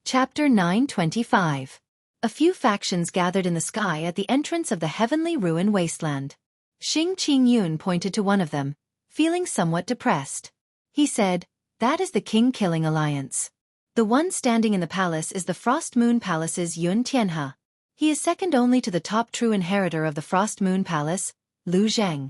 Chapter 925. A few factions gathered in the sky at the entrance of the heavenly ruin wasteland. Xing Qingyun pointed to one of them, feeling somewhat depressed. He said, "That is the king-killing alliance. The one standing in the palace is the Frost Moon Palace's Yun Tianhe. He is second only to the top true inheritor of the Frost Moon Palace, Lu Zheng.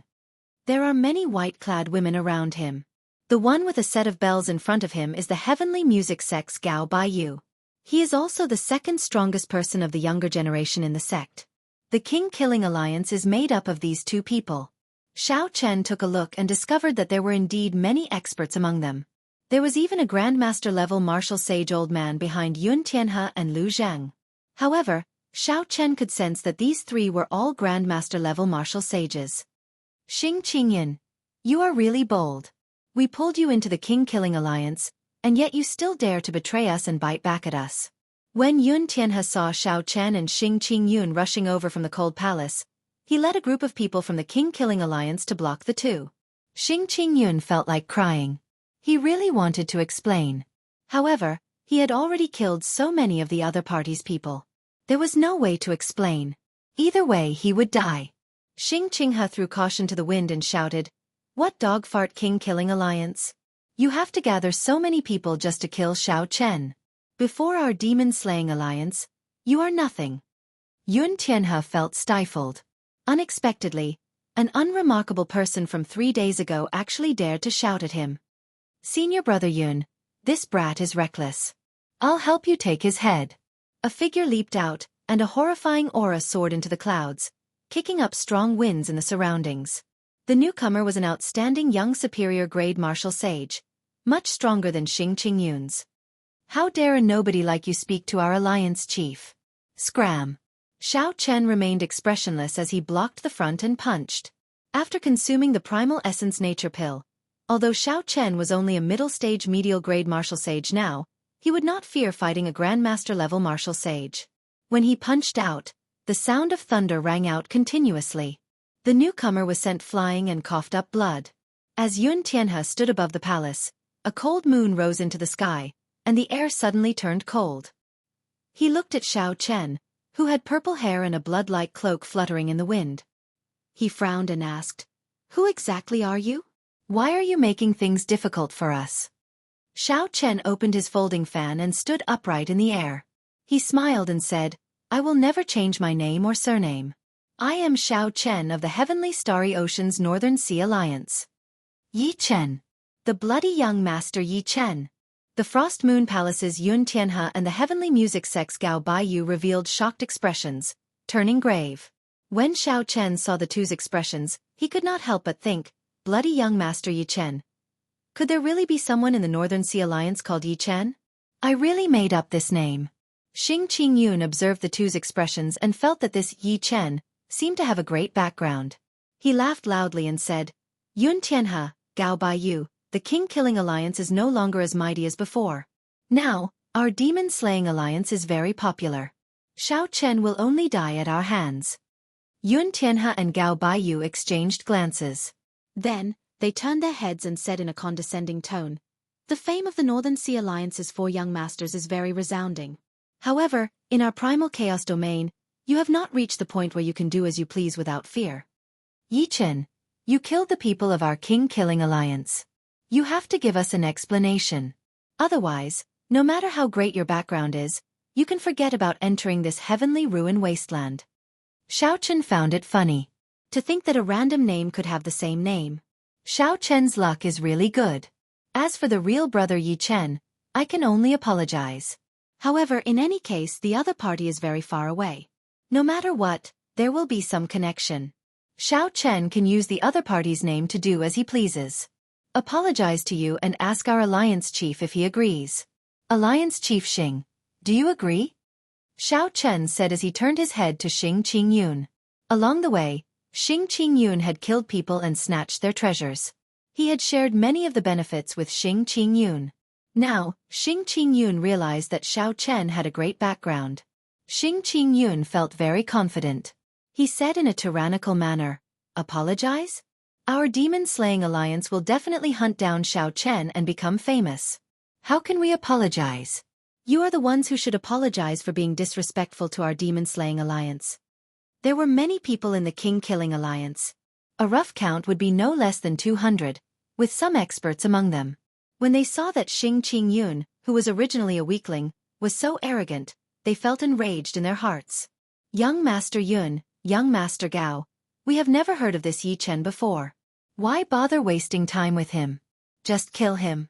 There are many white-clad women around him. The one with a set of bells in front of him is the heavenly music sect's Gao Baiyu. He is also the second strongest person of the younger generation in the sect. The king-killing alliance is made up of these two people." Xiao Chen took a look and discovered that there were indeed many experts among them. There was even a Grandmaster-level martial sage old man behind Yun Tianhe and Lu Zheng. However, Xiao Chen could sense that these three were all Grandmaster-level martial sages. "Xing Qingyun, you are really bold. We pulled you into the king-killing alliance, and yet you still dare to betray us and bite back at us." When Yun Tianhe saw Xiao Chen and Xing Qingyun rushing over from the cold palace, he led a group of people from the king-killing alliance to block the two. Xing Qingyun felt like crying. He really wanted to explain. However, he had already killed so many of the other party's people. There was no way to explain. Either way he would die. Xing Qingyun threw caution to the wind and shouted, "What dog-fart king-killing alliance? You have to gather so many people just to kill Xiao Chen. Before our demon-slaying alliance, you are nothing." Yun Tianhe felt stifled. Unexpectedly, an unremarkable person from 3 days ago actually dared to shout at him. "Senior brother Yun, this brat is reckless. I'll help you take his head." A figure leaped out, and a horrifying aura soared into the clouds, kicking up strong winds in the surroundings. The newcomer was an outstanding young superior-grade martial sage, much stronger than Xing Qingyun's. "How dare a nobody like you speak to our alliance chief?" Scram. Xiao Chen remained expressionless as he blocked the front and punched. After consuming the primal essence nature pill, although Xiao Chen was only a middle-stage medial-grade martial sage now, he would not fear fighting a grandmaster-level martial sage. When he punched out, the sound of thunder rang out continuously. The newcomer was sent flying and coughed up blood. As Yun Tianhe stood above the palace, a cold moon rose into the sky, and the air suddenly turned cold. He looked at Xiao Chen, who had purple hair and a blood-like cloak fluttering in the wind. He frowned and asked, "Who exactly are you? Why are you making things difficult for us?" Xiao Chen opened his folding fan and stood upright in the air. He smiled and said, "I will never change my name or surname. I am Xiao Chen of the Heavenly Starry Ocean's Northern Sea Alliance." "Yi Chen. The bloody young master Yi Chen." The Frost Moon Palace's Yun Tianhe and the Heavenly Music Sect's Gao Baiyu revealed shocked expressions, turning grave. When Xiao Chen saw the two's expressions, he could not help but think, "Bloody young master Yi Chen. Could there really be someone in the Northern Sea Alliance called Yi Chen? I really made up this name." Xing Qingyun observed the two's expressions and felt that this Yi Chen seemed to have a great background. He laughed loudly and said, "Yun Tianhe, Gao Baiyu, the king-killing alliance is no longer as mighty as before. Now, our demon-slaying alliance is very popular. Xiao Chen will only die at our hands." Yun Tianhe and Gao Baiyu exchanged glances. Then, they turned their heads and said in a condescending tone, "The fame of the Northern Sea Alliance's 4 young masters is very resounding. However, in our primal chaos domain, you have not reached the point where you can do as you please without fear. Yi Chen, you killed the people of our king-killing alliance. You have to give us an explanation. Otherwise, no matter how great your background is, you can forget about entering this heavenly ruin wasteland." Xiao Chen found it funny. To think that a random name could have the same name. Xiao Chen's luck is really good. As for the real brother Yi Chen, I can only apologize. However, in any case, the other party is very far away. No matter what, there will be some connection. Xiao Chen can use the other party's name to do as he pleases. Apologize to you and ask our alliance chief if he agrees. Alliance Chief Xing, do you agree? Xiao Chen said as he turned his head to Xing Qingyun. Along the way, Xing Qingyun had killed people and snatched their treasures. He had shared many of the benefits with Xing Qingyun. Now, Xing Qingyun realized that Xiao Chen had a great background. Xing Qingyun felt very confident. He said in a tyrannical manner, "Apologize? Our demon-slaying alliance will definitely hunt down Xiao Chen and become famous. How can we apologize?" You are the ones who should apologize for being disrespectful to our demon-slaying alliance. There were many people in the king-killing alliance. A rough count would be no less than 200, with some experts among them. When they saw that Xing Qingyun, who was originally a weakling, was so arrogant, they felt enraged in their hearts. Young Master Yun, young Master Gao, we have never heard of this Yi Chen before. Why bother wasting time with him? Just kill him.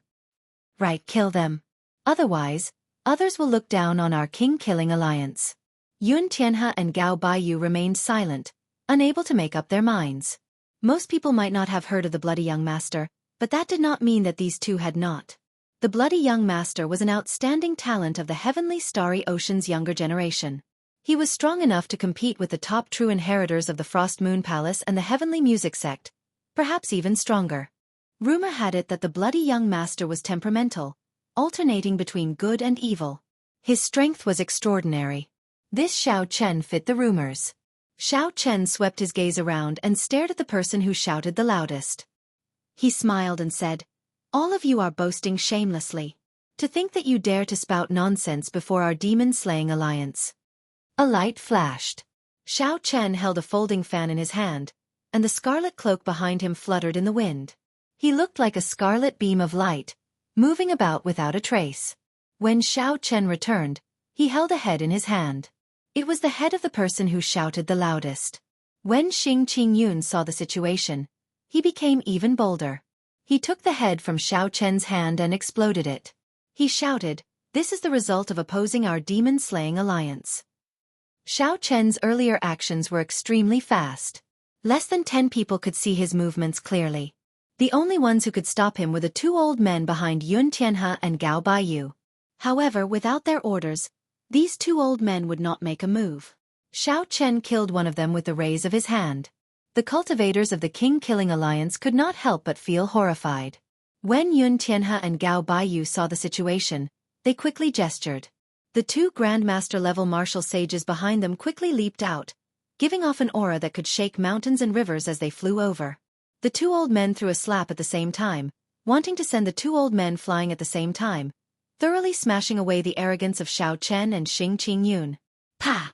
Right, kill them. Otherwise, others will look down on our king-killing alliance. Yun Tianhe and Gao Baiyu remained silent, unable to make up their minds. Most people might not have heard of the bloody young master, but that did not mean that these two had not. The bloody young master was an outstanding talent of the heavenly starry ocean's younger generation. He was strong enough to compete with the top true inheritors of the Frost Moon Palace and the heavenly music sect, perhaps even stronger. Rumor had it that the bloody young master was temperamental, alternating between good and evil. His strength was extraordinary. This Xiao Chen fit the rumors. Xiao Chen swept his gaze around and stared at the person who shouted the loudest. He smiled and said, "All of you are boasting shamelessly. To think that you dare to spout nonsense before our demon-slaying alliance." A light flashed. Xiao Chen held a folding fan in his hand, and the scarlet cloak behind him fluttered in the wind. He looked like a scarlet beam of light, moving about without a trace. When Xiao Chen returned, he held a head in his hand. It was the head of the person who shouted the loudest. When Xing Qingyun saw the situation, he became even bolder. He took the head from Xiao Chen's hand and exploded it. He shouted, "This is the result of opposing our demon-slaying alliance." Xiao Chen's earlier actions were extremely fast. Less than 10 people could see his movements clearly. The only ones who could stop him were the two old men behind Yun Tianhe and Gao Baiyu. However, without their orders, these two old men would not make a move. Xiao Chen killed one of them with the raise of his hand. The cultivators of the king-killing alliance could not help but feel horrified. When Yun Tianhe and Gao Baiyu saw the situation, they quickly gestured. The two Grandmaster-level martial sages behind them quickly leaped out, giving off an aura that could shake mountains and rivers as they flew over. The two old men threw a slap at the same time, wanting to send the two old men flying at the same time, thoroughly smashing away the arrogance of Xiao Chen and Xing Qingyun. Pa!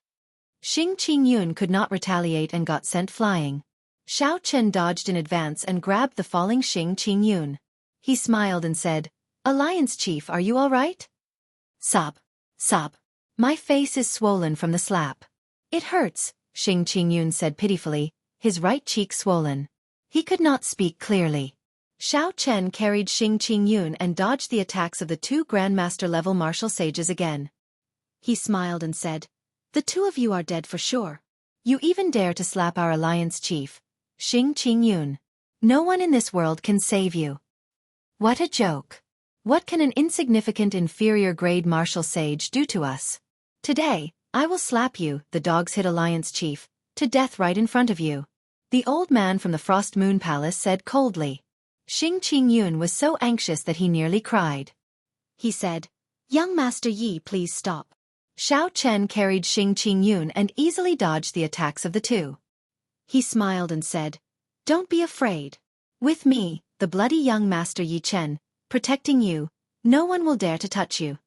Xing Qingyun could not retaliate and got sent flying. Xiao Chen dodged in advance and grabbed the falling Xing Qingyun. He smiled and said, "Alliance Chief, are you all right?" "Sob. Sob. My face is swollen from the slap." "It hurts," Xing Qingyun said pitifully, his right cheek swollen. He could not speak clearly. Xiao Chen carried Xing Qingyun and dodged the attacks of the two Grandmaster-level martial sages again. He smiled and said, "The two of you are dead for sure. You even dare to slap our alliance chief, Xing Qingyun. No one in this world can save you." What a joke. What can an insignificant inferior-grade martial sage do to us? "Today, I will slap you," the dogs hit alliance chief, "to death right in front of you," the old man from the Frost Moon Palace said coldly. Xing Qingyun was so anxious that he nearly cried. He said, "Young Master Yi, please stop." Xiao Chen carried Xing Qingyun and easily dodged the attacks of the two. He smiled and said, "Don't be afraid. With me, the bloody young Master Yi Chen, protecting you, no one will dare to touch you."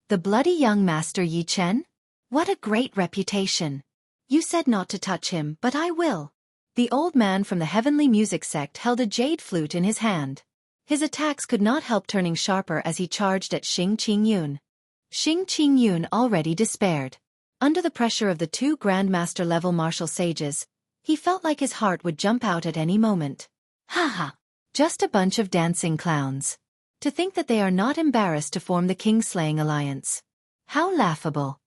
The bloody young Master Yi Chen? What a great reputation. You said not to touch him, but I will. The old man from the heavenly music sect held a jade flute in his hand. His attacks could not help turning sharper as he charged at Xing Qingyun. Xing Qingyun already despaired. Under the pressure of the two Grandmaster-level martial sages, he felt like his heart would jump out at any moment. Ha ha! Just a bunch of dancing clowns. To think that they are not embarrassed to form the king-slaying alliance. How laughable.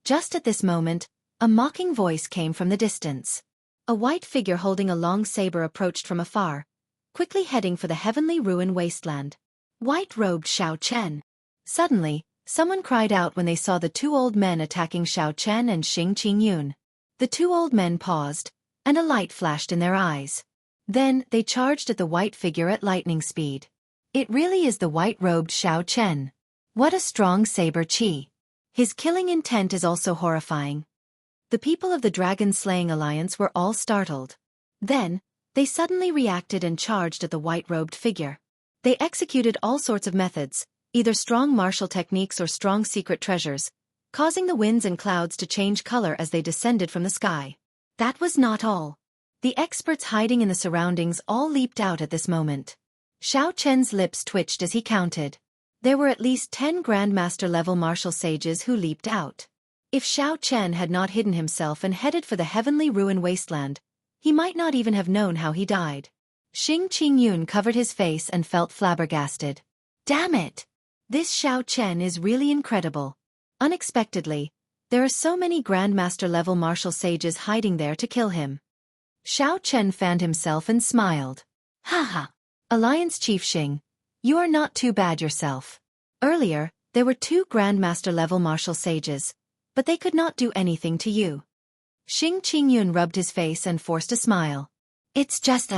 Just at this moment, a mocking voice came from the distance. A white figure holding a long saber approached from afar, quickly heading for the heavenly ruin wasteland. White-robed Xiao Chen. Suddenly, someone cried out when they saw the two old men attacking Xiao Chen and Xing Qingyun. The two old men paused, and a light flashed in their eyes. Then, they charged at the white figure at lightning speed. It really is the white-robed Xiao Chen. What a strong saber chi. His killing intent is also horrifying. The people of the Dragon-slaying alliance were all startled. Then, they suddenly reacted and charged at the white-robed figure. They executed all sorts of methods, either strong martial techniques or strong secret treasures, causing the winds and clouds to change color as they descended from the sky. That was not all. The experts hiding in the surroundings all leaped out at this moment. Xiao Chen's lips twitched as he counted. There were at least 10 Grandmaster-level martial sages who leaped out. If Xiao Chen had not hidden himself and headed for the heavenly ruin wasteland, he might not even have known how he died. Xing Qingyun covered his face and felt flabbergasted. Damn it! This Xiao Chen is really incredible. Unexpectedly, there are so many Grandmaster-level martial sages hiding there to kill him. Xiao Chen fanned himself and smiled. Haha! Alliance Chief Xing, you are not too bad yourself. Earlier, there were 2 Grandmaster-level martial sages, but they could not do anything to you. Xing Qingyun rubbed his face and forced a smile. It's just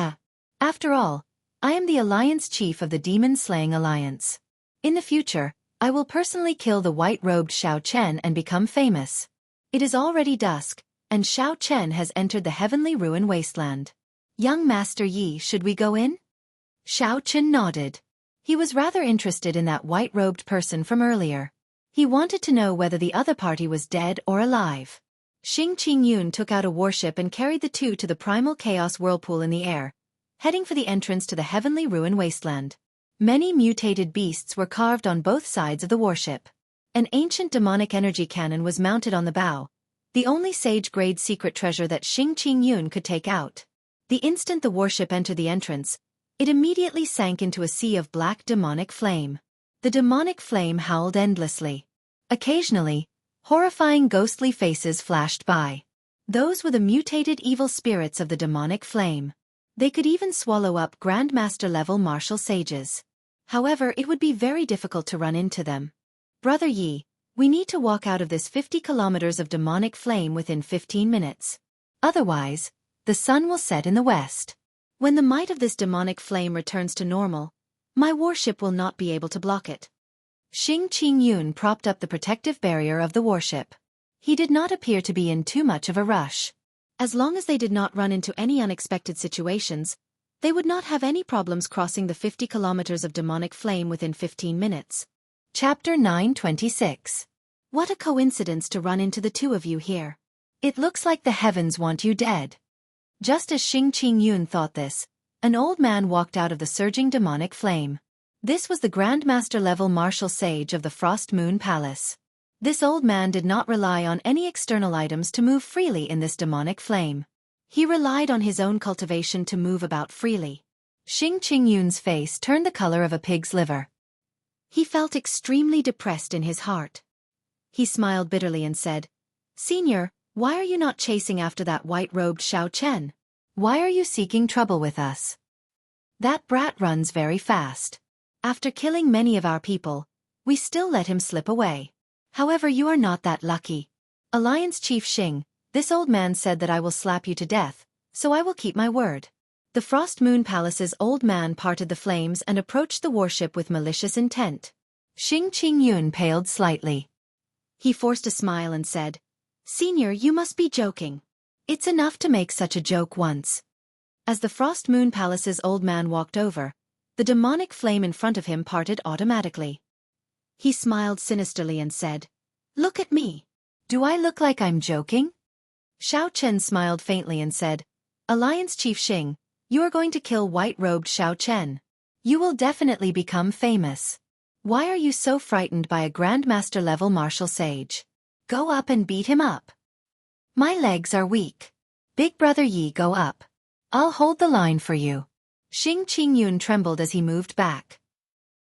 After all, I am the Alliance Chief of the Demon-Slaying Alliance. In the future, I will personally kill the white-robed Xiao Chen and become famous. It is already dusk, and Xiao Chen has entered the heavenly ruin wasteland. Young Master Yi, should we go in? Xiao Chen nodded. He was rather interested in that white-robed person from earlier. He wanted to know whether the other party was dead or alive. Xing Qingyun took out a warship and carried the 2 to the primal chaos whirlpool in the air, heading for the entrance to the heavenly ruin wasteland. Many mutated beasts were carved on both sides of the warship. An ancient demonic energy cannon was mounted on the bow, the only sage-grade secret treasure that Xing Qingyun could take out. The instant the warship entered the entrance, it immediately sank into a sea of black demonic flame. The demonic flame howled endlessly. Occasionally, horrifying ghostly faces flashed by. Those were the mutated evil spirits of the demonic flame. They could even swallow up Grandmaster-level martial sages. However, it would be very difficult to run into them. Brother Yi, we need to walk out of this 50 kilometers of demonic flame within 15 minutes. Otherwise, the sun will set in the west. When the might of this demonic flame returns to normal, my warship will not be able to block it. Xing Qingyun propped up the protective barrier of the warship. He did not appear to be in too much of a rush. As long as they did not run into any unexpected situations, they would not have any problems crossing the 50 kilometers of demonic flame within 15 minutes. Chapter 926. What a coincidence to run into the 2 of you here. It looks like the heavens want you dead. Just as Xing Qingyun thought this, an old man walked out of the surging demonic flame. This was the Grandmaster-level martial sage of the Frost Moon Palace. This old man did not rely on any external items to move freely in this demonic flame. He relied on his own cultivation to move about freely. Xing Qingyun's face turned the color of a pig's liver. He felt extremely depressed in his heart. He smiled bitterly and said, "Senior, why are you not chasing after that white-robed Xiao Chen? Why are you seeking trouble with us? That brat runs very fast. After killing many of our people, we still let him slip away. However, you are not that lucky. Alliance Chief Xing, this old man said that I will slap you to death, so I will keep my word." The Frost Moon Palace's old man parted the flames and approached the warship with malicious intent. Xing Qingyun paled slightly. He forced a smile and said, "Senior, you must be joking. It's enough to make such a joke once." As the Frost Moon Palace's old man walked over, the demonic flame in front of him parted automatically. He smiled sinisterly and said, "Look at me. Do I look like I'm joking?" Xiao Chen smiled faintly and said, "Alliance Chief Xing, you are going to kill white-robed Xiao Chen. You will definitely become famous. Why are you so frightened by a Grandmaster-level martial sage? Go up and beat him up." "My legs are weak. Big Brother Yi, go up. I'll hold the line for you." Xing Qingyun trembled as he moved back.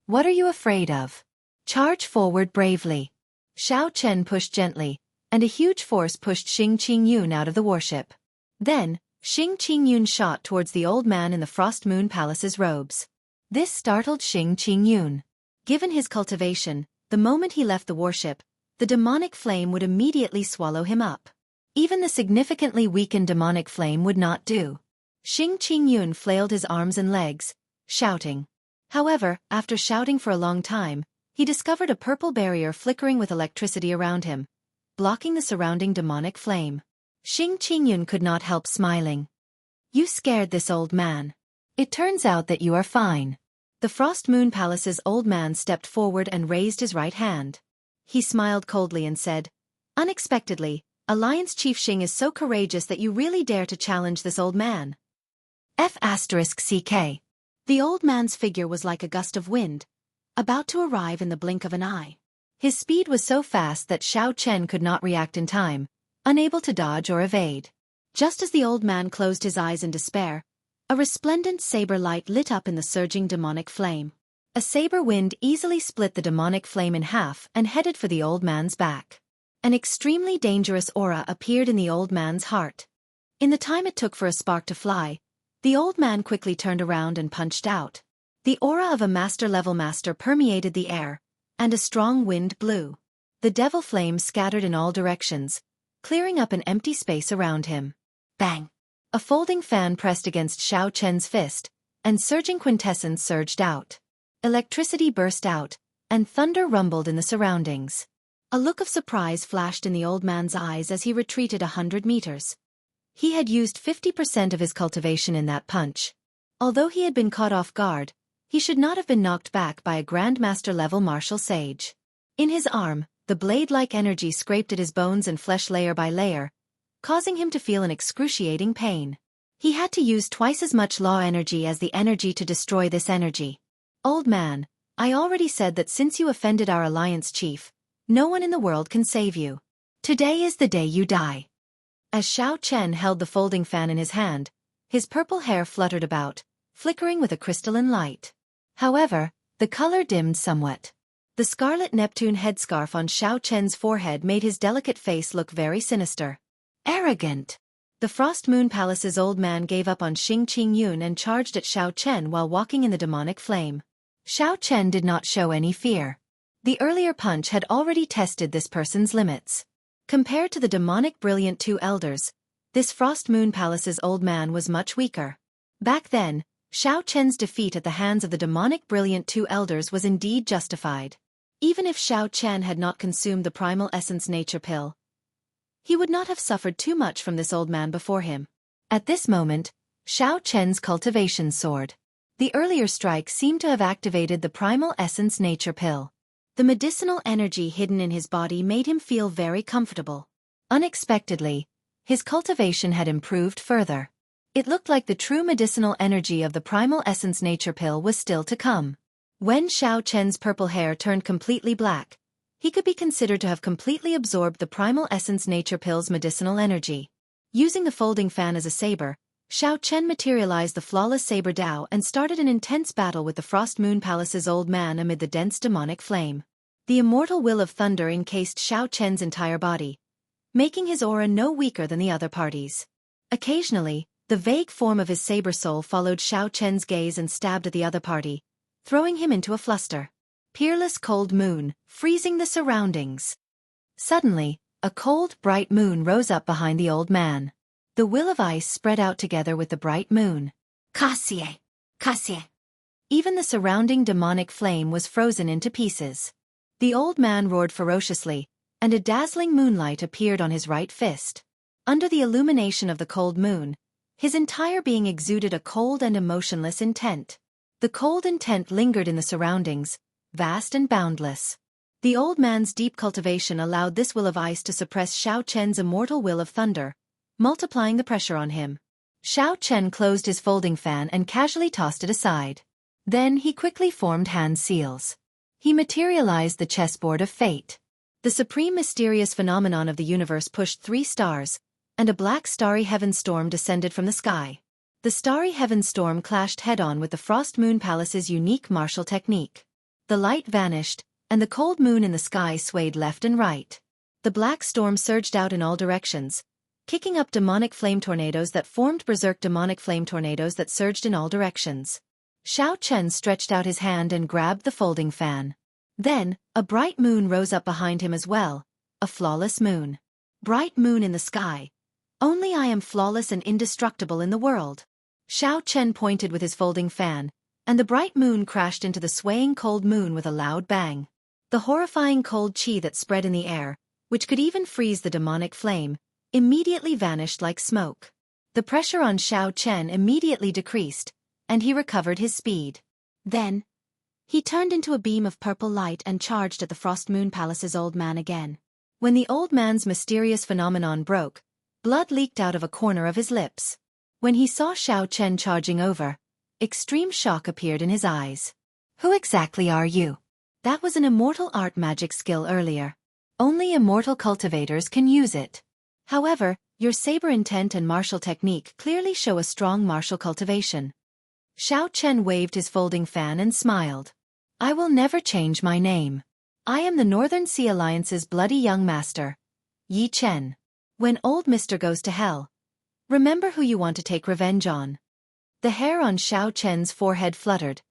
"What are you afraid of? Charge forward bravely." Xiao Chen pushed gently, and a huge force pushed Xing Qingyun out of the warship. Then, Xing Qingyun shot towards the old man in the Frost Moon Palace's robes. This startled Xing Qingyun. Given his cultivation, the moment he left the warship, the demonic flame would immediately swallow him up. Even the significantly weakened demonic flame would not do. Xing Qingyun flailed his arms and legs, shouting. However, after shouting for a long time, he discovered a purple barrier flickering with electricity around him, blocking the surrounding demonic flame. Xing Qingyun could not help smiling. "You scared this old man. It turns out that you are fine. The Frost Moon Palace's old man stepped forward and raised his right hand. He smiled coldly and said, "Unexpectedly, Alliance Chief Xing is so courageous that you really dare to challenge this old man." F***CK. The old man's figure was like a gust of wind, about to arrive in the blink of an eye. His speed was so fast that Xiao Chen could not react in time, unable to dodge or evade. Just as the old man closed his eyes in despair, a resplendent saber light lit up in the surging demonic flame. A saber wind easily split the demonic flame in half and headed for the old man's back. An extremely dangerous aura appeared in the old man's heart. In the time it took for a spark to fly, the old man quickly turned around and punched out. The aura of a master-level master permeated the air, and a strong wind blew. The devil flame scattered in all directions, clearing up an empty space around him. Bang! A folding fan pressed against Xiao Chen's fist, and surging quintessence surged out. Electricity burst out, and thunder rumbled in the surroundings. A look of surprise flashed in the old man's eyes as he retreated 100 meters. He had used 50% of his cultivation in that punch. Although he had been caught off guard, he should not have been knocked back by a Grandmaster-level martial sage. In his arm, the blade-like energy scraped at his bones and flesh layer by layer, causing him to feel an excruciating pain. He had to use twice as much law energy as the energy to destroy this energy. "Old man, I already said that since you offended our alliance chief, no one in the world can save you. Today is the day you die." As Xiao Chen held the folding fan in his hand, his purple hair fluttered about, flickering with a crystalline light. However, the color dimmed somewhat. The scarlet Neptune headscarf on Xiao Chen's forehead made his delicate face look very sinister. Arrogant! The Frost Moon Palace's old man gave up on Xing Qingyun and charged at Xiao Chen while walking in the demonic flame. Xiao Chen did not show any fear. The earlier punch had already tested this person's limits. Compared to the demonic brilliant two elders, this Frost Moon Palace's old man was much weaker. Back then, Xiao Chen's defeat at the hands of the demonic brilliant two elders was indeed justified. Even if Xiao Chen had not consumed the primal essence nature pill, he would not have suffered too much from this old man before him. At this moment, Xiao Chen's cultivation soared. The earlier strike seemed to have activated the primal essence nature pill. The medicinal energy hidden in his body made him feel very comfortable. Unexpectedly, his cultivation had improved further. It looked like the true medicinal energy of the primal essence nature pill was still to come. When Xiao Chen's purple hair turned completely black, he could be considered to have completely absorbed the primal essence nature pill's medicinal energy. Using the folding fan as a saber, Xiao Chen materialized the flawless saber Dao and started an intense battle with the Frost Moon Palace's old man amid the dense demonic flame. The immortal will of thunder encased Xiao Chen's entire body, making his aura no weaker than the other parties. Occasionally, the vague form of his saber soul followed Xiao Chen's gaze and stabbed at the other party, throwing him into a fluster. Peerless cold moon, freezing the surroundings. Suddenly, a cold, bright moon rose up behind the old man. The will of ice spread out together with the bright moon. Cassie! Cassie! Even the surrounding demonic flame was frozen into pieces. The old man roared ferociously, and a dazzling moonlight appeared on his right fist. Under the illumination of the cold moon, his entire being exuded a cold and emotionless intent. The cold intent lingered in the surroundings, vast and boundless. The old man's deep cultivation allowed this will of ice to suppress Xiao Chen's immortal will of thunder, multiplying the pressure on him. Xiao Chen closed his folding fan and casually tossed it aside. Then he quickly formed hand seals. He materialized the chessboard of fate. The supreme mysterious phenomenon of the universe pushed 3 stars, and a black starry heaven storm descended from the sky. The starry heaven storm clashed head-on with the Frost Moon Palace's unique martial technique. The light vanished, and the cold moon in the sky swayed left and right. The black storm surged out in all directions, kicking up demonic flame tornadoes that formed berserk demonic flame tornadoes that surged in all directions. Xiao Chen stretched out his hand and grabbed the folding fan. Then, a bright moon rose up behind him as well, a flawless moon. Bright moon in the sky. Only I am flawless and indestructible in the world. Xiao Chen pointed with his folding fan, and the bright moon crashed into the swaying cold moon with a loud bang. The horrifying cold chi that spread in the air, which could even freeze the demonic flame, immediately vanished like smoke. The pressure on Xiao Chen immediately decreased, and he recovered his speed. Then, He turned into a beam of purple light and charged at the Frost Moon Palace's old man again. When the old man's mysterious phenomenon broke, blood leaked out of a corner of his lips. When he saw Xiao Chen charging over, extreme shock appeared in his eyes. Who exactly are you? That was an immortal art magic skill earlier. Only immortal cultivators can use it. However, your saber intent and martial technique clearly show a strong martial cultivation. Xiao Chen waved his folding fan and smiled. I will never change my name. I am the Northern Sea Alliance's bloody young master, Yi Chen. When old Mr. goes to hell, remember who you want to take revenge on. The hair on Xiao Chen's forehead fluttered,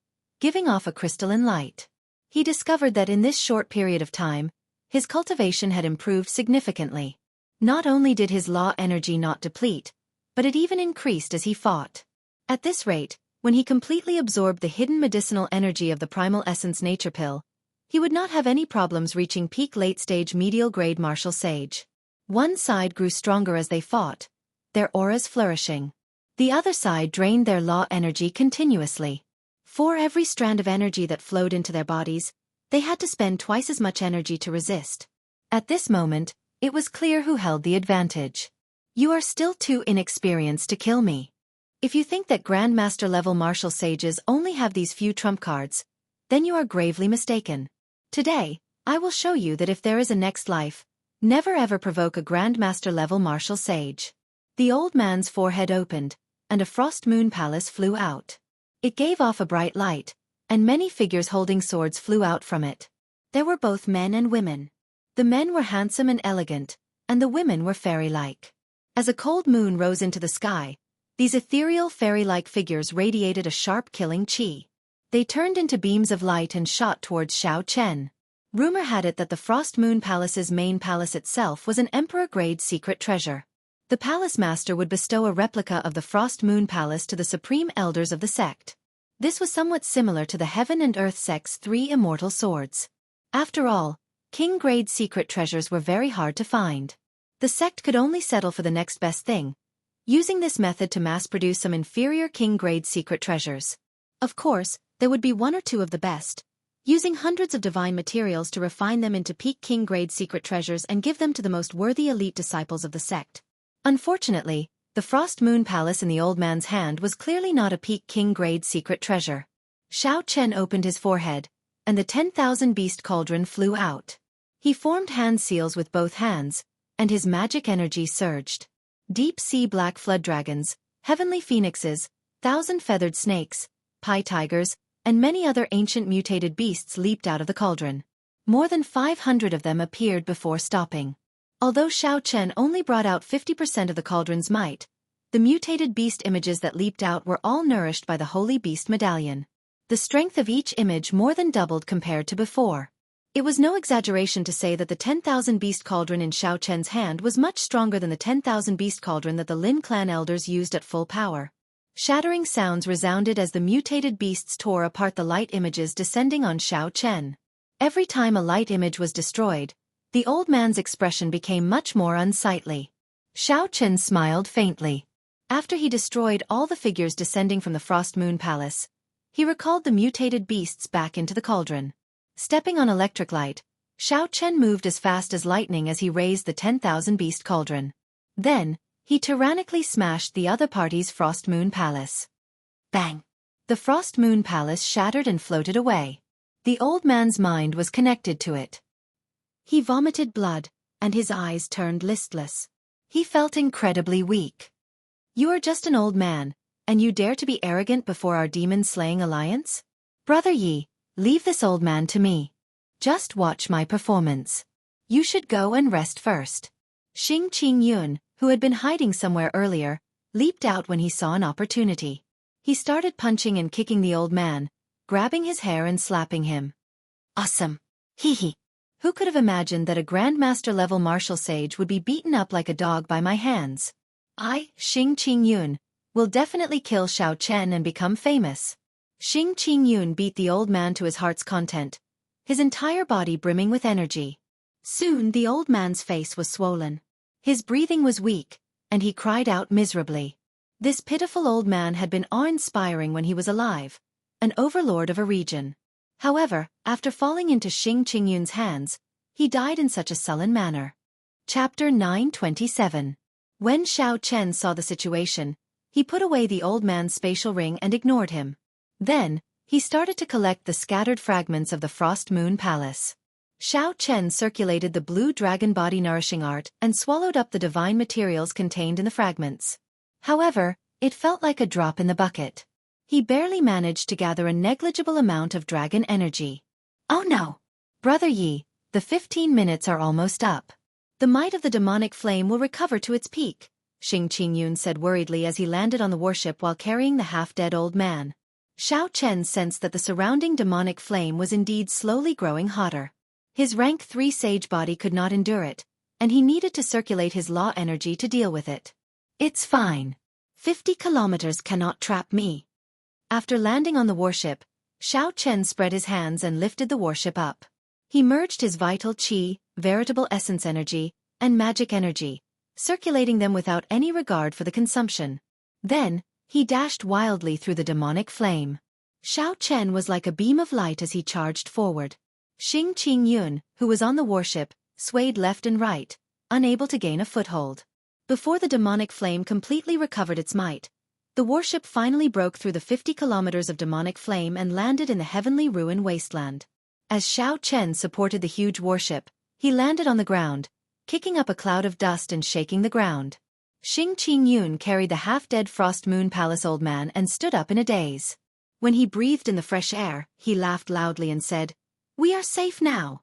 giving off a crystalline light. He discovered that in this short period of time, his cultivation had improved significantly. Not only did his law energy not deplete, but it even increased as he fought. At this rate, when he completely absorbed the hidden medicinal energy of the Primal Essence Nature Pill, he would not have any problems reaching peak late-stage medial-grade martial sage. One side grew stronger as they fought, their auras flourishing. The other side drained their law energy continuously. For every strand of energy that flowed into their bodies, they had to spend twice as much energy to resist. At this moment, it was clear who held the advantage. You are still too inexperienced to kill me. If you think that Grandmaster-level martial sages only have these few trump cards, then you are gravely mistaken. Today, I will show you that if there is a next life, never ever provoke a Grandmaster-level martial sage. The old man's forehead opened, and a Frost Moon Palace flew out. It gave off a bright light, and many figures holding swords flew out from it. There were both men and women. The men were handsome and elegant, and the women were fairy-like. As a cold moon rose into the sky, these ethereal fairy-like figures radiated a sharp killing chi. They turned into beams of light and shot towards Xiao Chen. Rumor had it that the Frost Moon Palace's main palace itself was an emperor-grade secret treasure. The palace master would bestow a replica of the Frost Moon Palace to the supreme elders of the sect. This was somewhat similar to the Heaven and Earth sect's 3 immortal swords. After all, king-grade secret treasures were very hard to find. The sect could only settle for the next best thing, using this method to mass-produce some inferior king-grade secret treasures. Of course, there would be 1 or 2 of the best, using hundreds of divine materials to refine them into peak king-grade secret treasures and give them to the most worthy elite disciples of the sect. Unfortunately, the Frost Moon Palace in the old man's hand was clearly not a peak king-grade secret treasure. Xiao Chen opened his forehead, and the 10,000 beast cauldron flew out. He formed hand seals with both hands, and his magic energy surged. Deep-sea black flood dragons, heavenly phoenixes, 1,000-feathered snakes, pie tigers, and many other ancient mutated beasts leaped out of the cauldron. More than 500 of them appeared before stopping. Although Xiao Chen only brought out 50% of the cauldron's might, the mutated beast images that leaped out were all nourished by the Holy Beast Medallion. The strength of each image more than doubled compared to before. It was no exaggeration to say that the 10,000 beast cauldron in Xiao Chen's hand was much stronger than the 10,000 beast cauldron that the Lin clan elders used at full power. Shattering sounds resounded as the mutated beasts tore apart the light images descending on Xiao Chen. Every time a light image was destroyed, the old man's expression became much more unsightly. Xiao Chen smiled faintly. After he destroyed all the figures descending from the Frost Moon Palace, he recalled the mutated beasts back into the cauldron. Stepping on electric light, Xiao Chen moved as fast as lightning as he raised the 10,000 beast cauldron. Then, he tyrannically smashed the other party's Frost Moon Palace. Bang! The Frost Moon Palace shattered and floated away. The old man's mind was connected to it. He vomited blood, and his eyes turned listless. He felt incredibly weak. You are just an old man, and you dare to be arrogant before our demon-slaying alliance? Brother Yi, leave this old man to me. Just watch my performance. You should go and rest first. Xing Qingyun, who had been hiding somewhere earlier, leaped out when he saw an opportunity. He started punching and kicking the old man, grabbing his hair and slapping him. Awesome! Hee hee! Who could have imagined that a Grandmaster-level martial sage would be beaten up like a dog by my hands? I, Xing Qingyun, will definitely kill Xiao Chen and become famous. Xing Qingyun beat the old man to his heart's content, his entire body brimming with energy. Soon the old man's face was swollen. His breathing was weak, and he cried out miserably. This pitiful old man had been awe-inspiring when he was alive, an overlord of a region. However, after falling into Xing Qingyun's hands, he died in such a sullen manner. Chapter 927. When Xiao Chen saw the situation, he put away the old man's spatial ring and ignored him. Then, he started to collect the scattered fragments of the Frost Moon Palace. Xiao Chen circulated the blue dragon body nourishing art and swallowed up the divine materials contained in the fragments. However, it felt like a drop in the bucket. He barely managed to gather a negligible amount of dragon energy. Oh no! Brother Yi, the 15 minutes are almost up. The might of the demonic flame will recover to its peak, Xing Qingyun said worriedly as he landed on the warship while carrying the half-dead old man. Xiao Chen sensed that the surrounding demonic flame was indeed slowly growing hotter. His rank 3 sage body could not endure it, and he needed to circulate his law energy to deal with it. It's fine. 50 kilometers cannot trap me. After landing on the warship, Xiao Chen spread his hands and lifted the warship up. He merged his vital qi, veritable essence energy, and magic energy, circulating them without any regard for the consumption. Then, he dashed wildly through the demonic flame. Xiao Chen was like a beam of light as he charged forward. Xing Qingyun, who was on the warship, swayed left and right, unable to gain a foothold. Before the demonic flame completely recovered its might, the warship finally broke through the 50 kilometers of demonic flame and landed in the heavenly ruin wasteland. As Xiao Chen supported the huge warship, he landed on the ground, kicking up a cloud of dust and shaking the ground. Xing Qingyun carried the half-dead Frost Moon Palace old man and stood up in a daze. When he breathed in the fresh air, he laughed loudly and said, "We are safe now."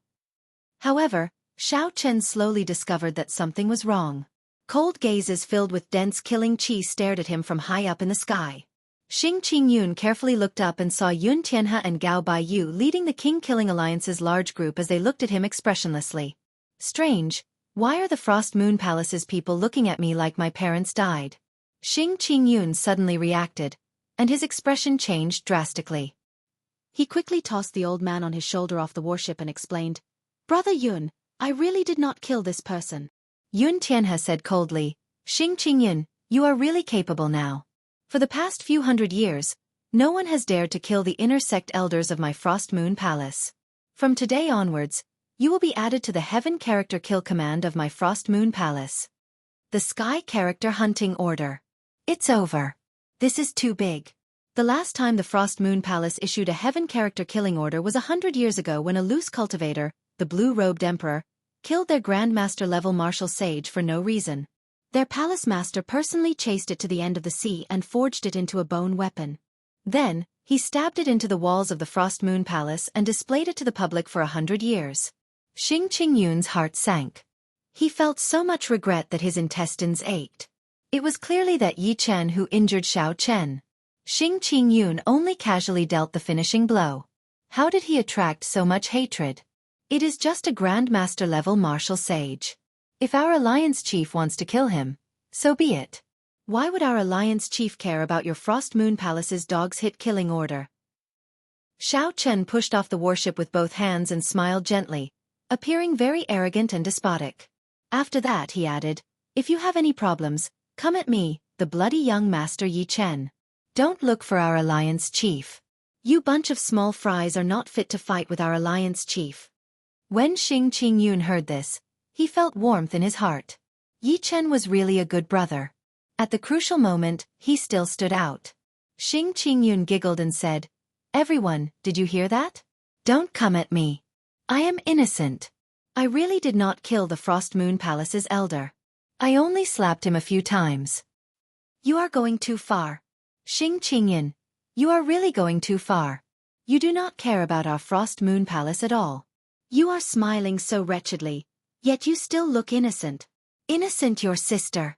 However, Xiao Chen slowly discovered that something was wrong. Cold gazes filled with dense killing qi stared at him from high up in the sky. Xing Qingyun carefully looked up and saw Yun Tianhe and Gao Baiyu leading the King Killing Alliance's large group as they looked at him expressionlessly. Strange, why are the Frost Moon Palace's people looking at me like my parents died? Xing Qingyun suddenly reacted, and his expression changed drastically. He quickly tossed the old man on his shoulder off the warship and explained, "Brother Yun, I really did not kill this person." Yun Tianhe said coldly, "Xing Qingyun, you are really capable now. For the past few hundred years, no one has dared to kill the inner sect elders of my Frost Moon Palace. From today onwards, you will be added to the Heaven Character Kill Command of my Frost Moon Palace. The Sky Character Hunting Order. It's over. This is too big." The last time the Frost Moon Palace issued a Heaven Character Killing Order was 100 years ago when a loose cultivator, the Blue-Robed Emperor, killed their Grandmaster level martial sage for no reason. Their palace master personally chased it to the end of the sea and forged it into a bone weapon. Then, he stabbed it into the walls of the Frost Moon Palace and displayed it to the public for 100 years. Xing Qingyun's heart sank. He felt so much regret that his intestines ached. It was clearly that Yi Chen who injured Xiao Chen. Xing Qingyun only casually dealt the finishing blow. How did he attract so much hatred? It is just a Grandmaster-level martial sage. If our Alliance Chief wants to kill him, so be it. Why would our Alliance Chief care about your Frost Moon Palace's dog's hit killing order? Xiao Chen pushed off the warship with both hands and smiled gently, appearing very arrogant and despotic. After that he added, "If you have any problems, come at me, the bloody young master Yi Chen. Don't look for our Alliance Chief. You bunch of small fries are not fit to fight with our Alliance Chief." When Xing Qingyun heard this, he felt warmth in his heart. Yi Chen was really a good brother. At the crucial moment, he still stood out. Xing Qingyun giggled and said, "Everyone, did you hear that? Don't come at me. I am innocent. I really did not kill the Frost Moon Palace's elder. I only slapped him a few times." "You are going too far. Xing Qingyun, you are really going too far. You do not care about our Frost Moon Palace at all. You are smiling so wretchedly, yet you still look innocent. Innocent your sister.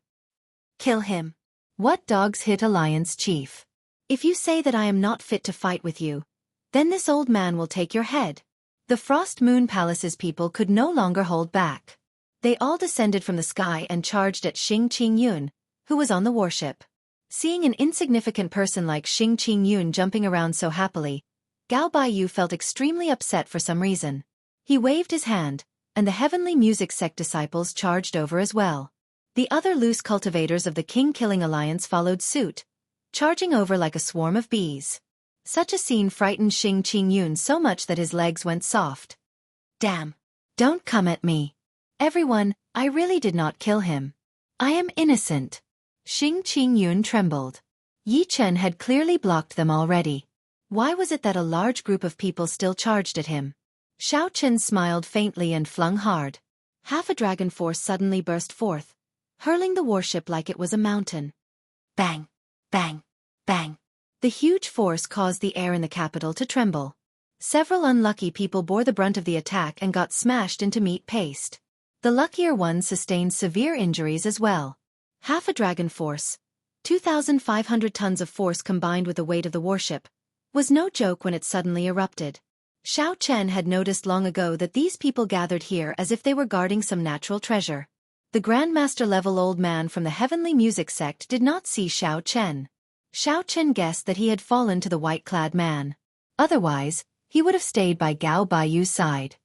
Kill him." What dogs hit Alliance Chief? If you say that I am not fit to fight with you, then this old man will take your head. The Frost Moon Palace's people could no longer hold back. They all descended from the sky and charged at Xing Qingyun, who was on the warship. Seeing an insignificant person like Xing Qingyun jumping around so happily, Gao Baiyu felt extremely upset for some reason. He waved his hand, and the Heavenly Music Sect disciples charged over as well. The other loose cultivators of the King Killing Alliance followed suit, charging over like a swarm of bees. Such a scene frightened Xing Qingyun so much that his legs went soft. Damn! Don't come at me. Everyone, I really did not kill him. I am innocent. Xing Qingyun trembled. Yi Chen had clearly blocked them already. Why was it that a large group of people still charged at him? Xiao Chen smiled faintly and flung hard. Half a dragon force suddenly burst forth, hurling the warship like it was a mountain. Bang! Bang! Bang! The huge force caused the air in the capital to tremble. Several unlucky people bore the brunt of the attack and got smashed into meat paste. The luckier ones sustained severe injuries as well. Half a dragon force, 2,500 tons of force combined with the weight of the warship, was no joke when it suddenly erupted. Xiao Chen had noticed long ago that these people gathered here as if they were guarding some natural treasure. The Grandmaster-level old man from the heavenly music sect did not see Xiao Chen. Xiao Chen guessed that he had fallen to the white-clad man. Otherwise, he would have stayed by Gao Baiyu's side.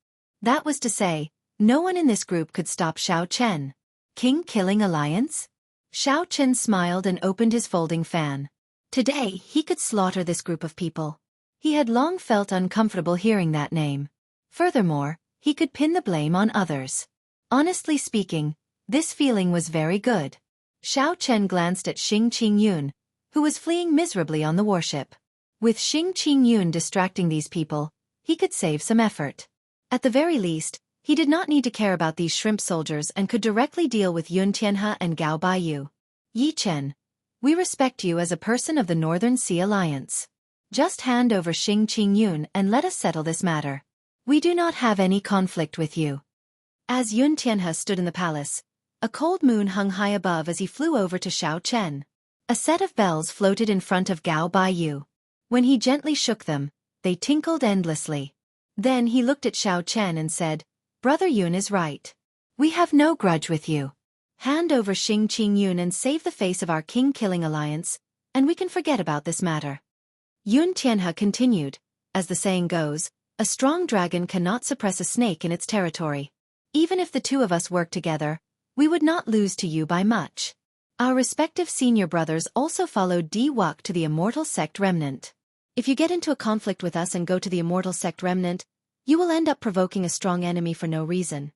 That was to say, no one in this group could stop Xiao Chen. King-killing alliance? Xiao Chen smiled and opened his folding fan. Today, he could slaughter this group of people. He had long felt uncomfortable hearing that name. Furthermore, he could pin the blame on others. Honestly speaking, this feeling was very good. Xiao Chen glanced at Xing Qingyun, who was fleeing miserably on the warship. With Xing Qingyun distracting these people, he could save some effort. At the very least, he did not need to care about these shrimp soldiers and could directly deal with Yun Tianhe and Gao Baiyu. Yi Chen, we respect you as a person of the Northern Sea Alliance. Just hand over Xing Qingyun and let us settle this matter. We do not have any conflict with you. As Yun Tianhe stood in the palace, a cold moon hung high above as he flew over to Xiao Chen. A set of bells floated in front of Gao Baiyu. When he gently shook them, they tinkled endlessly. Then he looked at Xiao Chen and said, Brother Yun is right. We have no grudge with you. Hand over Xing Qingyun and save the face of our king-killing alliance, and we can forget about this matter. Yun Tianhe continued, as the saying goes, a strong dragon cannot suppress a snake in its territory. Even if the two of us work together, we would not lose to you by much. Our respective senior brothers also followed Di Wuk to the Immortal Sect Remnant. If you get into a conflict with us and go to the Immortal Sect Remnant, you will end up provoking a strong enemy for no reason.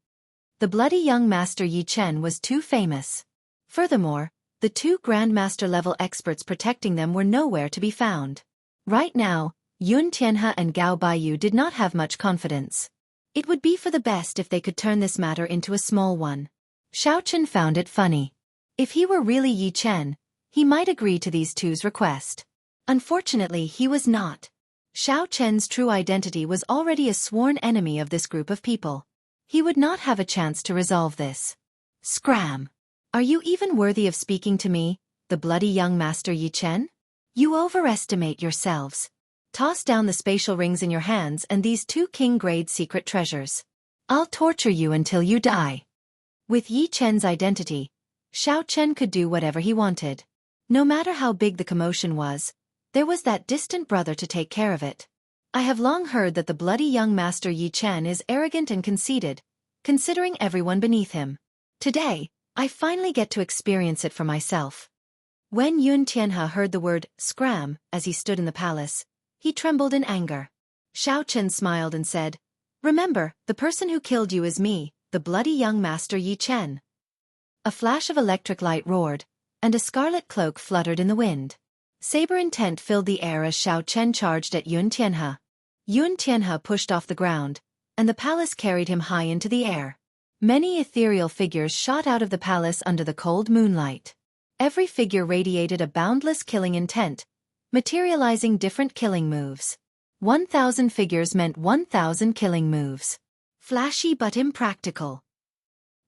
The bloody young Master Yi Chen was too famous. Furthermore, the two Grandmaster-level experts protecting them were nowhere to be found. Right now, Yun Tianhe and Gao Baiyu did not have much confidence. It would be for the best if they could turn this matter into a small one. Xiao Chen found it funny. If he were really Yi Chen, he might agree to these two's request. Unfortunately, he was not. Xiao Chen's true identity was already a sworn enemy of this group of people. He would not have a chance to resolve this. Scram! Are you even worthy of speaking to me, the bloody young Master Yi Chen? You overestimate yourselves. Toss down the spatial rings in your hands and these two king-grade secret treasures. I'll torture you until you die. With Yi Chen's identity, Xiao Chen could do whatever he wanted. No matter how big the commotion was, there was that distant brother to take care of it. I have long heard that the bloody young Master Yi Chen is arrogant and conceited, considering everyone beneath him. Today, I finally get to experience it for myself. When Yun Tianhe heard the word scram as he stood in the palace, he trembled in anger. Xiao Chen smiled and said, Remember, the person who killed you is me, the bloody young Master Yi Chen. A flash of electric light roared, and a scarlet cloak fluttered in the wind. Saber intent filled the air as Xiao Chen charged at Yun Tianhe. Yun Tianhe pushed off the ground, and the palace carried him high into the air. Many ethereal figures shot out of the palace under the cold moonlight. Every figure radiated a boundless killing intent, materializing different killing moves. 1,000 figures meant 1,000 killing moves. Flashy but impractical.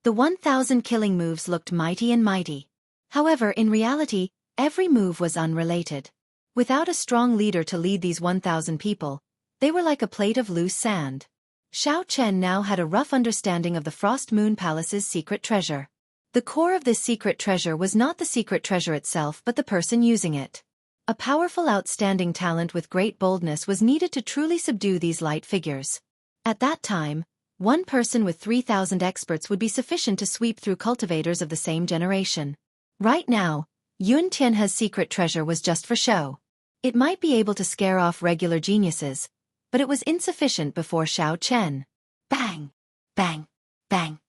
The 1,000 killing moves looked mighty and mighty. However, in reality, every move was unrelated. Without a strong leader to lead these 1,000 people, they were like a plate of loose sand. Xiao Chen now had a rough understanding of the Frost Moon Palace's secret treasure. The core of this secret treasure was not the secret treasure itself but the person using it. A powerful outstanding talent with great boldness was needed to truly subdue these light figures. At that time, one person with 3,000 experts would be sufficient to sweep through cultivators of the same generation. Right now, Yun Tianhe's secret treasure was just for show. It might be able to scare off regular geniuses, but it was insufficient before Xiao Chen. Bang! Bang! Bang!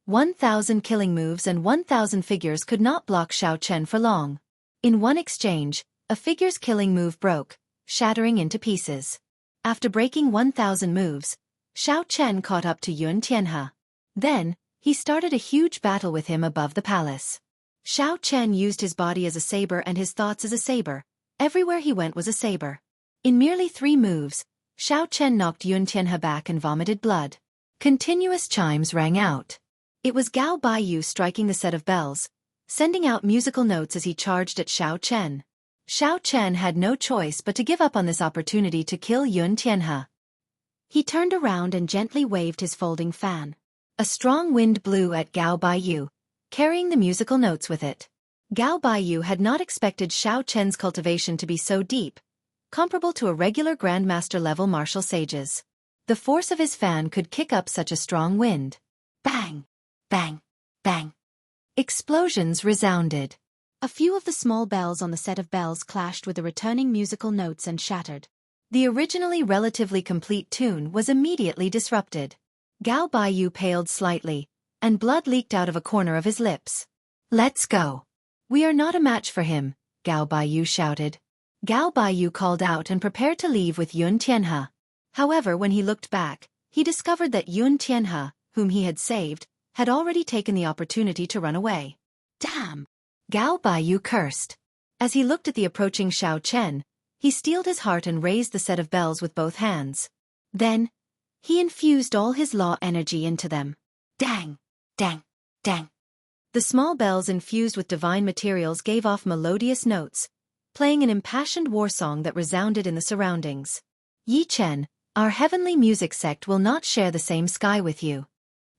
1,000 killing moves and 1,000 figures could not block Xiao Chen for long. In one exchange, a figure's killing move broke, shattering into pieces. After breaking 1,000 moves, Xiao Chen caught up to Yuan Tianhe. Then, he started a huge battle with him above the palace. Xiao Chen used his body as a saber and his thoughts as a saber. Everywhere he went was a saber. In merely 3 moves, Xiao Chen knocked Yuan Tianhe back and vomited blood. Continuous chimes rang out. It was Gao Baiyu striking the set of bells, sending out musical notes as he charged at Xiao Chen. Xiao Chen had no choice but to give up on this opportunity to kill Yuan Tianhe. He turned around and gently waved his folding fan. A strong wind blew at Gao Baiyu, carrying the musical notes with it. Gao Baiyu had not expected Xiao Chen's cultivation to be so deep, comparable to a regular grandmaster-level martial sage's. The force of his fan could kick up such a strong wind. Bang! Bang! Bang! Explosions resounded. A few of the small bells on the set of bells clashed with the returning musical notes and shattered. The originally relatively complete tune was immediately disrupted. Gao Baiyu paled slightly, and blood leaked out of a corner of his lips. "Let's go. We are not a match for him," Gao Baiyu shouted. Gao Baiyu called out and prepared to leave with Yuan Tianhe. However, when he looked back, he discovered that Yuan Tianhe, whom he had saved, had already taken the opportunity to run away. Damn! Gao Baiyu cursed. As he looked at the approaching Xiao Chen, he steeled his heart and raised the set of bells with both hands. Then, he infused all his law energy into them. Dang! Dang! Dang! The small bells infused with divine materials gave off melodious notes, playing an impassioned war song that resounded in the surroundings. Yi Chen, our heavenly music sect will not share the same sky with you.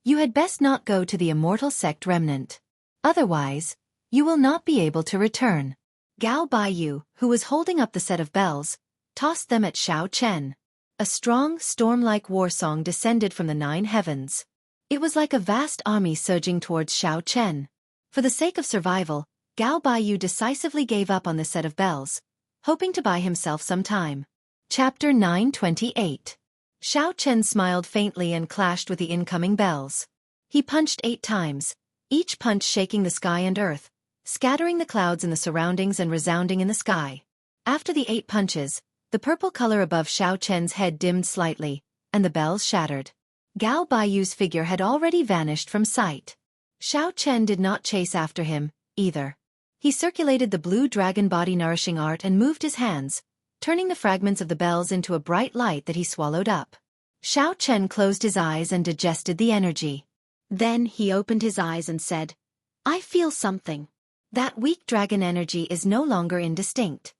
You had best not go to the immortal sect remnant. Otherwise, you will not be able to return. Gao Baiyu, who was holding up the set of bells, tossed them at Xiao Chen. A strong, storm-like war song descended from the 9 heavens. It was like a vast army surging towards Xiao Chen. For the sake of survival, Gao Baiyu decisively gave up on the set of bells, hoping to buy himself some time. Chapter 928. Xiao Chen smiled faintly and clashed with the incoming bells. He punched 8 times, each punch shaking the sky and earth, scattering the clouds in the surroundings and resounding in the sky. After the 8 punches, the purple color above Xiao Chen's head dimmed slightly, and the bells shattered. Gao Baiyu's figure had already vanished from sight. Xiao Chen did not chase after him, either. He circulated the blue dragon body nourishing art and moved his hands, turning the fragments of the bells into a bright light that he swallowed up. Xiao Chen closed his eyes and digested the energy. Then he opened his eyes and said, "I feel something. That weak dragon energy is no longer indistinct."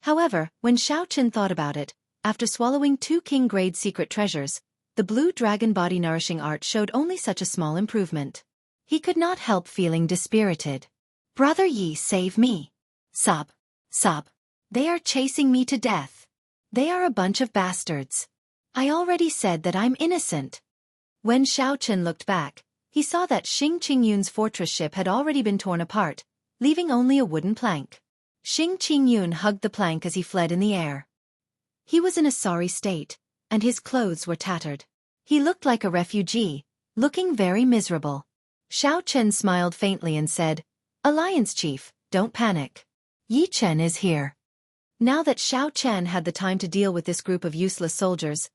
However, when Xiao Chen thought about it, after swallowing 2 king-grade secret treasures, the blue dragon body nourishing art showed only such a small improvement. He could not help feeling dispirited. "Brother Yi, save me. Sob. Sob. They are chasing me to death. They are a bunch of bastards. I already said that I'm innocent." When Xiao Chen looked back, he saw that Xing Qingyun's fortress ship had already been torn apart, leaving only a wooden plank. Xing Qingyun hugged the plank as he fled in the air. He was in a sorry state, and his clothes were tattered. He looked like a refugee, looking very miserable. Xiao Chen smiled faintly and said, "Alliance Chief, don't panic. Yi Chen is here." Now that Xiao Chen had the time to deal with this group of useless soldiers,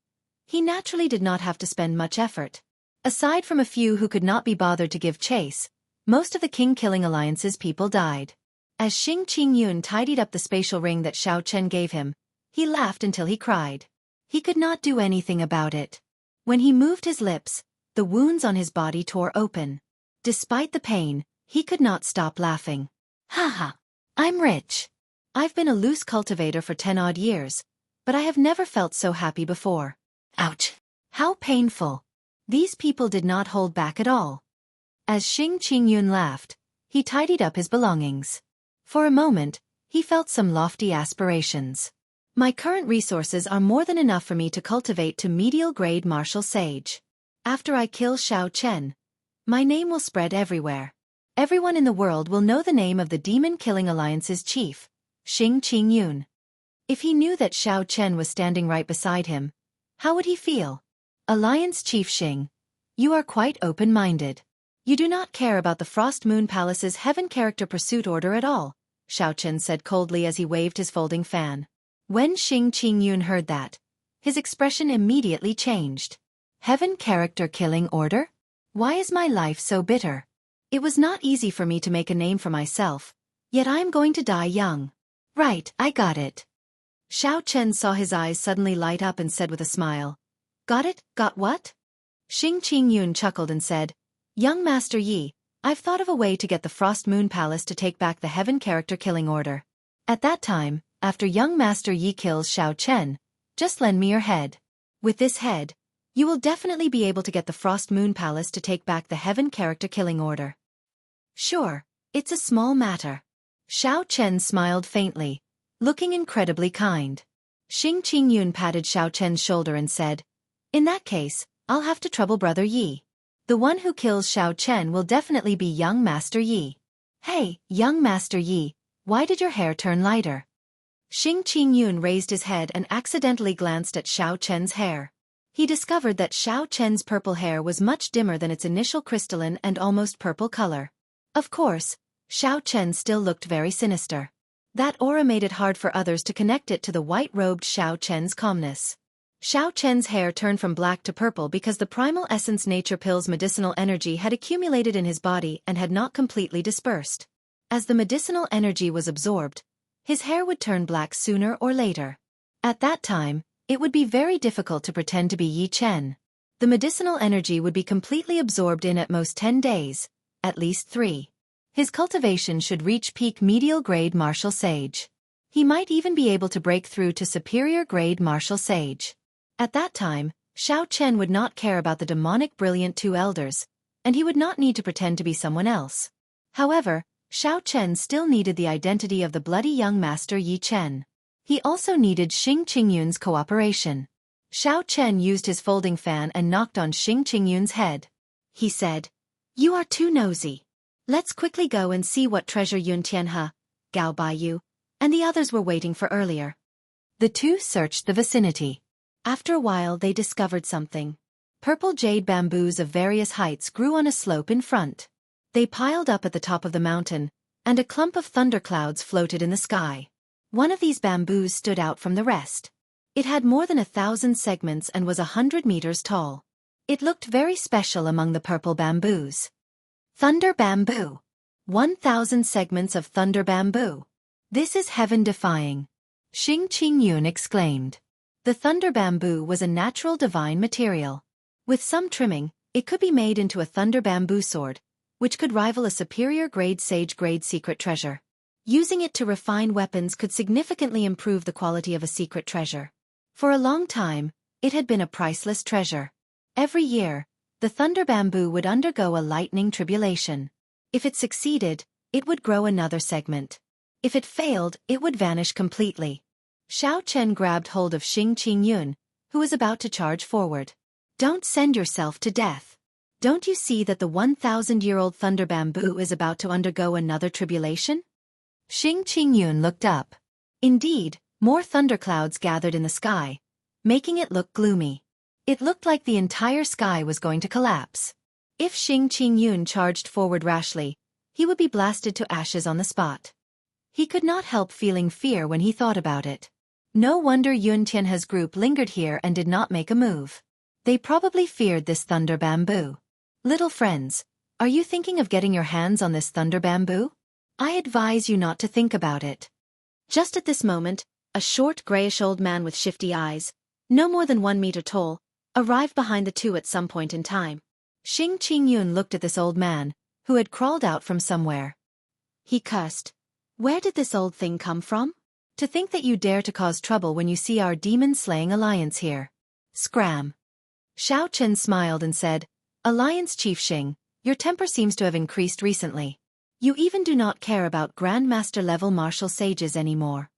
he naturally did not have to spend much effort. Aside from a few who could not be bothered to give chase, most of the king-killing alliance's people died. As Xing Qingyun tidied up the spatial ring that Xiao Chen gave him, he laughed until he cried. He could not do anything about it. When he moved his lips, the wounds on his body tore open. Despite the pain, he could not stop laughing. "Haha, I'm rich. I've been a loose cultivator for 10-odd years, but I have never felt so happy before. Ouch! How painful!" These people did not hold back at all. As Xing Qingyun laughed, he tidied up his belongings. For a moment, he felt some lofty aspirations. "My current resources are more than enough for me to cultivate to medial-grade martial sage. After I kill Xiao Chen, my name will spread everywhere. Everyone in the world will know the name of the Demon Killing Alliance's chief, Xing Qingyun." If he knew that Xiao Chen was standing right beside him, how would he feel? Alliance Chief Xing, you are quite open-minded. You do not care about the Frost Moon Palace's Heaven Character Pursuit Order at all, Xiao Chen said coldly as he waved his folding fan. When Xing Qingyun heard that, his expression immediately changed. Heaven Character Killing Order? Why is my life so bitter? It was not easy for me to make a name for myself, yet I am going to die young. Right, I got it. Xiao Chen saw his eyes suddenly light up and said with a smile. Got it? Got what? Xing Qingyun chuckled and said, Young Master Yi, I've thought of a way to get the Frost Moon Palace to take back the Heaven Character Killing Order. At that time, after young Master Yi kills Xiao Chen, just lend me your head. With this head, you will definitely be able to get the Frost Moon Palace to take back the Heaven Character Killing Order. Sure, it's a small matter. Xiao Chen smiled faintly, looking incredibly kind. Xing Qingyun patted Xiao Chen's shoulder and said, In that case, I'll have to trouble Brother Yi. The one who kills Xiao Chen will definitely be young Master Yi. Hey, young Master Yi, why did your hair turn lighter? Xing Qingyun raised his head and accidentally glanced at Xiao Chen's hair. He discovered that Xiao Chen's purple hair was much dimmer than its initial crystalline and almost purple color. Of course, Xiao Chen still looked very sinister. That aura made it hard for others to connect it to the white-robed Xiao Chen's calmness. Xiao Chen's hair turned from black to purple because the primal essence nature pill's medicinal energy had accumulated in his body and had not completely dispersed. As the medicinal energy was absorbed, his hair would turn black sooner or later. At that time, it would be very difficult to pretend to be Yi Chen. The medicinal energy would be completely absorbed in at most 10 days, at least 3. His cultivation should reach peak medial grade martial sage. He might even be able to break through to superior grade martial sage. At that time, Xiao Chen would not care about the demonic brilliant two elders, and he would not need to pretend to be someone else. However, Xiao Chen still needed the identity of the bloody young master Yi Chen. He also needed Xing Qingyun's cooperation. Xiao Chen used his folding fan and knocked on Xing Qingyun's head. He said, You are too nosy. Let's quickly go and see what treasure Yun Tianhe, Gao Baiyu, and the others were waiting for earlier. The two searched the vicinity. After a while they discovered something. Purple jade bamboos of various heights grew on a slope in front. They piled up at the top of the mountain, and a clump of thunderclouds floated in the sky. One of these bamboos stood out from the rest. It had more than 1,000 segments and was 100 meters tall. It looked very special among the purple bamboos. Thunder bamboo. 1,000 segments of thunder bamboo. This is heaven-defying. Xing Qingyun exclaimed. The thunder bamboo was a natural divine material. With some trimming, it could be made into a thunder bamboo sword, which could rival a superior grade sage grade secret treasure. Using it to refine weapons could significantly improve the quality of a secret treasure. For a long time, it had been a priceless treasure. Every year, the thunder bamboo would undergo a lightning tribulation. If it succeeded, it would grow another segment. If it failed, it would vanish completely. Xiao Chen grabbed hold of Xing Qingyun, who was about to charge forward. Don't send yourself to death. Don't you see that the 1,000-year-old thunder bamboo is about to undergo another tribulation? Xing Qingyun looked up. Indeed, more thunderclouds gathered in the sky, making it look gloomy. It looked like the entire sky was going to collapse. If Xing Qingyun charged forward rashly, he would be blasted to ashes on the spot. He could not help feeling fear when he thought about it. No wonder Yun Tianhe's group lingered here and did not make a move. They probably feared this thunder bamboo. Little friends, are you thinking of getting your hands on this thunder bamboo? I advise you not to think about it. Just at this moment, a short grayish old man with shifty eyes, no more than 1 meter tall, arrived behind the two at some point in time. Xing Qingyun looked at this old man, who had crawled out from somewhere. He cursed. Where did this old thing come from? To think that you dare to cause trouble when you see our demon-slaying alliance here. Scram. Xiao Chen smiled and said, Alliance Chief Xing, your temper seems to have increased recently. You even do not care about Grandmaster-level martial sages anymore.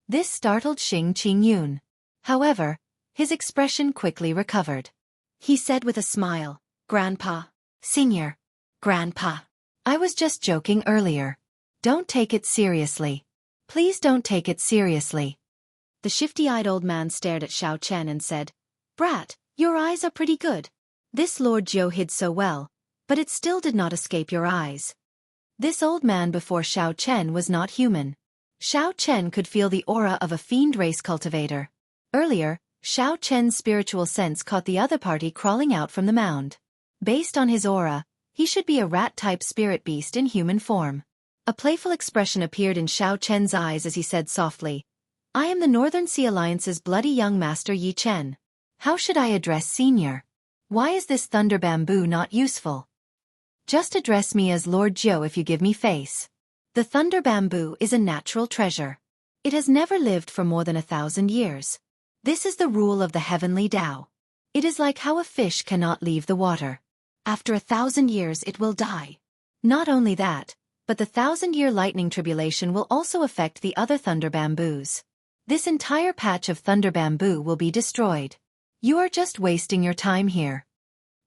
This startled Xing Qingyun. However, his expression quickly recovered. He said with a smile, Grandpa, Senior, Grandpa. I was just joking earlier. Don't take it seriously. Please don't take it seriously. The shifty-eyed old man stared at Xiao Chen and said, "Brat, your eyes are pretty good. This Lord Zhou hid so well, but it still did not escape your eyes." This old man before Xiao Chen was not human. Xiao Chen could feel the aura of a fiend race cultivator. Earlier, Xiao Chen's spiritual sense caught the other party crawling out from the mound. Based on his aura, he should be a rat-type spirit beast in human form. A playful expression appeared in Xiao Chen's eyes as he said softly, "I am the Northern Sea Alliance's bloody young master Yi Chen. How should I address Senior? Why is this thunder bamboo not useful? Just address me as Lord Zhou if you give me face. The thunder bamboo is a natural treasure. It has never lived for more than 1,000 years. This is the rule of the heavenly Tao. It is like how a fish cannot leave the water. After 1,000 years it will die. Not only that, but the 1,000-year lightning tribulation will also affect the other thunder bamboos. This entire patch of thunder bamboo will be destroyed. You are just wasting your time here."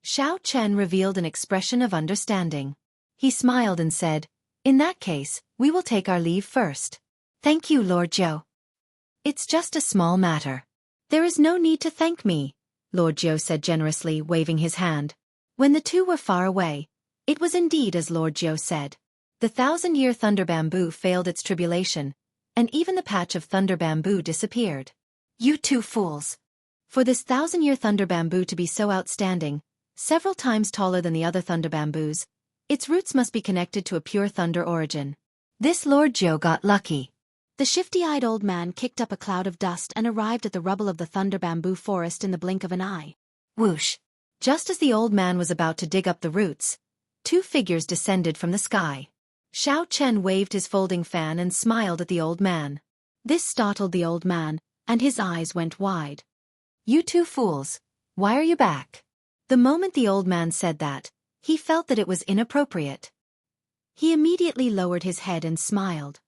Xiao Chen revealed an expression of understanding. He smiled and said, "In that case, we will take our leave first." "Thank you, Lord Zhou. It's just a small matter." "There is no need to thank me," Lord Zhou said generously, waving his hand. When the two were far away, it was indeed as Lord Zhou said. The 1,000-year thunder bamboo failed its tribulation, and even the patch of thunder bamboo disappeared. "You two fools! For this 1,000-year thunder bamboo to be so outstanding, several times taller than the other thunder bamboos, its roots must be connected to a pure thunder origin. This Lord Zhou got lucky." The shifty-eyed old man kicked up a cloud of dust and arrived at the rubble of the thunder bamboo forest in the blink of an eye. Whoosh! Just as the old man was about to dig up the roots, two figures descended from the sky. Xiao Chen waved his folding fan and smiled at the old man. This startled the old man, and his eyes went wide. "You two fools, why are you back?" The moment the old man said that, he felt that it was inappropriate. He immediately lowered his head and smiled.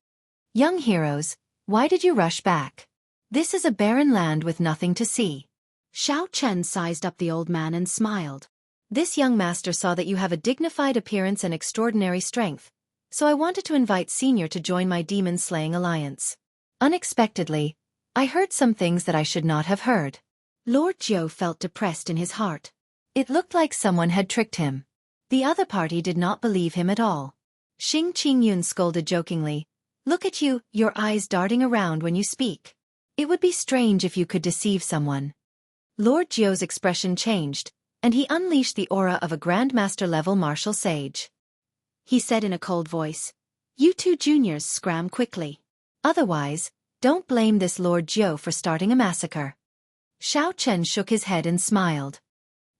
"Young heroes, why did you rush back? This is a barren land with nothing to see." Xiao Chen sized up the old man and smiled. "This young master saw that you have a dignified appearance and extraordinary strength, so I wanted to invite Senior to join my demon-slaying alliance. Unexpectedly, I heard some things that I should not have heard." Lord Zhou felt depressed in his heart. It looked like someone had tricked him. The other party did not believe him at all. Xing Qingyun scolded jokingly, "Look at you, your eyes darting around when you speak. It would be strange if you could deceive someone." Lord Zhou's expression changed, and he unleashed the aura of a Grandmaster-level martial sage. He said in a cold voice, "You two juniors scram quickly. Otherwise, don't blame this Lord Zhou for starting a massacre." Xiao Chen shook his head and smiled.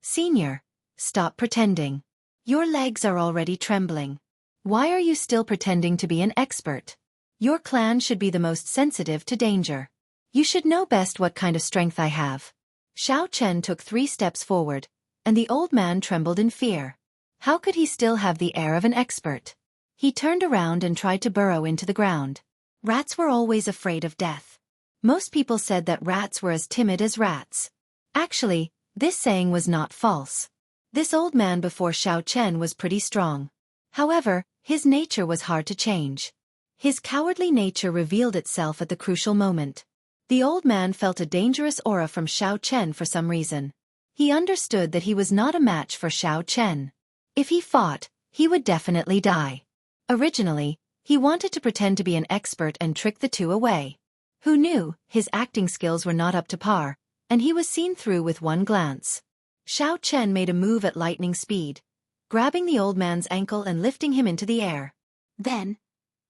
"Senior, stop pretending. Your legs are already trembling. Why are you still pretending to be an expert? Your clan should be the most sensitive to danger. You should know best what kind of strength I have." Xiao Chen took 3 steps forward, and the old man trembled in fear. How could he still have the air of an expert? He turned around and tried to burrow into the ground. Rats were always afraid of death. Most people said that rats were as timid as rats. Actually, this saying was not false. This old man before Xiao Chen was pretty strong. However, his nature was hard to change. His cowardly nature revealed itself at the crucial moment. The old man felt a dangerous aura from Xiao Chen for some reason. He understood that he was not a match for Xiao Chen. If he fought, he would definitely die. Originally, he wanted to pretend to be an expert and trick the two away. Who knew, his acting skills were not up to par, and he was seen through with one glance. Xiao Chen made a move at lightning speed, grabbing the old man's ankle and lifting him into the air. Then,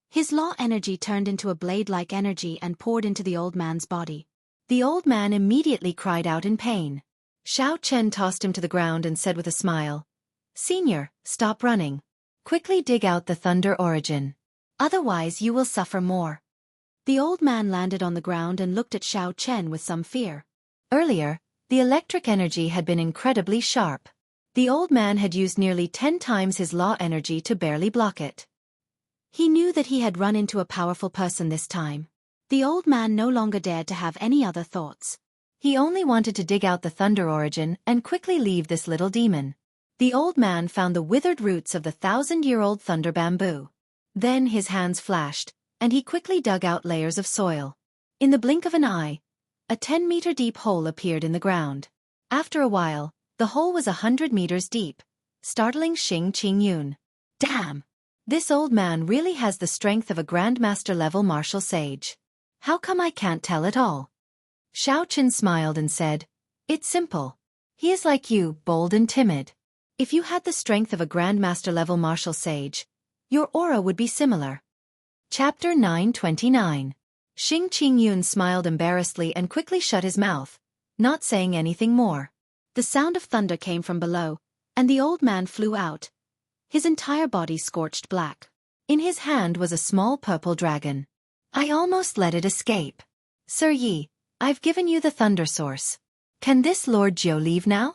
his law energy turned into a blade-like energy and poured into the old man's body. The old man immediately cried out in pain. Xiao Chen tossed him to the ground and said with a smile, "Senior, stop running. Quickly dig out the thunder origin. Otherwise you will suffer more." The old man landed on the ground and looked at Xiao Chen with some fear. Earlier, the electric energy had been incredibly sharp. The old man had used nearly 10 times his law energy to barely block it. He knew that he had run into a powerful person this time. The old man no longer dared to have any other thoughts. He only wanted to dig out the thunder origin and quickly leave this little demon. The old man found the withered roots of the 1,000-year-old thunder bamboo. Then his hands flashed, and he quickly dug out layers of soil. In the blink of an eye, A 10-meter-deep hole appeared in the ground. After a while, the hole was 100 meters deep, startling Xing Qingyun. Damn! This old man really has the strength of a Grandmaster-level martial sage. How come I can't tell at all? Xiao Chen smiled and said, It's simple. He is like you, bold and timid. If you had the strength of a Grandmaster-level martial sage, your aura would be similar. Chapter 929. Xing Qingyun smiled embarrassedly and quickly shut his mouth, not saying anything more. The sound of thunder came from below, and the old man flew out, his entire body scorched black. In his hand was a small purple dragon. I almost let it escape. Sir Yi, I've given you the thunder source. Can this Lord Jiu leave now?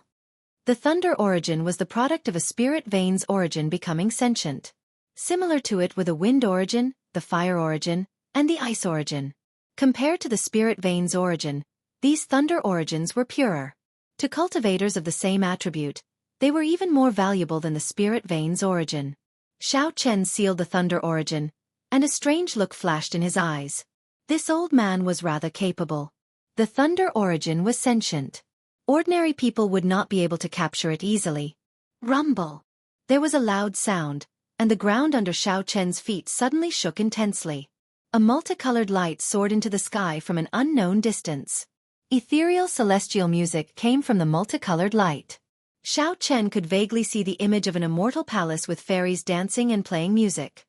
The thunder origin was the product of a spirit vein's origin becoming sentient. Similar to it were the wind origin, the fire origin, and the ice origin. Compared to the spirit vein's origin, these thunder origins were purer. To cultivators of the same attribute, they were even more valuable than the spirit vein's origin. Xiao Chen sealed the thunder origin, and a strange look flashed in his eyes. This old man was rather capable. The thunder origin was sentient. Ordinary people would not be able to capture it easily. Rumble! There was a loud sound, and the ground under Xiao Chen's feet suddenly shook intensely. A multicolored light soared into the sky from an unknown distance. Ethereal celestial music came from the multicolored light. Xiao Chen could vaguely see the image of an immortal palace with fairies dancing and playing music.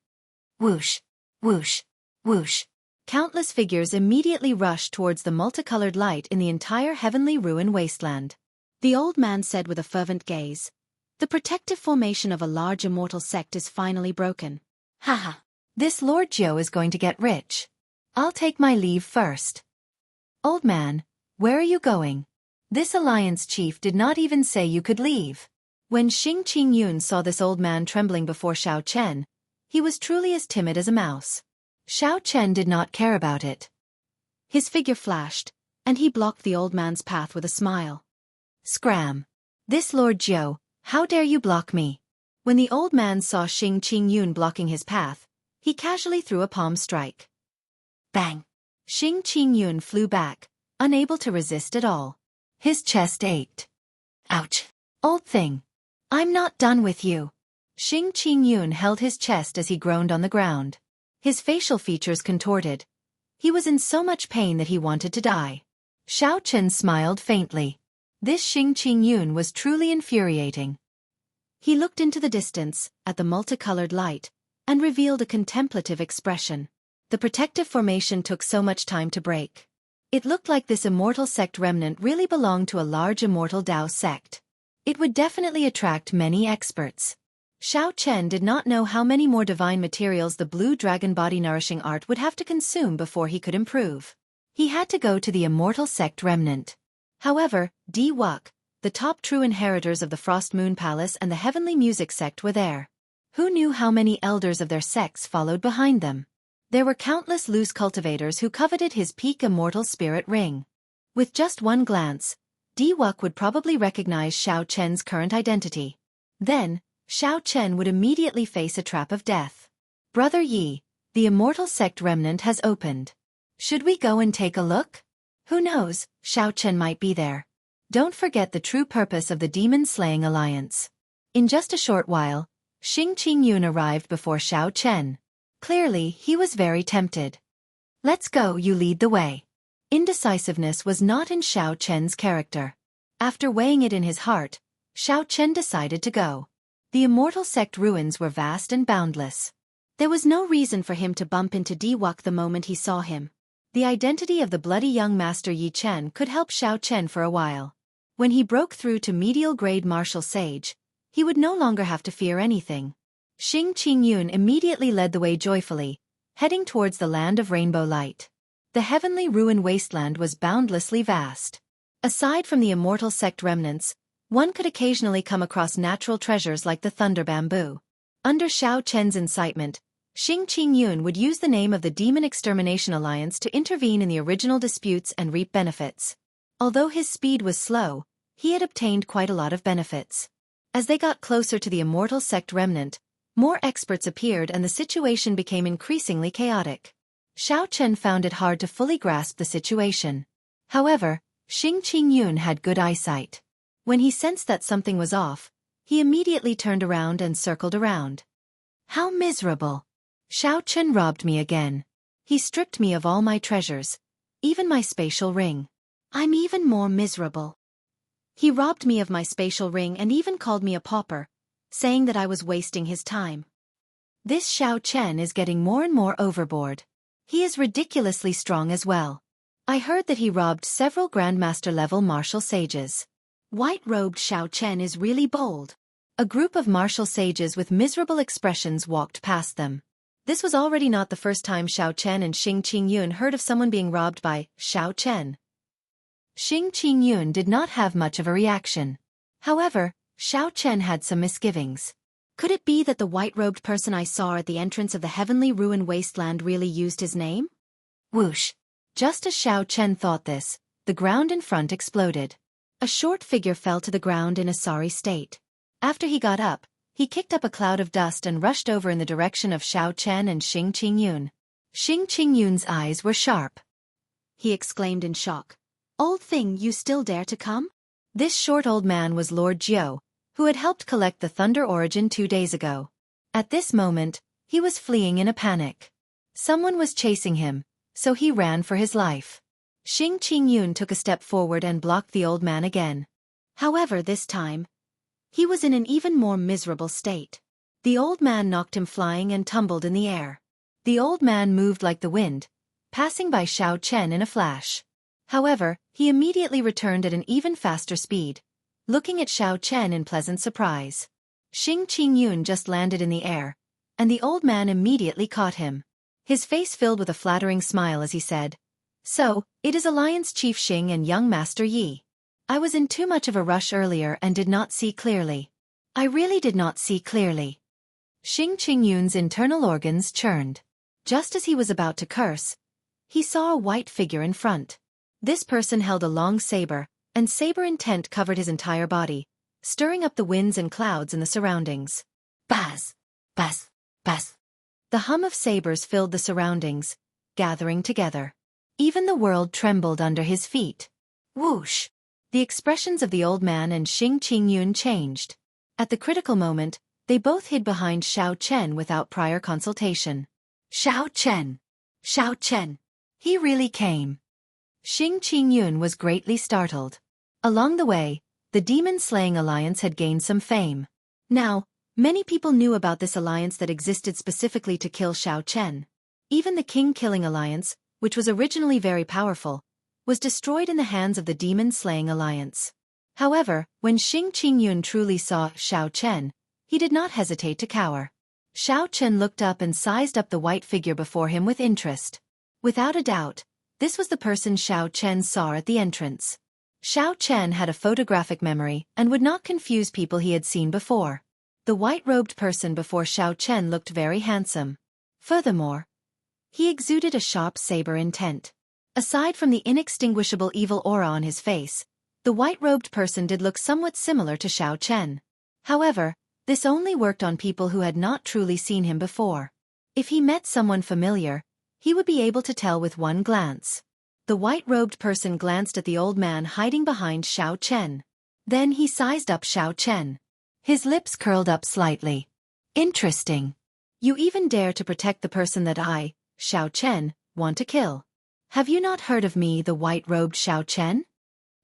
Whoosh! Whoosh! Whoosh! Countless figures immediately rushed towards the multicolored light in the entire heavenly ruin wasteland. The old man said with a fervent gaze, The protective formation of a large immortal sect is finally broken. Haha! This Lord Jiu is going to get rich. I'll take my leave first. Old man, where are you going? This alliance chief did not even say you could leave. When Xing Qingyun saw this old man trembling before Xiao Chen, he was truly as timid as a mouse. Xiao Chen did not care about it. His figure flashed, and he blocked the old man's path with a smile. Scram! This Lord Jiu, how dare you block me? When the old man saw Xing Qingyun blocking his path, he casually threw a palm strike. Bang! Xing Qingyun flew back, unable to resist at all. His chest ached. Ouch! Old thing! I'm not done with you. Xing Qingyun held his chest as he groaned on the ground. His facial features contorted. He was in so much pain that he wanted to die. Xiao Chen smiled faintly. This Xing Qingyun was truly infuriating. He looked into the distance, at the multicolored light, and revealed a contemplative expression. The protective formation took so much time to break. It looked like this immortal sect remnant really belonged to a large immortal Dao sect. It would definitely attract many experts. Xiao Chen did not know how many more divine materials the blue dragon body nourishing art would have to consume before he could improve. He had to go to the immortal sect remnant. However, Di Wuk, the top true inheritors of the Frost Moon Palace and the Heavenly Music sect were there. Who knew how many elders of their sects followed behind them? There were countless loose cultivators who coveted his peak immortal spirit ring. With just one glance, Di Wuk would probably recognize Xiao Chen's current identity. Then, Xiao Chen would immediately face a trap of death. Brother Yi, the immortal sect remnant has opened. Should we go and take a look? Who knows, Xiao Chen might be there. Don't forget the true purpose of the demon-slaying alliance. In just a short while, Xing Qingyun arrived before Xiao Chen. Clearly, he was very tempted. Let's go, you lead the way. Indecisiveness was not in Xiao Chen's character. After weighing it in his heart, Xiao Chen decided to go. The immortal sect ruins were vast and boundless. There was no reason for him to bump into Di Wuk the moment he saw him. The identity of the bloody young master Yi Chen could help Xiao Chen for a while. When he broke through to medial-grade martial sage, he would no longer have to fear anything. Xing Qingyun immediately led the way joyfully, heading towards the land of rainbow light. The heavenly ruin wasteland was boundlessly vast. Aside from the immortal sect remnants, one could occasionally come across natural treasures like the thunder bamboo. Under Xiao Chen's incitement, Xing Qingyun would use the name of the Demon Extermination Alliance to intervene in the original disputes and reap benefits. Although his speed was slow, he had obtained quite a lot of benefits. As they got closer to the immortal sect remnant, more experts appeared and the situation became increasingly chaotic. Xiao Chen found it hard to fully grasp the situation. However, Xing Qingyun had good eyesight. When he sensed that something was off, he immediately turned around and circled around. How miserable! Xiao Chen robbed me again. He stripped me of all my treasures, even my spatial ring. I'm even more miserable. He robbed me of my spatial ring and even called me a pauper, saying that I was wasting his time. This Xiao Chen is getting more and more overboard. He is ridiculously strong as well. I heard that he robbed several Grandmaster-level martial sages. White-robed Xiao Chen is really bold. A group of martial sages with miserable expressions walked past them. This was already not the first time Xiao Chen and Xing Qingyun heard of someone being robbed by Xiao Chen. Xing Qingyun did not have much of a reaction. However, Xiao Chen had some misgivings. Could it be that the white-robed person I saw at the entrance of the heavenly ruin wasteland really used his name? Whoosh! Just as Xiao Chen thought this, the ground in front exploded. A short figure fell to the ground in a sorry state. After he got up, he kicked up a cloud of dust and rushed over in the direction of Xiao Chen and Xing Qingyun. Xing Qingyun's eyes were sharp. He exclaimed in shock. Old thing, you still dare to come? This short old man was Lord Jiu, who had helped collect the Thunder Origin 2 days ago. At this moment, he was fleeing in a panic. Someone was chasing him, so he ran for his life. Xing Qingyun took a step forward and blocked the old man again. However, this time, he was in an even more miserable state. The old man knocked him flying and tumbled in the air. The old man moved like the wind, passing by Xiao Chen in a flash. However, he immediately returned at an even faster speed, looking at Xiao Chen in pleasant surprise. Xing Qingyun just landed in the air, and the old man immediately caught him. His face filled with a flattering smile as he said, So, it is Alliance Chief Xing and young Master Yi. I was in too much of a rush earlier and did not see clearly. I really did not see clearly. Xing Qingyun's internal organs churned. Just as he was about to curse, he saw a white figure in front. This person held a long saber, and saber intent covered his entire body, stirring up the winds and clouds in the surroundings. Buzz! Buzz! Buzz! The hum of sabers filled the surroundings, gathering together. Even the world trembled under his feet. Whoosh! The expressions of the old man and Xing Qingyun changed. At the critical moment, they both hid behind Xiao Chen without prior consultation. Xiao Chen! Xiao Chen! He really came. Xing Qingyun was greatly startled. Along the way, the demon-slaying alliance had gained some fame. Now, many people knew about this alliance that existed specifically to kill Xiao Chen. Even the king-killing alliance, which was originally very powerful, was destroyed in the hands of the demon-slaying alliance. However, when Xing Qingyun truly saw Xiao Chen, he did not hesitate to cower. Xiao Chen looked up and sized up the white figure before him with interest. Without a doubt, this was the person Xiao Chen saw at the entrance. Xiao Chen had a photographic memory and would not confuse people he had seen before. The white-robed person before Xiao Chen looked very handsome. Furthermore, he exuded a sharp saber intent. Aside from the inextinguishable evil aura on his face, the white-robed person did look somewhat similar to Xiao Chen. However, this only worked on people who had not truly seen him before. If he met someone familiar, he would be able to tell with one glance. The white-robed person glanced at the old man hiding behind Xiao Chen. Then he sized up Xiao Chen. His lips curled up slightly. Interesting. You even dare to protect the person that I, Xiao Chen, want to kill. Have you not heard of me, the white-robed Xiao Chen?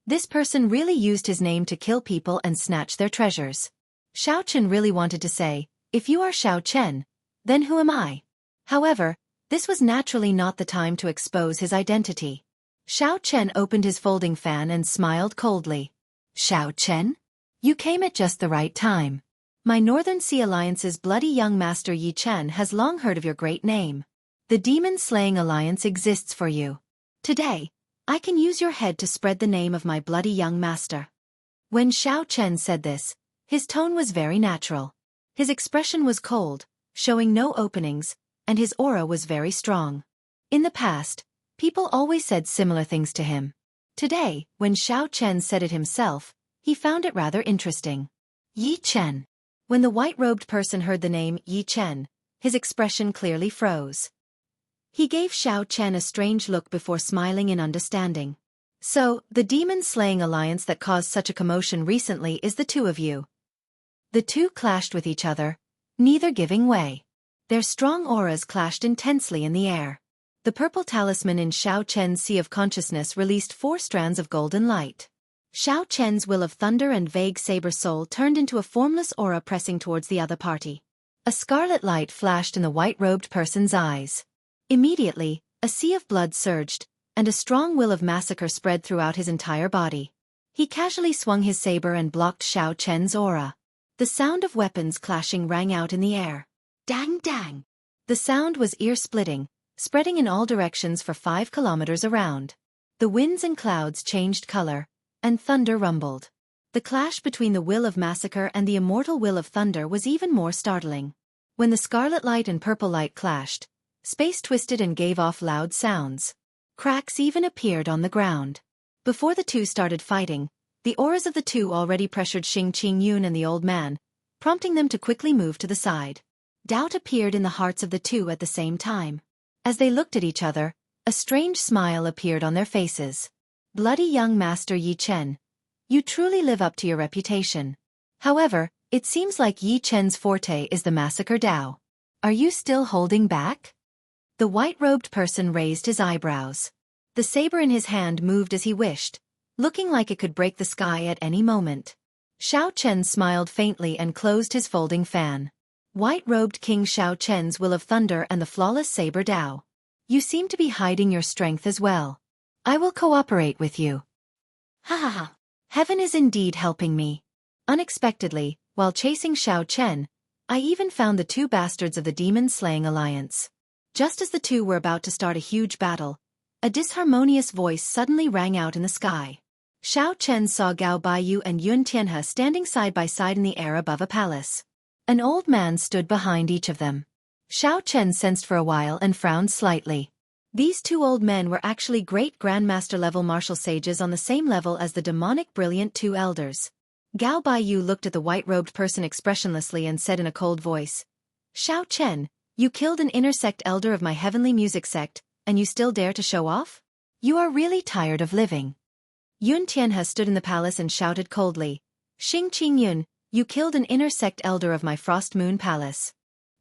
This person really used his name to kill people and snatch their treasures. Xiao Chen really wanted to say, if you are Xiao Chen, then who am I? However, this was naturally not the time to expose his identity. Xiao Chen opened his folding fan and smiled coldly. Xiao Chen? You came at just the right time. My Northern Sea Alliance's bloody young master Yi Chen has long heard of your great name. The demon-slaying alliance exists for you. Today, I can use your head to spread the name of my bloody young master. When Xiao Chen said this, his tone was very natural. His expression was cold, showing no openings, and his aura was very strong. In the past, people always said similar things to him. Today, when Xiao Chen said it himself, he found it rather interesting. Yi Chen. When the white-robed person heard the name Yi Chen, his expression clearly froze. He gave Xiao Chen a strange look before smiling in understanding. So, the demon-slaying alliance that caused such a commotion recently is the two of you. The two clashed with each other, neither giving way. Their strong auras clashed intensely in the air. The purple talisman in Xiao Chen's Sea of Consciousness released 4 strands of golden light. Xiao Chen's Will of Thunder and vague saber soul turned into a formless aura pressing towards the other party. A scarlet light flashed in the white-robed person's eyes. Immediately, a sea of blood surged, and a strong will of massacre spread throughout his entire body. He casually swung his saber and blocked Xiao Chen's aura. The sound of weapons clashing rang out in the air. Dang dang! The sound was ear-splitting, spreading in all directions for 5 kilometers around. The winds and clouds changed color, and thunder rumbled. The clash between the will of massacre and the immortal will of thunder was even more startling. When the scarlet light and purple light clashed, space twisted and gave off loud sounds. Cracks even appeared on the ground. Before the two started fighting, the auras of the two already pressured Xing Qingyun and the old man, prompting them to quickly move to the side. Doubt appeared in the hearts of the two at the same time. As they looked at each other, a strange smile appeared on their faces. Bloody young Master Yi Chen, you truly live up to your reputation. However, it seems like Yi Chen's forte is the massacre Dao. Are you still holding back? The white-robed person raised his eyebrows. The saber in his hand moved as he wished, looking like it could break the sky at any moment. Xiao Chen smiled faintly and closed his folding fan. White-robed King Xiao Chen's Will of Thunder and the flawless saber Dao. You seem to be hiding your strength as well. I will cooperate with you. Ha ha ha. Heaven is indeed helping me. Unexpectedly, while chasing Xiao Chen, I even found the 2 bastards of the demon-slaying alliance. Just as the two were about to start a huge battle, a disharmonious voice suddenly rang out in the sky. Xiao Chen saw Gao Baiyu and Yun Tianhe standing side by side in the air above a palace. An old man stood behind each of them. Xiao Chen sensed for a while and frowned slightly. These 2 old men were actually great Grandmaster-level martial sages on the same level as the demonic brilliant 2 elders. Gao Baiyu looked at the white-robed person expressionlessly and said in a cold voice, Xiao Chen, you killed an inner sect elder of my heavenly music sect, and you still dare to show off? You are really tired of living. Yun Tianhe stood in the palace and shouted coldly, Xing Qingyun, you killed an inner sect elder of my Frost Moon Palace.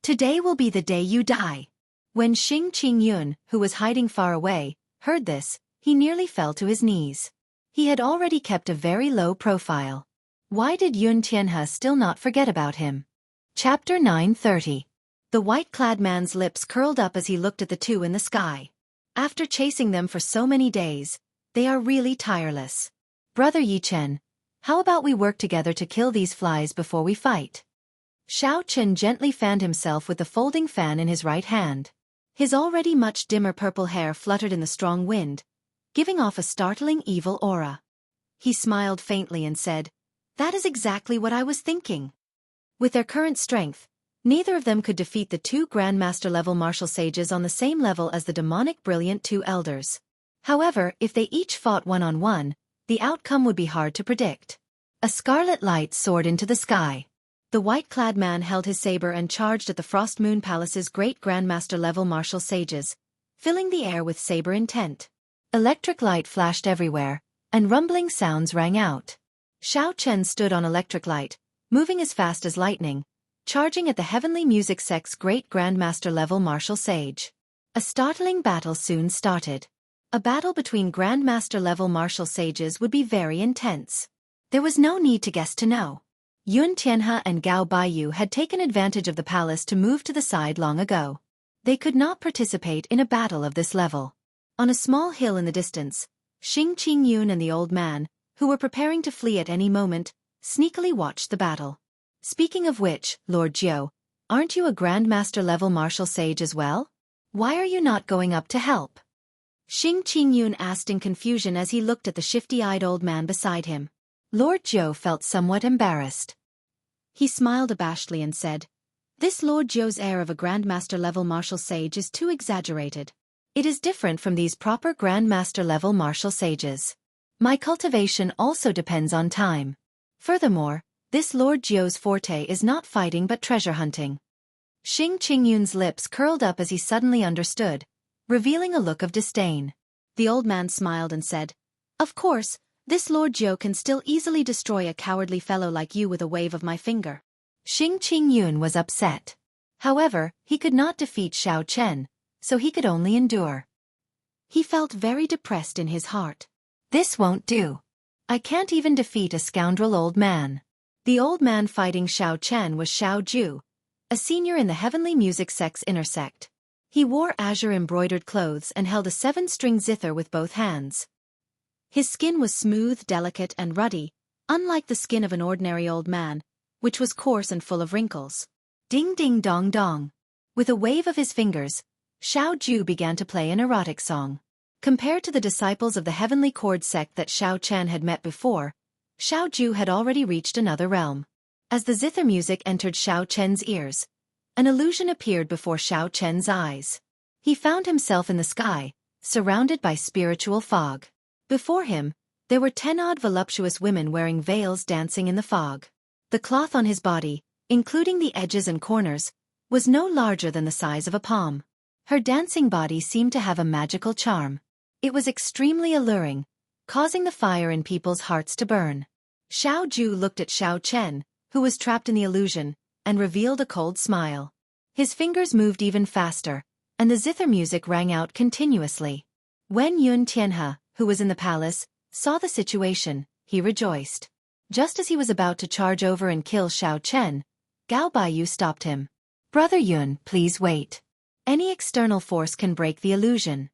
Today will be the day you die. When Xing Qingyun, who was hiding far away, heard this, he nearly fell to his knees. He had already kept a very low profile. Why did Yun Tianhe still not forget about him? Chapter 930. The white-clad man's lips curled up as he looked at the two in the sky. After chasing them for so many days, they are really tireless. Brother Yi Chen, how about we work together to kill these flies before we fight? Xiao Chen gently fanned himself with the folding fan in his right hand. His already much dimmer purple hair fluttered in the strong wind, giving off a startling evil aura. He smiled faintly and said, That is exactly what I was thinking. With their current strength, neither of them could defeat the 2 Grandmaster-level martial sages on the same level as the demonic brilliant 2 elders. However, if they each fought one-on-one, the outcome would be hard to predict. A scarlet light soared into the sky. The white-clad man held his saber and charged at the Frost Moon Palace's great Grandmaster-level martial sages, filling the air with saber intent. Electric light flashed everywhere, and rumbling sounds rang out. Xiao Chen stood on electric light, moving as fast as lightning, charging at the heavenly music sect's great Grandmaster-level martial sage. A startling battle soon started. A battle between Grandmaster-level martial sages would be very intense. There was no need to guess to know. Yun Tianhe and Gao Baiyu had taken advantage of the palace to move to the side long ago. They could not participate in a battle of this level. On a small hill in the distance, Xing Qingyun and the old man, who were preparing to flee at any moment, sneakily watched the battle. Speaking of which, Lord Jiu, aren't you a Grandmaster-level martial sage as well? Why are you not going up to help? Xing Qingyun asked in confusion as he looked at the shifty-eyed old man beside him. Lord Jiu felt somewhat embarrassed. He smiled abashedly and said, This Lord Jiu's air of a Grandmaster-level martial sage is too exaggerated. It is different from these proper Grandmaster-level martial sages. My cultivation also depends on time. Furthermore, this Lord Jiu's forte is not fighting but treasure hunting. Xing Qingyun's lips curled up as he suddenly understood, revealing a look of disdain. The old man smiled and said, Of course, this Lord Jiu can still easily destroy a cowardly fellow like you with a wave of my finger. Xing Qingyun was upset. However, he could not defeat Xiao Chen, so he could only endure. He felt very depressed in his heart. This won't do. I can't even defeat a scoundrel old man. The old man fighting Xiao Chen was Xiao Ju, a senior in the heavenly music sect's inner sect. He wore azure-embroidered clothes and held a 7-string zither with both hands. His skin was smooth, delicate, and ruddy, unlike the skin of an ordinary old man, which was coarse and full of wrinkles. Ding ding dong dong. With a wave of his fingers, Xiao Ju began to play an erotic song. Compared to the disciples of the heavenly chord sect that Xiao Chen had met before, Xiao Ju had already reached another realm. As the zither music entered Xiao Chen's ears, an illusion appeared before Xiao Chen's eyes. He found himself in the sky, surrounded by spiritual fog. Before him, there were 10-odd voluptuous women wearing veils dancing in the fog. The cloth on his body, including the edges and corners, was no larger than the size of a palm. Her dancing body seemed to have a magical charm. It was extremely alluring, causing the fire in people's hearts to burn. Xiao Ju looked at Xiao Chen, who was trapped in the illusion, and revealed a cold smile. His fingers moved even faster, and the zither music rang out continuously. When Yun Tianhe, who was in the palace, saw the situation, he rejoiced. Just as he was about to charge over and kill Xiao Chen, Gao Baiyu stopped him. Brother Yun, please wait. Any external force can break the illusion.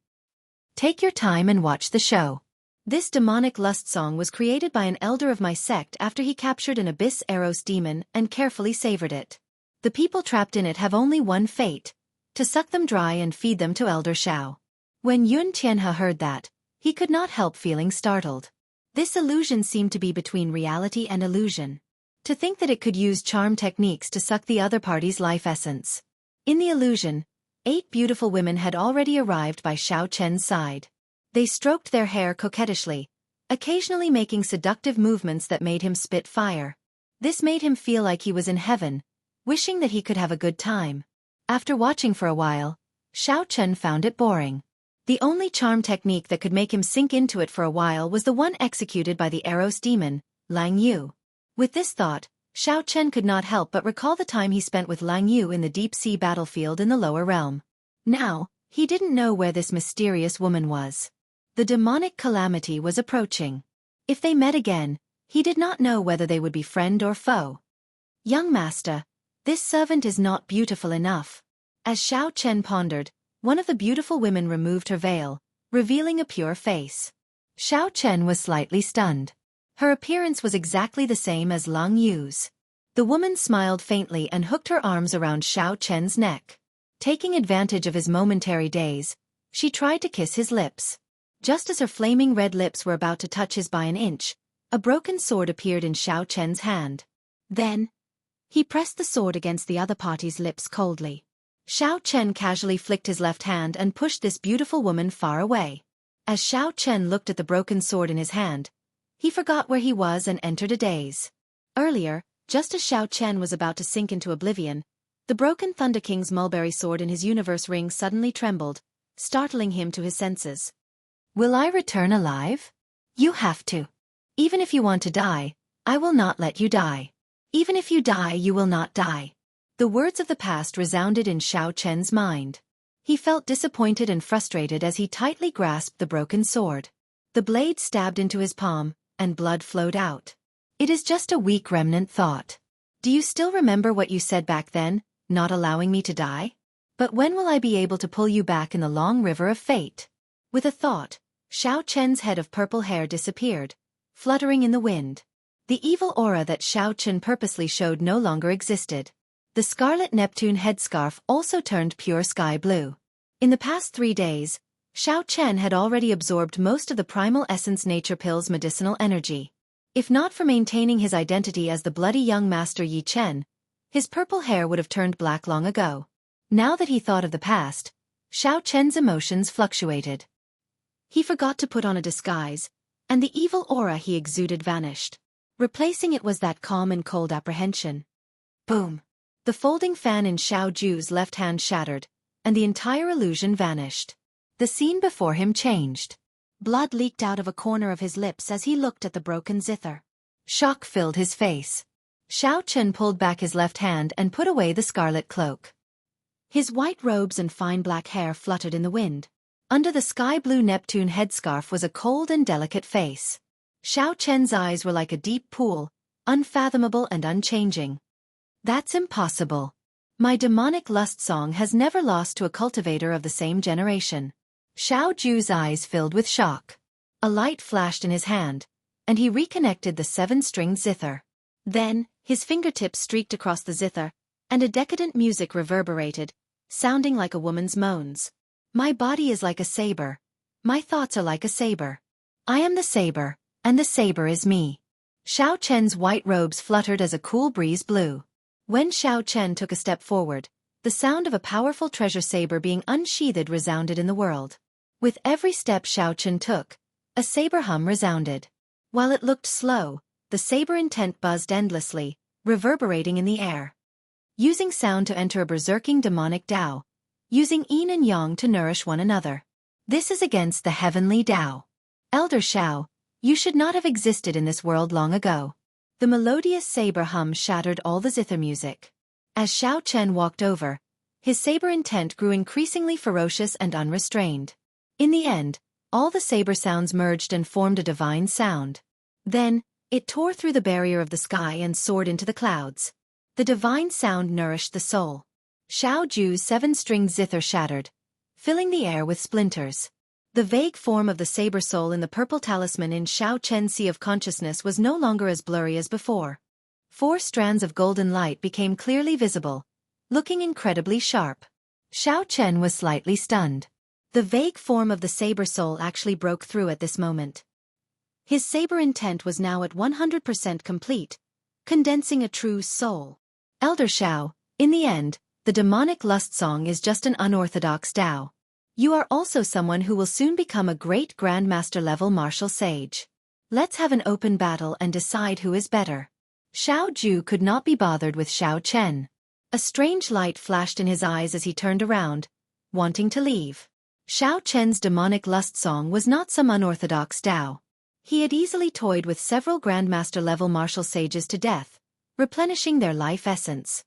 Take your time and watch the show. This demonic lust song was created by an elder of my sect after he captured an abyss Eros demon and carefully savored it. The people trapped in it have only one fate, to suck them dry and feed them to Elder Xiao. When Yun Tianhe heard that, he could not help feeling startled. This illusion seemed to be between reality and illusion. To think that it could use charm techniques to suck the other party's life essence. In the illusion, 8 beautiful women had already arrived by Xiao Chen's side. They stroked their hair coquettishly, occasionally making seductive movements that made him spit fire. This made him feel like he was in heaven, wishing that he could have a good time. After watching for a while, Xiao Chen found it boring. The only charm technique that could make him sink into it for a while was the one executed by the Eros demon, Lang Yu. With this thought, Xiao Chen could not help but recall the time he spent with Lang Yu in the deep-sea battlefield in the lower realm. Now, he didn't know where this mysterious woman was. The demonic calamity was approaching. If they met again, he did not know whether they would be friend or foe. Young master, this servant is not beautiful enough. As Xiao Chen pondered, one of the beautiful women removed her veil, revealing a pure face. Xiao Chen was slightly stunned. Her appearance was exactly the same as Lang Yu's. The woman smiled faintly and hooked her arms around Xiao Chen's neck. Taking advantage of his momentary daze, she tried to kiss his lips. Just as her flaming red lips were about to touch his by an inch, a broken sword appeared in Xiao Chen's hand. Then, he pressed the sword against the other party's lips coldly. Xiao Chen casually flicked his left hand and pushed this beautiful woman far away. As Xiao Chen looked at the broken sword in his hand, he forgot where he was and entered a daze. Earlier, just as Xiao Chen was about to sink into oblivion, the broken Thunder King's mulberry sword in his universe ring suddenly trembled, startling him to his senses. Will I return alive? You have to. Even if you want to die, I will not let you die. Even if you die, you will not die. The words of the past resounded in Xiao Chen's mind. He felt disappointed and frustrated as he tightly grasped the broken sword. The blade stabbed into his palm, and blood flowed out. It is just a weak remnant thought. Do you still remember what you said back then, not allowing me to die? But when will I be able to pull you back in the long river of fate? With a thought, Xiao Chen's head of purple hair disappeared, fluttering in the wind. The evil aura that Xiao Chen purposely showed no longer existed. The scarlet Neptune headscarf also turned pure sky blue. In the past 3 days, Xiao Chen had already absorbed most of the primal essence nature pill's medicinal energy. If not for maintaining his identity as the bloody young master Yi Chen, his purple hair would have turned black long ago. Now that he thought of the past, Xiao Chen's emotions fluctuated. He forgot to put on a disguise, and the evil aura he exuded vanished. Replacing it was that calm and cold apprehension. Boom! The folding fan in Xiao Ju's left hand shattered, and the entire illusion vanished. The scene before him changed. Blood leaked out of a corner of his lips as he looked at the broken zither. Shock filled his face. Xiao Chen pulled back his left hand and put away the scarlet cloak. His white robes and fine black hair fluttered in the wind. Under the sky-blue Neptune headscarf was a cold and delicate face. Xiao Chen's eyes were like a deep pool, unfathomable and unchanging. That's impossible. My demonic lust song has never lost to a cultivator of the same generation. Xiao Ju's eyes filled with shock. A light flashed in his hand, and he reconnected the 7-stringed zither. Then, his fingertips streaked across the zither, and a decadent music reverberated, sounding like a woman's moans. My body is like a saber. My thoughts are like a saber. I am the saber, and the saber is me. Xiao Chen's white robes fluttered as a cool breeze blew. When Xiao Chen took a step forward, the sound of a powerful treasure saber being unsheathed resounded in the world. With every step Xiao Chen took, a saber hum resounded. While it looked slow, the saber intent buzzed endlessly, reverberating in the air. Using sound to enter a berserking demonic Tao. Using yin and yang to nourish one another. This is against the heavenly Tao. Elder Xiao, you should not have existed in this world long ago. The melodious saber hum shattered all the zither music. As Xiao Chen walked over, his saber intent grew increasingly ferocious and unrestrained. In the end, all the saber sounds merged and formed a divine sound. Then, it tore through the barrier of the sky and soared into the clouds. The divine sound nourished the soul. Xiao Ju's 7-stringed zither shattered, filling the air with splinters. The vague form of the saber soul in the purple talisman in Xiao Chen's sea of consciousness was no longer as blurry as before. 4 strands of golden light became clearly visible, looking incredibly sharp. Xiao Chen was slightly stunned. The vague form of the saber soul actually broke through at this moment. His saber intent was now at 100% complete, condensing a true soul. Elder Xiao, in the end, the demonic lust song is just an unorthodox Tao. You are also someone who will soon become a great grandmaster-level martial sage. Let's have an open battle and decide who is better. Xiao Ju could not be bothered with Xiao Chen. A strange light flashed in his eyes as he turned around, wanting to leave. Xiao Chen's demonic lust song was not some unorthodox Tao. He had easily toyed with several grandmaster-level martial sages to death, replenishing their life essence.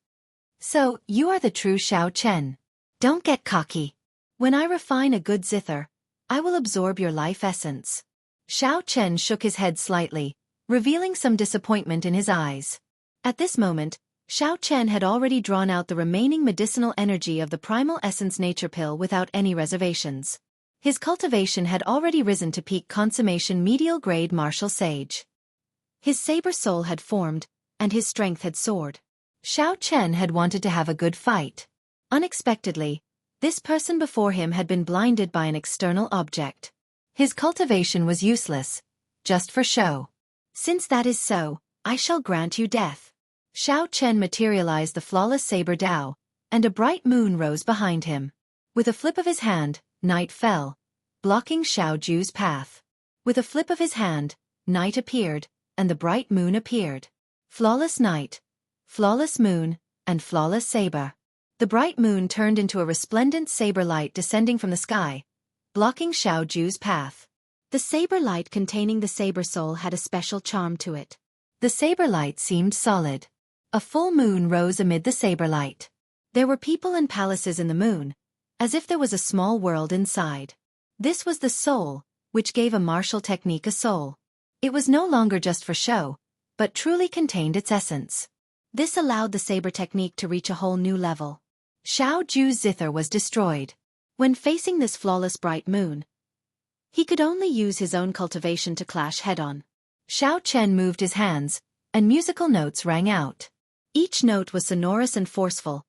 So, you are the true Xiao Chen. Don't get cocky. When I refine a good zither, I will absorb your life essence. Xiao Chen shook his head slightly, revealing some disappointment in his eyes. At this moment, Xiao Chen had already drawn out the remaining medicinal energy of the primal essence nature pill without any reservations. His cultivation had already risen to peak consummation medial grade martial sage. His saber soul had formed, and his strength had soared. Xiao Chen had wanted to have a good fight. Unexpectedly, this person before him had been blinded by an external object. His cultivation was useless, just for show. Since that is so, I shall grant you death. Xiao Chen materialized the flawless saber Tao, and a bright moon rose behind him. With a flip of his hand, night fell, blocking Xiao Ju's path. With a flip of his hand, night appeared, and the bright moon appeared. Flawless night, flawless moon, and flawless saber. The bright moon turned into a resplendent saber light descending from the sky, blocking Xiao Ju's path. The saber light containing the saber soul had a special charm to it. The saber light seemed solid. A full moon rose amid the saber light. There were people and palaces in the moon, as if there was a small world inside. This was the soul, which gave a martial technique a soul. It was no longer just for show, but truly contained its essence. This allowed the saber technique to reach a whole new level. Xiao Ju's zither was destroyed. When facing this flawless bright moon, he could only use his own cultivation to clash head-on. Xiao Chen moved his hands, and musical notes rang out. Each note was sonorous and forceful,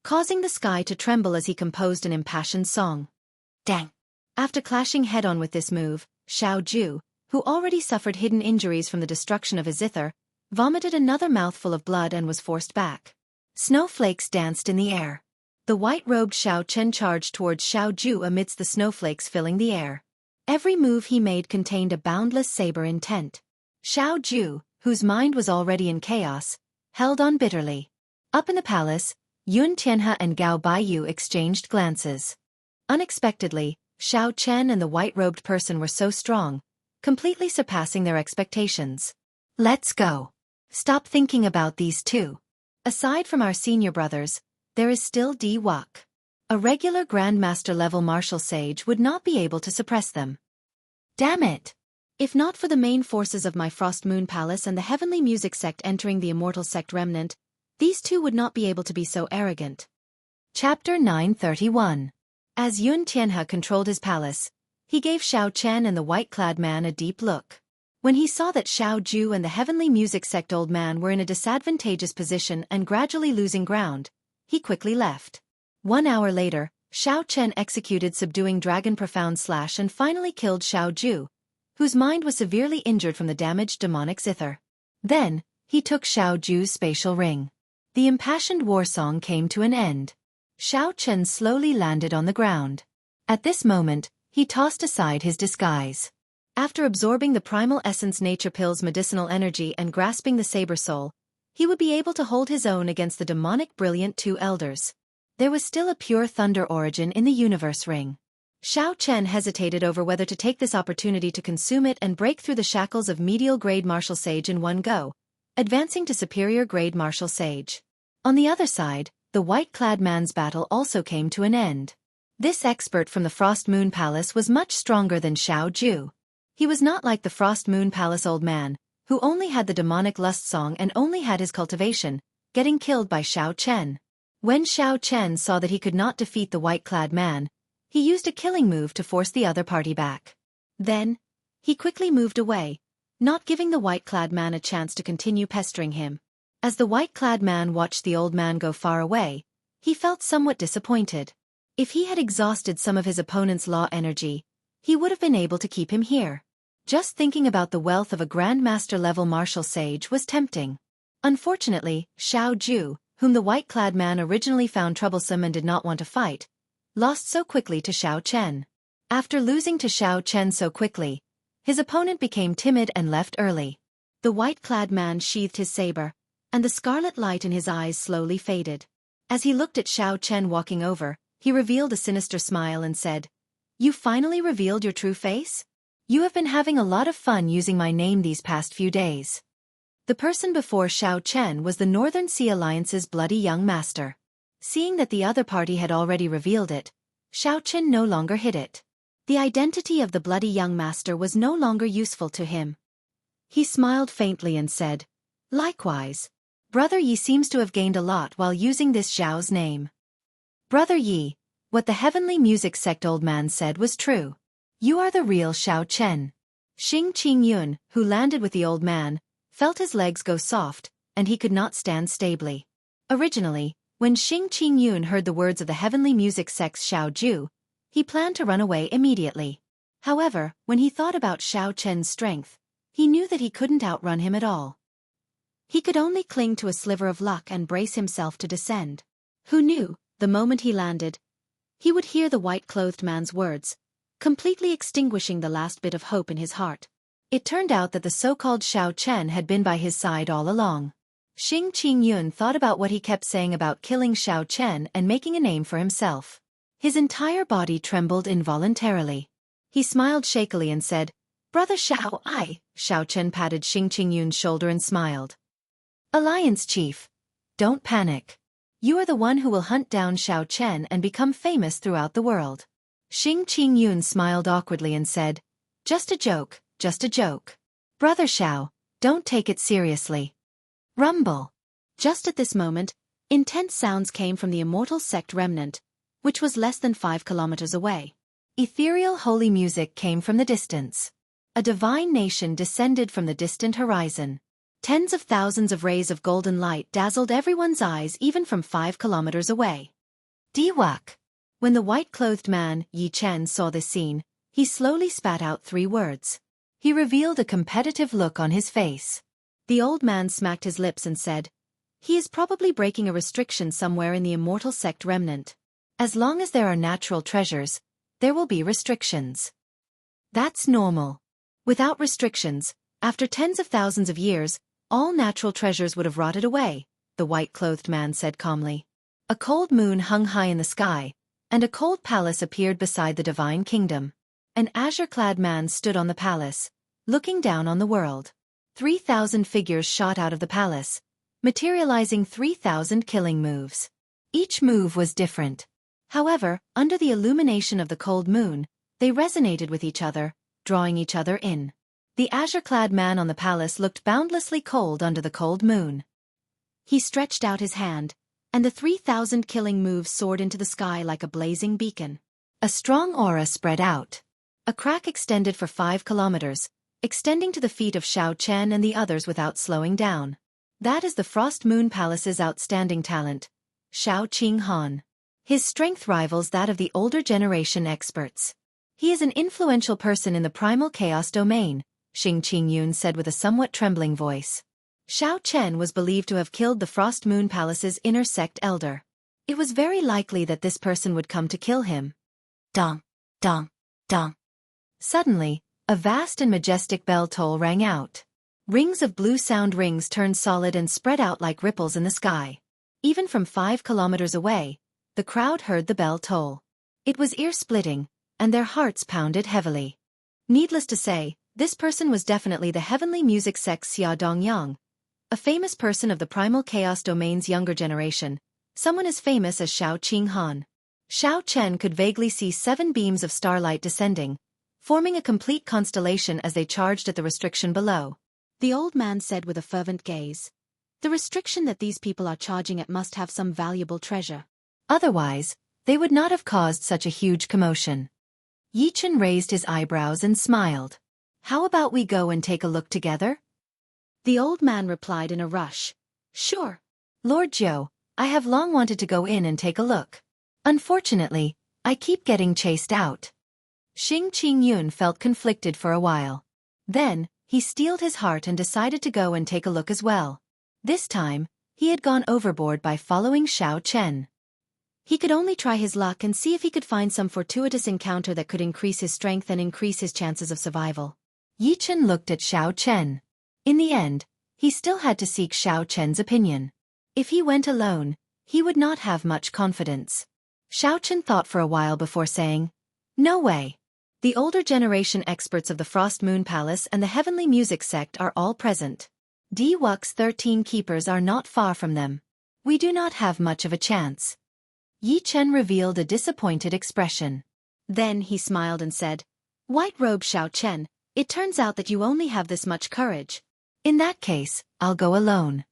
causing the sky to tremble as he composed an impassioned song. Dang! After clashing head-on with this move, Xiao Ju, who already suffered hidden injuries from the destruction of his zither, vomited another mouthful of blood and was forced back. Snowflakes danced in the air. The white-robed Xiao Chen charged towards Xiao Ju amidst the snowflakes filling the air. Every move he made contained a boundless saber intent. Xiao Ju, whose mind was already in chaos, held on bitterly. Up in the palace, Yun Tianhe and Gao Baiyu exchanged glances. Unexpectedly, Xiao Chen and the white-robed person were so strong, completely surpassing their expectations. Let's go. Stop thinking about these two. Aside from our senior brothers, there is still Di Wuk. A regular Grandmaster-level martial sage would not be able to suppress them. Damn it! If not for the main forces of my Frost Moon Palace and the Heavenly Music Sect entering the Immortal Sect Remnant, these two would not be able to be so arrogant. Chapter 931. As Yun Tianhe controlled his palace, he gave Xiao Chen and the white-clad man a deep look. When he saw that Xiao Ju and the Heavenly Music Sect old man were in a disadvantageous position and gradually losing ground, he quickly left. 1 hour later, Xiao Chen executed Subduing Dragon Profound Slash and finally killed Xiao Ju, whose mind was severely injured from the damaged demonic zither. Then, he took Xiao Ju's spatial ring. The impassioned war song came to an end. Xiao Chen slowly landed on the ground. At this moment, he tossed aside his disguise. After absorbing the Primal Essence Nature Pill's medicinal energy and grasping the Saber Soul, he would be able to hold his own against the demonic brilliant two elders. There was still a pure thunder origin in the universe ring. Xiao Chen hesitated over whether to take this opportunity to consume it and break through the shackles of medial grade martial sage in one go, advancing to superior grade martial sage. On the other side, the white-clad man's battle also came to an end. This expert from the Frost Moon Palace was much stronger than Xiao Ju. He was not like the Frost Moon Palace old man, who only had the demonic lust song and only had his cultivation, getting killed by Xiao Chen. When Xiao Chen saw that he could not defeat the white-clad man, he used a killing move to force the other party back. Then, he quickly moved away, not giving the white-clad man a chance to continue pestering him. As the white-clad man watched the old man go far away, he felt somewhat disappointed. If he had exhausted some of his opponent's law energy, he would have been able to keep him here. Just thinking about the wealth of a Grandmaster-level martial sage was tempting. Unfortunately, Xiao Ju, whom the white-clad man originally found troublesome and did not want to fight, lost so quickly to Xiao Chen. After losing to Xiao Chen so quickly, his opponent became timid and left early. The white-clad man sheathed his saber, and the scarlet light in his eyes slowly faded. As he looked at Xiao Chen walking over, he revealed a sinister smile and said, "You finally revealed your true face? You have been having a lot of fun using my name these past few days." The person before Xiao Chen was the Northern Sea Alliance's bloody young master. Seeing that the other party had already revealed it, Xiao Chen no longer hid it. The identity of the bloody young master was no longer useful to him. He smiled faintly and said, "Likewise. Brother Yi seems to have gained a lot while using this Xiao's name." Brother Yi, what the Heavenly Music Sect old man said was true. You are the real Xiao Chen. Xing Qingyun, who landed with the old man, felt his legs go soft, and he could not stand stably. Originally, when Xing Qingyun heard the words of the Heavenly Music Sect's Xiao Ju, he planned to run away immediately. However, when he thought about Xiao Chen's strength, he knew that he couldn't outrun him at all. He could only cling to a sliver of luck and brace himself to descend. Who knew, the moment he landed, he would hear the white-clothed man's words, completely extinguishing the last bit of hope in his heart. It turned out that the so-called Xiao Chen had been by his side all along. Xing Qingyun thought about what he kept saying about killing Xiao Chen and making a name for himself. His entire body trembled involuntarily. He smiled shakily and said, "Brother Xiao, Xiao Chen patted Xing Qingyun's shoulder and smiled. "Alliance Chief, don't panic. You are the one who will hunt down Xiao Chen and become famous throughout the world." Xing Qingyun smiled awkwardly and said, "Just a joke, just a joke. Brother Xiao, don't take it seriously." Rumble. Just at this moment, intense sounds came from the Immortal Sect Remnant, which was less than 5 kilometers away. Ethereal holy music came from the distance. A divine nation descended from the distant horizon. Tens of thousands of rays of golden light dazzled everyone's eyes even from 5 kilometers away. Di Wuk. When the white-clothed man, Yi Chen, saw this scene, he slowly spat out 3 words. He revealed a competitive look on his face. The old man smacked his lips and said, "He is probably breaking a restriction somewhere in the Immortal Sect Remnant. As long as there are natural treasures, there will be restrictions. That's normal. Without restrictions, after tens of thousands of years, all natural treasures would have rotted away," the white-clothed man said calmly. A cold moon hung high in the sky, and a cold palace appeared beside the divine kingdom. An azure-clad man stood on the palace, looking down on the world. 3,000 figures shot out of the palace, materializing 3,000 killing moves. Each move was different. However, under the illumination of the cold moon, they resonated with each other, drawing each other in. The azure-clad man on the palace looked boundlessly cold under the cold moon. He stretched out his hand, and the 3,000 killing moves soared into the sky like a blazing beacon. A strong aura spread out. A crack extended for 5 kilometers, extending to the feet of Xiao Chen and the others without slowing down. That is the Frost Moon Palace's outstanding talent, Xiao Qinghan. His strength rivals that of the older generation experts. He is an influential person in the primal chaos domain, Xing Qingyun said with a somewhat trembling voice. Xiao Chen was believed to have killed the Frost Moon Palace's inner sect elder. It was very likely that this person would come to kill him. Dong, dong, dong. Suddenly, a vast and majestic bell toll rang out. Rings of blue sound rings turned solid and spread out like ripples in the sky. Even from 5 kilometers away, the crowd heard the bell toll. It was ear-splitting, and their hearts pounded heavily. Needless to say, this person was definitely the heavenly music sect Xia Dongyang, a famous person of the primal chaos domain's younger generation, someone as famous as Xiao Qinghan. Xiao Chen could vaguely see 7 beams of starlight descending, forming a complete constellation as they charged at the restriction below. The old man said with a fervent gaze, "The restriction that these people are charging at must have some valuable treasure. Otherwise, they would not have caused such a huge commotion." Yi Chen raised his eyebrows and smiled. "How about we go and take a look together?" The old man replied in a rush. "Sure. Lord Jiu, I have long wanted to go in and take a look. Unfortunately, I keep getting chased out." Xing Qingyun felt conflicted for a while. Then, he steeled his heart and decided to go and take a look as well. This time, he had gone overboard by following Xiao Chen. He could only try his luck and see if he could find some fortuitous encounter that could increase his strength and increase his chances of survival. Yi Chen looked at Xiao Chen. In the end, he still had to seek Xiao Chen's opinion. If he went alone, he would not have much confidence. Xiao Chen thought for a while before saying, "No way. The older generation experts of the Frost Moon Palace and the Heavenly Music Sect are all present. D Wux's 13 keepers are not far from them. We do not have much of a chance." Yi Chen revealed a disappointed expression. Then he smiled and said, "White Robe Xiao Chen, it turns out that you only have this much courage. In that case, I'll go alone."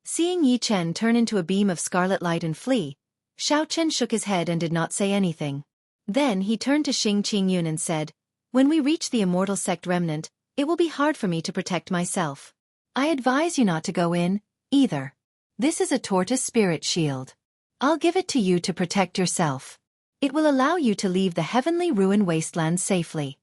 Seeing Yi Chen turn into a beam of scarlet light and flee, Xiao Chen shook his head and did not say anything. Then he turned to Xing Qingyun and said, "When we reach the immortal sect remnant, it will be hard for me to protect myself. I advise you not to go in, either. This is a tortoise spirit shield. I'll give it to you to protect yourself. It will allow you to leave the heavenly ruin wasteland safely."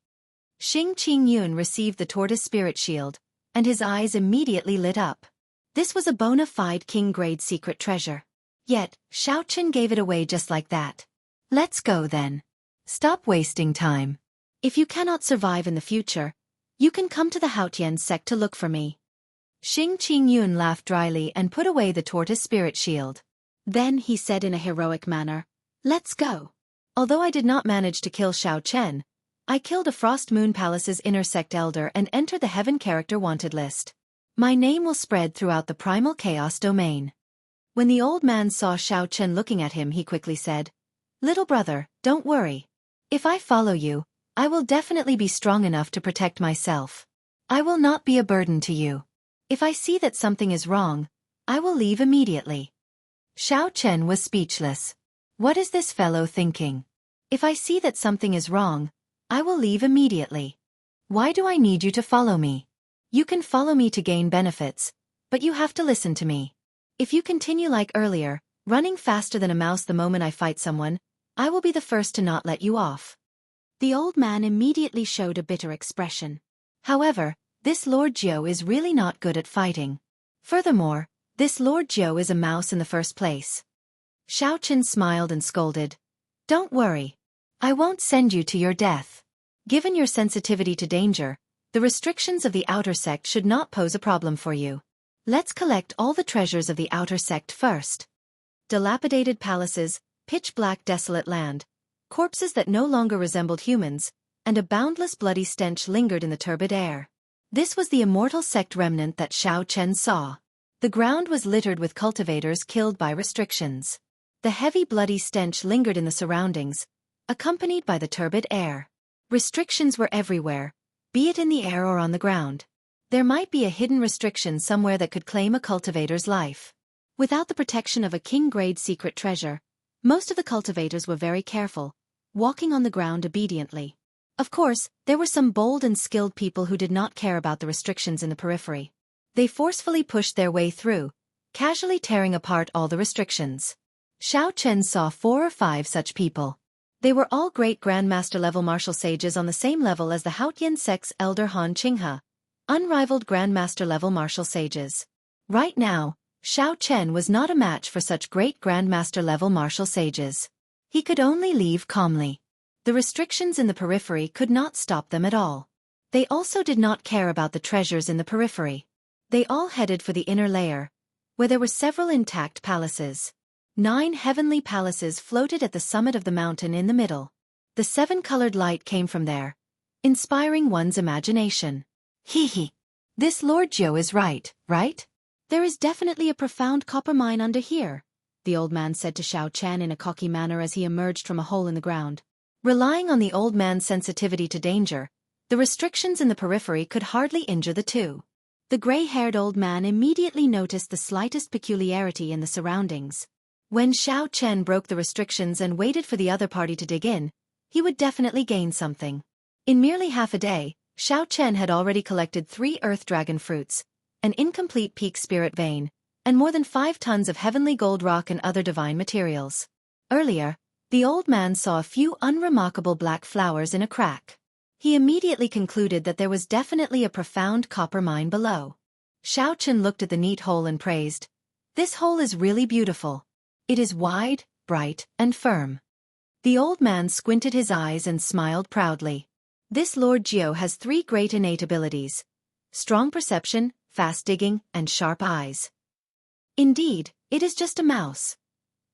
Xing Qingyun received the tortoise spirit shield, and his eyes immediately lit up. This was a bona fide king-grade secret treasure. Yet, Xiao Chen gave it away just like that. "Let's go then. Stop wasting time. If you cannot survive in the future, you can come to the Haotian sect to look for me." Xing Qingyun laughed dryly and put away the tortoise spirit shield. Then he said in a heroic manner, "Let's go. Although I did not manage to kill Xiao Chen, I killed a Frost Moon Palace's inner sect elder and entered the Heaven Character Wanted list. My name will spread throughout the primal chaos domain." When the old man saw Xiao Chen looking at him, he quickly said, "Little brother, don't worry. If I follow you, I will definitely be strong enough to protect myself. I will not be a burden to you. If I see that something is wrong, I will leave immediately." Xiao Chen was speechless. What is this fellow thinking? If I see that something is wrong, I will leave immediately. Why do I need you to follow me? You can follow me to gain benefits, but you have to listen to me. If you continue like earlier, running faster than a mouse the moment I fight someone, I will be the first to not let you off." The old man immediately showed a bitter expression. However, this Lord Jiu is really not good at fighting. Furthermore, this Lord Jiu is a mouse in the first place. Xiao Chen smiled and scolded, "Don't worry. I won't send you to your death. Given your sensitivity to danger, the restrictions of the outer sect should not pose a problem for you. Let's collect all the treasures of the outer sect first." Dilapidated palaces, pitch-black desolate land, corpses that no longer resembled humans, and a boundless bloody stench lingered in the turbid air. This was the immortal sect remnant that Xiao Chen saw. The ground was littered with cultivators killed by restrictions. The heavy bloody stench lingered in the surroundings, accompanied by the turbid air. Restrictions were everywhere, be it in the air or on the ground. There might be a hidden restriction somewhere that could claim a cultivator's life. Without the protection of a king-grade secret treasure, most of the cultivators were very careful, walking on the ground obediently. Of course, there were some bold and skilled people who did not care about the restrictions in the periphery. They forcefully pushed their way through, casually tearing apart all the restrictions. Xiao Chen saw 4 or 5 such people. They were all great Grandmaster-level martial sages on the same level as the Haotian sect's elder Han Qinghe, unrivaled Grandmaster-level martial sages. Right now, Xiao Chen was not a match for such great Grandmaster-level martial sages. He could only leave calmly. The restrictions in the periphery could not stop them at all. They also did not care about the treasures in the periphery. They all headed for the inner layer, where there were several intact palaces. 9 heavenly palaces floated at the summit of the mountain in the middle. The 7-colored light came from there, inspiring one's imagination. Hee. This Lord Jiu is right? There is definitely a profound copper mine under here, the old man said to Xiao Chen in a cocky manner as he emerged from a hole in the ground. Relying on the old man's sensitivity to danger, the restrictions in the periphery could hardly injure the two. The gray-haired old man immediately noticed the slightest peculiarity in the surroundings. When Xiao Chen broke the restrictions and waited for the other party to dig in, he would definitely gain something. In merely half a day, Xiao Chen had already collected 3 earth dragon fruits, an incomplete peak spirit vein, and more than 5 tons of heavenly gold rock and other divine materials. Earlier, the old man saw a few unremarkable black flowers in a crack. He immediately concluded that there was definitely a profound copper mine below. Xiao Chen looked at the neat hole and praised, "This hole is really beautiful. It is wide, bright, and firm." The old man squinted his eyes and smiled proudly. This Lord Jiu has 3 great innate abilities: strong perception, fast digging, and sharp eyes. Indeed, it is just a mouse.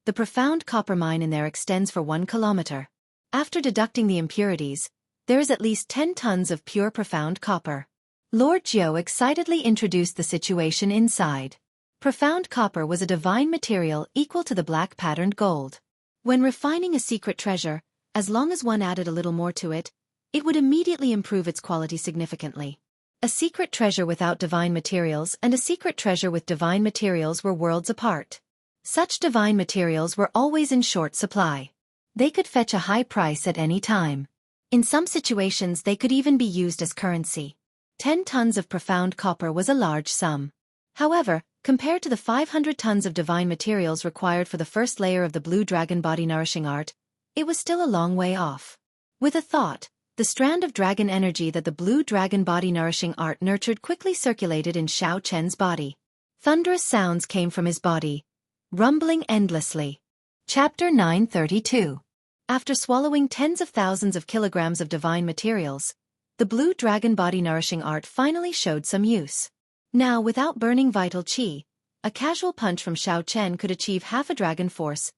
The profound copper mine in there extends for 1 kilometer. After deducting the impurities, there is at least 10 tons of pure profound copper. Lord Jiu excitedly introduced the situation inside. Profound copper was a divine material equal to the black patterned gold. When refining a secret treasure, as long as one added a little more to it, it would immediately improve its quality significantly. A secret treasure without divine materials and a secret treasure with divine materials were worlds apart. Such divine materials were always in short supply. They could fetch a high price at any time. In some situations they could even be used as currency. 10 tons of profound copper was a large sum. However, compared to the 500 tons of divine materials required for the first layer of the blue dragon body nourishing art, it was still a long way off. With a thought, the strand of dragon energy that the blue dragon body nourishing art nurtured quickly circulated in Xiao Chen's body. Thunderous sounds came from his body, rumbling endlessly. Chapter 932. After swallowing tens of thousands of kilograms of divine materials, the blue dragon body nourishing art finally showed some use. Now, without burning vital qi, a casual punch from Xiao Chen could achieve half a dragon force,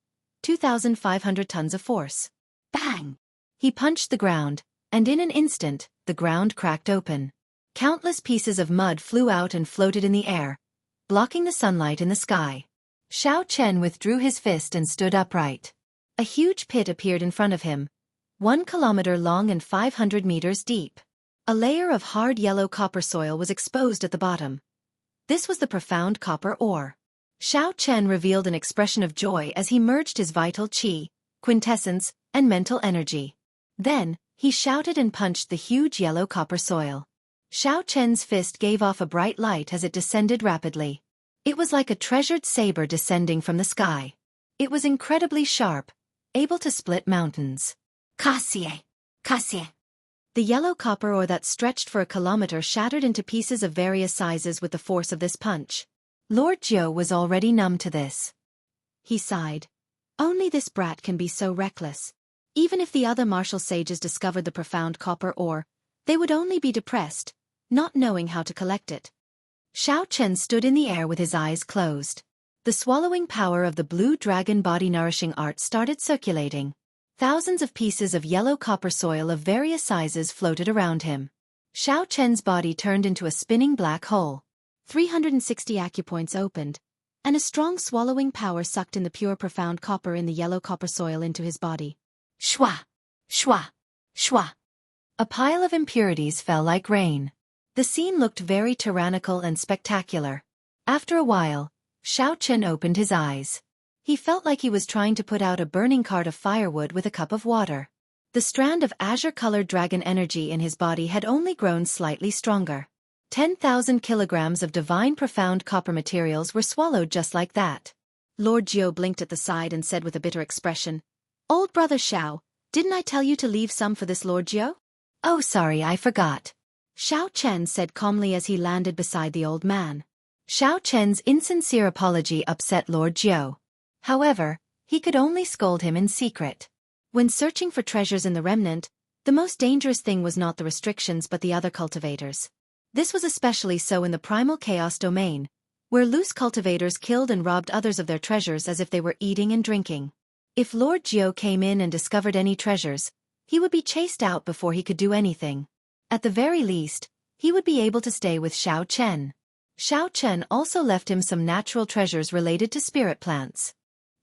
2,500 tons of force. Bang! He punched the ground, and in an instant, the ground cracked open. Countless pieces of mud flew out and floated in the air, blocking the sunlight in the sky. Xiao Chen withdrew his fist and stood upright. A huge pit appeared in front of him, 1 kilometer long and 500 meters deep. A layer of hard yellow copper soil was exposed at the bottom. This was the profound copper ore. Xiao Chen revealed an expression of joy as he merged his vital qi, quintessence, and mental energy. Then, he shouted and punched the huge yellow copper soil. Xiao Chen's fist gave off a bright light as it descended rapidly. It was like a treasured saber descending from the sky. It was incredibly sharp, able to split mountains. Cassie! The yellow copper ore that stretched for a kilometer shattered into pieces of various sizes with the force of this punch. Lord Jiu was already numb to this. He sighed. Only this brat can be so reckless. Even if the other martial sages discovered the profound copper ore, they would only be depressed, not knowing how to collect it. Xiao Chen stood in the air with his eyes closed. The swallowing power of the blue dragon body nourishing art started circulating. Thousands of pieces of yellow copper soil of various sizes floated around him. Xiao Chen's body turned into a spinning black hole. 360 acupoints opened, and a strong swallowing power sucked in the pure profound copper in the yellow copper soil into his body. Shwa! Shwa! Shwa! A pile of impurities fell like rain. The scene looked very tyrannical and spectacular. After a while, Xiao Chen opened his eyes. He felt like he was trying to put out a burning cart of firewood with a cup of water. The strand of azure-colored dragon energy in his body had only grown slightly stronger. 10,000 kilograms of divine profound copper materials were swallowed just like that. Lord Jiu blinked at the side and said with a bitter expression, "Old brother Xiao, didn't I tell you to leave some for this Lord Jiu?" "Oh, sorry, I forgot," Xiao Chen said calmly as he landed beside the old man. Xiao Chen's insincere apology upset Lord Jiu. However, he could only scold him in secret. When searching for treasures in the remnant, the most dangerous thing was not the restrictions but the other cultivators. This was especially so in the primal chaos domain, where loose cultivators killed and robbed others of their treasures as if they were eating and drinking. If Lord Jiu came in and discovered any treasures, he would be chased out before he could do anything. At the very least, he would be able to stay with Xiao Chen. Xiao Chen also left him some natural treasures related to spirit plants.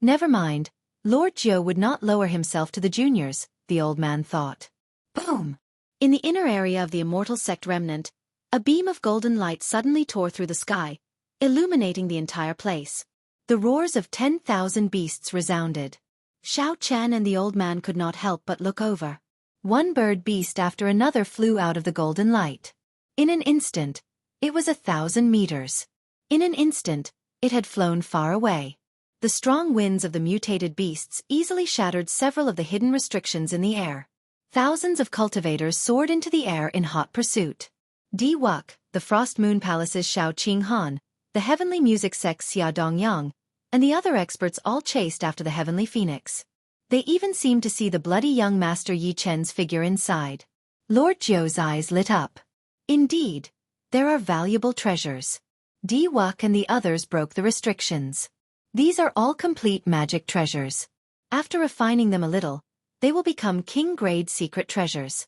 Never mind, Lord Jiu would not lower himself to the juniors, the old man thought. Boom! In the inner area of the immortal sect remnant, a beam of golden light suddenly tore through the sky, illuminating the entire place. The roars of 10,000 beasts resounded. Xiao Chen and the old man could not help but look over. One bird beast after another flew out of the golden light. In an instant, it was 1,000 meters. In an instant, it had flown far away. The strong winds of the mutated beasts easily shattered several of the hidden restrictions in the air. Thousands of cultivators soared into the air in hot pursuit. Di Wuk, the Frost Moon Palace's Xiao Qinghan, the heavenly music sect Xia Dongyang, and the other experts all chased after the heavenly phoenix. They even seemed to see the bloody young master Yi Chen's figure inside. Lord Jiu's eyes lit up. Indeed, there are valuable treasures. Di Wuk and the others broke the restrictions. These are all complete magic treasures. After refining them a little, they will become king-grade secret treasures.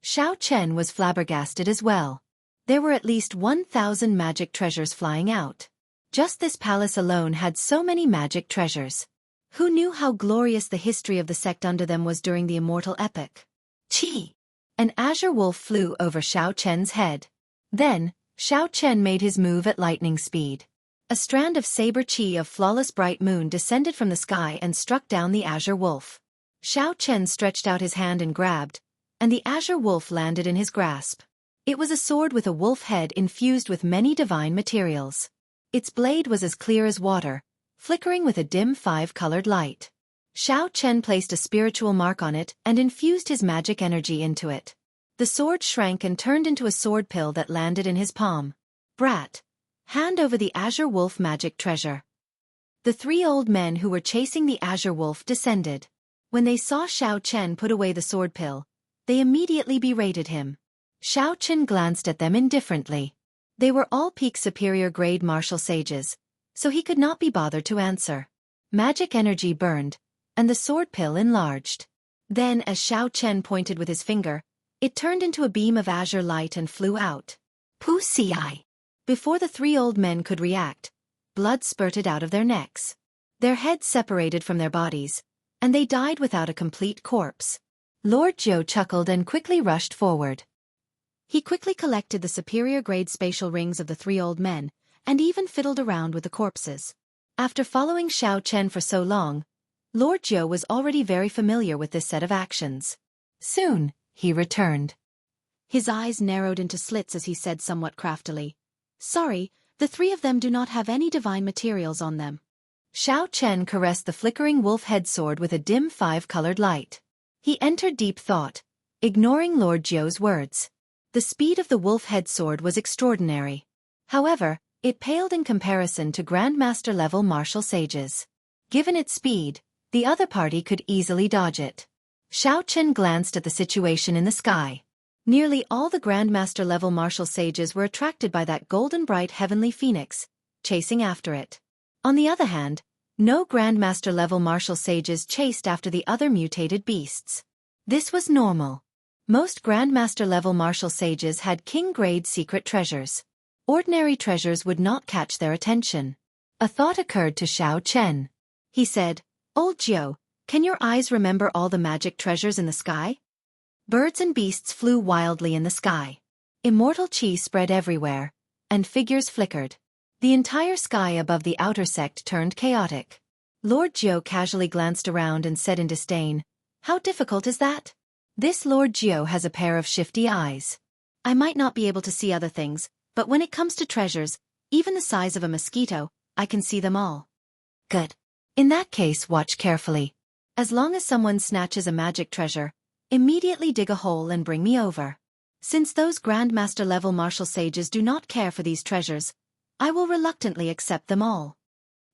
Xiao Chen was flabbergasted as well. There were at least 1,000 magic treasures flying out. Just this palace alone had so many magic treasures. Who knew how glorious the history of the sect under them was during the immortal epoch? Chi! An azure wolf flew over Xiao Chen's head. Then, Xiao Chen made his move at lightning speed. A strand of saber chi of flawless bright moon descended from the sky and struck down the azure wolf. Xiao Chen stretched out his hand and grabbed, and the azure wolf landed in his grasp. It was a sword with a wolf head infused with many divine materials. Its blade was as clear as water, flickering with a dim 5-colored light. Xiao Chen placed a spiritual mark on it and infused his magic energy into it. The sword shrank and turned into a sword pill that landed in his palm. Brat! Hand over the azure wolf magic treasure. The 3 old men who were chasing the azure wolf descended. When they saw Xiao Chen put away the sword pill, they immediately berated him. Xiao Chen glanced at them indifferently. They were all peak superior grade martial sages, so he could not be bothered to answer. Magic energy burned, and the sword pill enlarged. Then as Xiao Chen pointed with his finger, it turned into a beam of azure light and flew out. Pu-ci! Before the 3 old men could react, blood spurted out of their necks. Their heads separated from their bodies, and they died without a complete corpse. Lord Jiu chuckled and quickly rushed forward. He quickly collected the superior-grade spatial rings of the 3 old men, and even fiddled around with the corpses. After following Xiao Chen for so long, Lord Jiu was already very familiar with this set of actions. Soon, he returned. His eyes narrowed into slits as he said somewhat craftily, "Sorry, the 3 of them do not have any divine materials on them." Xiao Chen caressed the flickering wolf-head sword with a dim 5-colored light. He entered deep thought, ignoring Lord Jiu's words. The speed of the wolf-head sword was extraordinary. However, it paled in comparison to Grandmaster-level martial sages. Given its speed, the other party could easily dodge it. Xiao Chen glanced at the situation in the sky. Nearly all the Grandmaster-level martial sages were attracted by that golden bright heavenly phoenix, chasing after it. On the other hand, No Grandmaster-level martial sages chased after the other mutated beasts. This was normal. Most Grandmaster-level martial sages had king-grade secret treasures. Ordinary treasures would not catch their attention. A thought occurred to Xiao Chen. He said, "Old Jiu, can your eyes remember all the magic treasures in the sky?" Birds and beasts flew wildly in the sky. Immortal chi spread everywhere, and figures flickered. The entire sky above the outer sect turned chaotic. Lord Jiu casually glanced around and said in disdain, "How difficult is that? This Lord Jiu has a pair of shifty eyes. I might not be able to see other things, but when it comes to treasures, even the size of a mosquito, I can see them all." Good. In that case, watch carefully. As long as someone snatches a magic treasure, immediately dig a hole and bring me over. Since those Grandmaster-level martial sages do not care for these treasures, I will reluctantly accept them all.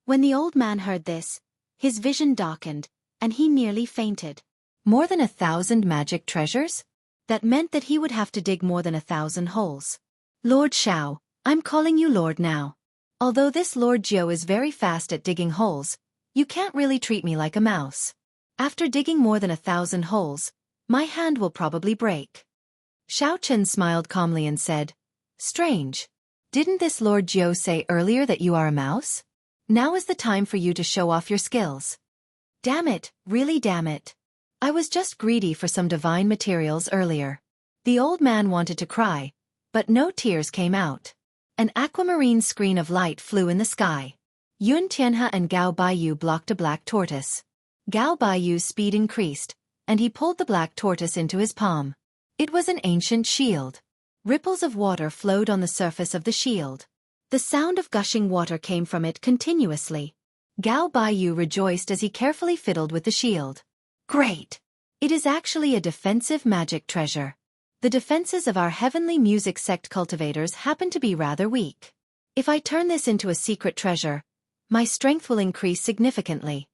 When the old man heard this, his vision darkened, and he nearly fainted. More than 1,000 magic treasures? That meant that he would have to dig more than 1,000 holes. Lord Xiao, I'm calling you Lord now. Although this Lord Jiu is very fast at digging holes, you can't really treat me like a mouse. After digging more than 1,000 holes, my hand will probably break. Xiao Chen smiled calmly and said, "Strange. Didn't this Lord Jiu say earlier that you are a mouse? Now is the time for you to show off your skills." Damn it, really damn it. I was just greedy for some divine materials earlier. The old man wanted to cry, but no tears came out. An aquamarine screen of light flew in the sky. Yun Tianhe and Gao Baiyu blocked a black tortoise. Gao Baiyu's speed increased, and he pulled the black tortoise into his palm. It was an ancient shield. Ripples of water flowed on the surface of the shield. The sound of gushing water came from it continuously. Gao Baiyu rejoiced as he carefully fiddled with the shield. Great! It is actually a defensive magic treasure. The defenses of our heavenly music sect cultivators happen to be rather weak. If I turn this into a secret treasure, my strength will increase significantly.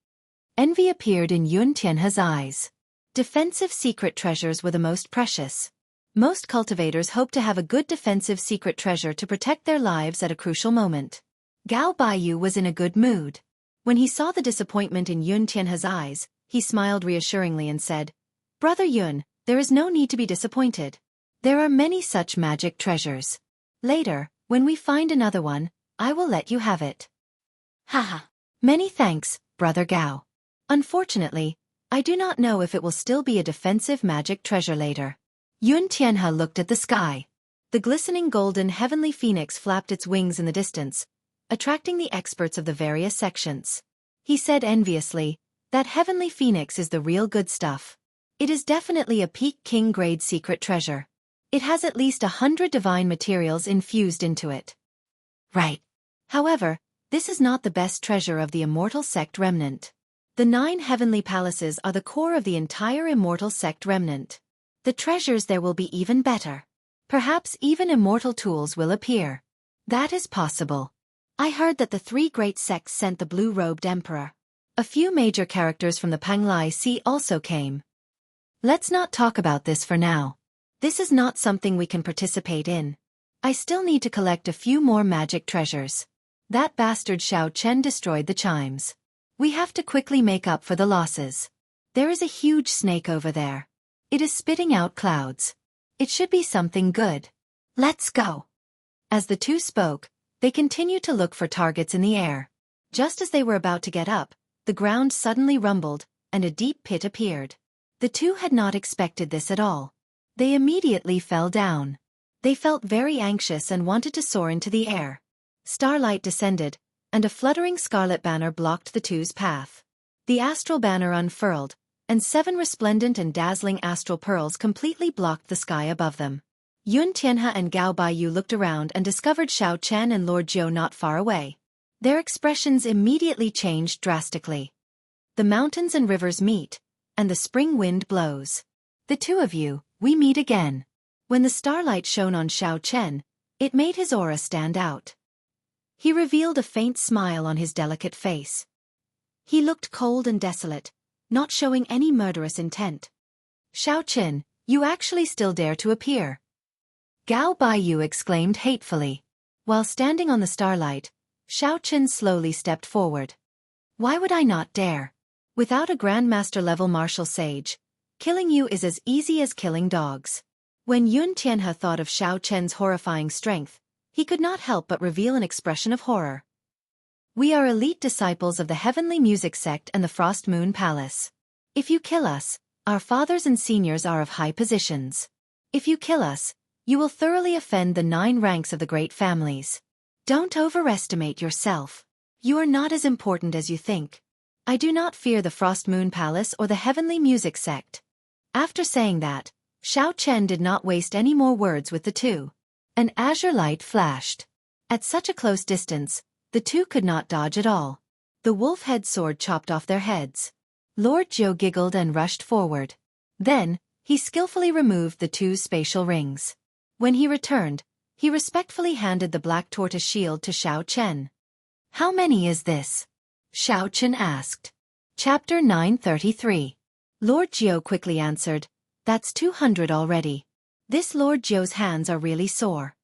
Envy appeared in Yun Tianhe's eyes. Defensive secret treasures were the most precious. Most cultivators hope to have a good defensive secret treasure to protect their lives at a crucial moment. Gao Baiyu was in a good mood. When he saw the disappointment in Yun Tianhe's eyes, he smiled reassuringly and said, "Brother Yun, there is no need to be disappointed. There are many such magic treasures. Later, when we find another one, I will let you have it." Haha. Many thanks, Brother Gao. Unfortunately, I do not know if it will still be a defensive magic treasure later. Yun Tianhe looked at the sky. The glistening golden heavenly phoenix flapped its wings in the distance, attracting the experts of the various sections. He said enviously, "That heavenly phoenix is the real good stuff. It is definitely a peak king-grade secret treasure. It has at least 100 divine materials infused into it." Right. However, this is not the best treasure of the immortal sect remnant. The 9 heavenly palaces are the core of the entire immortal sect remnant. The treasures there will be even better. Perhaps even immortal tools will appear. That is possible. I heard that the 3 great sects sent the blue-robed emperor. A few major characters from the Panglai Sea also came. Let's not talk about this for now. This is not something we can participate in. I still need to collect a few more magic treasures. That bastard Xiao Chen destroyed the chimes. We have to quickly make up for the losses. There is a huge snake over there. It is spitting out clouds. It should be something good. Let's go. As the two spoke, they continued to look for targets in the air. Just as they were about to get up, the ground suddenly rumbled, and a deep pit appeared. The two had not expected this at all. They immediately fell down. They felt very anxious and wanted to soar into the air. Starlight descended, and a fluttering scarlet banner blocked the two's path. The astral banner unfurled, and 7 resplendent and dazzling astral pearls completely blocked the sky above them. Yun Tianhe and Gao Baiyu looked around and discovered Xiao Chen and Lord Jiu not far away. Their expressions immediately changed drastically. The mountains and rivers meet, and the spring wind blows. The two of you, we meet again. When the starlight shone on Xiao Chen, it made his aura stand out. He revealed a faint smile on his delicate face. He looked cold and desolate, not showing any murderous intent. "Xiao Chen, you actually still dare to appear?" Gao Baiyu exclaimed hatefully. While standing on the starlight, Xiao Chen slowly stepped forward. Why would I not dare? Without a Grandmaster-level martial sage, killing you is as easy as killing dogs. When Yun Tianhe thought of Xiao Chen's horrifying strength, he could not help but reveal an expression of horror. We are elite disciples of the Heavenly Music Sect and the Frost Moon Palace. If you kill us, our fathers and seniors are of high positions. If you kill us, you will thoroughly offend the 9 ranks of the great families. Don't overestimate yourself. You are not as important as you think. I do not fear the Frost Moon Palace or the Heavenly Music Sect. After saying that, Xiao Chen did not waste any more words with the two. An azure light flashed. At such a close distance, the two could not dodge at all. The wolf-head sword chopped off their heads. Lord Jiu giggled and rushed forward. Then, he skillfully removed the 2 spatial rings. When he returned, he respectfully handed the black tortoise shield to Xiao Chen. How many is this? Xiao Chen asked. Chapter 933. Lord Jiu quickly answered, That's 200 already. This Lord Jiu's hands are really sore.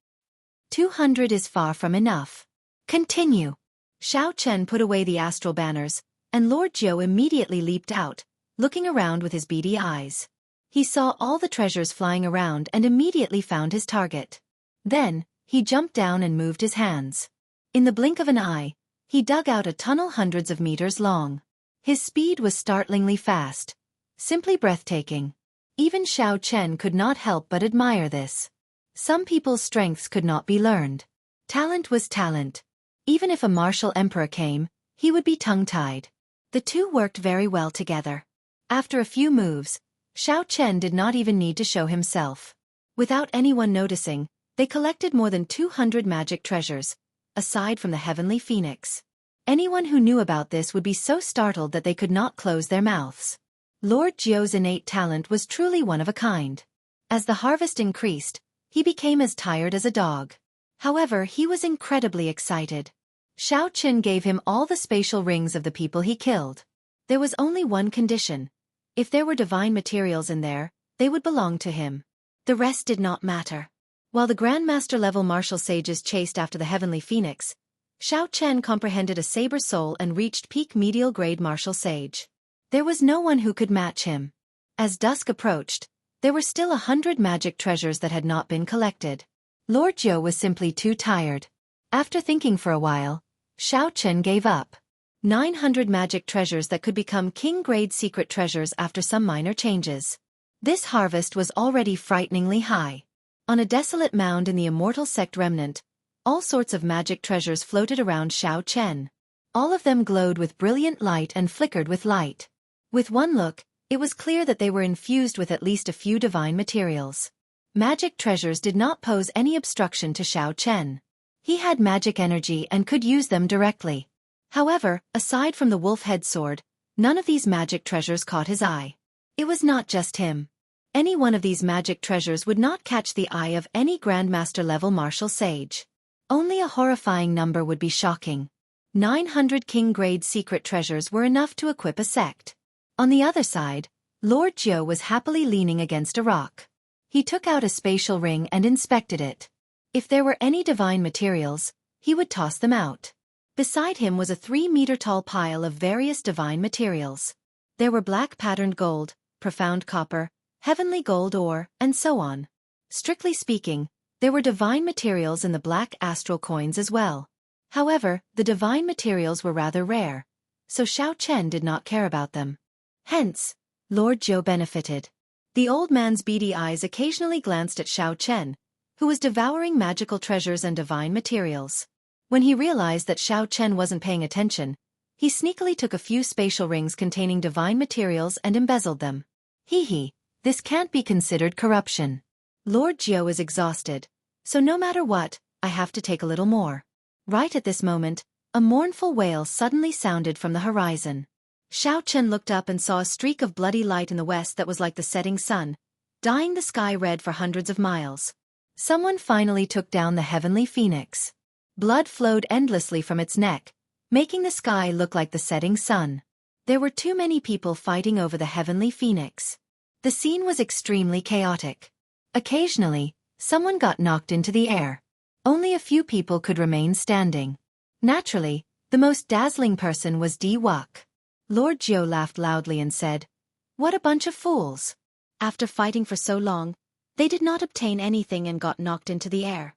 200 is far from enough. Continue. Xiao Chen put away the astral banners, and Lord Jiu immediately leaped out, looking around with his beady eyes. He saw all the treasures flying around and immediately found his target. Then, he jumped down and moved his hands. In the blink of an eye, he dug out a tunnel hundreds of meters long. His speed was startlingly fast, simply breathtaking. Even Xiao Chen could not help but admire this. Some people's strengths could not be learned. Talent was talent. Even if a martial emperor came, he would be tongue-tied. The two worked very well together. After a few moves, Xiao Chen did not even need to show himself. Without anyone noticing, they collected more than 200 magic treasures, aside from the Heavenly Phoenix. Anyone who knew about this would be so startled that they could not close their mouths. Lord Jiu's innate talent was truly one of a kind. As the harvest increased, he became as tired as a dog. However, he was incredibly excited. Xiao Chen gave him all the spatial rings of the people he killed. There was only one condition. If there were divine materials in there, they would belong to him. The rest did not matter. While the Grandmaster-level martial sages chased after the Heavenly Phoenix, Xiao Chen comprehended a saber soul and reached peak medial-grade martial sage. There was no one who could match him. As dusk approached, there were still 100 magic treasures that had not been collected. Lord Jiu was simply too tired. After thinking for a while, Xiao Chen gave up. 900 magic treasures that could become king-grade secret treasures after some minor changes. This harvest was already frighteningly high. On a desolate mound in the Immortal Sect remnant, all sorts of magic treasures floated around Xiao Chen. All of them glowed with brilliant light and flickered with light. With one look, it was clear that they were infused with at least a few divine materials. Magic treasures did not pose any obstruction to Xiao Chen. He had magic energy and could use them directly. However, aside from the wolf-head sword, none of these magic treasures caught his eye. It was not just him. Any one of these magic treasures would not catch the eye of any Grandmaster-level martial sage. Only a horrifying number would be shocking. 900 king-grade secret treasures were enough to equip a sect. On the other side, Lord Jiu was happily leaning against a rock. He took out a spatial ring and inspected it. If there were any divine materials, he would toss them out. Beside him was a 3-meter-tall pile of various divine materials. There were black patterned gold, profound copper, heavenly gold ore, and so on. Strictly speaking, there were divine materials in the black astral coins as well. However, the divine materials were rather rare, so Xiao Chen did not care about them. Hence, Lord Jiu benefited. The old man's beady eyes occasionally glanced at Xiao Chen, who was devouring magical treasures and divine materials. When he realized that Xiao Chen wasn't paying attention, he sneakily took a few spatial rings containing divine materials and embezzled them. Hee, this can't be considered corruption. Lord Jiu is exhausted, so no matter what, I have to take a little more. Right at this moment, a mournful wail suddenly sounded from the horizon. Xiao Chen looked up and saw a streak of bloody light in the west that was like the setting sun, dyeing the sky red for hundreds of miles. Someone finally took down the Heavenly Phoenix. Blood flowed endlessly from its neck, making the sky look like the setting sun. There were too many people fighting over the Heavenly Phoenix. The scene was extremely chaotic. Occasionally, someone got knocked into the air. Only a few people could remain standing. Naturally, The most dazzling person was Di-Wuk. Lord Jiu laughed loudly and said, "What a bunch of fools. After fighting for so long, they did not obtain anything and got knocked into the air.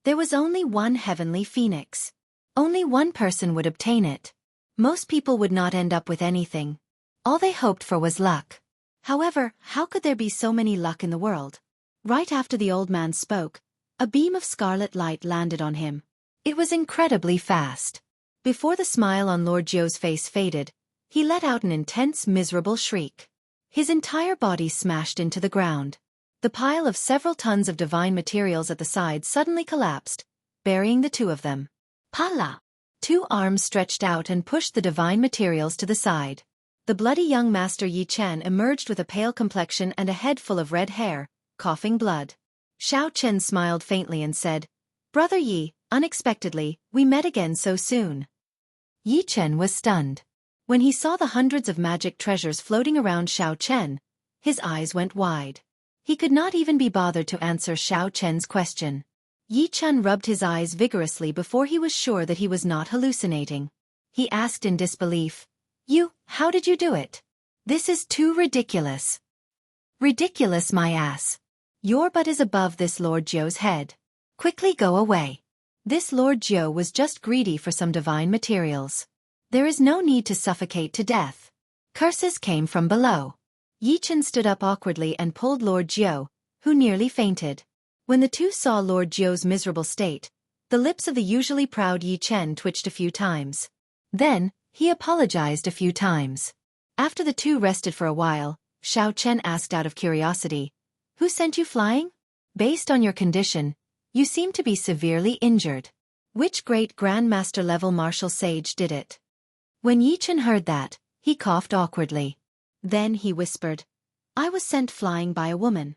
There was only one heavenly phoenix. Only one person would obtain it. Most people would not end up with anything. All they hoped for was luck. However, how could there be so many luck in the world?" Right after the old man spoke, a beam of scarlet light landed on him. It was incredibly fast. Before the smile on Lord Jiu's face faded, he let out an intense, miserable shriek. His entire body smashed into the ground. The pile of several tons of divine materials at the side suddenly collapsed, burying the two of them. Pala! Two arms stretched out and pushed the divine materials to the side. The bloody young master Yi Chen emerged with a pale complexion and a head full of red hair, coughing blood. Xiao Chen smiled faintly and said, "Brother Yi, unexpectedly, we met again so soon." Yi Chen was stunned. When he saw the hundreds of magic treasures floating around Xiao Chen, his eyes went wide. He could not even be bothered to answer Xiao Chen's question. Yi Chen rubbed his eyes vigorously before he was sure that he was not hallucinating. He asked in disbelief, How did you do it? This is too ridiculous." "Ridiculous, my ass. Your butt is above this Lord Jiu's head. Quickly go away." This Lord Jiu was just greedy for some divine materials. There is no need to suffocate to death. Curses came from below. Yi Chen stood up awkwardly and pulled Lord Jiu, who nearly fainted. When the two saw Lord Jiu's miserable state, the lips of the usually proud Yi Chen twitched a few times. Then, he apologized a few times. After the two rested for a while, Xiao Chen asked out of curiosity, "Who sent you flying? Based on your condition, you seem to be severely injured. Which great Grandmaster level martial sage did it?" When Yi Chen heard that, he coughed awkwardly. Then he whispered, "I was sent flying by a woman.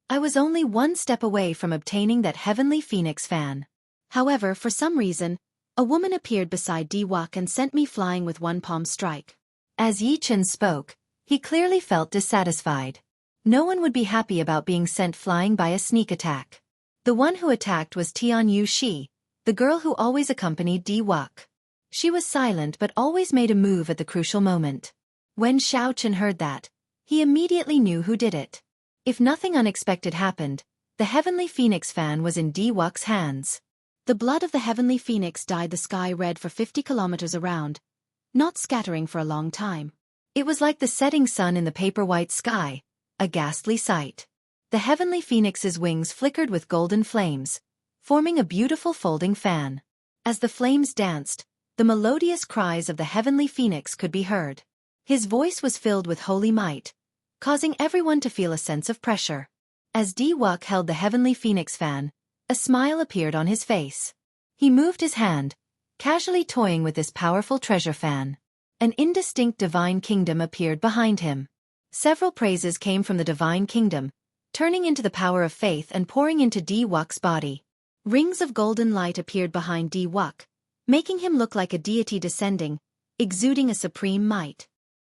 I was only one step away from obtaining that heavenly phoenix fan. However, for some reason, a woman appeared beside Di-Wuk and sent me flying with one palm strike." As Yi Chen spoke, he clearly felt dissatisfied. No one would be happy about being sent flying by a sneak attack. The one who attacked was Tian Yu Shi, the girl who always accompanied Di-Wuk. She was silent but always made a move at the crucial moment. When Xiao Chen heard that, he immediately knew who did it. If nothing unexpected happened, the heavenly phoenix fan was in Di-Wuk's hands. The blood of the heavenly phoenix dyed the sky red for 50 kilometers around, not scattering for a long time. It was like the setting sun in the paper-white sky, a ghastly sight. The heavenly phoenix's wings flickered with golden flames, forming a beautiful folding fan. As the flames danced, the melodious cries of the heavenly phoenix could be heard. His voice was filled with holy might, causing everyone to feel a sense of pressure. As Di-Wuk held the heavenly phoenix fan, a smile appeared on his face. He moved his hand, casually toying with this powerful treasure fan. An indistinct divine kingdom appeared behind him. Several praises came from the divine kingdom, turning into the power of faith and pouring into Di-Wuk's body. Rings of golden light appeared behind Di-Wuk, making him look like a deity descending, exuding a supreme might.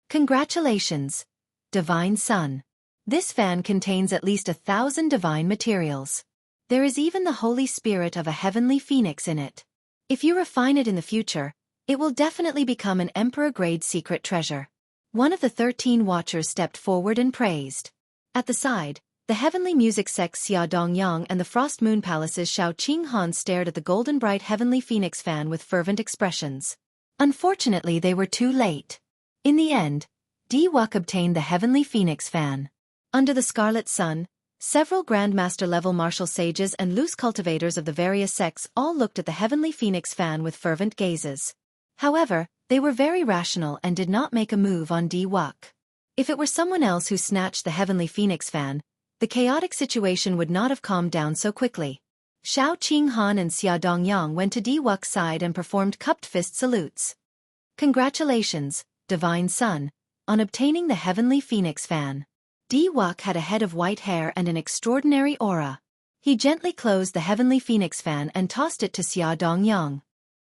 "Congratulations, Divine Son. This fan contains at least 1,000 divine materials. There is even the Holy Spirit of a heavenly phoenix in it. If you refine it in the future, it will definitely become an emperor-grade secret treasure." One of the 13 watchers stepped forward and praised. At the side, the heavenly music sect Xia Dongyang and the Frost Moon Palace's Xiao Qinghan stared at the golden bright heavenly phoenix fan with fervent expressions. Unfortunately, they were too late. In the end, Di-Wuk obtained the heavenly phoenix fan. Under the scarlet sun, several Grandmaster-level martial sages and loose cultivators of the various sects all looked at the heavenly phoenix fan with fervent gazes. However, they were very rational and did not make a move on Di-Wuk. If it were someone else who snatched the heavenly phoenix fan, the chaotic situation would not have calmed down so quickly. Xiao Qinghan and Xia Dongyang went to Di-Wuk's side and performed cupped fist salutes. "Congratulations, Divine Son, on obtaining the heavenly phoenix fan." Di-Wuk had a head of white hair and an extraordinary aura. He gently closed the heavenly phoenix fan and tossed it to Xia Dongyang.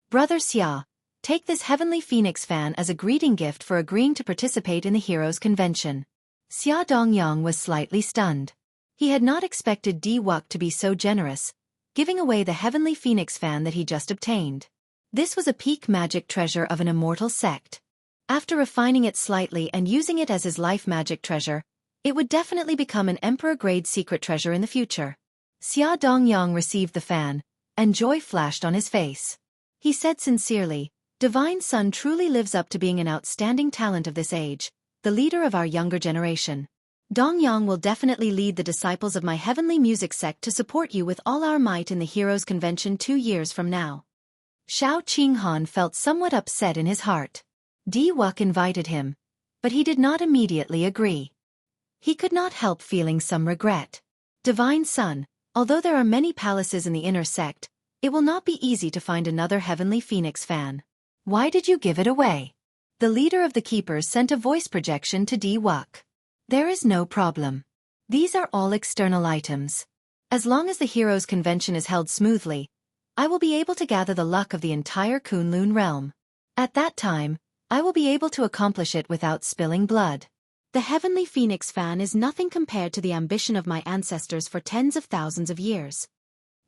"Brother Xia, take this heavenly phoenix fan as a greeting gift for agreeing to participate in the Heroes' Convention." Xia Dongyang was slightly stunned. He had not expected Di-Wuk to be so generous, giving away the heavenly phoenix fan that he just obtained. This was a peak magic treasure of an immortal sect. After refining it slightly and using it as his life magic treasure, it would definitely become an emperor-grade secret treasure in the future. Xia Dongyang received the fan, and joy flashed on his face. He said sincerely, "Divine Son truly lives up to being an outstanding talent of this age, the leader of our younger generation. Dongyang will definitely lead the disciples of my heavenly music sect to support you with all our might in the Heroes Convention 2 years from now." Xiao Qinghan felt somewhat upset in his heart. Di Wuk invited him, but he did not immediately agree. He could not help feeling some regret. "Divine Son, although there are many palaces in the inner sect, it will not be easy to find another Heavenly Phoenix fan. Why did you give it away?" The leader of the keepers sent a voice projection to Di Wuk. "There is no problem. These are all external items. As long as the Heroes Convention is held smoothly, I will be able to gather the luck of the entire Kunlun realm. At that time, I will be able to accomplish it without spilling blood. The Heavenly Phoenix fan is nothing compared to the ambition of my ancestors for tens of thousands of years."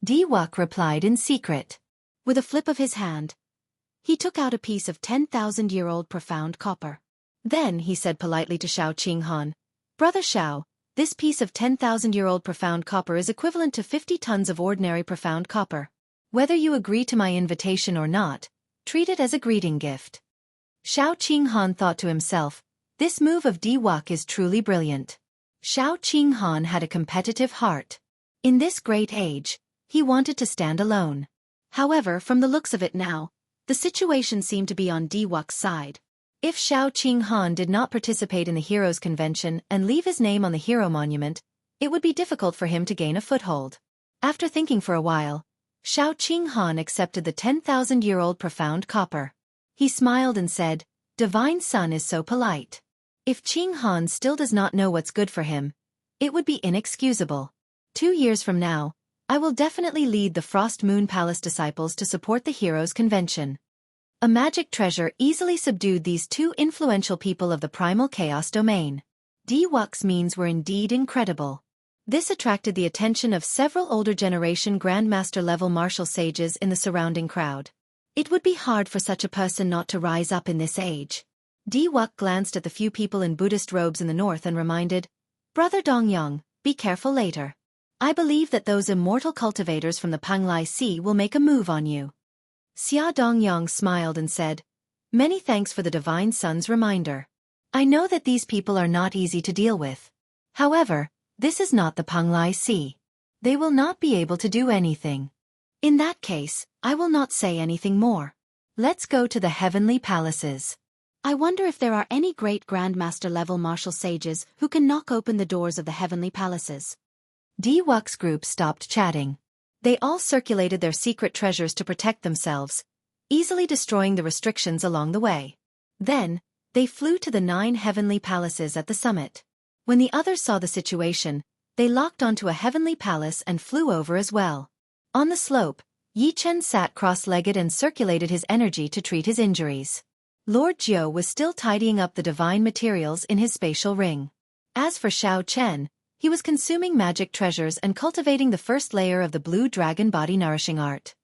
Di Wuk replied in secret. With a flip of his hand, he took out a piece of 10,000-year-old profound copper. Then he said politely to Xiao Qinghan, "Brother Xiao, this piece of 10,000-year-old profound copper is equivalent to 50 tons of ordinary profound copper. Whether you agree to my invitation or not, treat it as a greeting gift." Xiao Qinghan thought to himself, this move of Di Wuk is truly brilliant. Xiao Qinghan had a competitive heart. In this great age, he wanted to stand alone. However, from the looks of it now, the situation seemed to be on Di Wuk's side. If Xiao Qinghan did not participate in the Heroes Convention and leave his name on the Hero Monument, it would be difficult for him to gain a foothold. After thinking for a while, Xiao Qinghan accepted the 10,000-year-old profound copper. He smiled and said, "Divine Son is so polite. If Qinghan still does not know what's good for him, it would be inexcusable. 2 years from now, I will definitely lead the Frost Moon Palace disciples to support the Heroes Convention." A magic treasure easily subdued these two influential people of the primal chaos domain. Di Wuk's means were indeed incredible. This attracted the attention of several older generation Grandmaster-level martial sages in the surrounding crowd. It would be hard for such a person not to rise up in this age. Di Wuk glanced at the few people in Buddhist robes in the north and reminded, "Brother Dongyang, be careful later. I believe that those immortal cultivators from the Panglai Sea will make a move on you." Xia Dongyang smiled and said, "Many thanks for the Divine Son's reminder. I know that these people are not easy to deal with. However, this is not the Panglai Sea. They will not be able to do anything. In that case, I will not say anything more. Let's go to the heavenly palaces. I wonder if there are any great Grandmaster-level martial sages who can knock open the doors of the heavenly palaces." Di Wuk's group stopped chatting. They all circulated their secret treasures to protect themselves, easily destroying the restrictions along the way. Then, they flew to the 9 heavenly palaces at the summit. When the others saw the situation, they locked onto a heavenly palace and flew over as well. On the slope, Yi Chen sat cross-legged and circulated his energy to treat his injuries. Lord Jiu was still tidying up the divine materials in his spatial ring. As for Xiao Chen, he was consuming magic treasures and cultivating the first layer of the blue dragon body nourishing art.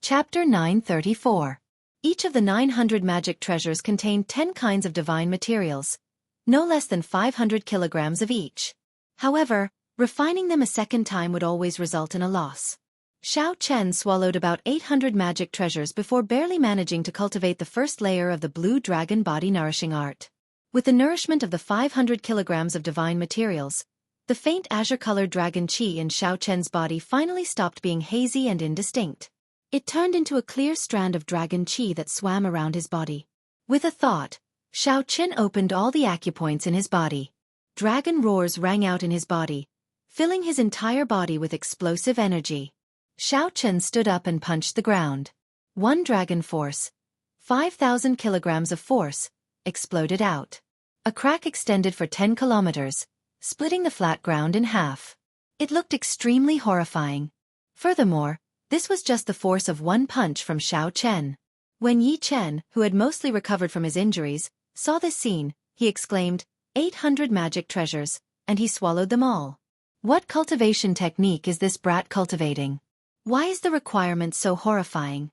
Chapter 934. Each of the 900 magic treasures contained 10 kinds of divine materials, no less than 500 kilograms of each. However, refining them a second time would always result in a loss. Xiao Chen swallowed about 800 magic treasures before barely managing to cultivate the first layer of the blue dragon body nourishing art. With the nourishment of the 500 kilograms of divine materials, the faint azure-colored dragon qi in Xiao Chen's body finally stopped being hazy and indistinct. It turned into a clear strand of dragon qi that swam around his body. With a thought, Xiao Chen opened all the acupoints in his body. Dragon roars rang out in his body, filling his entire body with explosive energy. Xiao Chen stood up and punched the ground. 1 dragon force, 5,000 kilograms of force, exploded out. A crack extended for 10 kilometers, splitting the flat ground in half. It looked extremely horrifying. Furthermore, this was just the force of 1 punch from Xiao Chen. When Yi Chen, who had mostly recovered from his injuries, saw this scene, he exclaimed, 800 magic treasures, and he swallowed them all. What cultivation technique is this brat cultivating? Why is the requirement so horrifying?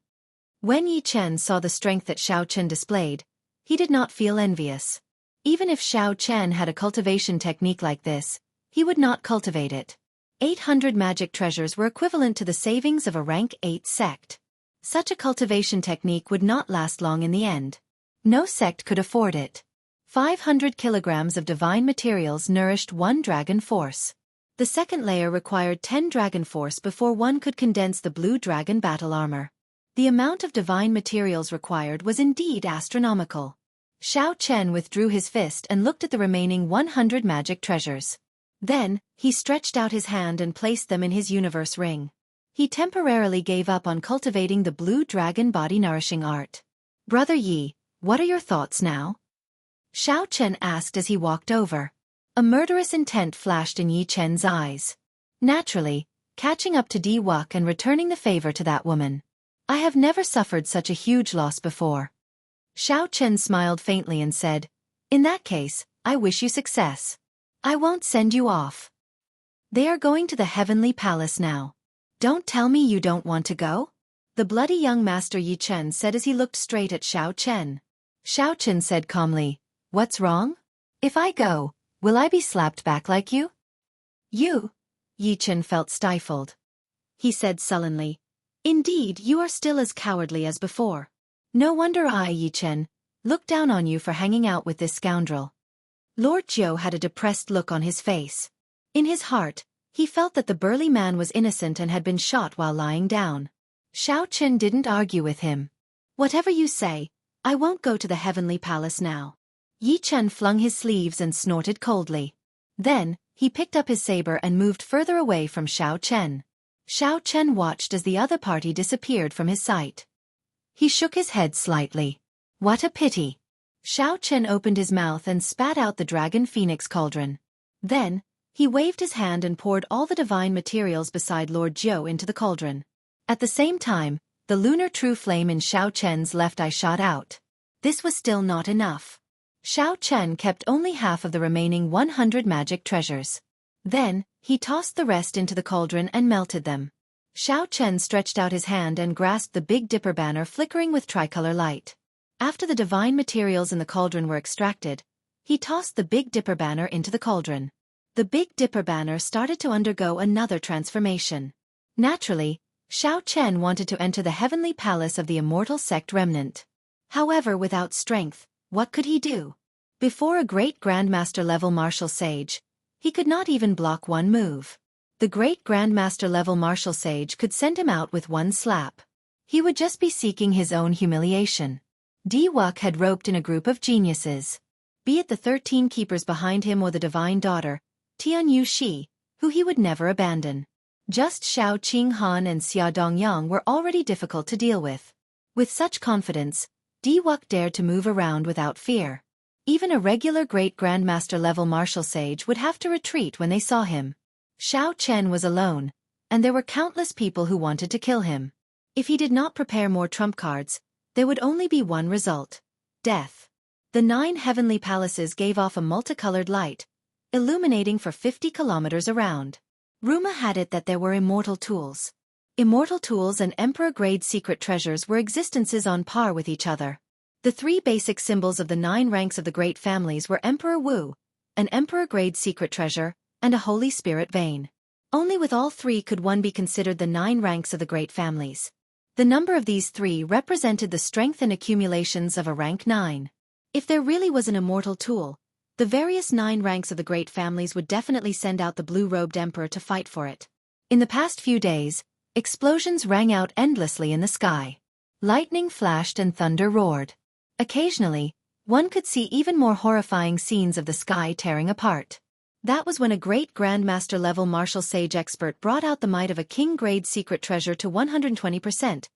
When Yi Chen saw the strength that Xiao Chen displayed, he did not feel envious. Even if Xiao Chen had a cultivation technique like this, he would not cultivate it. 800 magic treasures were equivalent to the savings of a rank 8 sect. Such a cultivation technique would not last long in the end. No sect could afford it. 500 kilograms of divine materials nourished 1 dragon force. The second layer required 10 dragon force before one could condense the blue dragon battle armor. The amount of divine materials required was indeed astronomical. Xiao Chen withdrew his fist and looked at the remaining 100 magic treasures. Then, he stretched out his hand and placed them in his universe ring. He temporarily gave up on cultivating the blue dragon body nourishing art. Brother Yi, what are your thoughts now? Xiao Chen asked as he walked over. A murderous intent flashed in Yi Chen's eyes. Naturally, catching up to Di Wuk and returning the favor to that woman. I have never suffered such a huge loss before. Xiao Chen smiled faintly and said, in that case, I wish you success. I won't send you off. They are going to the Heavenly Palace now. Don't tell me you don't want to go? The bloody young master Yi Chen said as he looked straight at Xiao Chen. Xiao Chen said calmly, what's wrong? If I go, will I be slapped back like you? You? Yi Chen felt stifled. He said sullenly, indeed you are still as cowardly as before. No wonder I, Yi Chen, look down on you for hanging out with this scoundrel. Lord Jiu had a depressed look on his face. In his heart, he felt that the burly man was innocent and had been shot while lying down. Xiao Chen didn't argue with him. Whatever you say, I won't go to the Heavenly Palace now. Yi Chen flung his sleeves and snorted coldly. Then, he picked up his saber and moved further away from Xiao Chen. Xiao Chen watched as the other party disappeared from his sight. He shook his head slightly. What a pity. Xiao Chen opened his mouth and spat out the dragon phoenix cauldron. Then, he waved his hand and poured all the divine materials beside Lord Jiu into the cauldron. At the same time, the lunar true flame in Xiao Chen's left eye shot out. This was still not enough. Xiao Chen kept only half of the remaining 100 magic treasures. Then, he tossed the rest into the cauldron and melted them. Xiao Chen stretched out his hand and grasped the Big Dipper banner flickering with tricolor light. After the divine materials in the cauldron were extracted, he tossed the Big Dipper banner into the cauldron. The Big Dipper banner started to undergo another transformation. Naturally, Xiao Chen wanted to enter the heavenly palace of the immortal sect remnant. However, without strength, what could he do? Before a great Grandmaster level martial sage, he could not even block one move. The great Grandmaster level martial sage could send him out with one slap. He would just be seeking his own humiliation. Di Wuk had roped in a group of geniuses. Be it the 13 keepers behind him or the divine daughter, Tian Yu Shi, who he would never abandon. Just Xiao Qing Han and Xia Dongyang were already difficult to deal with. With such confidence, Di Wuk dared to move around without fear. Even a regular great Grandmaster level martial sage would have to retreat when they saw him. Xiao Chen was alone, and there were countless people who wanted to kill him. If he did not prepare more trump cards, there would only be one result: death. The 9 heavenly palaces gave off a multicolored light, illuminating for 50 kilometers around. Rumor had it that there were immortal tools. Immortal tools and emperor-grade secret treasures were existences on par with each other. The 3 basic symbols of the 9 ranks of the great families were Emperor Wu, an emperor-grade secret treasure, and a Holy Spirit vein. Only with all 3 could one be considered the 9 ranks of the great families. The number of these 3 represented the strength and accumulations of a rank 9. If there really was an immortal tool, the various 9 ranks of the great families would definitely send out the blue-robed emperor to fight for it. In the past few days, explosions rang out endlessly in the sky. Lightning flashed and thunder roared. Occasionally, one could see even more horrifying scenes of the sky tearing apart. That was when a great Grandmaster level martial sage expert brought out the might of a king-grade secret treasure to 120%,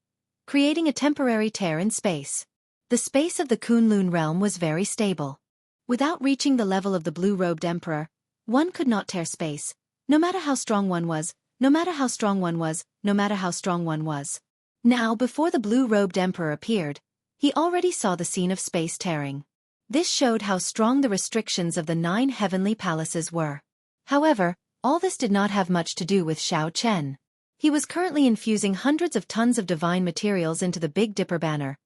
creating a temporary tear in space. The space of the Kunlun realm was very stable. Without reaching the level of the blue-robed emperor, one could not tear space, no matter how strong one was, no matter how strong one was, no matter how strong one was. Now, before the blue-robed emperor appeared, he already saw the scene of space tearing. This showed how strong the restrictions of the 9 heavenly palaces were. However, all this did not have much to do with Xiao Chen. He was currently infusing hundreds of tons of divine materials into the Big Dipper banner,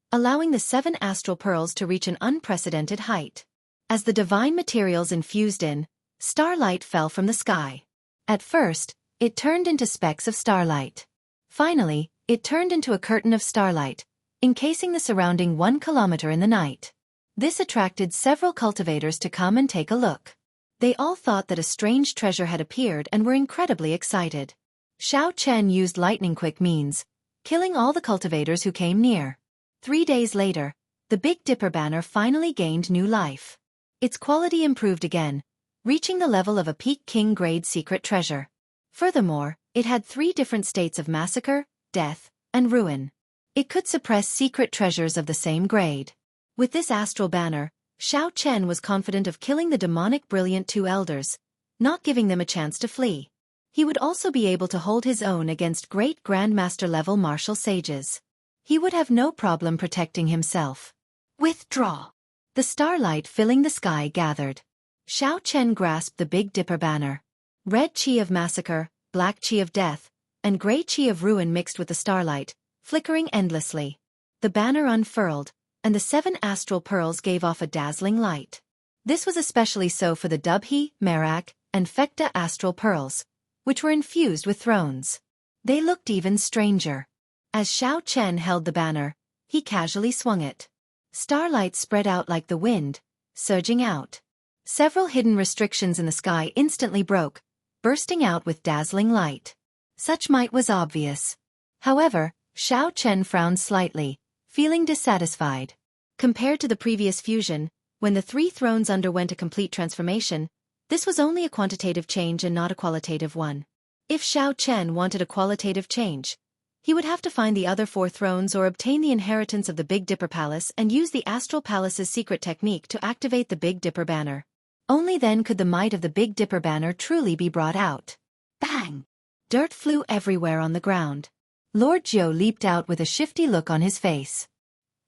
allowing the 7 astral pearls to reach an unprecedented height. As the divine materials infused in, starlight fell from the sky. At first, it turned into specks of starlight. Finally, it turned into a curtain of starlight, encasing the surrounding 1 kilometer in the night. This attracted several cultivators to come and take a look. They all thought that a strange treasure had appeared and were incredibly excited. Xiao Chen used lightning-quick means, killing all the cultivators who came near. 3 days later, the Big Dipper banner finally gained new life. Its quality improved again, reaching the level of a peak king-grade secret treasure. Furthermore, it had 3 different states of massacre, death, and ruin. It could suppress secret treasures of the same grade. With this astral banner, Xiao Chen was confident of killing the demonic brilliant 2 elders, not giving them a chance to flee. He would also be able to hold his own against great grandmaster-level martial sages. He would have no problem protecting himself. Withdraw. The starlight filling the sky gathered. Xiao Chen grasped the Big Dipper banner. Red chi of massacre, black chi of death, and gray chi of ruin mixed with the starlight, flickering endlessly. The banner unfurled, and the 7 astral pearls gave off a dazzling light. This was especially so for the Dubhe, Merak, and Fekta astral pearls, which were infused with thrones. They looked even stranger. As Xiao Chen held the banner, he casually swung it. Starlight spread out like the wind, surging out. Several hidden restrictions in the sky instantly broke, bursting out with dazzling light. Such might was obvious. However, Xiao Chen frowned slightly, feeling dissatisfied. Compared to the previous fusion, when the 3 thrones underwent a complete transformation, this was only a quantitative change and not a qualitative one. If Xiao Chen wanted a qualitative change, he would have to find the other 4 thrones or obtain the inheritance of the Big Dipper Palace and use the Astral Palace's secret technique to activate the Big Dipper banner. Only then could the might of the Big Dipper banner truly be brought out. Bang! Dirt flew everywhere on the ground. Lord Jiu leaped out with a shifty look on his face.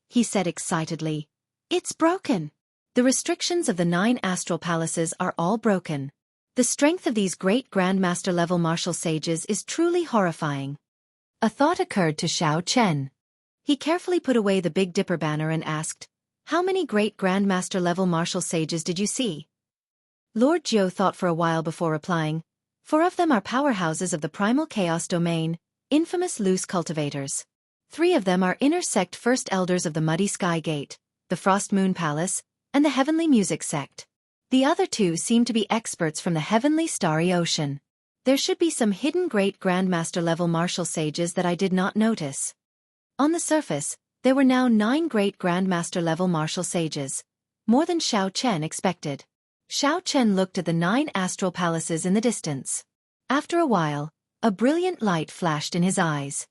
He said excitedly, "It's broken! The restrictions of the 9 astral palaces are all broken. The strength of these great grandmaster-level martial sages is truly horrifying." A thought occurred to Xiao Chen. He carefully put away the Big Dipper banner and asked, "How many great grandmaster-level martial sages did you see?" Lord Jiu thought for a while before replying, "4 of them are powerhouses of the primal chaos domain, infamous loose cultivators. 3 of them are inner sect first elders of the Muddy Sky Gate, the Frost Moon Palace, and the Heavenly Music Sect. The other 2 seem to be experts from the Heavenly Starry Ocean. There should be some hidden great grandmaster-level martial sages that I did not notice." On the surface, there were now 9 great grandmaster-level martial sages, more than Xiao Chen expected. Xiao Chen looked at the 9 astral palaces in the distance. After a while, a brilliant light flashed in his eyes.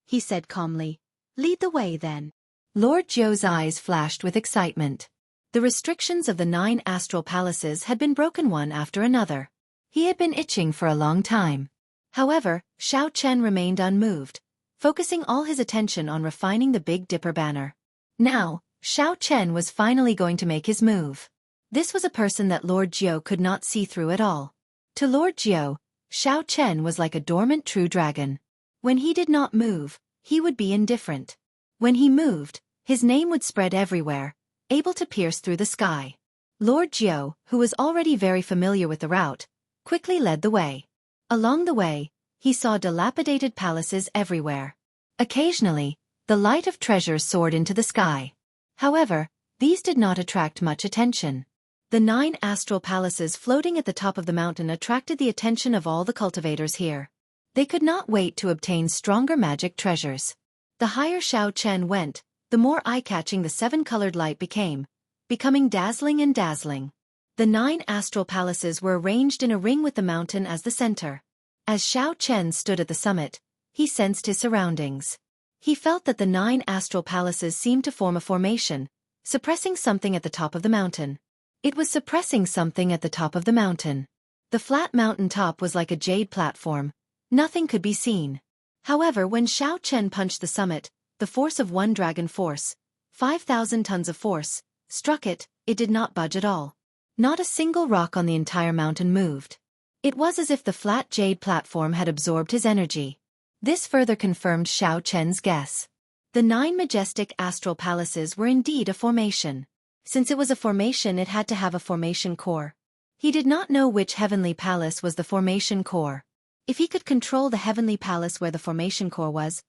He said calmly, "Lead the way then." Lord Jiu's eyes flashed with excitement. The restrictions of the 9 astral palaces had been broken one after another. He had been itching for a long time. However, Xiao Chen remained unmoved, focusing all his attention on refining the Big Dipper banner. Now, Xiao Chen was finally going to make his move. This was a person that Lord Jiu could not see through at all. To Lord Jiu, Xiao Chen was like a dormant true dragon. When he did not move, he would be indifferent. When he moved, his name would spread everywhere, able to pierce through the sky. Lord Jiu, who was already very familiar with the route, quickly led the way. Along the way, he saw dilapidated palaces everywhere. Occasionally, the light of treasure soared into the sky. However, these did not attract much attention. The 9 astral palaces floating at the top of the mountain attracted the attention of all the cultivators here. They could not wait to obtain stronger magic treasures. The higher Xiao Chen went, the more eye-catching the 7-colored light became, becoming dazzling and dazzling. The 9 astral palaces were arranged in a ring with the mountain as the center. As Xiao Chen stood at the summit, he sensed his surroundings. He felt that the 9 astral palaces seemed to form a formation, suppressing something at the top of the mountain. It was suppressing something at the top of the mountain. The flat mountain top was like a jade platform. Nothing could be seen. However, when Xiao Chen punched the summit, the force of 1 dragon force, 5,000 tons of force, struck it. It did not budge at all. Not a single rock on the entire mountain moved. It was as if the flat jade platform had absorbed his energy. This further confirmed Xiao Chen's guess. The 9 majestic astral palaces were indeed a formation. Since it was a formation, it had to have a formation core. He did not know which heavenly palace was the formation core. If he could control the heavenly palace where the formation core was,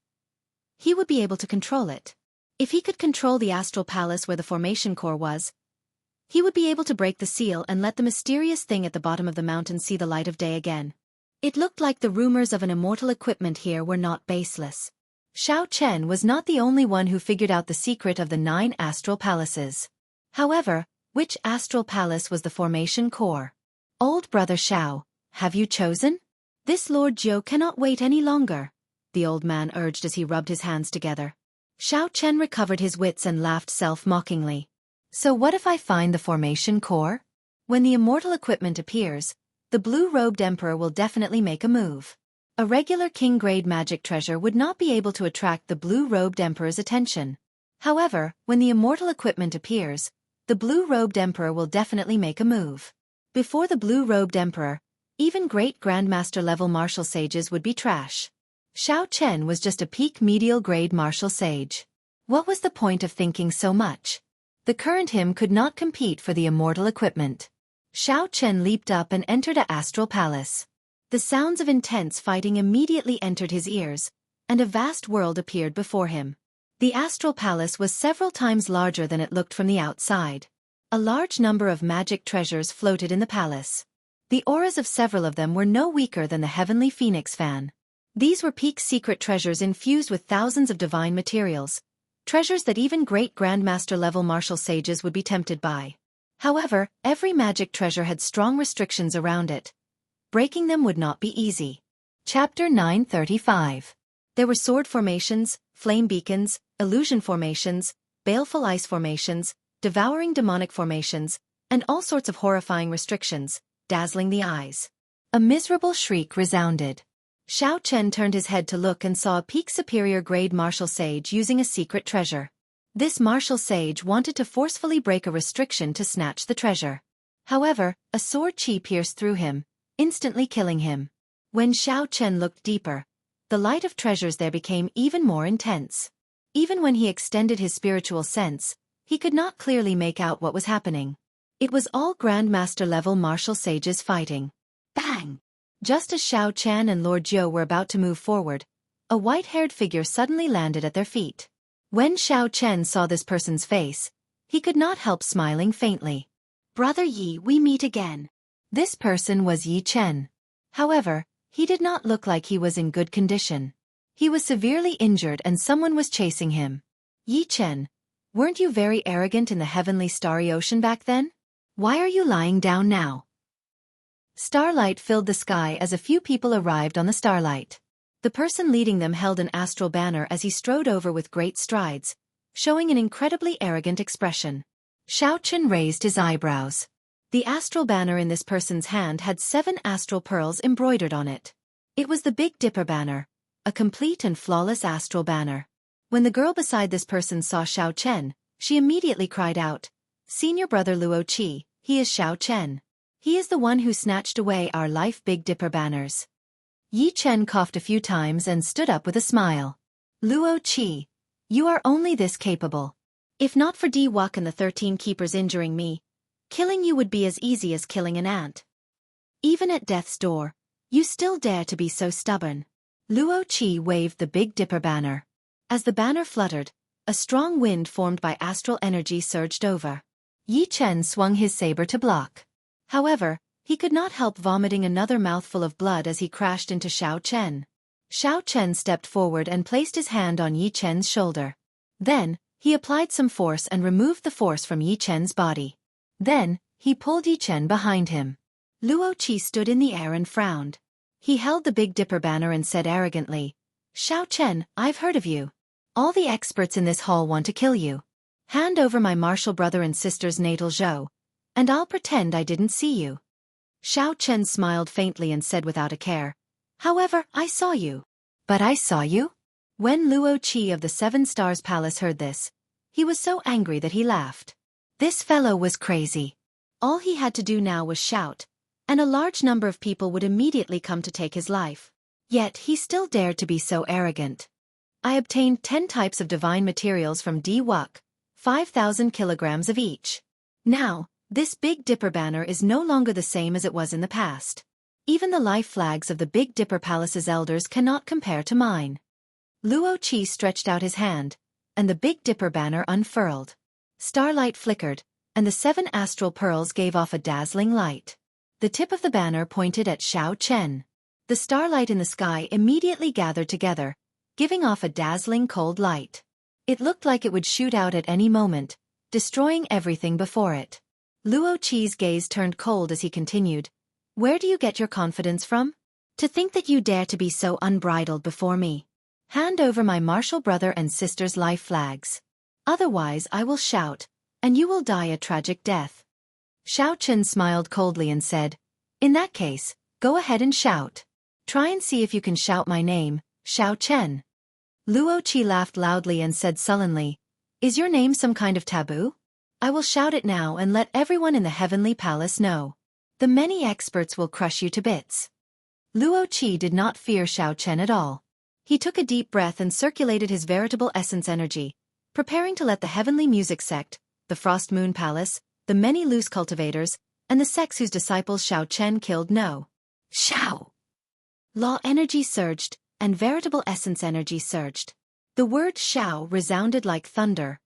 he would be able to control it. If he could control the astral palace where the formation core was, he would be able to break the seal and let the mysterious thing at the bottom of the mountain see the light of day again. It looked like the rumors of an immortal equipment here were not baseless. Xiao Chen was not the only one who figured out the secret of the 9 astral palaces. However, which astral palace was the formation core? Old brother Xiao, have you chosen? This Lord Jiu cannot wait any longer, the old man urged as he rubbed his hands together. Xiao Chen recovered his wits and laughed self-mockingly. So what if I find the formation core? When the immortal equipment appears, the blue-robed emperor will definitely make a move. A regular king-grade magic treasure would not be able to attract the blue-robed emperor's attention. However, when the immortal equipment appears, the blue-robed emperor will definitely make a move. Before the blue-robed emperor, even great grandmaster-level martial sages would be trash. Xiao Chen was just a peak medial-grade martial sage. What was the point of thinking so much? The current him could not compete for the immortal equipment. Xiao Chen leaped up and entered an astral palace. The sounds of intense fighting immediately entered his ears, and a vast world appeared before him. The astral palace was several times larger than it looked from the outside. A large number of magic treasures floated in the palace. The auras of several of them were no weaker than the heavenly phoenix fan. These were peak secret treasures infused with thousands of divine materials, treasures that even great grandmaster-level martial sages would be tempted by. However, every magic treasure had strong restrictions around it. Breaking them would not be easy. Chapter 935. There were sword formations, flame beacons, illusion formations, baleful ice formations, devouring demonic formations, and all sorts of horrifying restrictions, dazzling the eyes. A miserable shriek resounded. Xiao Chen turned his head to look and saw a peak superior grade martial sage using a secret treasure. This martial sage wanted to forcefully break a restriction to snatch the treasure. However, a sword chi pierced through him, instantly killing him. When Xiao Chen looked deeper, the light of treasures there became even more intense. Even when he extended his spiritual sense, he could not clearly make out what was happening. It was all grandmaster-level martial sages fighting. Bang! Just as Xiao Chen and Lord Jiu were about to move forward, a white-haired figure suddenly landed at their feet. When Xiao Chen saw this person's face, he could not help smiling faintly. Brother Yi, we meet again. This person was Yi Chen. However, he did not look like he was in good condition. He was severely injured and someone was chasing him. Yi Chen, weren't you very arrogant in the heavenly starry ocean back then? Why are you lying down now? Starlight filled the sky as a few people arrived on the starlight. The person leading them held an astral banner as he strode over with great strides, showing an incredibly arrogant expression. Xiao Chen raised his eyebrows. The astral banner in this person's hand had 7 astral pearls embroidered on it. It was the Big Dipper banner, a complete and flawless astral banner. When the girl beside this person saw Xiao Chen, she immediately cried out, "Senior brother Luo Qi, he is Xiao Chen. He is the one who snatched away our life Big Dipper banners." Yi Chen coughed a few times and stood up with a smile. "Luo Qi, you are only this capable. If not for Di Wuk and the 13 keepers injuring me, killing you would be as easy as killing an ant. Even at death's door, you still dare to be so stubborn." Luo Qi waved the Big Dipper banner. As the banner fluttered, a strong wind formed by astral energy surged over. Yi Chen swung his saber to block. However, he could not help vomiting another mouthful of blood as he crashed into Xiao Chen. Xiao Chen stepped forward and placed his hand on Yi Chen's shoulder. Then, he applied some force and removed the force from Yi Chen's body. Then, he pulled Yi Chen behind him. Luo Qi stood in the air and frowned. He held the Big Dipper banner and said arrogantly, "Xiao Chen, I've heard of you. All the experts in this hall want to kill you. Hand over my martial brother and sister's natal zhou, and I'll pretend I didn't see you." Xiao Chen smiled faintly and said without a care, "However, I saw you." "But I saw you?" When Luo Qi of the 7 Stars Palace heard this, he was so angry that he laughed. This fellow was crazy. All he had to do now was shout, and a large number of people would immediately come to take his life. Yet he still dared to be so arrogant. I obtained 10 types of divine materials from D-Wuck, 5,000 kilograms of each. Now, this Big Dipper banner is no longer the same as it was in the past. Even the life flags of the Big Dipper Palace's elders cannot compare to mine. Luo Qi stretched out his hand, and the Big Dipper banner unfurled. Starlight flickered, and the 7 astral pearls gave off a dazzling light. The tip of the banner pointed at Xiao Chen. The starlight in the sky immediately gathered together, giving off a dazzling cold light. It looked like it would shoot out at any moment, destroying everything before it. Luo Qi's gaze turned cold as he continued, "Where do you get your confidence from? To think that you dare to be so unbridled before me. Hand over my martial brother and sister's life flags. Otherwise I will shout, and you will die a tragic death." Xiao Chen smiled coldly and said, "In that case, go ahead and shout. Try and see if you can shout my name, Xiao Chen." Luo Qi laughed loudly and said sullenly, "Is your name some kind of taboo? I will shout it now and let everyone in the Heavenly Palace know. The many experts will crush you to bits." Luo Qi did not fear Xiao Chen at all. He took a deep breath and circulated his veritable essence energy, preparing to let the Heavenly Music Sect, the Frost Moon Palace, the many loose cultivators, and the sects whose disciples Xiao Chen killed know. Xiao! Law energy surged, and veritable essence energy surged. The word Xiao resounded like thunder,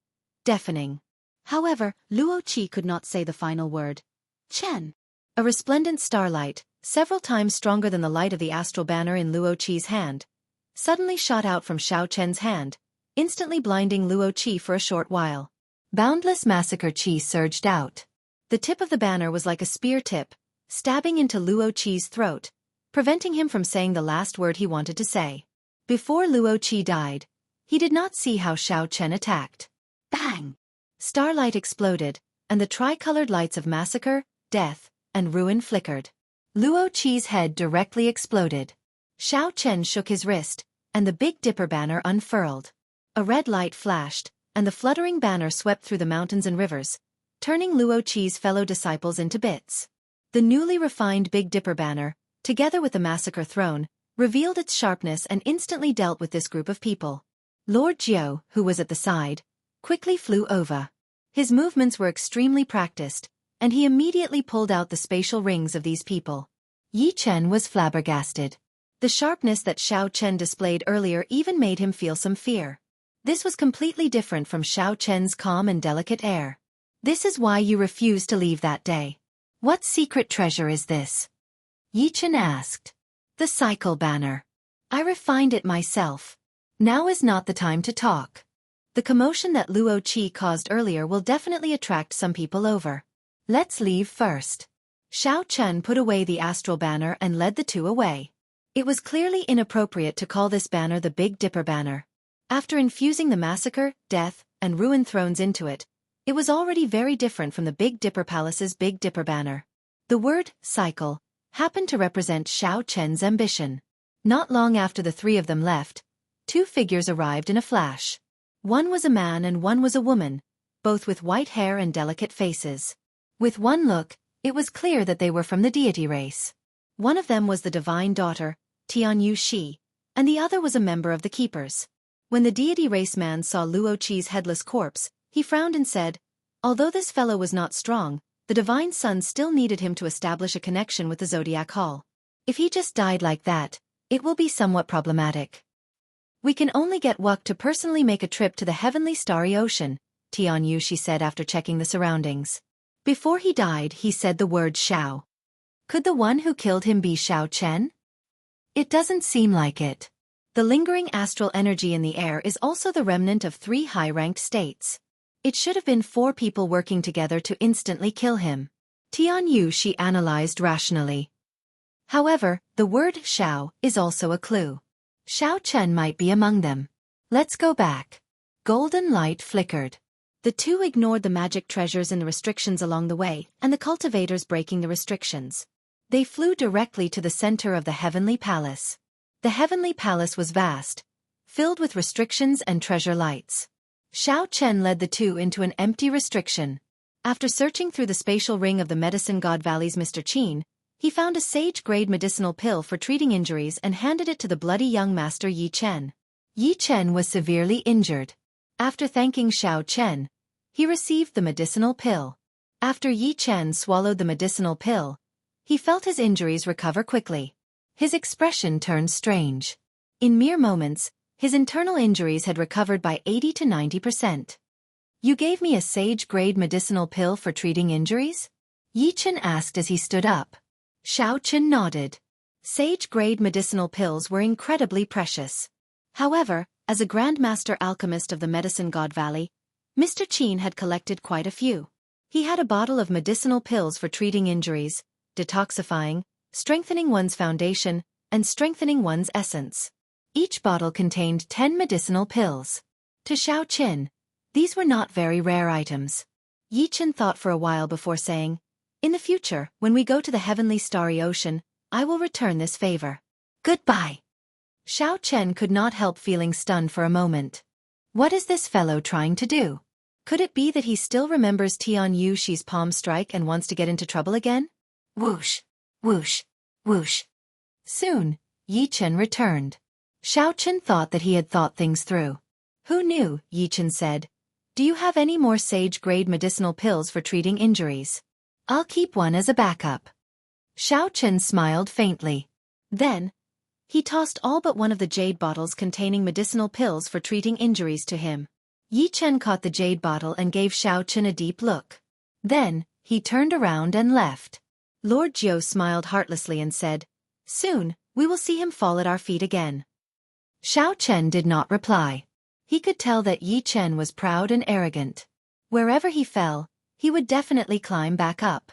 deafening. However, Luo Qi could not say the final word. Chen. A resplendent starlight, several times stronger than the light of the astral banner in Luo Qi's hand, suddenly shot out from Xiao Chen's hand, instantly blinding Luo Qi for a short while. Boundless massacre Qi surged out. The tip of the banner was like a spear tip, stabbing into Luo Qi's throat, preventing him from saying the last word he wanted to say. Before Luo Qi died, he did not see how Xiao Chen attacked. Bang! Starlight exploded, and the tricolored lights of massacre, death, and ruin flickered. Luo Qi's head directly exploded. Xiao Chen shook his wrist, and the Big Dipper banner unfurled. A red light flashed, and the fluttering banner swept through the mountains and rivers, turning Luo Qi's fellow disciples into bits. The newly refined Big Dipper banner, together with the massacre throne, revealed its sharpness and instantly dealt with this group of people. Lord Jiao, who was at the side, quickly flew over. His movements were extremely practiced, and he immediately pulled out the spatial rings of these people. Yi Chen was flabbergasted. The sharpness that Xiao Chen displayed earlier even made him feel some fear. This was completely different from Xiao Chen's calm and delicate air. "This is why you refused to leave that day. What secret treasure is this?" Yi Chen asked. "The cycle banner. I refined it myself. Now is not the time to talk. The commotion that Luo Qi caused earlier will definitely attract some people over. Let's leave first." Xiao Chen put away the astral banner and led the two away. It was clearly inappropriate to call this banner the Big Dipper banner. After infusing the massacre, death, and ruin thrones into it, it was already very different from the Big Dipper Palace's Big Dipper banner. The word, cycle, happened to represent Xiao Chen's ambition. Not long after the three of them left, 2 figures arrived in a flash. One was a man and one was a woman, both with white hair and delicate faces. With one look, it was clear that they were from the deity race. One of them was the divine daughter, Tianyu Shi, and the other was a member of the Keepers. When the deity race man saw Luo Qi's headless corpse, he frowned and said, "Although this fellow was not strong, the divine sun still needed him to establish a connection with the zodiac hall. If he just died like that, it will be somewhat problematic. We can only get Wuck to personally make a trip to the heavenly starry ocean," Tianyu Shi said after checking the surroundings. Before he died, he said the word Xiao. Could the one who killed him be Xiao Chen? It doesn't seem like it. The lingering astral energy in the air is also the remnant of 3 high-ranked states. It should have been 4 people working together to instantly kill him. Tianyu Shi analyzed rationally. However, the word Xiao is also a clue. Xiao Chen might be among them. Let's go back. Golden light flickered. The two ignored the magic treasures and the restrictions along the way, and the cultivators breaking the restrictions. They flew directly to the center of the Heavenly Palace. The Heavenly Palace was vast, filled with restrictions and treasure lights. Xiao Chen led the two into an empty restriction. After searching through the spatial ring of the Medicine God Valley's Mr. Qin, He found a sage-grade medicinal pill for treating injuries and handed it to the bloody young master Yi Chen. Yi Chen was severely injured. After thanking Xiao Chen, he received the medicinal pill. After Yi Chen swallowed the medicinal pill, he felt his injuries recover quickly. His expression turned strange. In mere moments, his internal injuries had recovered by 80 to 90%. You gave me a sage-grade medicinal pill for treating injuries? Yi Chen asked as he stood up. Xiao Chen nodded. Sage-grade medicinal pills were incredibly precious. However, as a Grandmaster Alchemist of the Medicine God Valley, Mr. Qin had collected quite a few. He had a bottle of medicinal pills for treating injuries, detoxifying, strengthening one's foundation, and strengthening one's essence. Each bottle contained 10 medicinal pills. To Xiao Qin, these were not very rare items. Yi Chen thought for a while before saying, "In the future, when we go to the heavenly starry ocean, I will return this favor. Goodbye." Xiao Chen could not help feeling stunned for a moment. What is this fellow trying to do? Could it be that he still remembers Tian Yuxi's palm strike and wants to get into trouble again? Whoosh, whoosh, whoosh. Soon, Yi Chen returned. Xiao Chen thought that he had thought things through. Who knew, Yi Chen said. Do you have any more sage-grade medicinal pills for treating injuries? I'll keep one as a backup. Xiao Chen smiled faintly. Then, he tossed all but one of the jade bottles containing medicinal pills for treating injuries to him. Yi Chen caught the jade bottle and gave Xiao Chen a deep look. Then, he turned around and left. Lord Jiu smiled heartlessly and said, "Soon, we will see him fall at our feet again." Xiao Chen did not reply. He could tell that Yi Chen was proud and arrogant. Wherever he fell, he would definitely climb back up.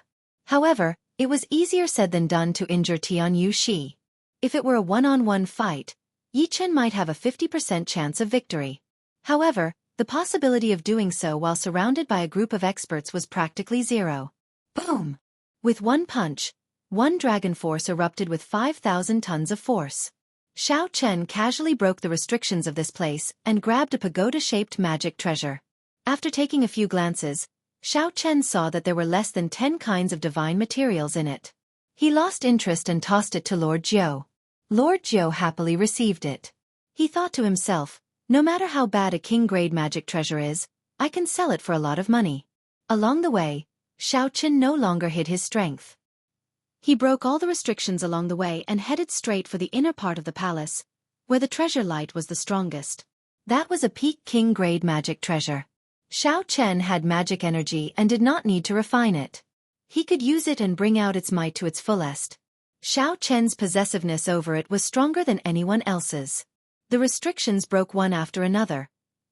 However, it was easier said than done to injure Tian Yuxi. If it were a one-on-one fight, Yi Chen might have a 50% chance of victory. However, the possibility of doing so while surrounded by a group of experts was practically zero. Boom! With one punch, one dragon force erupted with 5,000 tons of force. Xiao Chen casually broke the restrictions of this place and grabbed a pagoda-shaped magic treasure. After taking a few glances, Xiao Chen saw that there were less than 10 kinds of divine materials in it. He lost interest and tossed it to Lord Jiu. Lord Jiu happily received it. He thought to himself, no matter how bad a king-grade magic treasure is, I can sell it for a lot of money. Along the way, Xiao Chen no longer hid his strength. He broke all the restrictions along the way and headed straight for the inner part of the palace, where the treasure light was the strongest. That was a peak king-grade magic treasure. Xiao Chen had magic energy and did not need to refine it. He could use it and bring out its might to its fullest. Xiao Chen's possessiveness over it was stronger than anyone else's. The restrictions broke one after another,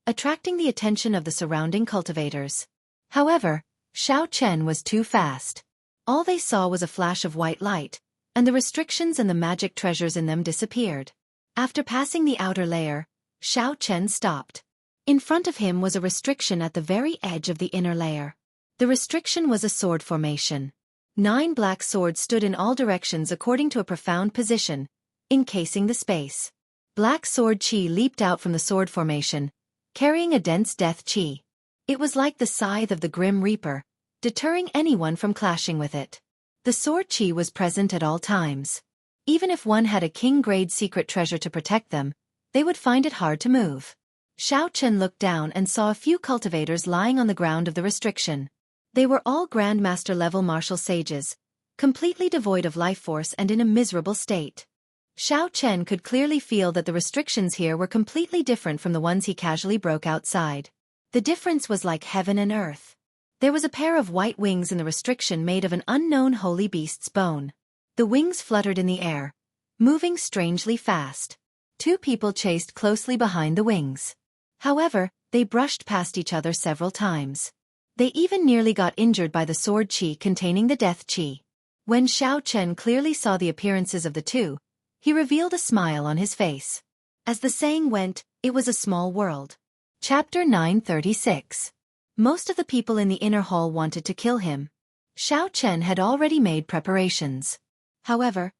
attracting the attention of the surrounding cultivators. However, Xiao Chen was too fast. All they saw was a flash of white light, and the restrictions and the magic treasures in them disappeared. After passing the outer layer, Xiao Chen stopped. In front of him was a restriction at the very edge of the inner layer. The restriction was a sword formation. 9 black swords stood in all directions according to a profound position, encasing the space. Black sword chi leaped out from the sword formation, carrying a dense death chi. It was like the scythe of the Grim Reaper, deterring anyone from clashing with it. The sword chi was present at all times. Even if one had a king-grade secret treasure to protect them, they would find it hard to move. Xiao Chen looked down and saw a few cultivators lying on the ground of the restriction. They were all Grandmaster-level martial sages, completely devoid of life force and in a miserable state. Xiao Chen could clearly feel that the restrictions here were completely different from the ones he casually broke outside. The difference was like heaven and earth. There was a pair of white wings in the restriction made of an unknown holy beast's bone. The wings fluttered in the air, moving strangely fast. 2 people chased closely behind the wings. However, they brushed past each other several times. They even nearly got injured by the sword chi containing the death chi. When Xiao Chen clearly saw the appearances of the two, he revealed a smile on his face. As the saying went, it was a small world. Chapter 936. Most of the people in the inner hall wanted to kill him. Xiao Chen had already made preparations. However,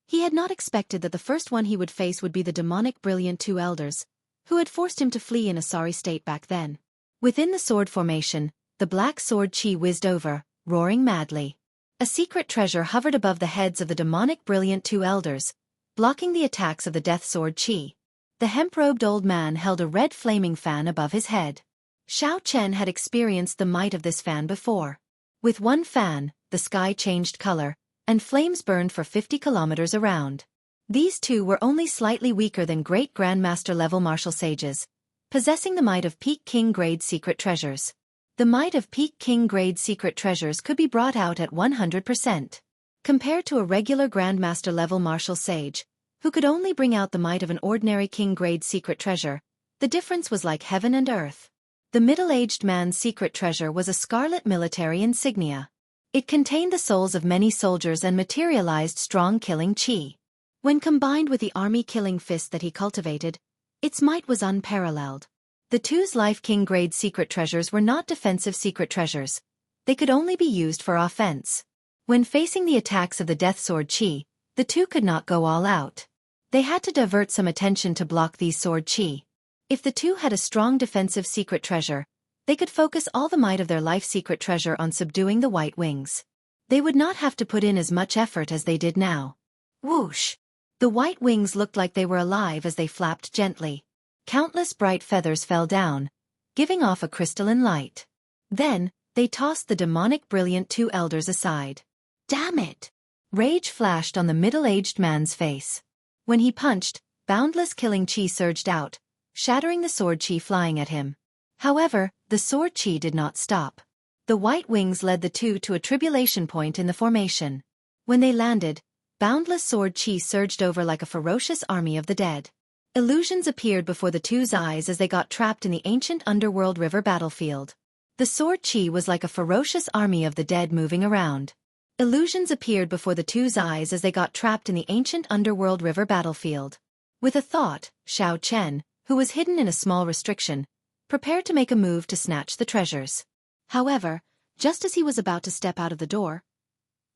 he had not expected that the first one he would face would be the demonic brilliant 2 elders, who had forced him to flee in a sorry state back then. Within the sword formation, the black sword chi whizzed over, roaring madly. A secret treasure hovered above the heads of the demonic brilliant two elders, blocking the attacks of the death sword Qi. The hemp-robed old man held a red flaming fan above his head. Xiao Chen had experienced the might of this fan before. With one fan, the sky changed color, and flames burned for 50 kilometers around. These two were only slightly weaker than great grandmaster-level martial sages, possessing the might of peak king-grade secret treasures. The might of peak king-grade secret treasures could be brought out at 100%. Compared to a regular grandmaster-level martial sage, who could only bring out the might of an ordinary king-grade secret treasure, the difference was like heaven and earth. The middle-aged man's secret treasure was a scarlet military insignia. It contained the souls of many soldiers and materialized strong killing Qi. When combined with the army-killing fist that he cultivated, its might was unparalleled. The two's life king-grade secret treasures were not defensive secret treasures. They could only be used for offense. When facing the attacks of the death sword Qi, the two could not go all out. They had to divert some attention to block these sword Qi. If the two had a strong defensive secret treasure, they could focus all the might of their life secret treasure on subduing the white wings. They would not have to put in as much effort as they did now. Whoosh! The white wings looked like they were alive as they flapped gently. Countless bright feathers fell down, giving off a crystalline light. Then, they tossed the demonic brilliant two elders aside. Damn it! Rage flashed on the middle-aged man's face. When he punched, boundless killing Qi surged out, shattering the sword Qi flying at him. However, the sword Qi did not stop. The white wings led the two to a tribulation point in the formation. When they landed, boundless sword Qi surged over like a ferocious army of the dead. Illusions appeared before the two's eyes as they got trapped in the ancient underworld river battlefield. The sword Qi was like a ferocious army of the dead moving around. Illusions appeared before the two's eyes as they got trapped in the ancient underworld river battlefield. With a thought, Xiao Chen, who was hidden in a small restriction, prepared to make a move to snatch the treasures. However, just as he was about to step out of the door,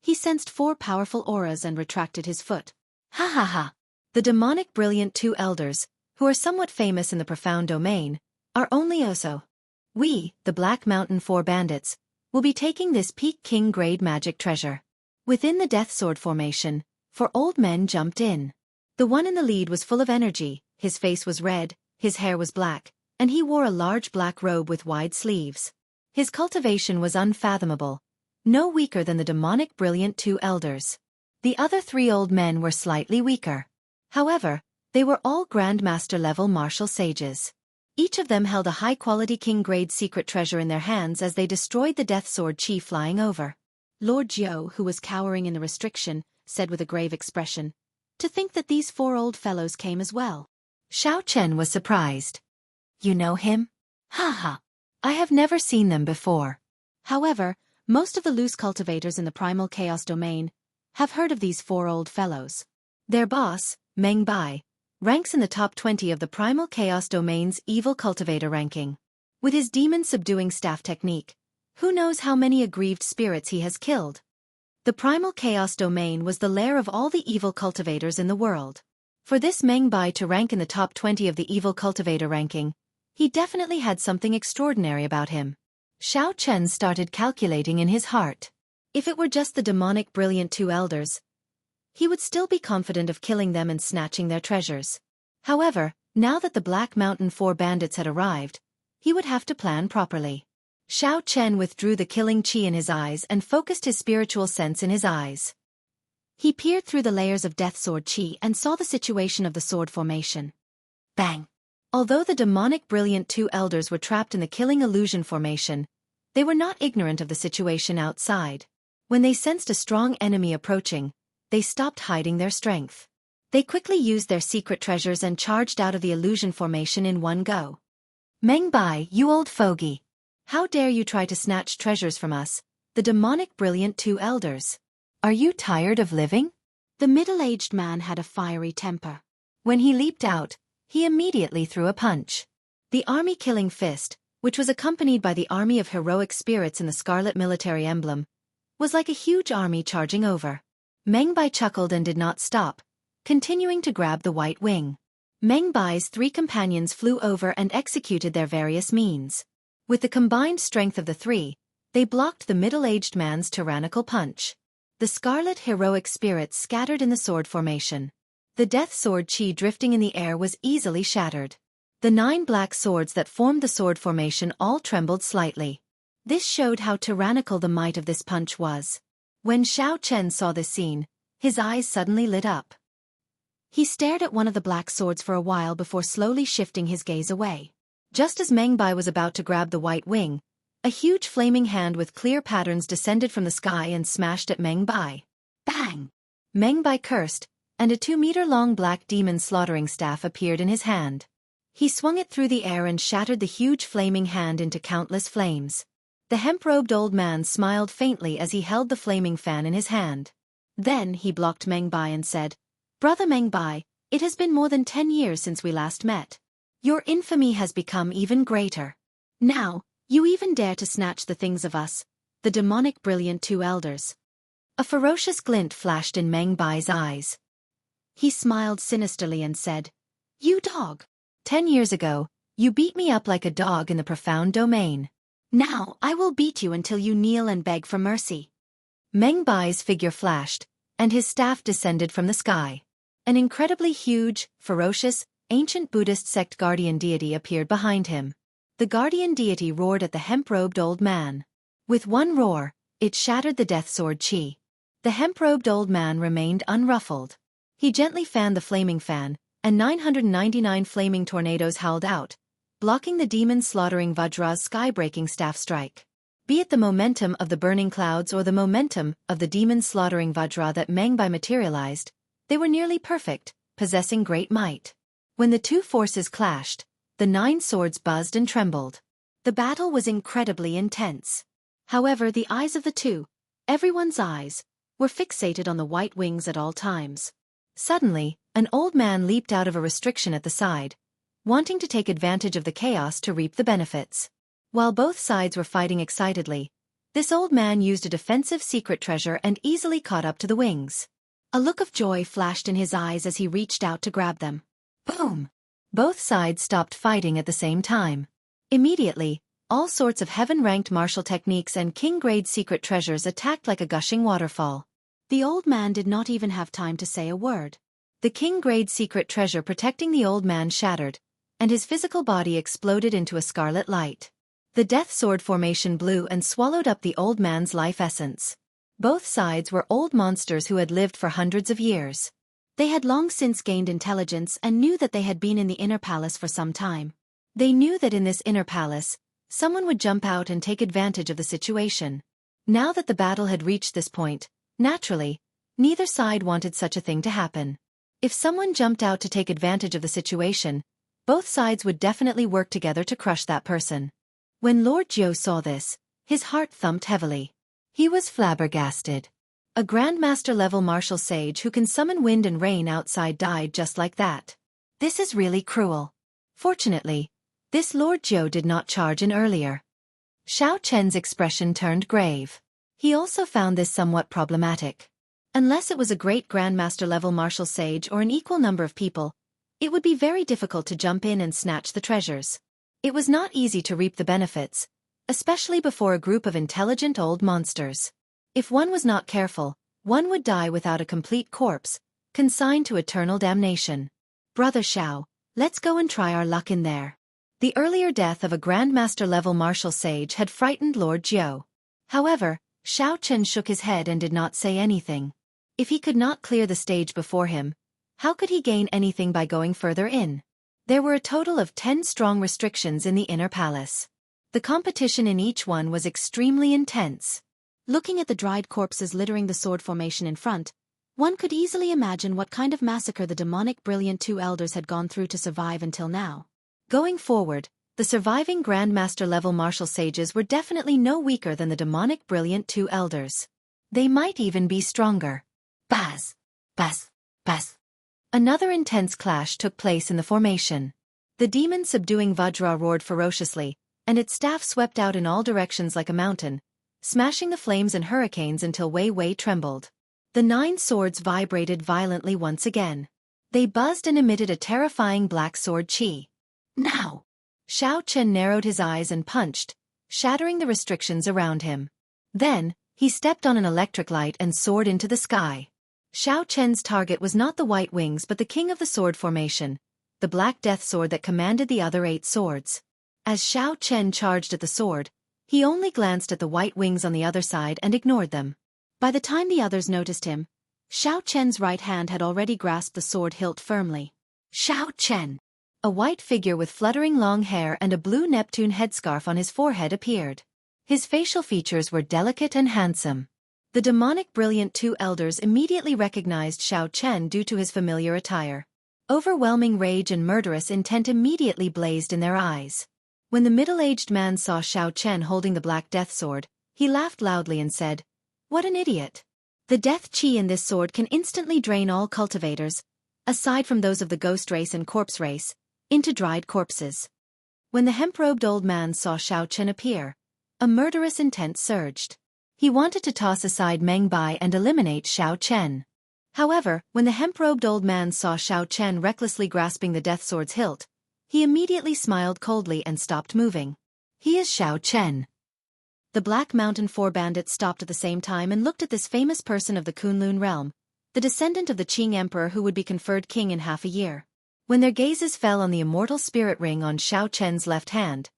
he sensed 4 powerful auras and retracted his foot. Ha ha ha! The demonic brilliant two elders, who are somewhat famous in the profound domain, are only also. We, the Black Mountain 4 bandits, will be taking this peak king-grade magic treasure. Within the Death Sword formation, 4 old men jumped in. The one in the lead was full of energy, his face was red, his hair was black, and he wore a large black robe with wide sleeves. His cultivation was unfathomable, no weaker than the demonic brilliant two elders. The other 3 old men were slightly weaker. However, they were all Grandmaster-level martial sages. Each of them held a high-quality king-grade secret treasure in their hands as they destroyed the death sword Qi flying over. Lord Jiu, who was cowering in the restriction, said with a grave expression, "To think that these 4 old fellows came as well." Xiao Chen was surprised. "You know him?" "Ha ha! I have never seen them before." However, most of the loose cultivators in the primal chaos domain have heard of these 4 old fellows. Their boss, Meng Bai, ranks in the top 20 of the primal chaos domain's evil cultivator ranking. With his demon-subduing staff technique, who knows how many aggrieved spirits he has killed. The primal chaos domain was the lair of all the evil cultivators in the world. For this Meng Bai to rank in the top 20 of the evil cultivator ranking, he definitely had something extraordinary about him. Xiao Chen started calculating in his heart. If it were just the demonic brilliant two elders, he would still be confident of killing them and snatching their treasures. However, now that the Black Mountain 4 bandits had arrived, he would have to plan properly. Xiao Chen withdrew the killing Qi in his eyes and focused his spiritual sense in his eyes. He peered through the layers of Death Sword Qi and saw the situation of the sword formation. Bang! Although the demonic brilliant two elders were trapped in the killing illusion formation, they were not ignorant of the situation outside. When they sensed a strong enemy approaching, they stopped hiding their strength. They quickly used their secret treasures and charged out of the illusion formation in one go. "Meng Bai, you old fogey! How dare you try to snatch treasures from us, the demonic brilliant two elders? Are you tired of living?" The middle-aged man had a fiery temper. When he leaped out, he immediately threw a punch. The army-killing fist, which was accompanied by the army of heroic spirits in the scarlet military emblem, was like a huge army charging over. Meng Bai chuckled and did not stop, continuing to grab the white wing. Meng Bai's 3 companions flew over and executed their various means. With the combined strength of the 3, they blocked the middle-aged man's tyrannical punch. the scarlet heroic spirits scattered in the sword formation. The death sword chi drifting in the air was easily shattered. The 9 black swords that formed the sword formation all trembled slightly. This showed how tyrannical the might of this punch was. When Xiao Chen saw this scene, his eyes suddenly lit up. He stared at one of the black swords for a while before slowly shifting his gaze away. Just as Meng Bai was about to grab the white wing, a huge flaming hand with clear patterns descended from the sky and smashed at Meng Bai. Bang! Meng Bai cursed, and a 2-meter-long black demon slaughtering staff appeared in his hand. He swung it through the air and shattered the huge flaming hand into countless flames. The hemp-robed old man smiled faintly as he held the flaming fan in his hand. Then he blocked Meng Bai and said, "Brother Meng Bai, it has been more than 10 years since we last met. Your infamy has become even greater. Now, you even dare to snatch the things of us, the demonic brilliant 2 elders." A ferocious glint flashed in Meng Bai's eyes. He smiled sinisterly and said, "You dog! 10 years ago, you beat me up like a dog in the profound domain. Now I will beat you until you kneel and beg for mercy." Meng Bai's figure flashed, and his staff descended from the sky. An incredibly huge, ferocious, ancient Buddhist sect guardian deity appeared behind him. The guardian deity roared at the hemp-robed old man. With one roar, it shattered the death sword chi. The hemp-robed old man remained unruffled. He gently fanned the flaming fan, and 999 flaming tornadoes howled out, blocking the demon slaughtering Vajra's sky-breaking staff strike. Be it the momentum of the burning clouds or the momentum of the demon slaughtering Vajra that Meng Bai materialized, they were nearly perfect, possessing great might. When the 2 forces clashed, the 9 swords buzzed and trembled. The battle was incredibly intense. However, the eyes of the 2, everyone's eyes, were fixated on the white wings at all times. Suddenly, an old man leaped out of a restriction at the side, wanting to take advantage of the chaos to reap the benefits. While both sides were fighting excitedly, this old man used a defensive secret treasure and easily caught up to the wings. A look of joy flashed in his eyes as he reached out to grab them. Boom! Both sides stopped fighting at the same time. Immediately, all sorts of heaven-ranked martial techniques and king-grade secret treasures attacked like a gushing waterfall. The old man did not even have time to say a word. The king-grade secret treasure protecting the old man shattered, and his physical body exploded into a scarlet light. The death sword formation blew and swallowed up the old man's life essence. Both sides were old monsters who had lived for hundreds of years. They had long since gained intelligence and knew that they had been in the inner palace for some time. They knew that in this inner palace, someone would jump out and take advantage of the situation. Now that the battle had reached this point, naturally, neither side wanted such a thing to happen. If someone jumped out to take advantage of the situation, both sides would definitely work together to crush that person. When Lord Jiu saw this, his heart thumped heavily. He was flabbergasted. A Grandmaster-level martial sage who can summon wind and rain outside died just like that. This is really cruel. Fortunately, this Lord Jiu did not charge in earlier. Xiao Chen's expression turned grave. He also found this somewhat problematic. Unless it was a great Grandmaster-level martial sage or an equal number of people, it would be very difficult to jump in and snatch the treasures. It was not easy to reap the benefits, especially before a group of intelligent old monsters. If one was not careful, one would die without a complete corpse, consigned to eternal damnation. Brother Xiao, let's go and try our luck in there. The earlier death of a Grandmaster-level martial sage had frightened Lord Jiu. However, Xiao Chen shook his head and did not say anything. If he could not clear the stage before him, how could he gain anything by going further in? There were a total of 10 strong restrictions in the inner palace. The competition in each one was extremely intense. Looking at the dried corpses littering the sword formation in front, one could easily imagine what kind of massacre the demonic brilliant 2 elders had gone through to survive until now. Going forward, the surviving Grandmaster-level martial sages were definitely no weaker than the demonic brilliant 2 elders. They might even be stronger. Baz! Baz! Baz! Another intense clash took place in the formation. The demon subduing Vajra roared ferociously, and its staff swept out in all directions like a mountain, smashing the flames and hurricanes until Wei Wei trembled. The 9 swords vibrated violently once again. They buzzed and emitted a terrifying black sword chi. Now! Xiao Chen narrowed his eyes and punched, shattering the restrictions around him. Then, He stepped on an electric light and soared into the sky. Xiao Chen's target was not the white wings but the king of the sword formation, the black death sword that commanded the other 8 swords. As Xiao Chen charged at the sword, he only glanced at the white wings on the other side and ignored them. By the time the others noticed him, Xiao Chen's right hand had already grasped the sword hilt firmly. Xiao Chen! A white figure with fluttering long hair and a blue Neptune headscarf on his forehead appeared. His facial features were delicate and handsome. The demonic brilliant 2 elders immediately recognized Xiao Chen due to his familiar attire. Overwhelming rage and murderous intent immediately blazed in their eyes. When the middle-aged man saw Xiao Chen holding the black death sword, he laughed loudly and said, "What an idiot! The death chi in this sword can instantly drain all cultivators, aside from those of the ghost race and corpse race, into dried corpses." When the hemp-robed old man saw Xiao Chen appear, a murderous intent surged. He wanted to toss aside Meng Bai and eliminate Xiao Chen. However, when the hemp-robed old man saw Xiao Chen recklessly grasping the death sword's hilt, he immediately smiled coldly and stopped moving. "He is Xiao Chen." The Black Mountain 4 bandits stopped at the same time and looked at this famous person of the Kunlun realm, the descendant of the Qing emperor who would be conferred king in half a year. When their gazes fell on the immortal spirit ring on Xiao Chen's left hand,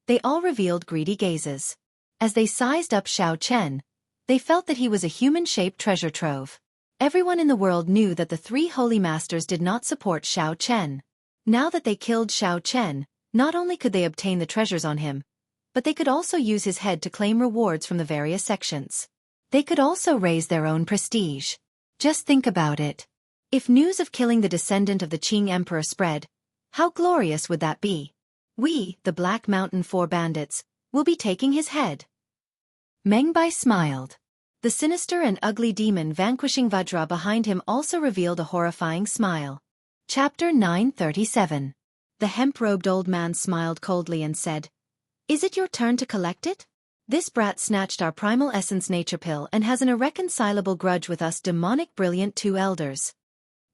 they all revealed greedy gazes. As they sized up Xiao Chen, they felt that he was a human-shaped treasure trove. Everyone in the world knew that the 3 holy masters did not support Xiao Chen. Now that they killed Xiao Chen, not only could they obtain the treasures on him, but they could also use his head to claim rewards from the various sections. They could also raise their own prestige. Just think about it. If news of killing the descendant of the Qing emperor spread, how glorious would that be? We, the Black Mountain 4 bandits, will be taking his head. Meng Bai smiled. The sinister and ugly demon vanquishing Vajra behind him also revealed a horrifying smile. Chapter 937. The hemp-robed old man smiled coldly and said, "Is it your turn to collect it? This brat snatched our primal essence nature pill and has an irreconcilable grudge with us demonic brilliant 2 elders.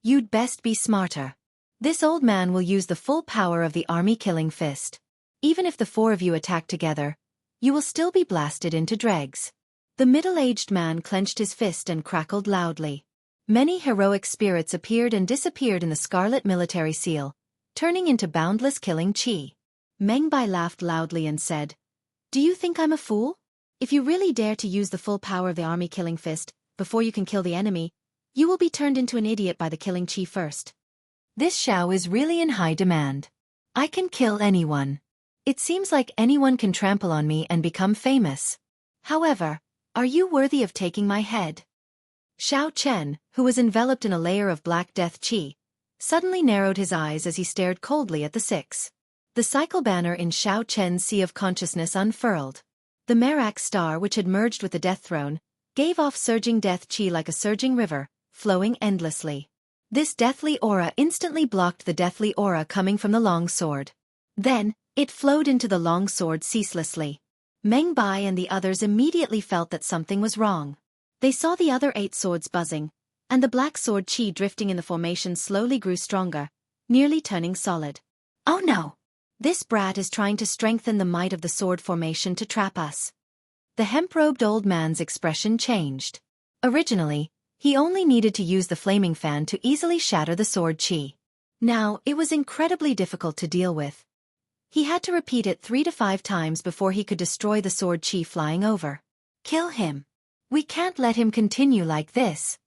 You'd best be smarter. This old man will use the full power of the army killing fist. Even if the 4 of you attack together, you will still be blasted into dregs." The middle-aged man clenched his fist and crackled loudly. Many heroic spirits appeared and disappeared in the scarlet military seal, turning into boundless killing chi. Meng Bai laughed loudly and said, "Do you think I'm a fool? If you really dare to use the full power of the army killing fist, before you can kill the enemy, you will be turned into an idiot by the killing chi first. This Xiao is really in high demand. I can kill anyone. It seems like anyone can trample on me and become famous. However, are you worthy of taking my head?" Xiao Chen, who was enveloped in a layer of black death chi, suddenly narrowed his eyes as he stared coldly at the 6. The cycle banner in Xiao Chen's sea of consciousness unfurled. The Merak star which had merged with the death throne, gave off surging death chi like a surging river, flowing endlessly. This deathly aura instantly blocked the deathly aura coming from the long sword. Then, it flowed into the long sword ceaselessly. Meng Bai and the others immediately felt that something was wrong. They saw the other 8 swords buzzing, and the black sword chi drifting in the formation slowly grew stronger, nearly turning solid. "Oh no! This brat is trying to strengthen the might of the sword formation to trap us." The hemp-robed old man's expression changed. Originally, he only needed to use the flaming fan to easily shatter the sword chi. Now, it was incredibly difficult to deal with. He had to repeat it 3 to 5 times before he could destroy the sword chi flying over. "Kill him. We can't let him continue like this."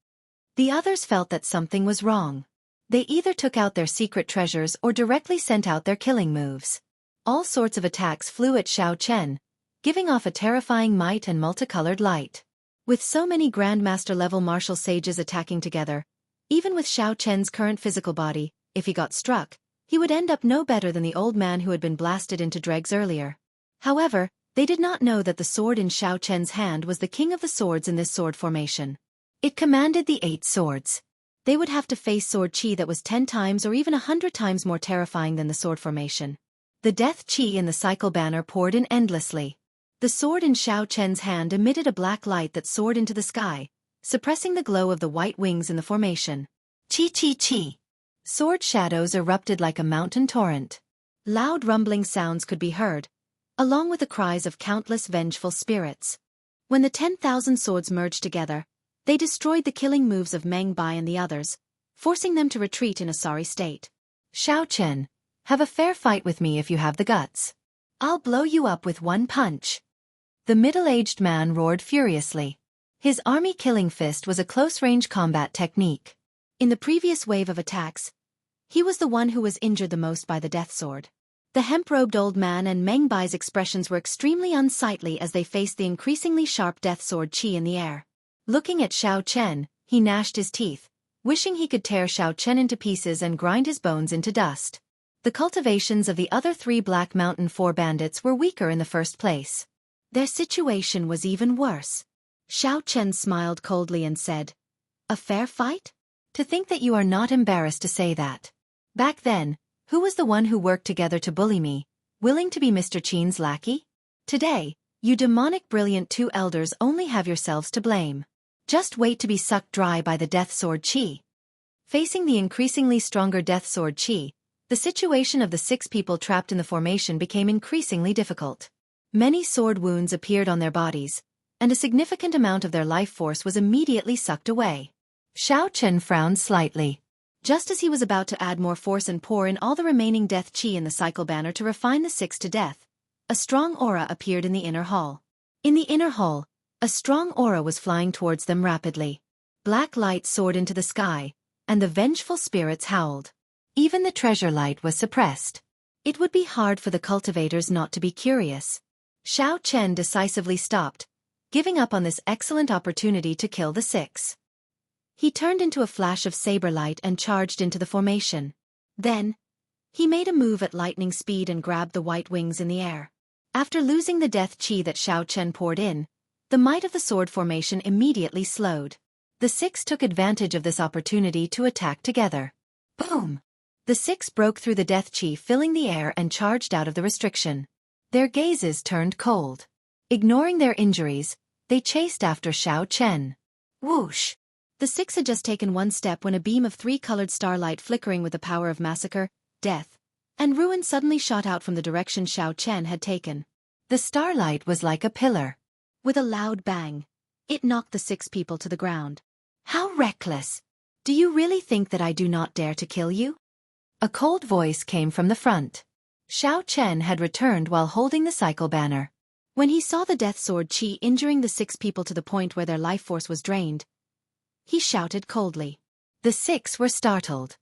The others felt that something was wrong. They either took out their secret treasures or directly sent out their killing moves. All sorts of attacks flew at Xiao Chen, giving off a terrifying might and multicolored light. With so many Grandmaster-level martial sages attacking together, even with Xiao Chen's current physical body, if he got struck, he would end up no better than the old man who had been blasted into dregs earlier. However, they did not know that the sword in Xiao Chen's hand was the king of the swords in this sword formation. It commanded the 8 swords. They would have to face sword chi that was 10 times or even 100 times more terrifying than the sword formation. The death chi in the cycle banner poured in endlessly. The sword in Xiao Chen's hand emitted a black light that soared into the sky, suppressing the glow of the white wings in the formation. Chi chi chi. Sword shadows erupted like a mountain torrent. Loud rumbling sounds could be heard, along with the cries of countless vengeful spirits. When the 10,000 swords merged together, they destroyed the killing moves of Meng Bai and the others, forcing them to retreat in a sorry state. Xiao Chen, have a fair fight with me if you have the guts. I'll blow you up with one punch. The middle-aged man roared furiously. His army killing fist was a close-range combat technique. In the previous wave of attacks, he was the one who was injured the most by the death sword. The hemp-robed old man and Meng Bai's expressions were extremely unsightly as they faced the increasingly sharp death sword chi in the air. Looking at Xiao Chen, he gnashed his teeth, wishing he could tear Xiao Chen into pieces and grind his bones into dust. The cultivations of the other 3 Black Mountain 4 bandits were weaker in the first place. Their situation was even worse. Xiao Chen smiled coldly and said, "A fair fight? To think that you are not embarrassed to say that. Back then, who was the one who worked together to bully me, willing to be Mr. Qin's lackey? Today, you demonic brilliant 2 elders only have yourselves to blame. Just wait to be sucked dry by the death sword chi." Facing the increasingly stronger death sword chi, the situation of the 6 people trapped in the formation became increasingly difficult. Many sword wounds appeared on their bodies, and a significant amount of their life force was immediately sucked away. Xiao Chen frowned slightly. Just as he was about to add more force and pour in all the remaining death chi in the cycle banner to refine the 6 to death, a strong aura appeared in the inner hall. In the inner hall, a strong aura was flying towards them rapidly. Black light soared into the sky, and the vengeful spirits howled. Even the treasure light was suppressed. It would be hard for the cultivators not to be curious. Xiao Chen decisively stopped, giving up on this excellent opportunity to kill the 6. He turned into a flash of saber light and charged into the formation. Then, he made a move at lightning speed and grabbed the white wings in the air. After losing the death chi that Xiao Chen poured in, the might of the sword formation immediately slowed. The 6 took advantage of this opportunity to attack together. Boom! The 6 broke through the death chi filling the air and charged out of the restriction. Their gazes turned cold. Ignoring their injuries, they chased after Xiao Chen. Whoosh! The 6 had just taken one step when a beam of 3-colored starlight flickering with the power of massacre, death, and ruin suddenly shot out from the direction Xiao Chen had taken. The starlight was like a pillar. With a loud bang, it knocked the 6 people to the ground. How reckless! Do you really think that I do not dare to kill you? A cold voice came from the front. Xiao Chen had returned while holding the cycle banner. When he saw the death sword chi injuring the 6 people to the point where their life force was drained, he shouted coldly. The 6 were startled.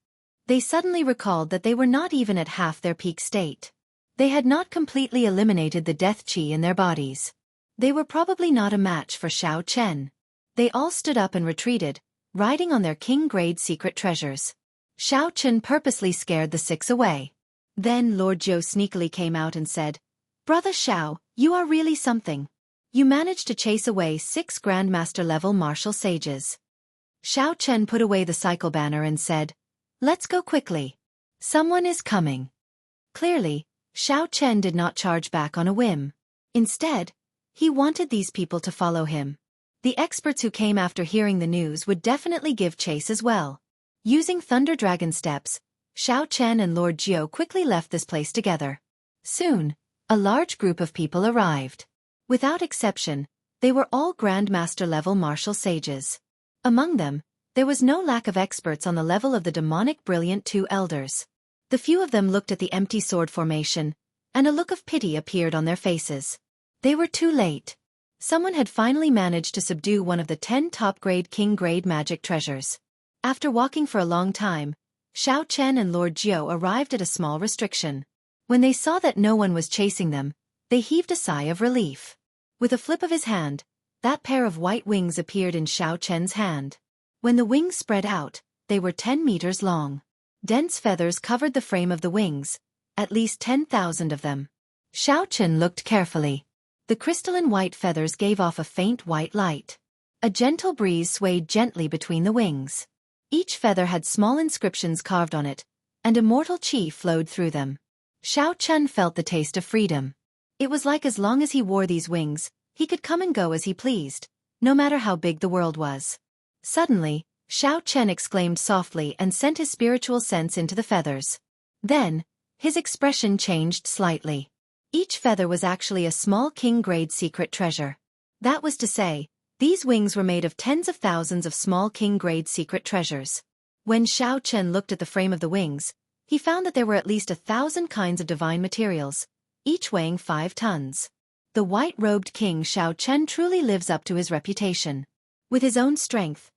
They suddenly recalled that they were not even at half their peak state. They had not completely eliminated the death chi in their bodies. They were probably not a match for Xiao Chen. They all stood up and retreated, riding on their king-grade secret treasures. Xiao Chen purposely scared the 6 away. Then Lord Zhou sneakily came out and said, "Brother Xiao, you are really something. You managed to chase away 6 Grandmaster-level martial sages." Xiao Chen put away the cycle banner and said, "Let's go quickly. Someone is coming." Clearly, Xiao Chen did not charge back on a whim. Instead, he wanted these people to follow him. The experts who came after hearing the news would definitely give chase as well. Using Thunder Dragon steps, Xiao Chen and Lord Jiu quickly left this place together. Soon, a large group of people arrived. Without exception, they were all Grandmaster-level martial sages. Among them, there was no lack of experts on the level of the demonic brilliant 2 elders. The few of them looked at the empty sword formation, and a look of pity appeared on their faces. They were too late. Someone had finally managed to subdue one of the 10 top-grade king-grade magic treasures. After walking for a long time, Xiao Chen and Lord Jiu arrived at a small restriction. When they saw that no one was chasing them, they heaved a sigh of relief. With a flip of his hand, that pair of white wings appeared in Xiao Chen's hand. When the wings spread out, they were 10 meters long. Dense feathers covered the frame of the wings, at least 10,000 of them. Xiao Chen looked carefully. The crystalline white feathers gave off a faint white light. A gentle breeze swayed gently between the wings. Each feather had small inscriptions carved on it, and immortal qi flowed through them. Xiao Chen felt the taste of freedom. It was like as long as he wore these wings, he could come and go as he pleased, no matter how big the world was. Suddenly, Xiao Chen exclaimed softly and sent his spiritual sense into the feathers. Then, his expression changed slightly. Each feather was actually a small king-grade secret treasure. That was to say, these wings were made of tens of thousands of small king-grade secret treasures. When Xiao Chen looked at the frame of the wings, he found that there were at least 1,000 kinds of divine materials, each weighing 5 tons. The white-robed king Xiao Chen truly lives up to his reputation. With his own strength,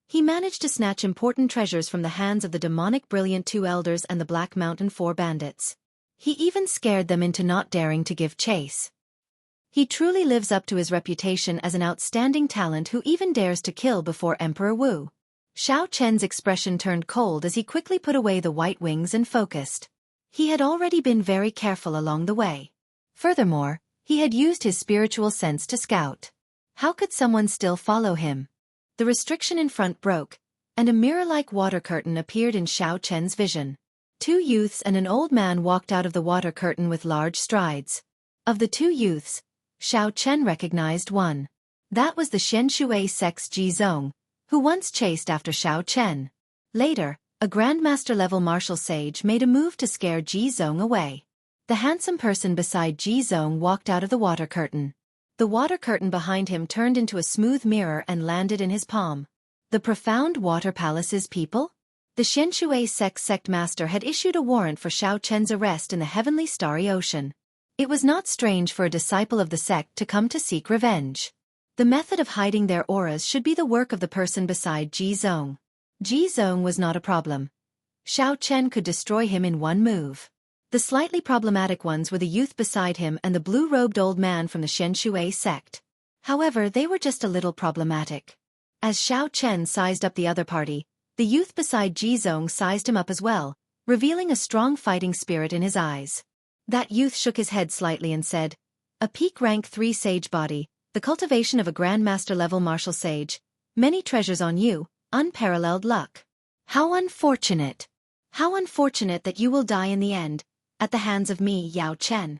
he managed to snatch important treasures from the hands of the demonic brilliant 2 elders and the Black Mountain 4 bandits. He even scared them into not daring to give chase. He truly lives up to his reputation as an outstanding talent who even dares to kill before Emperor Wu. Xiao Chen's expression turned cold as he quickly put away the white wings and focused. He had already been very careful along the way. Furthermore, he had used his spiritual sense to scout. How could someone still follow him? The restriction in front broke, and a mirror-like water curtain appeared in Xiao Chen's vision. 2 youths and an old man walked out of the water curtain with large strides. Of the 2 youths, Xiao Chen recognized one. That was the Xianshui sect's Ji Zong, who once chased after Xiao Chen. Later, a Grandmaster-level martial sage made a move to scare Ji Zong away. The handsome person beside Ji Zong walked out of the water curtain. The water curtain behind him turned into a smooth mirror and landed in his palm. The profound water palace's people? The Xianshui sect master had issued a warrant for Xiao Chen's arrest in the heavenly starry ocean. It was not strange for a disciple of the sect to come to seek revenge. The method of hiding their auras should be the work of the person beside Ji Zong. Ji Zong was not a problem. Xiao Chen could destroy him in one move. The slightly problematic ones were the youth beside him and the blue-robed old man from the Xianshui sect. However, they were just a little problematic. As Xiao Chen sized up the other party, the youth beside Ji Zong sized him up as well, revealing a strong fighting spirit in his eyes. That youth shook his head slightly and said, "A peak rank 3 sage body, the cultivation of a Grandmaster-level martial sage, many treasures on you, unparalleled luck. How unfortunate! How unfortunate that you will die in the end, at the hands of me, Yao Chen."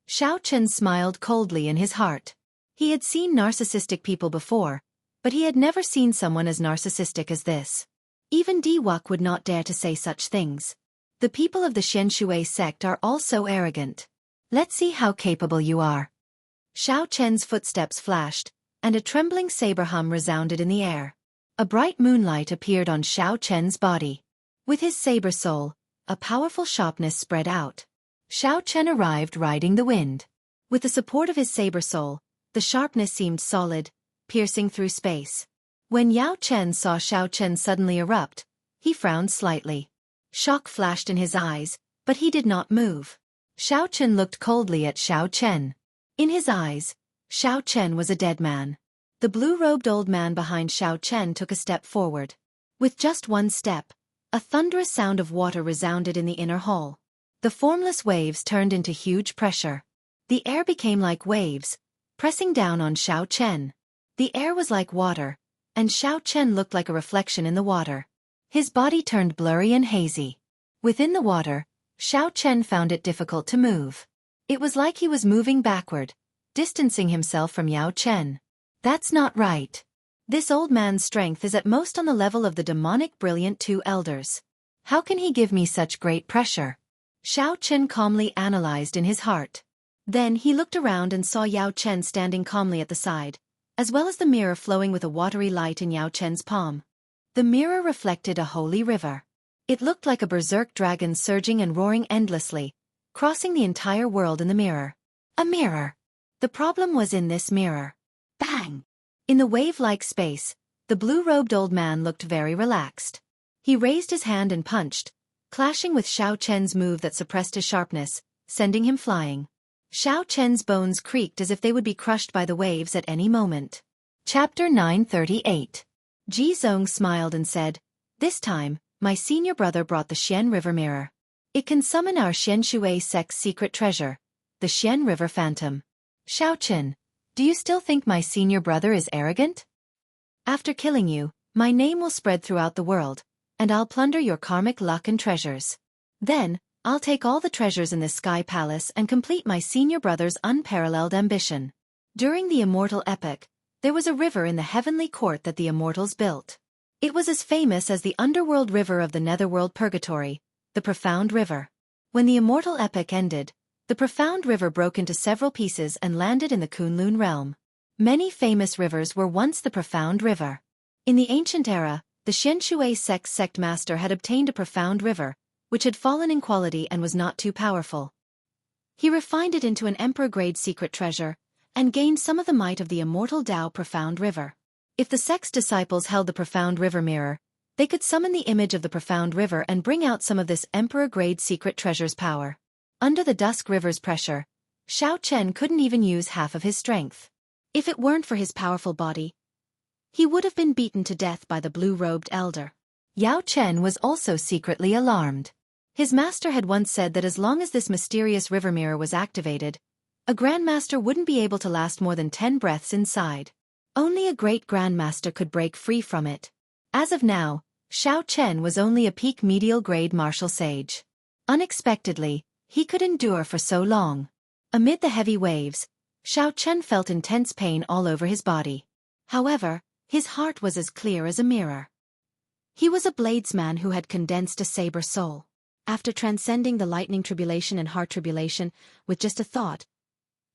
Xiao Chen smiled coldly in his heart. He had seen narcissistic people before, but he had never seen someone as narcissistic as this. Even Diwok would not dare to say such things. The people of the Xianshui sect are all so arrogant. Let's see how capable you are. Xiao Chen's footsteps flashed, and a trembling saber hum resounded in the air. A bright moonlight appeared on Xiao Chen's body. With his saber soul, a powerful sharpness spread out. Xiao Chen arrived riding the wind. With the support of his saber soul, the sharpness seemed solid, piercing through space. When Yao Chen saw Xiao Chen suddenly erupt, he frowned slightly. Shock flashed in his eyes, but he did not move. Xiao Chen looked coldly at Xiao Chen. In his eyes, Xiao Chen was a dead man. The blue-robed old man behind Xiao Chen took a step forward. With just one step, a thunderous sound of water resounded in the inner hall. The formless waves turned into huge pressure. The air became like waves, pressing down on Xiao Chen. The air was like water, and Xiao Chen looked like a reflection in the water. His body turned blurry and hazy. Within the water, Xiao Chen found it difficult to move. It was like he was moving backward, distancing himself from Yao Chen. That's not right. This old man's strength is at most on the level of the demonic brilliant 2 elders. How can he give me such great pressure? Xiao Chen calmly analyzed in his heart. Then he looked around and saw Yao Chen standing calmly at the side, as well as the mirror flowing with a watery light in Yao Chen's palm. The mirror reflected a holy river. It looked like a berserk dragon surging and roaring endlessly, crossing the entire world in the mirror. A mirror. The problem was in this mirror. Bang! In the wave-like space, the blue-robed old man looked very relaxed. He raised his hand and punched, clashing with Xiao Chen's move that suppressed his sharpness, sending him flying. Xiao Chen's bones creaked as if they would be crushed by the waves at any moment. Chapter 938. Ji Zong smiled and said, "This time, my senior brother brought the Xian River Mirror. It can summon our Xianshui sect's secret treasure, the Xian River Phantom." Xiao Chen, do you still think my senior brother is arrogant? After killing you, my name will spread throughout the world, and I'll plunder your karmic luck and treasures. Then, I'll take all the treasures in this sky palace and complete my senior brother's unparalleled ambition. During the immortal epoch, there was a river in the heavenly court that the immortals built. It was as famous as the underworld river of the netherworld purgatory, the Profound River. When the immortal epoch ended, the Profound River broke into several pieces and landed in the Kunlun realm. Many famous rivers were once the profound river. In the ancient era, the Xianshui sect master had obtained a profound river, which had fallen in quality and was not too powerful. He refined it into an emperor-grade secret treasure, and gained some of the might of the immortal Tao profound river. If the sect's disciples held the profound river mirror, they could summon the image of the profound river and bring out some of this emperor-grade secret treasure's power. Under the Dusk River's pressure, Xiao Chen couldn't even use half of his strength. If it weren't for his powerful body, he would have been beaten to death by the blue-robed elder. Yao Chen was also secretly alarmed. His master had once said that as long as this mysterious river mirror was activated, a grandmaster wouldn't be able to last more than 10 breaths inside. Only a great grandmaster could break free from it. As of now, Xiao Chen was only a peak medial grade martial sage. Unexpectedly, he could endure for so long. Amid the heavy waves, Xiao Chen felt intense pain all over his body. However, his heart was as clear as a mirror. He was a bladesman who had condensed a saber soul. After transcending the lightning tribulation and heart tribulation with just a thought,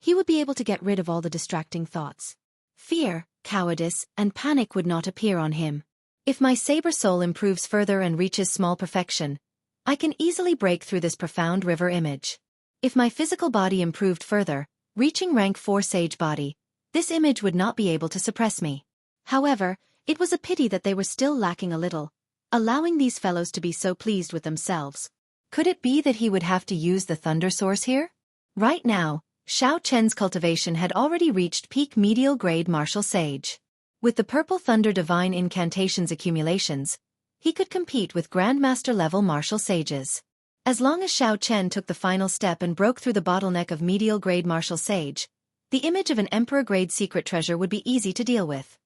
he would be able to get rid of all the distracting thoughts. Fear, cowardice, and panic would not appear on him. If my saber soul improves further and reaches small perfection, I can easily break through this profound river image. If my physical body improved further, reaching rank 4 sage body, this image would not be able to suppress me. However, it was a pity that they were still lacking a little, allowing these fellows to be so pleased with themselves. Could it be that he would have to use the thunder source here? Right now, Xiao Chen's cultivation had already reached peak medial grade martial sage. With the purple thunder divine incantations accumulations, he could compete with grandmaster level martial sages. As long as Xiao Chen took the final step and broke through the bottleneck of medial grade martial sage, the image of an emperor grade secret treasure would be easy to deal with.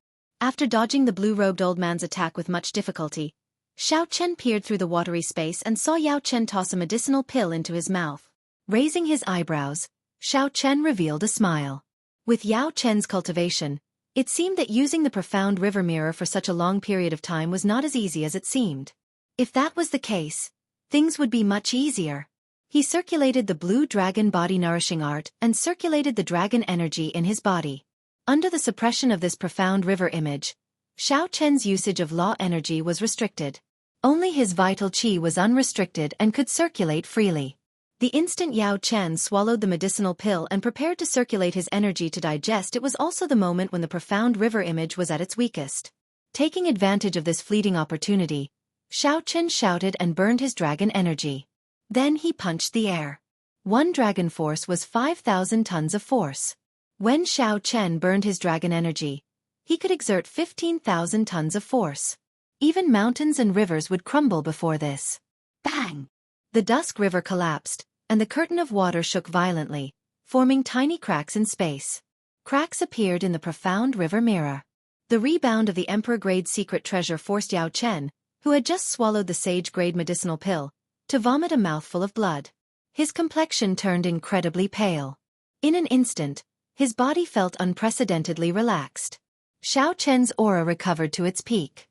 After dodging the blue-robed old man's attack with much difficulty, Xiao Chen peered through the watery space and saw Yao Chen toss a medicinal pill into his mouth. Raising his eyebrows, Xiao Chen revealed a smile. With Yao Chen's cultivation, it seemed that using the profound river mirror for such a long period of time was not as easy as it seemed. If that was the case, things would be much easier. He circulated the blue dragon body nourishing art and circulated the dragon energy in his body. Under the suppression of this profound river image, Xiao Chen's usage of law energy was restricted. Only his vital qi was unrestricted and could circulate freely. The instant Yao Chen swallowed the medicinal pill and prepared to circulate his energy to digest, it was also the moment when the profound river image was at its weakest. Taking advantage of this fleeting opportunity, Xiao Chen shouted and burned his dragon energy. Then he punched the air. One dragon force was 5,000 tons of force. When Xiao Chen burned his dragon energy, he could exert 15,000 tons of force. Even mountains and rivers would crumble before this. Bang! The Dusk River collapsed, and the curtain of water shook violently, forming tiny cracks in space. Cracks appeared in the profound river mirror. The rebound of the emperor-grade secret treasure forced Yao Chen, who had just swallowed the sage-grade medicinal pill, to vomit a mouthful of blood. His complexion turned incredibly pale. In an instant, his body felt unprecedentedly relaxed. Xiao Chen's aura recovered to its peak.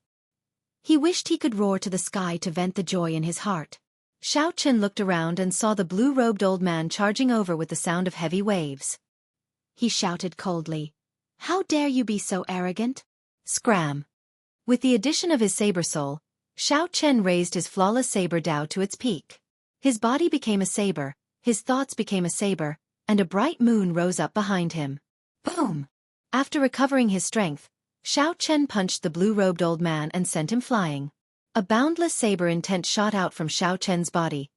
He wished he could roar to the sky to vent the joy in his heart. Xiao Chen looked around and saw the blue-robed old man charging over with the sound of heavy waves. He shouted coldly, "How dare you be so arrogant?" Scram! With the addition of his saber soul, Xiao Chen raised his flawless saber Dao to its peak. His body became a saber, his thoughts became a saber, and a bright moon rose up behind him. Boom! After recovering his strength, Xiao Chen punched the blue-robed old man and sent him flying. A boundless saber intent shot out from Xiao Chen's body,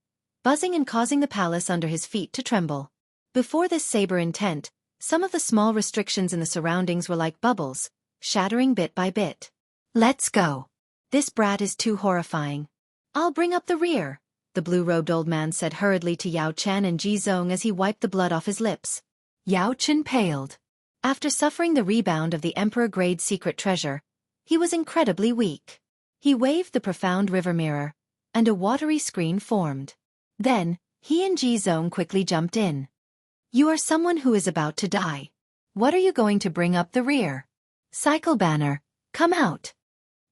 buzzing and causing the palace under his feet to tremble. Before this saber intent, some of the small restrictions in the surroundings were like bubbles, shattering bit by bit. "Let's go. This brat is too horrifying. I'll bring up the rear," the blue-robed old man said hurriedly to Yao Chen and Ji Zong as he wiped the blood off his lips. Yao Chen paled. After suffering the rebound of the emperor-grade secret treasure, he was incredibly weak. He waved the profound river mirror, and a watery screen formed. Then, he and Ji Zong quickly jumped in. "You are someone who is about to die. What are you going to bring up the rear? Cycle banner, come out."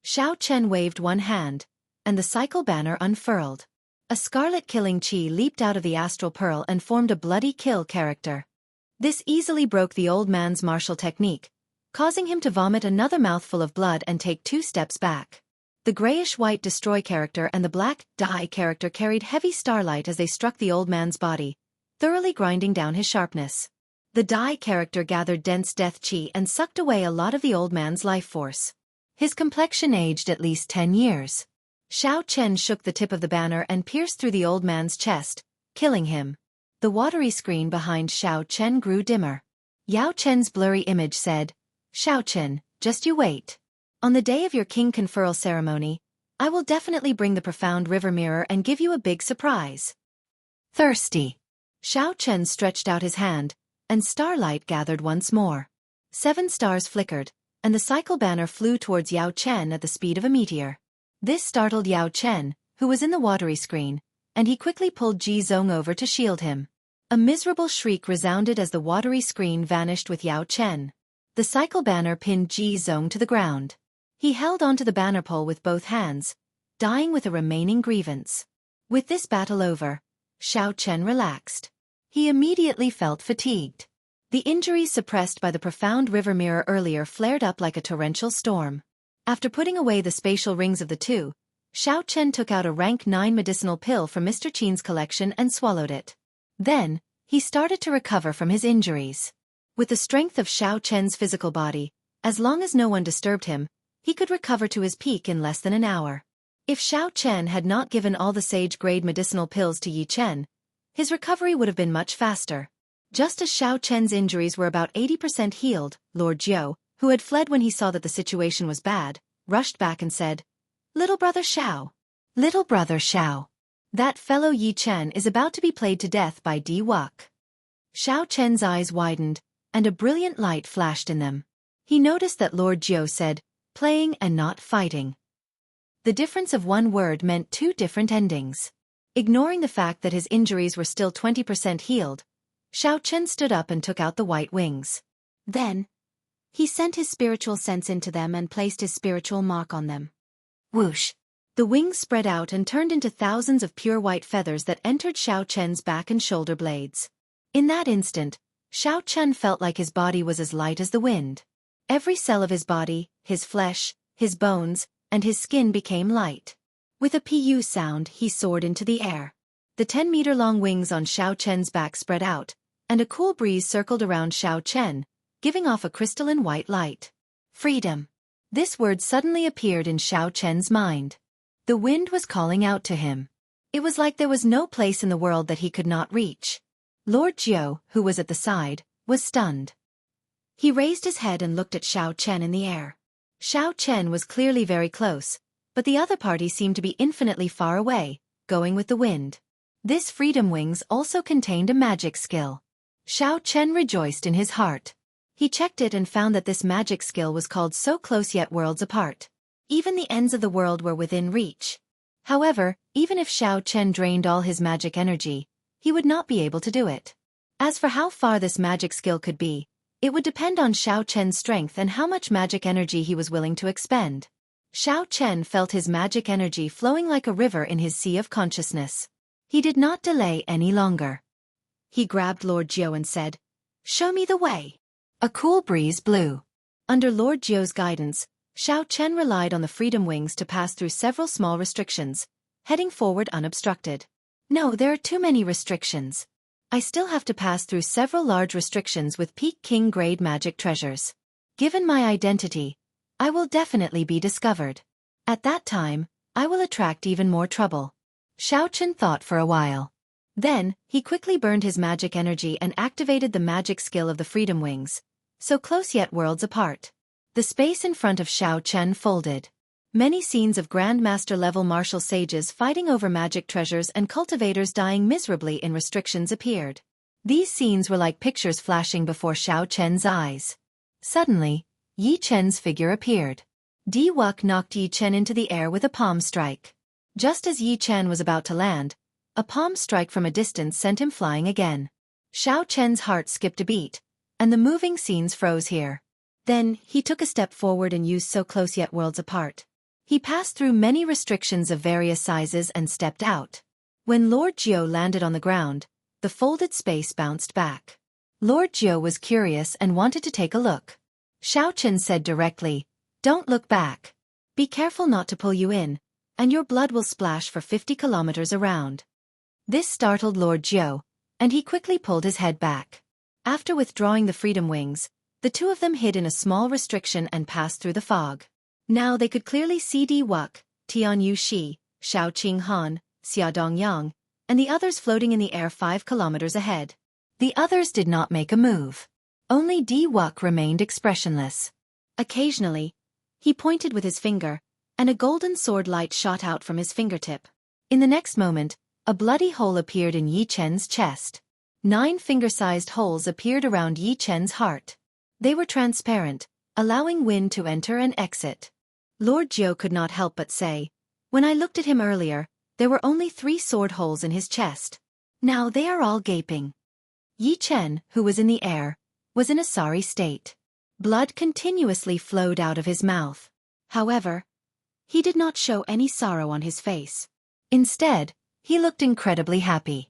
Xiao Chen waved one hand, and the cycle banner unfurled. A scarlet killing chi leaped out of the astral pearl and formed a bloody kill character. This easily broke the old man's martial technique, causing him to vomit another mouthful of blood and take 2 steps back. The grayish-white Destroy character and the black Die character carried heavy starlight as they struck the old man's body, thoroughly grinding down his sharpness. The Die character gathered dense death chi and sucked away a lot of the old man's life force. His complexion aged at least 10 years. Xiao Chen shook the tip of the banner and pierced through the old man's chest, killing him. The watery screen behind Xiao Chen grew dimmer. Yao Chen's blurry image said, "Xiao Chen, just you wait. On the day of your king conferral ceremony, I will definitely bring the profound river mirror and give you a big surprise." Thirsty. Xiao Chen stretched out his hand, and starlight gathered once more. 7 stars flickered, and the cycle banner flew towards Yao Chen at the speed of a meteor. This startled Yao Chen, who was in the watery screen, and he quickly pulled Ji Zong over to shield him. A miserable shriek resounded as the watery screen vanished with Yao Chen. The cycle banner pinned Ji Zong to the ground. He held onto the banner pole with both hands, dying with a remaining grievance. With this battle over, Xiao Chen relaxed. He immediately felt fatigued. The injuries suppressed by the profound river mirror earlier flared up like a torrential storm. After putting away the spatial rings of the two, Xiao Chen took out a rank 9 medicinal pill from Mr. Qin's collection and swallowed it. Then, he started to recover from his injuries. With the strength of Xiao Chen's physical body, as long as no one disturbed him, he could recover to his peak in less than an hour. If Xiao Chen had not given all the sage-grade medicinal pills to Yi Chen, his recovery would have been much faster. Just as Xiao Chen's injuries were about 80% healed, Lord Jiu, who had fled when he saw that the situation was bad, rushed back and said, "Little brother Xiao. Little brother Xiao. That fellow Yi Chen is about to be played to death by Di Wuk." Xiao Chen's eyes widened, and a brilliant light flashed in them. He noticed that Lord Jiu said, "playing and not fighting." The difference of one word meant 2 different endings. Ignoring the fact that his injuries were still 20% healed, Xiao Chen stood up and took out the white wings. Then, he sent his spiritual sense into them and placed his spiritual mark on them. Whoosh! The wings spread out and turned into thousands of pure white feathers that entered Xiao Chen's back and shoulder blades. In that instant, Xiao Chen felt like his body was as light as the wind. Every cell of his body, his flesh, his bones, and his skin became light. With a pu sound, he soared into the air. The 10-meter-long wings on Xiao Chen's back spread out, and a cool breeze circled around Xiao Chen, giving off a crystalline white light. Freedom. This word suddenly appeared in Xiao Chen's mind. The wind was calling out to him. It was like there was no place in the world that he could not reach. Lord Jiu, who was at the side, was stunned. He raised his head and looked at Xiao Chen in the air. Xiao Chen was clearly very close, but the other party seemed to be infinitely far away, going with the wind. This freedom wings also contained a magic skill. Xiao Chen rejoiced in his heart. He checked it and found that this magic skill was called So Close Yet Worlds Apart. Even the ends of the world were within reach. However, even if Xiao Chen drained all his magic energy, he would not be able to do it. As for how far this magic skill could be, it would depend on Xiao Chen's strength and how much magic energy he was willing to expend. Xiao Chen felt his magic energy flowing like a river in his sea of consciousness. He did not delay any longer. He grabbed Lord Jiu and said, "Show me the way." A cool breeze blew. Under Lord Jiu's guidance, Xiao Chen relied on the freedom wings to pass through several small restrictions, heading forward unobstructed. No, there are too many restrictions. I still have to pass through several large restrictions with peak king-grade magic treasures. Given my identity, I will definitely be discovered. At that time, I will attract even more trouble. Xiao Chen thought for a while. Then, he quickly burned his magic energy and activated the magic skill of the freedom wings, so close yet worlds apart. The space in front of Xiao Chen folded. Many scenes of Grandmaster-level martial sages fighting over magic treasures and cultivators dying miserably in restrictions appeared. These scenes were like pictures flashing before Xiao Chen's eyes. Suddenly, Yi Chen's figure appeared. Di Wuk knocked Yi Chen into the air with a palm strike. Just as Yi Chen was about to land, a palm strike from a distance sent him flying again. Xiao Chen's heart skipped a beat, and the moving scenes froze here. Then, he took a step forward and used So Close Yet Worlds Apart. He passed through many restrictions of various sizes and stepped out. When Lord Jiu landed on the ground, the folded space bounced back. Lord Jiu was curious and wanted to take a look. Xiao Chen said directly, "Don't look back. Be careful not to pull you in, and your blood will splash for 50 kilometers around." This startled Lord Jiu, and he quickly pulled his head back. After withdrawing the freedom wings, the two of them hid in a small restriction and passed through the fog. Now they could clearly see Di Wuk, Tian Yu Shi, Xiao Qing Han, Xia Dongyang, and the others floating in the air 5 kilometers ahead. The others did not make a move. Only Di Wuk remained expressionless. Occasionally, he pointed with his finger, and a golden sword light shot out from his fingertip. In the next moment, a bloody hole appeared in Yi Chen's chest. 9 finger-sized holes appeared around Yi Chen's heart. They were transparent, allowing wind to enter and exit. Lord Jiu could not help but say, "When I looked at him earlier, there were only 3 sword holes in his chest. Now they are all gaping." Yi Chen, who was in the air, was in a sorry state. Blood continuously flowed out of his mouth. However, he did not show any sorrow on his face. Instead, he looked incredibly happy.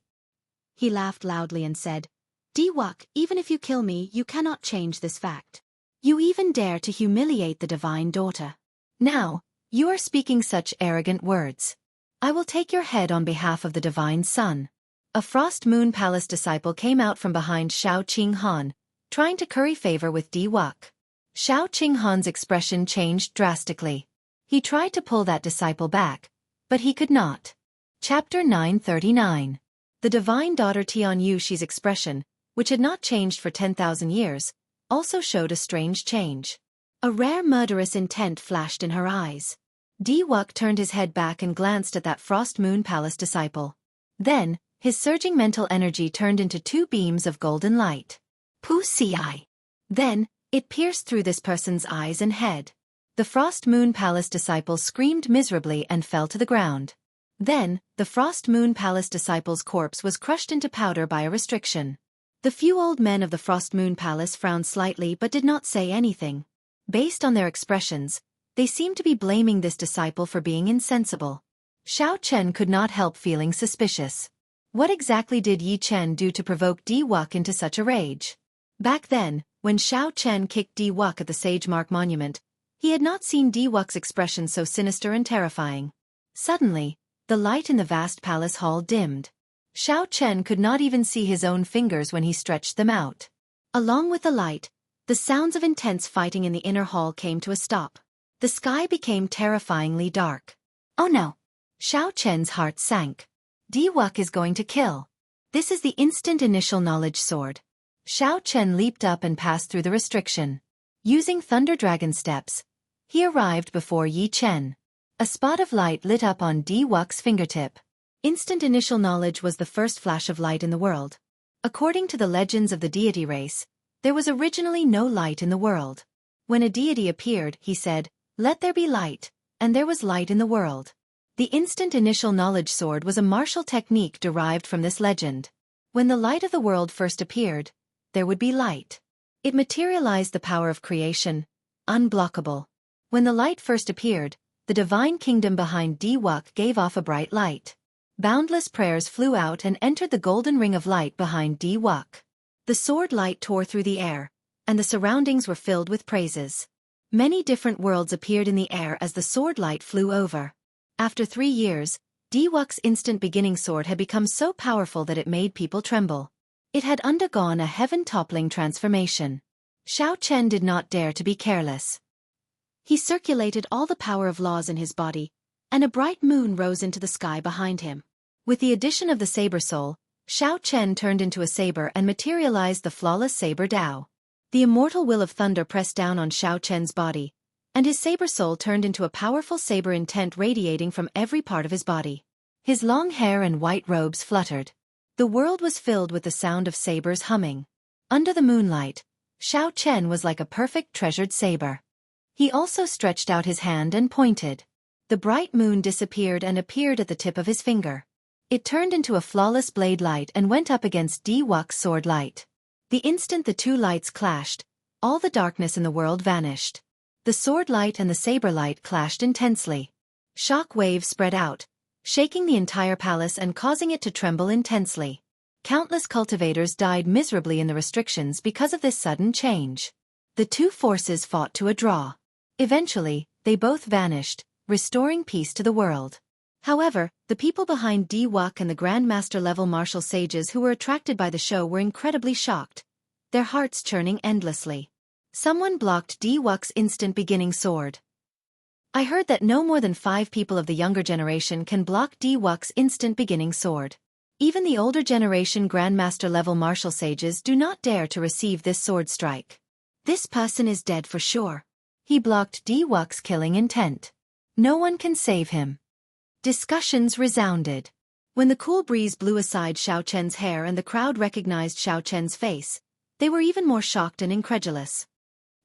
He laughed loudly and said, "Di Wuk, even if you kill me, you cannot change this fact. You even dare to humiliate the divine daughter. Now, you are speaking such arrogant words. I will take your head on behalf of the divine son." A Frost Moon Palace disciple came out from behind Xiao Qing Han, trying to curry favor with Di Wuk. Xiao Qing Han's expression changed drastically. He tried to pull that disciple back, but he could not. Chapter 939. The divine daughter Tian Yu Shi's expression, which had not changed for 10,000 years, also showed a strange change. A rare murderous intent flashed in her eyes. Di Wuk turned his head back and glanced at that Frost Moon Palace disciple. Then, his surging mental energy turned into 2 beams of golden light. Pu Ci. Then, it pierced through this person's eyes and head. The Frost Moon Palace disciple screamed miserably and fell to the ground. Then, the Frost Moon Palace disciple's corpse was crushed into powder by a restriction. The few old men of the Frost Moon Palace frowned slightly but did not say anything. Based on their expressions, they seemed to be blaming this disciple for being insensible. Xiao Chen could not help feeling suspicious. What exactly did Yi Chen do to provoke Di Wuk into such a rage? Back then, when Xiao Chen kicked Di Wuk at the Sage Mark Monument, he had not seen Di Wuk's expression so sinister and terrifying. Suddenly, the light in the vast palace hall dimmed. Xiao Chen could not even see his own fingers when he stretched them out. Along with the light, the sounds of intense fighting in the inner hall came to a stop. The sky became terrifyingly dark. Oh no! Xiao Chen's heart sank. Di Wuk is going to kill. This is the instant initial knowledge sword. Xiao Chen leaped up and passed through the restriction. Using Thunder Dragon steps, he arrived before Yi Chen. A spot of light lit up on Di Wuk's fingertip. Instant initial knowledge was the first flash of light in the world. According to the legends of the deity race, there was originally no light in the world. When a deity appeared, he said, "Let there be light," and there was light in the world. The instant initial knowledge sword was a martial technique derived from this legend. When the light of the world first appeared, there would be light. It materialized the power of creation, unblockable. When the light first appeared, the divine kingdom behind Di Wuk gave off a bright light. Boundless prayers flew out and entered the golden ring of light behind Di Wuk. The sword light tore through the air, and the surroundings were filled with praises. Many different worlds appeared in the air as the sword light flew over. After 3 years, Di Wuk's instant beginning sword had become so powerful that it made people tremble. It had undergone a heaven-toppling transformation. Xiao Chen did not dare to be careless. He circulated all the power of laws in his body, and a bright moon rose into the sky behind him. With the addition of the saber soul, Xiao Chen turned into a saber and materialized the flawless saber Dao. The immortal will of thunder pressed down on Xiao Chen's body, and his saber soul turned into a powerful saber intent radiating from every part of his body. His long hair and white robes fluttered. The world was filled with the sound of sabers humming. Under the moonlight, Xiao Chen was like a perfect treasured saber. He also stretched out his hand and pointed. The bright moon disappeared and appeared at the tip of his finger. It turned into a flawless blade light and went up against Di Wuk's sword light. The instant the 2 lights clashed, all the darkness in the world vanished. The sword light and the saber light clashed intensely. Shock waves spread out, shaking the entire palace and causing it to tremble intensely. Countless cultivators died miserably in the restrictions because of this sudden change. The two forces fought to a draw. Eventually, they both vanished, restoring peace to the world. However, the people behind D-Wuk and the Grandmaster-level martial sages who were attracted by the show were incredibly shocked, their hearts churning endlessly. Someone blocked D-Wuk's instant beginning sword. I heard that no more than 5 people of the younger generation can block D-Wuk's instant beginning sword. Even the older generation Grandmaster-level martial sages do not dare to receive this sword strike. This person is dead for sure. He blocked D-Wuk's killing intent. No one can save him. Discussions resounded. When the cool breeze blew aside Xiao Chen's hair and the crowd recognized Xiao Chen's face, they were even more shocked and incredulous.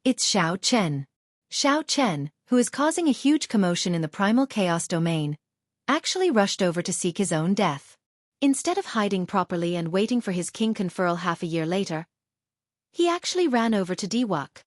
It's Xiao Chen. Xiao Chen, who is causing a huge commotion in the primal chaos domain, actually rushed over to seek his own death. Instead of hiding properly and waiting for his king conferral half a year later, he actually ran over to D-Wuk.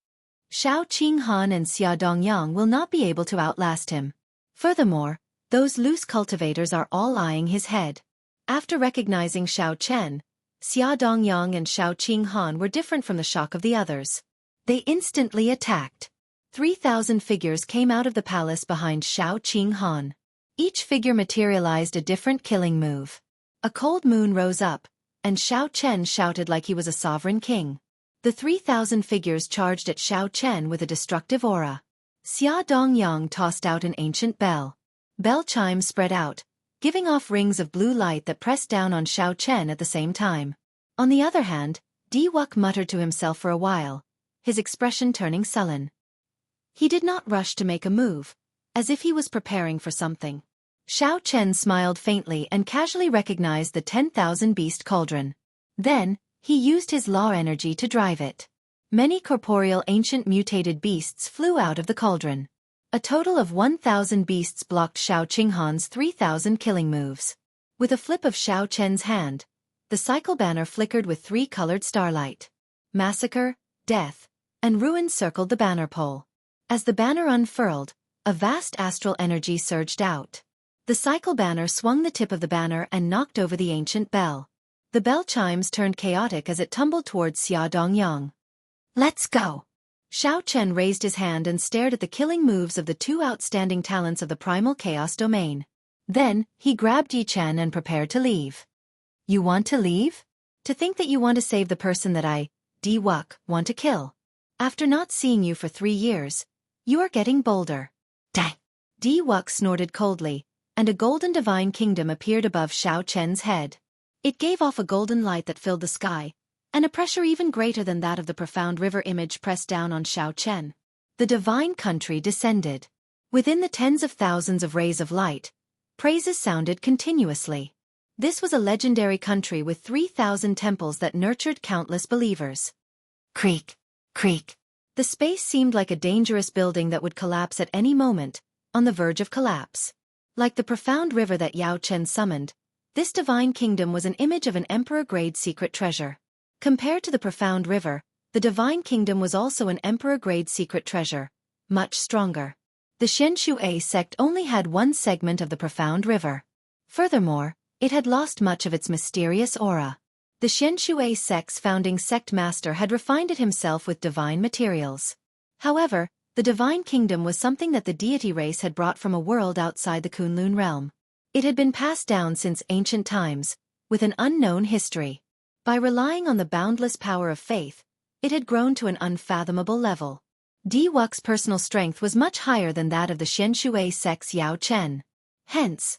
Xiao Qinghan and Xia Dongyang will not be able to outlast him. Furthermore, those loose cultivators are all eyeing his head. After recognizing Xiao Chen, Xia Dongyang and Xiao Qinghan were different from the shock of the others. They instantly attacked. 3,000 figures came out of the palace behind Xiao Qinghan. Each figure materialized a different killing move. A cold moon rose up, and Xiao Chen shouted like he was a sovereign king. The 3,000 figures charged at Xiao Chen with a destructive aura. Xia Dongyang tossed out an ancient bell. Bell chimes spread out, giving off rings of blue light that pressed down on Xiao Chen at the same time. On the other hand, D-Wuk muttered to himself for a while, his expression turning sullen. He did not rush to make a move, as if he was preparing for something. Xiao Chen smiled faintly and casually recognized the 10,000 beast cauldron. Then, he used his law energy to drive it. Many corporeal ancient mutated beasts flew out of the cauldron. A total of 1,000 beasts blocked Xiao Qinghan's 3,000 killing moves. With a flip of Xiao Chen's hand, the cycle banner flickered with 3-colored starlight. Massacre, death, and ruin circled the banner pole. As the banner unfurled, a vast astral energy surged out. The cycle banner swung the tip of the banner and knocked over the ancient bell. The bell chimes turned chaotic as it tumbled towards Xia Dongyang. Let's go! Xiao Chen raised his hand and stared at the killing moves of the 2 outstanding talents of the primal chaos domain. Then, he grabbed Yi Chen and prepared to leave. You want to leave? To think that you want to save the person that I, D-Wuk, want to kill. After not seeing you for 3 years, you are getting bolder. Dang! D-Wuk snorted coldly, and a golden divine kingdom appeared above Xiao Chen's head. It gave off a golden light that filled the sky, and a pressure even greater than that of the profound river image pressed down on Xiao Chen. The divine country descended. Within the tens of thousands of rays of light, praises sounded continuously. This was a legendary country with 3,000 temples that nurtured countless believers. Creak, creak. The space seemed like a dangerous building that would collapse at any moment, on the verge of collapse. Like the profound river that Yao Chen summoned, this divine kingdom was an image of an emperor-grade secret treasure. Compared to the profound river, the divine kingdom was also an emperor-grade secret treasure, much stronger. The Xianshui sect only had one segment of the profound river. Furthermore, it had lost much of its mysterious aura. The Xianshui sect's founding sect master had refined it himself with divine materials. However, the divine kingdom was something that the deity race had brought from a world outside the Kunlun realm. It had been passed down since ancient times, with an unknown history. By relying on the boundless power of faith, it had grown to an unfathomable level. D-Wuk's personal strength was much higher than that of the Xianshui sect's Yao Chen. Hence,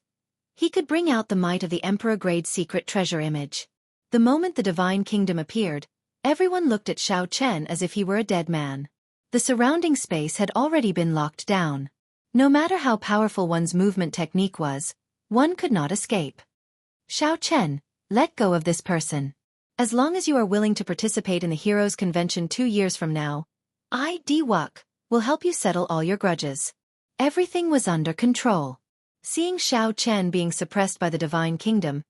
he could bring out the might of the emperor-grade secret treasure image. The moment the divine kingdom appeared, everyone looked at Xiao Chen as if he were a dead man. The surrounding space had already been locked down. No matter how powerful one's movement technique was, one could not escape. Xiao Chen, let go of this person. As long as you are willing to participate in the Heroes Convention 2 years from now, I, D-Wuk, will help you settle all your grudges. Everything was under control. Seeing Xiao Chen being suppressed by the divine kingdom,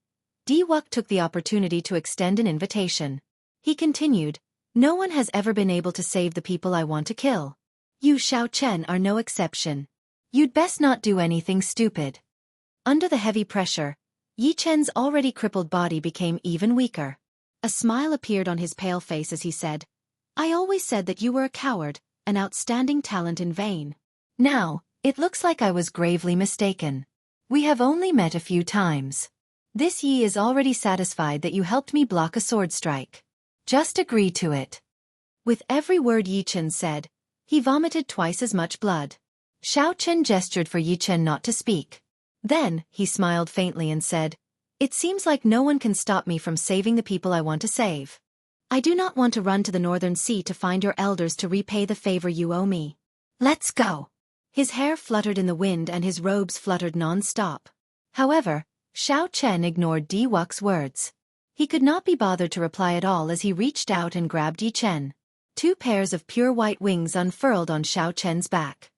D-Wuk took the opportunity to extend an invitation. He continued, no one has ever been able to save the people I want to kill. You Xiao Chen are no exception. You'd best not do anything stupid. Under the heavy pressure, Yi Chen's already crippled body became even weaker. A smile appeared on his pale face as he said, I always said that you were a coward, an outstanding talent in vain. Now, it looks like I was gravely mistaken. We have only met a few times. This Yi is already satisfied that you helped me block a sword strike. Just agree to it. With every word Yi Chen said, he vomited twice as much blood. Xiao Chen gestured for Yi Chen not to speak. Then, he smiled faintly and said, "It seems like no one can stop me from saving the people I want to save. I do not want to run to the northern sea to find your elders to repay the favor you owe me. Let's go." His hair fluttered in the wind and his robes fluttered non-stop. However, Xiao Chen ignored Di Wux's words. He could not be bothered to reply at all as he reached out and grabbed Yi Chen. 2 pairs of pure white wings unfurled on Xiao Chen's back.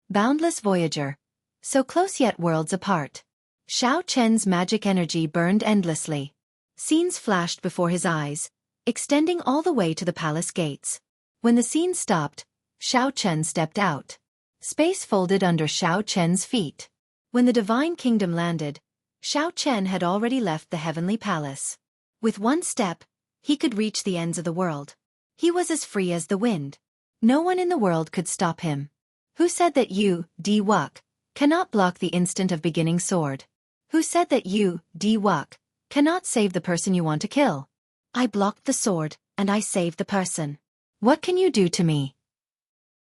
Boundless voyager. So close yet worlds apart. Xiao Chen's magic energy burned endlessly. Scenes flashed before his eyes, extending all the way to the palace gates. When the scene stopped, Xiao Chen stepped out. Space folded under Xiao Chen's feet. When the divine kingdom landed, Xiao Chen had already left the heavenly palace. With one step, he could reach the ends of the world. He was as free as the wind. No one in the world could stop him. Who said that you, Di Wux, cannot block the instant of beginning sword? Who said that you, Di Wux, cannot save the person you want to kill? I blocked the sword, and I saved the person. What can you do to me?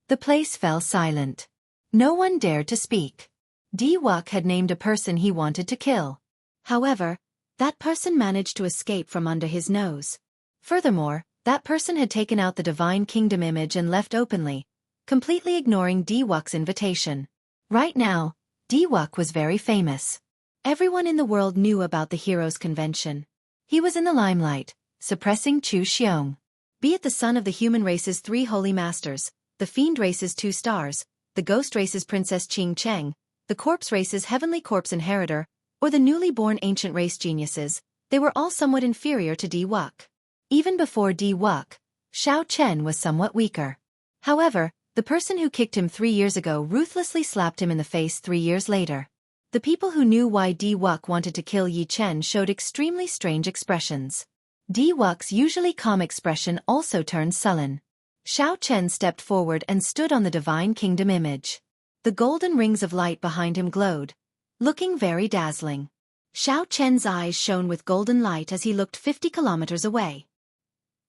The place fell silent. No one dared to speak. Di Wux had named a person he wanted to kill. However, that person managed to escape from under his nose. Furthermore, that person had taken out the divine kingdom image and left openly, completely ignoring Di Wux's invitation. Right now, Di Wux was very famous. Everyone in the world knew about the Heroes Convention. He was in the limelight, suppressing Chu Xiong. Be it the son of the human race's 3 holy masters, the fiend race's 2 stars, the ghost race's Princess Qing Cheng, the corpse race's heavenly corpse inheritor, or the newly born ancient race geniuses, they were all somewhat inferior to Di Wux. Even before Di Wux, Xiao Chen was somewhat weaker. However, the person who kicked him 3 years ago ruthlessly slapped him in the face 3 years later. The people who knew why Di Wux wanted to kill Yi Chen showed extremely strange expressions. Di Wux's usually calm expression also turned sullen. Xiao Chen stepped forward and stood on the divine kingdom image. The golden rings of light behind him glowed, looking very dazzling. Xiao Chen's eyes shone with golden light as he looked 50 kilometers away.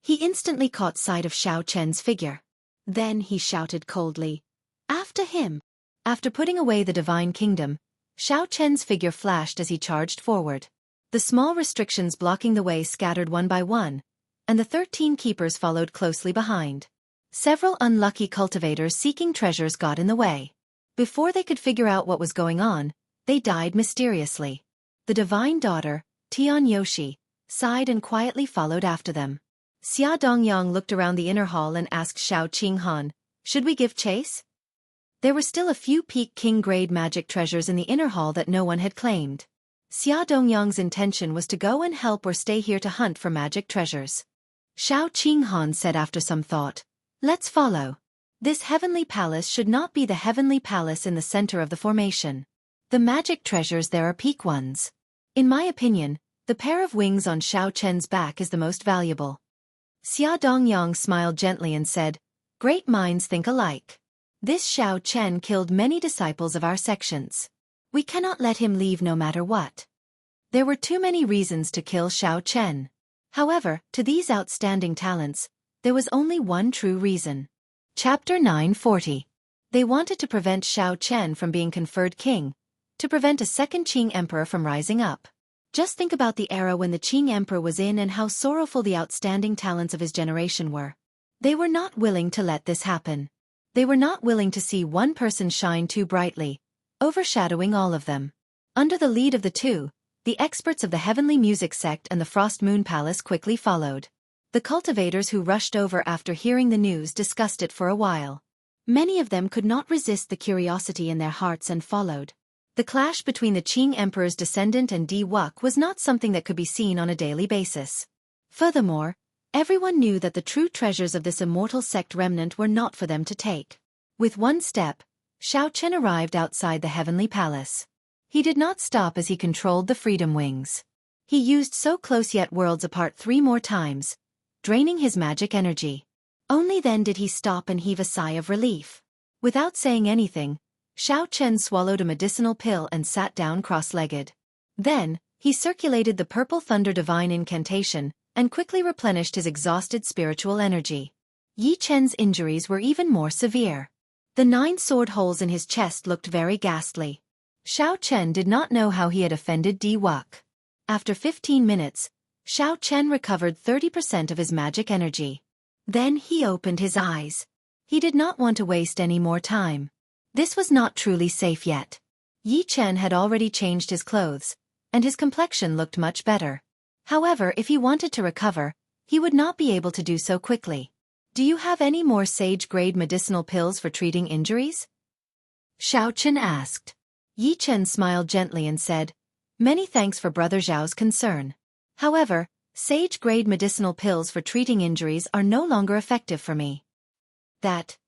He instantly caught sight of Xiao Chen's figure. Then he shouted coldly, "After him!" After putting away the divine kingdom, Xiao Chen's figure flashed as he charged forward. The small restrictions blocking the way scattered one by one, and the 13 keepers followed closely behind. Several unlucky cultivators seeking treasures got in the way. Before they could figure out what was going on, they died mysteriously. The divine daughter, Tian Yoshi, sighed and quietly followed after them. Xia Dongyang looked around the inner hall and asked Xiao Qinghan, "Should we give chase?" There were still a few peak king-grade magic treasures in the inner hall that no one had claimed. Xia Dongyang's intention was to go and help or stay here to hunt for magic treasures. Xiao Qinghan said after some thought, "Let's follow. This heavenly palace should not be the heavenly palace in the center of the formation. The magic treasures there are peak ones. In my opinion, the pair of wings on Xiao Chen's back is the most valuable." Xia Dongyang smiled gently and said, "Great minds think alike. This Xiao Chen killed many disciples of our sections. We cannot let him leave no matter what." There were too many reasons to kill Xiao Chen. However, to these outstanding talents, there was only one true reason. Chapter 940. They wanted to prevent Xiao Chen from being conferred king, to prevent a second Qing emperor from rising up. Just think about the era when the Qing emperor was in and how sorrowful the outstanding talents of his generation were. They were not willing to let this happen. They were not willing to see one person shine too brightly, overshadowing all of them. Under the lead of the two, the experts of the Heavenly Music Sect and the Frost Moon Palace quickly followed. The cultivators who rushed over after hearing the news discussed it for a while. Many of them could not resist the curiosity in their hearts and followed. The clash between the Qing Emperor's descendant and Di Wux was not something that could be seen on a daily basis. Furthermore, everyone knew that the true treasures of this immortal sect remnant were not for them to take. With one step, Xiao Chen arrived outside the Heavenly Palace. He did not stop as he controlled the Freedom Wings. He used so close yet worlds apart 3 more times, draining his magic energy. Only then did he stop and heave a sigh of relief. Without saying anything, Xiao Chen swallowed a medicinal pill and sat down cross-legged. Then, he circulated the Purple Thunder Divine Incantation and quickly replenished his exhausted spiritual energy. Yi Chen's injuries were even more severe. The 9 sword holes in his chest looked very ghastly. Xiao Chen did not know how he had offended Di Wuk. After 15 minutes, Xiao Chen recovered 30% of his magic energy. Then he opened his eyes. He did not want to waste any more time. This was not truly safe yet. Yi Chen had already changed his clothes, and his complexion looked much better. However, if he wanted to recover, he would not be able to do so quickly. Do you have any more sage-grade medicinal pills for treating injuries? Xiao Chen asked. Yi Chen smiled gently and said, "Many thanks for Brother Zhao's concern. However, sage-grade medicinal pills for treating injuries are no longer effective for me." That.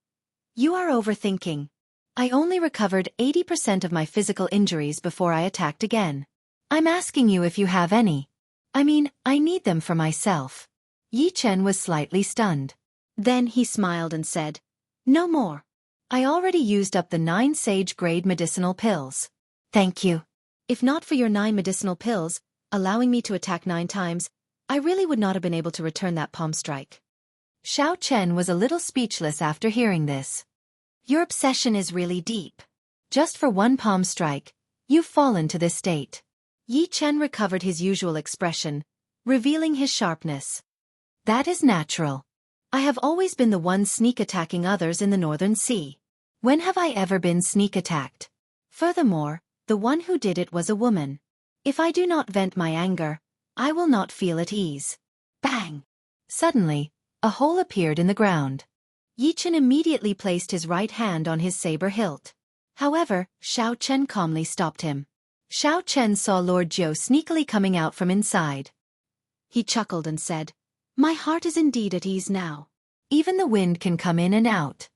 You are overthinking. I only recovered 80% of my physical injuries before I attacked again. I'm asking you if you have any. I mean, I need them for myself. Yi Chen was slightly stunned. Then he smiled and said, "No more. I already used up the 9 sage-grade medicinal pills. Thank you. If not for your 9 medicinal pills, allowing me to attack 9 times, I really would not have been able to return that palm strike." Xiao Chen was a little speechless after hearing this. Your obsession is really deep. Just for 1 palm strike, you've fallen to this state. Yi Chen recovered his usual expression, revealing his sharpness. That is natural. I have always been the one sneak attacking others in the Northern Sea. When have I ever been sneak attacked? Furthermore, the one who did it was a woman. If I do not vent my anger, I will not feel at ease. Bang! Suddenly, a hole appeared in the ground. Yi Chen immediately placed his right hand on his saber hilt. However, Xiao Chen calmly stopped him. Xiao Chen saw Lord Jiu sneakily coming out from inside. He chuckled and said, "My heart is indeed at ease now. Even the wind can come in and out."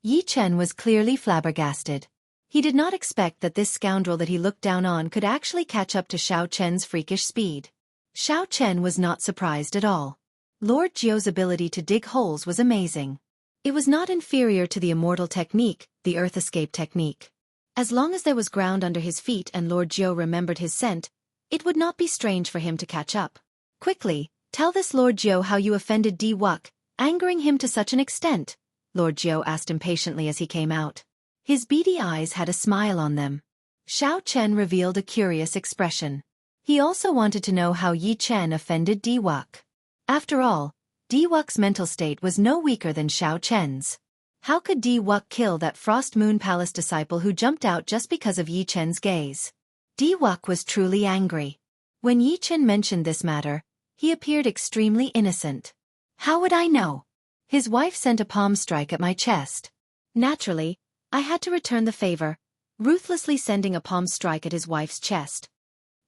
Yi Chen was clearly flabbergasted. He did not expect that this scoundrel that he looked down on could actually catch up to Xiao Chen's freakish speed. Xiao Chen was not surprised at all. Lord Jiu's ability to dig holes was amazing. It was not inferior to the immortal technique, the earth escape technique. As long as there was ground under his feet and Lord Jiu remembered his scent, it would not be strange for him to catch up. Quickly, tell this Lord Jiu how you offended Di Wuk, angering him to such an extent, Lord Jiu asked impatiently as he came out. His beady eyes had a smile on them. Xiao Chen revealed a curious expression. He also wanted to know how Yi Chen offended Di Wuk. After all, Di Wuk's mental state was no weaker than Xiao Chen's. How could Di Wuk kill that Frost Moon Palace disciple who jumped out just because of Yi Chen's gaze? Di Wuk was truly angry. When Yi Chen mentioned this matter, he appeared extremely innocent. How would I know? His wife sent a palm strike at my chest. Naturally, I had to return the favor, ruthlessly sending a palm strike at his wife's chest.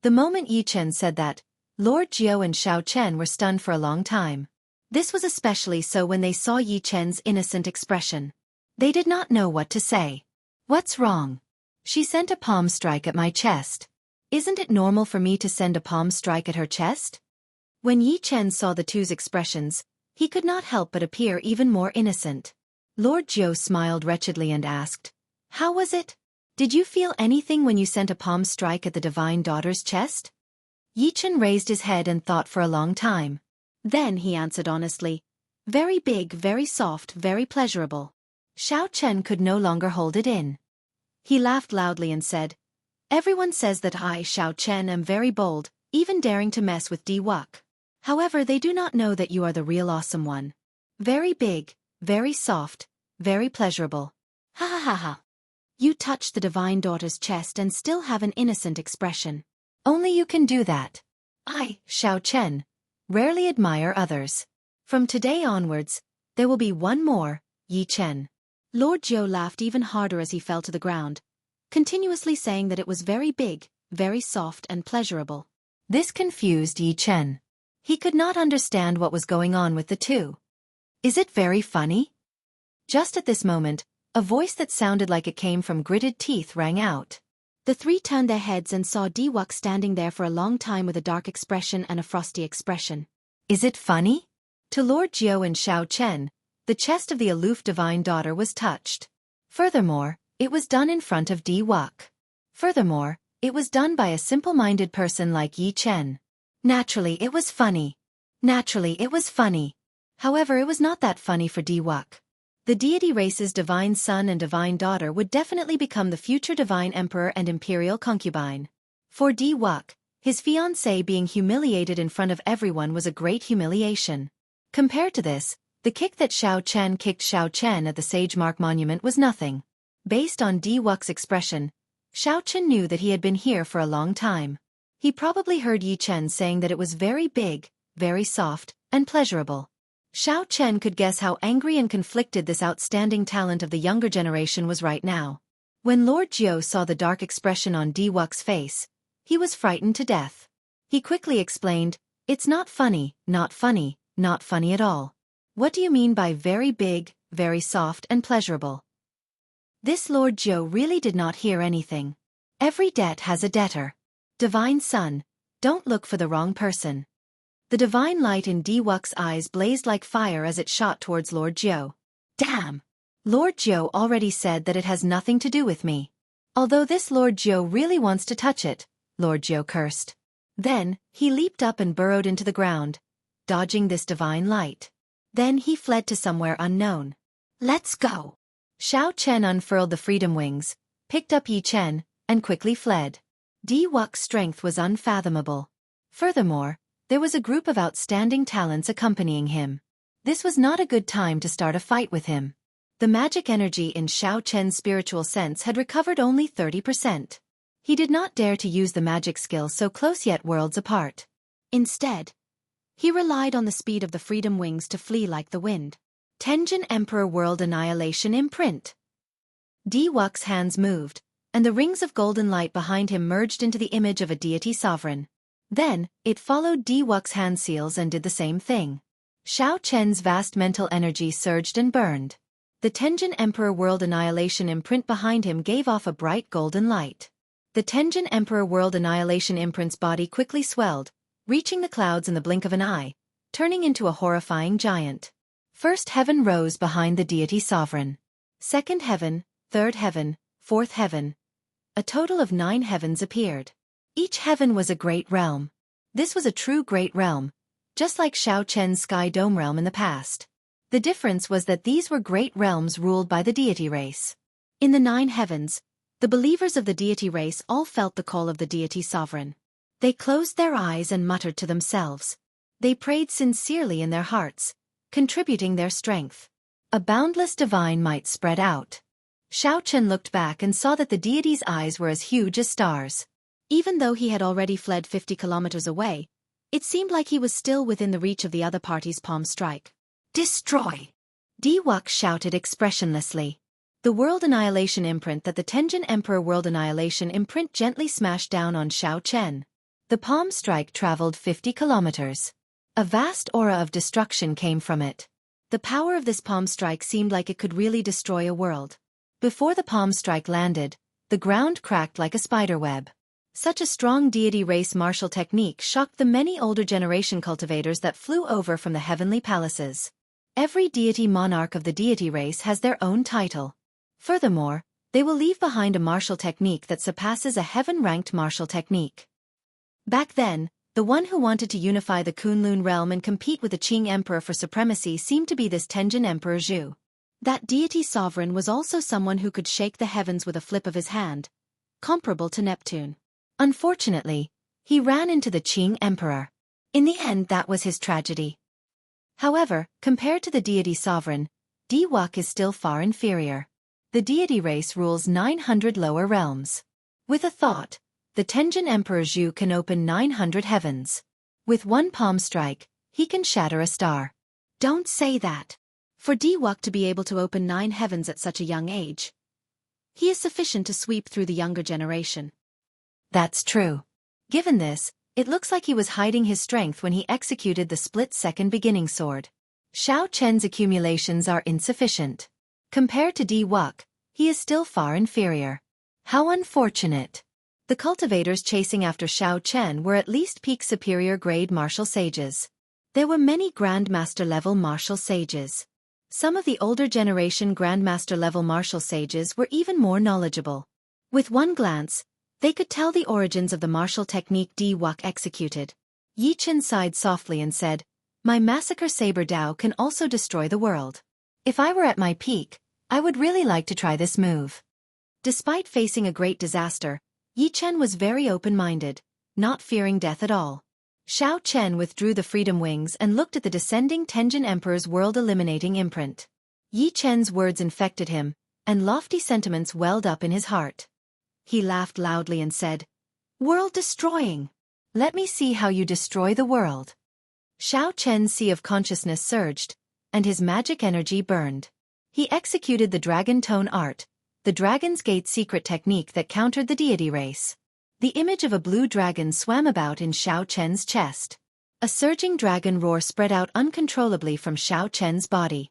The moment Yi Chen said that, Lord Jiu and Xiao Chen were stunned for a long time. This was especially so when they saw Yi Chen's innocent expression. They did not know what to say. What's wrong? She sent a palm strike at my chest. Isn't it normal for me to send a palm strike at her chest? When Yi Chen saw the two's expressions, he could not help but appear even more innocent. Lord Jiu smiled wretchedly and asked, "How was it? Did you feel anything when you sent a palm strike at the divine daughter's chest?" Yi Chen raised his head and thought for a long time. Then he answered honestly, "Very big, very soft, very pleasurable." Xiao Chen could no longer hold it in. He laughed loudly and said, "Everyone says that I, Xiao Chen, am very bold, even daring to mess with Di Wuk. However, they do not know that you are the real awesome one. Very big, very soft, very pleasurable. Ha ha ha ha. You touched the divine daughter's chest and still have an innocent expression. Only you can do that. I, Xiao Chen, rarely admire others. From today onwards, there will be one more, Yi Chen." Lord Jiu laughed even harder as he fell to the ground, continuously saying that it was very big, very soft and pleasurable. This confused Yi Chen. He could not understand what was going on with the two. Is it very funny? Just at this moment, a voice that sounded like it came from gritted teeth rang out. The three turned their heads and saw Di Wuk standing there for a long time with a dark expression and a frosty expression. Is it funny? To Lord Jiu and Xiao Chen, The chest of the aloof divine daughter was touched. Furthermore, it was done in front of Di Wuk. Furthermore, it was done by a simple-minded person like Yi Chen. Naturally, it was funny. However, it was not that funny for Di Wuk. The deity race's divine son and divine daughter would definitely become the future divine emperor and imperial concubine. For Di Wuk, his fiancée being humiliated in front of everyone was a great humiliation. Compared to this, the kick that Xiao Chen kicked Xiao Chen at the Sage Mark Monument was nothing. Based on Di Wuk's expression, Xiao Chen knew that he had been here for a long time. He probably heard Yi Chen saying that it was very big, very soft, and pleasurable. Xiao Chen could guess how angry and conflicted this outstanding talent of the younger generation was right now. When Lord Jiu saw the dark expression on Di Wuk's face, he was frightened to death. He quickly explained, "It's not funny, not funny, not funny at all. What do you mean by very big, very soft and pleasurable?" This Lord Jiu really did not hear anything. Every debt has a debtor. Divine Son, don't look for the wrong person. The divine light in Di Wuk's eyes blazed like fire as it shot towards Lord Jiu. Damn! Lord Jiu already said that it has nothing to do with me. Although this Lord Jiu really wants to touch it, Lord Jiu cursed. Then, he leaped up and burrowed into the ground, dodging this divine light. Then he fled to somewhere unknown. Let's go! Xiao Chen unfurled the freedom wings, picked up Yi Chen, and quickly fled. Di Wuk's strength was unfathomable. Furthermore, there was a group of outstanding talents accompanying him. This was not a good time to start a fight with him. The magic energy in Xiao Chen's spiritual sense had recovered only 30%. He did not dare to use the magic skill so close yet worlds apart. Instead, he relied on the speed of the freedom wings to flee like the wind. Tenjin Emperor World Annihilation Imprint. Di Wuk's hands moved, and the rings of golden light behind him merged into the image of a deity sovereign. Then, it followed Di Wuk's hand seals and did the same thing. Xiao Chen's vast mental energy surged and burned. The Tenjin Emperor World Annihilation Imprint behind him gave off a bright golden light. The Tenjin Emperor World Annihilation Imprint's body quickly swelled, reaching the clouds in the blink of an eye, turning into a horrifying giant. First heaven rose behind the deity sovereign. Second heaven, third heaven, fourth heaven. A total of 9 heavens appeared. Each heaven was a great realm. This was a true great realm, just like Xiao Chen's Sky Dome realm in the past. The difference was that these were great realms ruled by the deity race. In the 9 heavens, the believers of the deity race all felt the call of the deity sovereign. They closed their eyes and muttered to themselves. They prayed sincerely in their hearts, contributing their strength. A boundless divine might spread out. Xiao Chen looked back and saw that the deity's eyes were as huge as stars. Even though he had already fled 50 kilometers away, it seemed like he was still within the reach of the other party's palm strike. Destroy! Di Wuk shouted expressionlessly. The World Annihilation Imprint that the Tenjin Emperor World Annihilation Imprint gently smashed down on Xiao Chen. The palm strike traveled 50 kilometers. A vast aura of destruction came from it. The power of this palm strike seemed like it could really destroy a world. Before the palm strike landed, the ground cracked like a spiderweb. Such a strong deity race martial technique shocked the many older generation cultivators that flew over from the heavenly palaces. Every deity monarch of the deity race has their own title. Furthermore, they will leave behind a martial technique that surpasses a heaven-ranked martial technique. Back then, the one who wanted to unify the Kunlun realm and compete with the Qing Emperor for supremacy seemed to be this Tenjin Emperor Zhu. That deity sovereign was also someone who could shake the heavens with a flip of his hand, comparable to Neptune. Unfortunately, he ran into the Qing Emperor. In the end, that was his tragedy. However, compared to the deity sovereign, Di Wuk is still far inferior. The deity race rules 900 lower realms. With a thought, the Tenjin Emperor Zhu can open 900 heavens. With one palm strike, he can shatter a star. Don't say that. For Di Wuk to be able to open 9 heavens at such a young age, he is sufficient to sweep through the younger generation. That's true. Given this, it looks like he was hiding his strength when he executed the split-second beginning sword. Xiao Chen's accumulations are insufficient. Compared to Di Wuk, he is still far inferior. How unfortunate. The cultivators chasing after Xiao Chen were at least peak superior grade martial sages. There were many Grandmaster level martial sages. Some of the older generation Grandmaster-level martial sages were even more knowledgeable. With one glance, they could tell the origins of the martial technique Di Wuk executed. Yi Chen sighed softly and said, "My massacre saber Dao can also destroy the world. If I were at my peak, I would really like to try this move." Despite facing a great disaster, Yi Chen was very open-minded, not fearing death at all. Xiao Chen withdrew the freedom wings and looked at the descending Tenjin Emperor's world-eliminating imprint. Yi Chen's words infected him, and lofty sentiments welled up in his heart. He laughed loudly and said, "World-destroying! Let me see how you destroy the world." Xiao Chen's sea of consciousness surged, and his magic energy burned. He executed the Dragon Tone art, the Dragon's Gate secret technique that countered the deity race. The image of a blue dragon swam about in Xiao Chen's chest. A surging dragon roar spread out uncontrollably from Xiao Chen's body.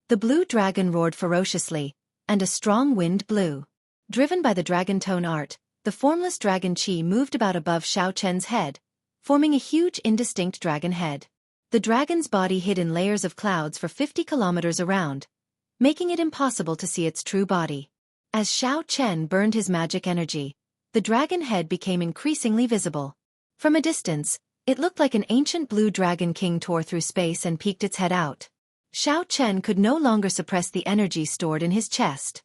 The blue dragon roared ferociously, and a strong wind blew. Driven by the Dragon Tone art, the formless dragon chi moved about above Xiao Chen's head, forming a huge indistinct dragon head. The dragon's body hid in layers of clouds for 50 kilometers around, making it impossible to see its true body. As Xiao Chen burned his magic energy, the dragon head became increasingly visible. From a distance, it looked like an ancient blue dragon king tore through space and peeked its head out. Xiao Chen could no longer suppress the energy stored in his chest.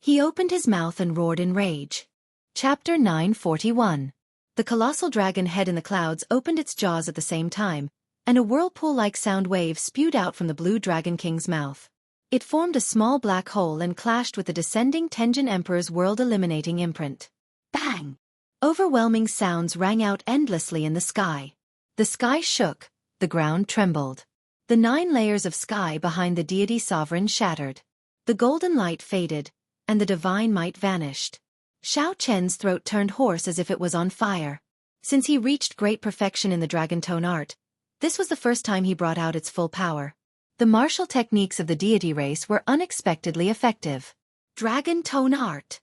He opened his mouth and roared in rage. Chapter 941. The colossal dragon head in the clouds opened its jaws at the same time, and a whirlpool-like sound wave spewed out from the blue dragon king's mouth. It formed a small black hole and clashed with the descending Tenjin Emperor's world-eliminating imprint. Bang! Overwhelming sounds rang out endlessly in the sky. The sky shook, the ground trembled. The 9 layers of sky behind the deity sovereign shattered. The golden light faded, and the divine might vanished. Xiao Chen's throat turned hoarse as if it was on fire. Since he reached great perfection in the Dragon Tone art, this was the first time he brought out its full power. The martial techniques of the deity race were unexpectedly effective. Dragon Tone art!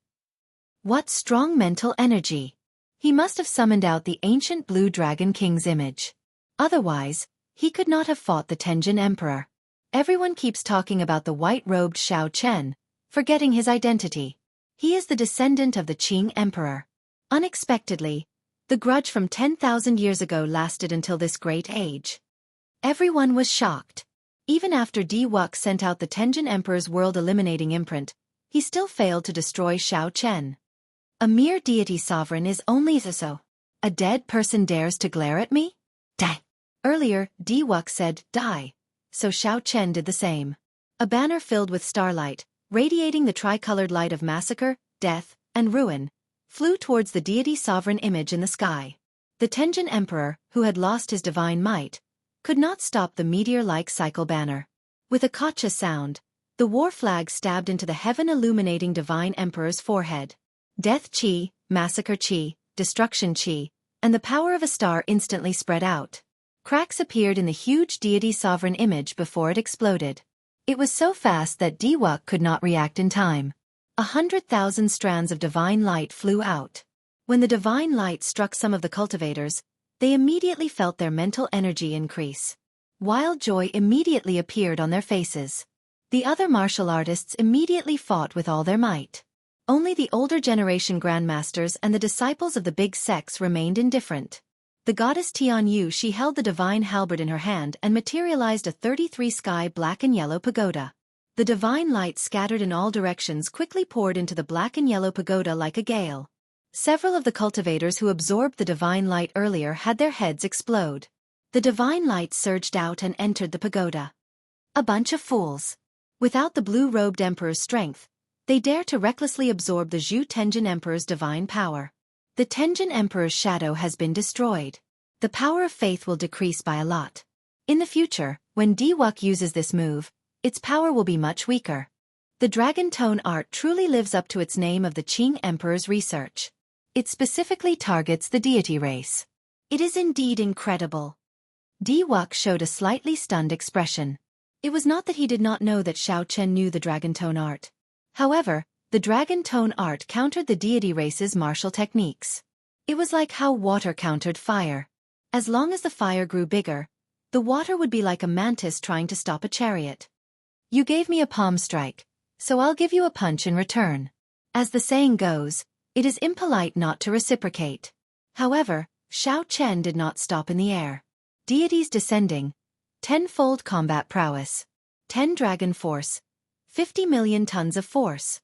What strong mental energy! He must have summoned out the ancient blue dragon king's image. Otherwise, he could not have fought the Tenjin Emperor. Everyone keeps talking about the white-robed Xiao Chen, forgetting his identity. He is the descendant of the Qing Emperor. Unexpectedly, the grudge from 10,000 years ago lasted until this great age. Everyone was shocked. Even after Di Wuk sent out the Tenjin Emperor's world-eliminating imprint, he still failed to destroy Xiao Chen. A mere deity sovereign is only so. A dead person dares to glare at me? Die. Earlier, Di Wuk said, "Die." So Xiao Chen did the same. A banner filled with starlight, radiating the tricolored light of massacre, death, and ruin, flew towards the deity sovereign image in the sky. The Tenjin Emperor, who had lost his divine might, could not stop the meteor-like cycle banner. With a gotcha sound, the war flag stabbed into the heaven-illuminating divine emperor's forehead. Death chi, massacre chi, destruction chi, and the power of a star instantly spread out. Cracks appeared in the huge deity sovereign image before it exploded. It was so fast that Di Wuk could not react in time. 100,000 strands of divine light flew out. When the divine light struck some of the cultivators, they immediately felt their mental energy increase. Wild joy immediately appeared on their faces. The other martial artists immediately fought with all their might. Only the older generation grandmasters and the disciples of the big sects remained indifferent. The goddess Tianyu, she held the divine halberd in her hand and materialized a 33 sky black and yellow pagoda. The divine light scattered in all directions quickly poured into the black and yellow pagoda like a gale. Several of the cultivators who absorbed the divine light earlier had their heads explode. The divine light surged out and entered the pagoda. A bunch of fools. Without the blue-robed emperor's strength, they dare to recklessly absorb the Zhu Tenjin Emperor's divine power. The Tenjin Emperor's shadow has been destroyed. The power of faith will decrease by a lot. In the future, when Di Wuk uses this move, its power will be much weaker. The Dragon Tone art truly lives up to its name of the Qing Emperor's research. It specifically targets the deity race. It is indeed incredible. Di Wuk showed a slightly stunned expression. It was not that he did not know that Xiao Chen knew the Dragon Tone art. However, the Dragon Tone art countered the deity race's martial techniques. It was like how water countered fire. As long as the fire grew bigger, the water would be like a mantis trying to stop a chariot. You gave me a palm strike, so I'll give you a punch in return. As the saying goes, it is impolite not to reciprocate. However, Xiao Chen did not stop in the air. Deities descending. 10-fold combat prowess. 10 dragon force. 50 million tons of force.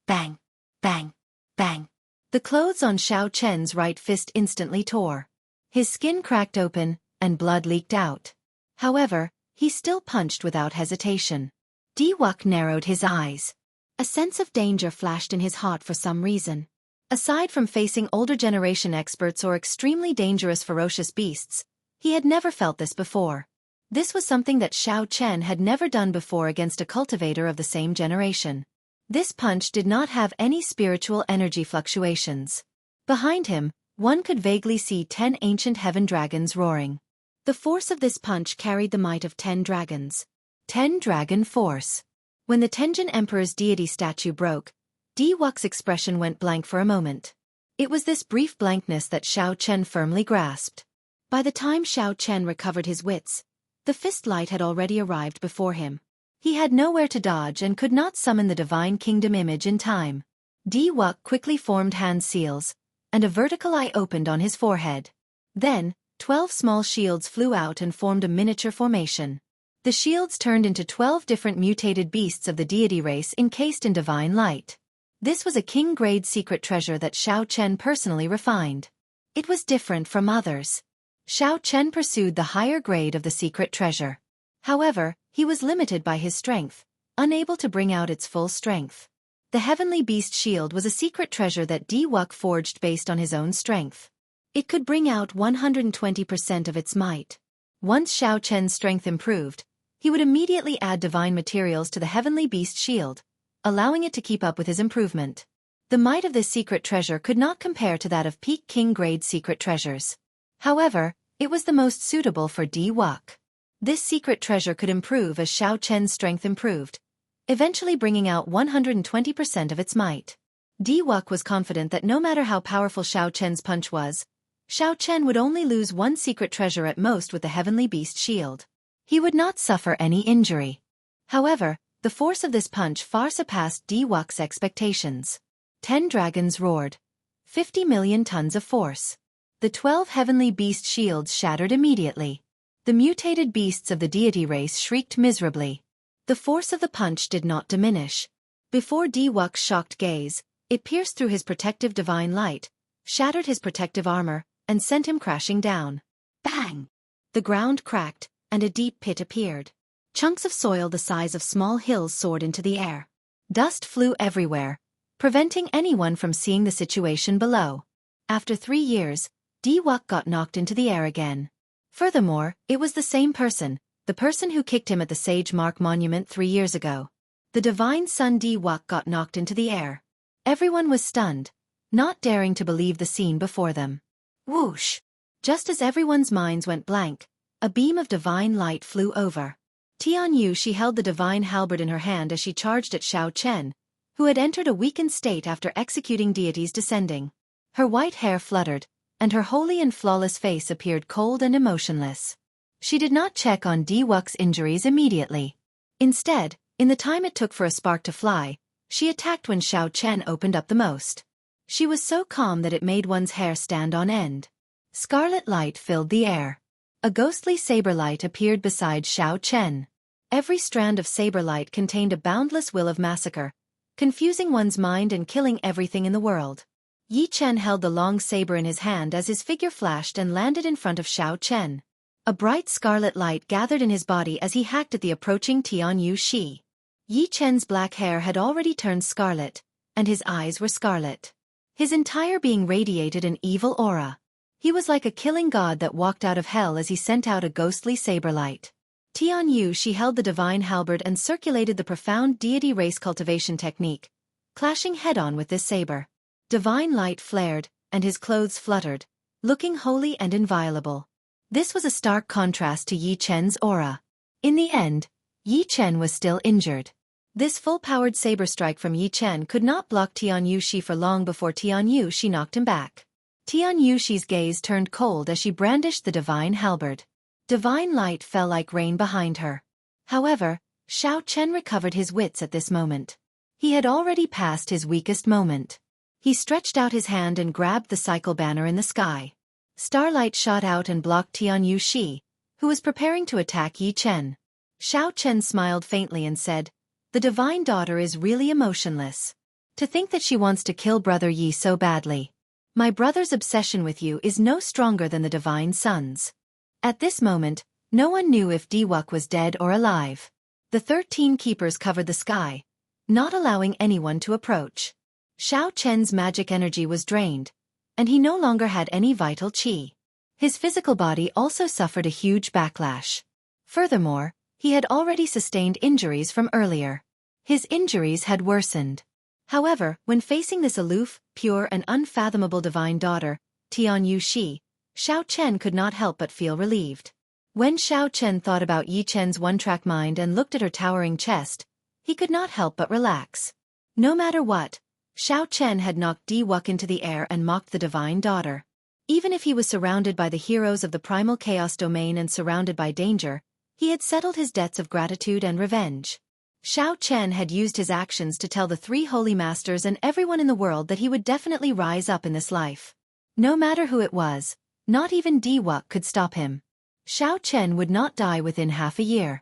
Bang! Bang! Bang! The clothes on Xiao Chen's right fist instantly tore. His skin cracked open, and blood leaked out. However, he still punched without hesitation. Diwuk narrowed his eyes. A sense of danger flashed in his heart for some reason. Aside from facing older generation experts or extremely dangerous ferocious beasts, he had never felt this before. This was something that Xiao Chen had never done before against a cultivator of the same generation. This punch did not have any spiritual energy fluctuations. Behind him, one could vaguely see 10 ancient heaven dragons roaring. The force of this punch carried the might of 10 dragons. 10 dragon force. When the Tenjin Emperor's deity statue broke, Diwuk's expression went blank for a moment. It was this brief blankness that Xiao Chen firmly grasped. By the time Xiao Chen recovered his wits, the fist light had already arrived before him. He had nowhere to dodge and could not summon the Divine Kingdom image in time. Diwuk quickly formed hand seals, and a vertical eye opened on his forehead. Then, 12 small shields flew out and formed a miniature formation. The shields turned into 12 different mutated beasts of the deity race encased in divine light. This was a king-grade secret treasure that Xiao Chen personally refined. It was different from others. Xiao Chen pursued the higher grade of the secret treasure. However, he was limited by his strength, unable to bring out its full strength. The Heavenly Beast Shield was a secret treasure that Diwuk forged based on his own strength. It could bring out 120% of its might. Once Xiao Chen's strength improved, he would immediately add divine materials to the Heavenly Beast Shield, allowing it to keep up with his improvement. The might of this secret treasure could not compare to that of peak king-grade secret treasures. However, it was the most suitable for Diwuk. This secret treasure could improve as Xiao Chen's strength improved, eventually bringing out 120% of its might. Diwuk was confident that no matter how powerful Xiao Chen's punch was, Xiao Chen would only lose one secret treasure at most with the Heavenly Beast Shield. He would not suffer any injury. However, the force of this punch far surpassed Diwuk's expectations. 10 dragons roared. 50 million tons of force. The 12 Heavenly Beast Shields shattered immediately. The mutated beasts of the deity race shrieked miserably. The force of the punch did not diminish. Before Diwuk's shocked gaze, it pierced through his protective divine light, shattered his protective armor, and sent him crashing down. Bang! The ground cracked, and a deep pit appeared. Chunks of soil the size of small hills soared into the air. Dust flew everywhere, preventing anyone from seeing the situation below. After 3 years, Diwuk got knocked into the air again. Furthermore, it was the same person, the person who kicked him at the Sage Mark Monument 3 years ago. The divine son Diwuk got knocked into the air. Everyone was stunned, not daring to believe the scene before them. Whoosh! Just as everyone's minds went blank, a beam of divine light flew over. Tianyu she held the divine halberd in her hand as she charged at Xiao Chen, who had entered a weakened state after executing deities descending. Her white hair fluttered, and her holy and flawless face appeared cold and emotionless. She did not check on Diwuk's injuries immediately. Instead, in the time it took for a spark to fly, she attacked when Xiao Chen opened up the most. She was so calm that it made one's hair stand on end. Scarlet light filled the air. A ghostly saber light appeared beside Xiao Chen. Every strand of saber light contained a boundless will of massacre, confusing one's mind and killing everything in the world. Yi Chen held the long saber in his hand as his figure flashed and landed in front of Xiao Chen. A bright scarlet light gathered in his body as he hacked at the approaching Tianyu Shi. Yi Chen's black hair had already turned scarlet, and his eyes were scarlet. His entire being radiated an evil aura. He was like a killing god that walked out of hell as he sent out a ghostly saber light. Tianyu Shi held the divine halberd and circulated the profound deity race cultivation technique, clashing head-on with this saber. Divine light flared, and his clothes fluttered, looking holy and inviolable. This was a stark contrast to Yi Chen's aura. In the end, Yi Chen was still injured. This full-powered saber strike from Yi Chen could not block Tianyu Shi for long before Tianyu Shi knocked him back. Tianyu Shi's gaze turned cold as she brandished the divine halberd. Divine light fell like rain behind her. However, Xiao Chen recovered his wits at this moment. He had already passed his weakest moment. He stretched out his hand and grabbed the cycle banner in the sky. Starlight shot out and blocked Tianyu Shi, who was preparing to attack Yi Chen. Xiao Chen smiled faintly and said, "The divine daughter is really emotionless. To think that she wants to kill brother Yi so badly. My brother's obsession with you is no stronger than the divine son's." At this moment, no one knew if Diwuk was dead or alive. The 13 keepers covered the sky, not allowing anyone to approach. Xiao Chen's magic energy was drained, and he no longer had any vital qi. His physical body also suffered a huge backlash. Furthermore, he had already sustained injuries from earlier. His injuries had worsened. However, when facing this aloof, pure and unfathomable divine daughter, Tianyu Shi, Xiao Chen could not help but feel relieved. When Xiao Chen thought about Yi Chen's one-track mind and looked at her towering chest, he could not help but relax. No matter what, Xiao Chen had knocked Diwuk into the air and mocked the divine daughter. Even if he was surrounded by the heroes of the primal chaos domain and surrounded by danger, he had settled his debts of gratitude and revenge. Xiao Chen had used his actions to tell the 3 holy masters and everyone in the world that he would definitely rise up in this life. No matter who it was, not even Diwuk could stop him. Xiao Chen would not die within half a year.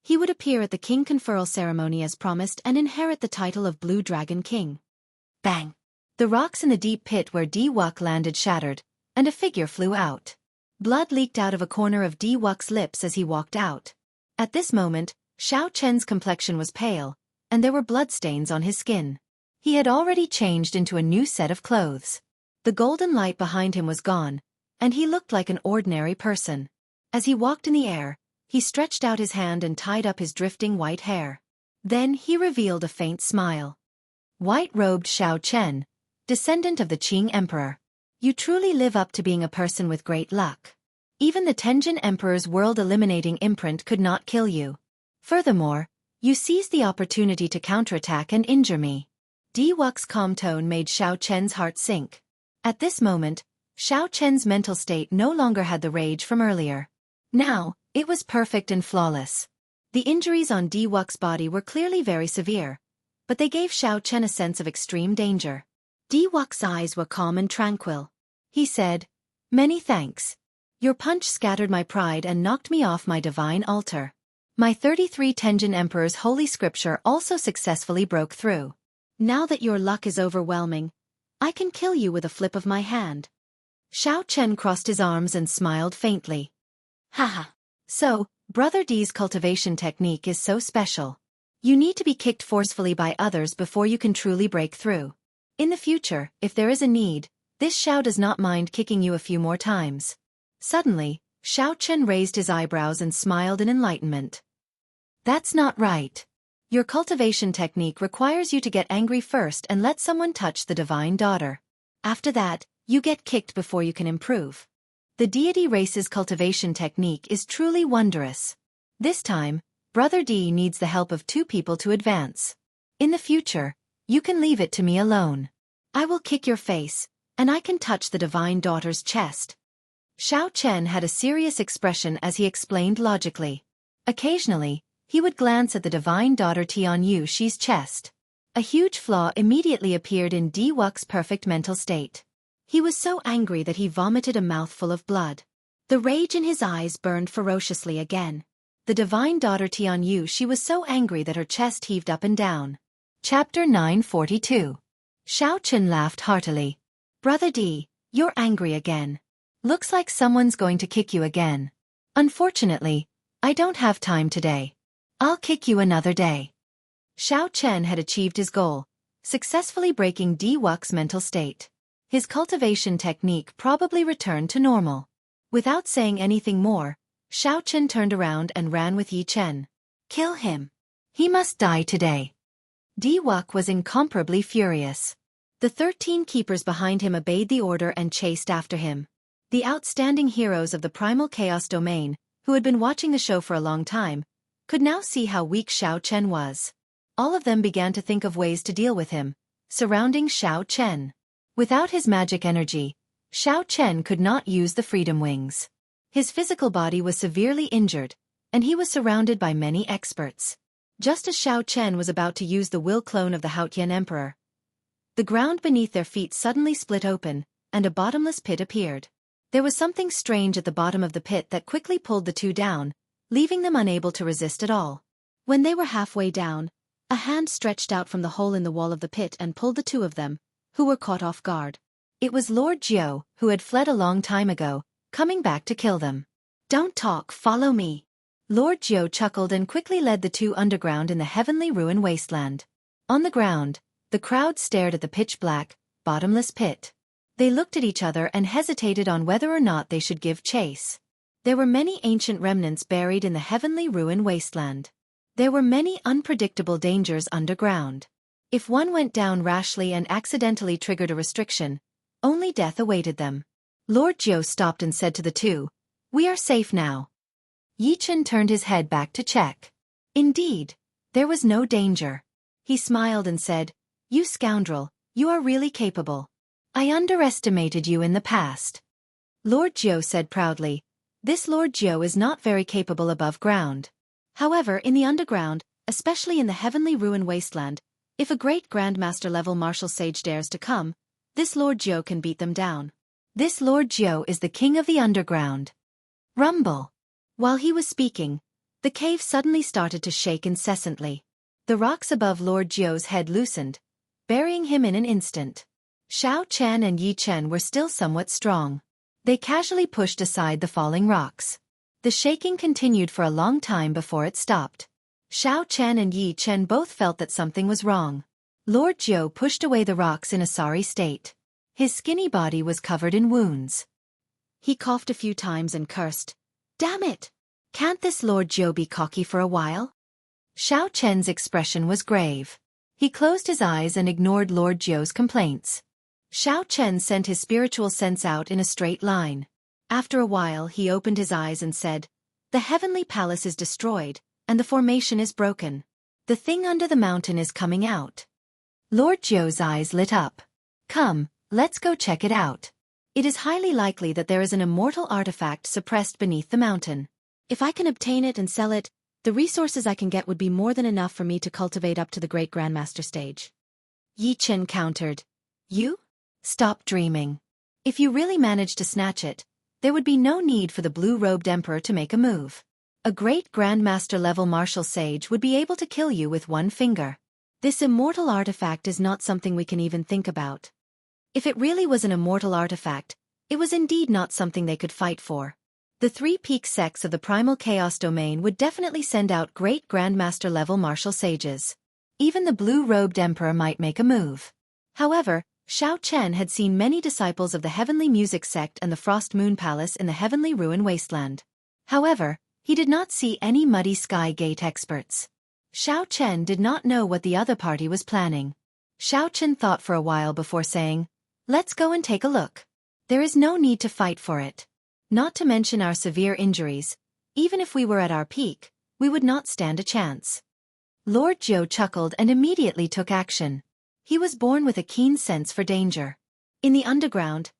He would appear at the king conferral ceremony as promised and inherit the title of Blue Dragon King. Bang! The rocks in the deep pit where Diwuk landed shattered, and a figure flew out. Blood leaked out of a corner of Diwuk's lips as he walked out. At this moment, Xiao Chen's complexion was pale, and there were bloodstains on his skin. He had already changed into a new set of clothes. The golden light behind him was gone, and he looked like an ordinary person. As he walked in the air, he stretched out his hand and tied up his drifting white hair. Then he revealed a faint smile. White-robed Xiao Chen, descendant of the Qing Emperor. You truly live up to being a person with great luck. Even the Tenjin Emperor's world-eliminating imprint could not kill you. Furthermore, you seized the opportunity to counterattack and injure me. Diwuk's calm tone made Xiao Chen's heart sink. At this moment, Xiao Chen's mental state no longer had the rage from earlier. Now, it was perfect and flawless. The injuries on Diwuk's body were clearly very severe, but they gave Xiao Chen a sense of extreme danger. Diwuk's eyes were calm and tranquil. He said, "Many thanks. Your punch scattered my pride and knocked me off my divine altar. My 33 Tenjin Emperor's holy scripture also successfully broke through. Now that your luck is overwhelming, I can kill you with a flip of my hand." Xiao Chen crossed his arms and smiled faintly. Haha. So, Brother D's cultivation technique is so special. You need to be kicked forcefully by others before you can truly break through. In the future, if there is a need, this Xiao does not mind kicking you a few more times. Suddenly, Xiao Chen raised his eyebrows and smiled in enlightenment. That's not right. Your cultivation technique requires you to get angry first and let someone touch the divine daughter. After that, you get kicked before you can improve. The deity race's cultivation technique is truly wondrous. This time, Brother D needs the help of 2 people to advance. In the future, you can leave it to me alone. I will kick your face, and I can touch the divine daughter's chest. Xiao Chen had a serious expression as he explained logically. Occasionally, he would glance at the divine daughter Tianyu Shi's chest. A huge flaw immediately appeared in Diwuk's perfect mental state. He was so angry that he vomited a mouthful of blood. The rage in his eyes burned ferociously again. The divine daughter Tianyu Shi was so angry that her chest heaved up and down. Chapter 942. Xiao Chen laughed heartily. Brother D, you're angry again. Looks like someone's going to kick you again. Unfortunately, I don't have time today. I'll kick you another day. Xiao Chen had achieved his goal, successfully breaking Diwuk's mental state. His cultivation technique probably returned to normal. Without saying anything more, Xiao Chen turned around and ran with Yi Chen. Kill him. He must die today. Diwuk was incomparably furious. The 13 keepers behind him obeyed the order and chased after him. The outstanding heroes of the primal chaos domain, who had been watching the show for a long time, could now see how weak Xiao Chen was. All of them began to think of ways to deal with him, surrounding Xiao Chen. Without his magic energy, Xiao Chen could not use the freedom wings. His physical body was severely injured, and he was surrounded by many experts. Just as Xiao Chen was about to use the will clone of the Haotian Emperor, the ground beneath their feet suddenly split open, and a bottomless pit appeared. There was something strange at the bottom of the pit that quickly pulled the two down, leaving them unable to resist at all. When they were halfway down, a hand stretched out from the hole in the wall of the pit and pulled the two of them, who were caught off guard. It was Lord Jiu, who had fled a long time ago, coming back to kill them. "Don't talk, follow me." Lord Jiu chuckled and quickly led the two underground in the heavenly ruin wasteland. On the ground, the crowd stared at the pitch-black, bottomless pit. They looked at each other and hesitated on whether or not they should give chase. There were many ancient remnants buried in the heavenly ruin wasteland. There were many unpredictable dangers underground. If one went down rashly and accidentally triggered a restriction, only death awaited them. Lord Jiu stopped and said to the two, "We are safe now." Yi Chen turned his head back to check. Indeed, there was no danger. He smiled and said, "You scoundrel, you are really capable. I underestimated you in the past." Lord Jiu said proudly, "This Lord Jiu is not very capable above ground. However, in the underground, especially in the heavenly ruin wasteland, if a great Grandmaster-level martial sage dares to come, this Lord Jiu can beat them down. This Lord Jiu is the king of the underground." Rumble. While he was speaking, the cave suddenly started to shake incessantly. The rocks above Lord Jiu's head loosened, burying him in an instant. Xiao Chen and Yi Chen were still somewhat strong. They casually pushed aside the falling rocks. The shaking continued for a long time before it stopped. Xiao Chen and Yi Chen both felt that something was wrong. Lord Jiu pushed away the rocks in a sorry state. His skinny body was covered in wounds. He coughed a few times and cursed, "Damn it! Can't this Lord Jiu be cocky for a while?" Xiao Chen's expression was grave. He closed his eyes and ignored Lord Jiu's complaints. Xiao Chen sent his spiritual sense out in a straight line. After a while he opened his eyes and said, "The heavenly palace is destroyed, and the formation is broken. The thing under the mountain is coming out." Lord Jiu's eyes lit up. "Come, let's go check it out. It is highly likely that there is an immortal artifact suppressed beneath the mountain. If I can obtain it and sell it, the resources I can get would be more than enough for me to cultivate up to the great Grandmaster stage." Yi Chen countered, "You? Stop dreaming. If you really manage to snatch it, there would be no need for the blue-robed emperor to make a move. A great Grandmaster-level martial sage would be able to kill you with one finger. This immortal artifact is not something we can even think about. If it really was an immortal artifact, it was indeed not something they could fight for. The three peak sects of the primal chaos domain would definitely send out great Grandmaster-level martial sages. Even the blue-robed emperor might make a move." However, Xiao Chen had seen many disciples of the Heavenly Music Sect and the Frost Moon Palace in the Heavenly Ruin Wasteland. However, he did not see any Muddy Sky Gate experts. Xiao Chen did not know what the other party was planning. Xiao Chen thought for a while before saying, "Let's go and take a look. There is no need to fight for it. Not to mention our severe injuries, even if we were at our peak, we would not stand a chance." Lord Jiu chuckled and immediately took action. He was born with a keen sense for danger. In the underground,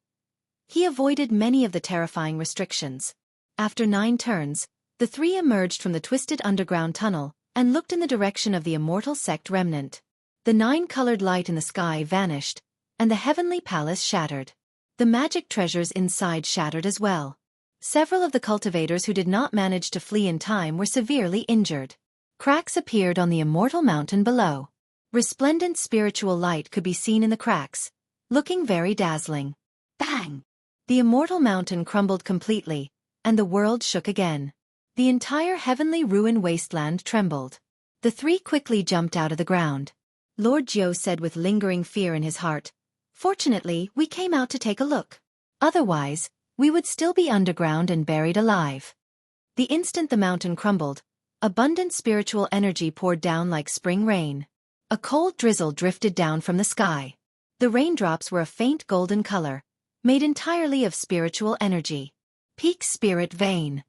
he avoided many of the terrifying restrictions. After 9 turns, the three emerged from the twisted underground tunnel and looked in the direction of the immortal sect remnant. The 9-colored light in the sky vanished, and the heavenly palace shattered. The magic treasures inside shattered as well. Several of the cultivators who did not manage to flee in time were severely injured. Cracks appeared on the immortal mountain below. Resplendent spiritual light could be seen in the cracks, looking very dazzling. Bang! The immortal mountain crumbled completely, and the world shook again. The entire heavenly ruin wasteland trembled. The three quickly jumped out of the ground. Lord Jiu said with lingering fear in his heart, "Fortunately, we came out to take a look. Otherwise, we would still be underground and buried alive." The instant the mountain crumbled, abundant spiritual energy poured down like spring rain. A cold drizzle drifted down from the sky. The raindrops were a faint golden color, made entirely of spiritual energy. Peak Spirit Vein.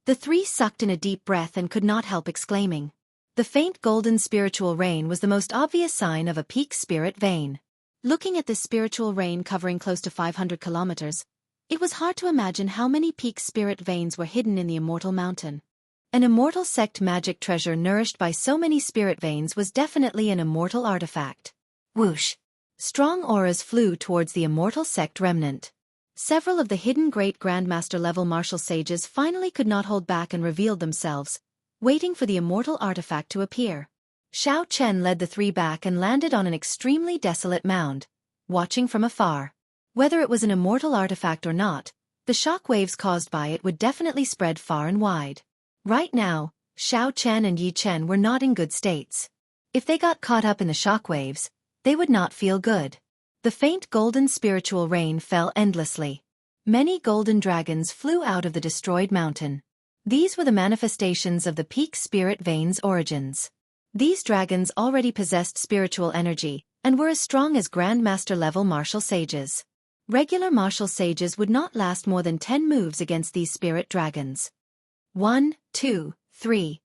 The three sucked in a deep breath and could not help exclaiming. The faint golden spiritual rain was the most obvious sign of a peak spirit vein. Looking at this spiritual rain covering close to 500 kilometers, it was hard to imagine how many peak spirit veins were hidden in the immortal mountain. An immortal sect magic treasure nourished by so many spirit veins was definitely an immortal artifact. Whoosh! Strong auras flew towards the immortal sect remnant. Several of the hidden great grandmaster level martial sages finally could not hold back and revealed themselves, waiting for the immortal artifact to appear. Xiao Chen led the three back and landed on an extremely desolate mound, watching from afar. Whether it was an immortal artifact or not, the shock waves caused by it would definitely spread far and wide. Right now, Xiao Chen and Yi Chen were not in good states. If they got caught up in the shock waves, they would not feel good. The faint golden spiritual rain fell endlessly. Many golden dragons flew out of the destroyed mountain. These were the manifestations of the peak spirit veins' origins. These dragons already possessed spiritual energy and were as strong as grandmaster-level martial sages. Regular martial sages would not last more than 10 moves against these spirit dragons. 1, 2, 3.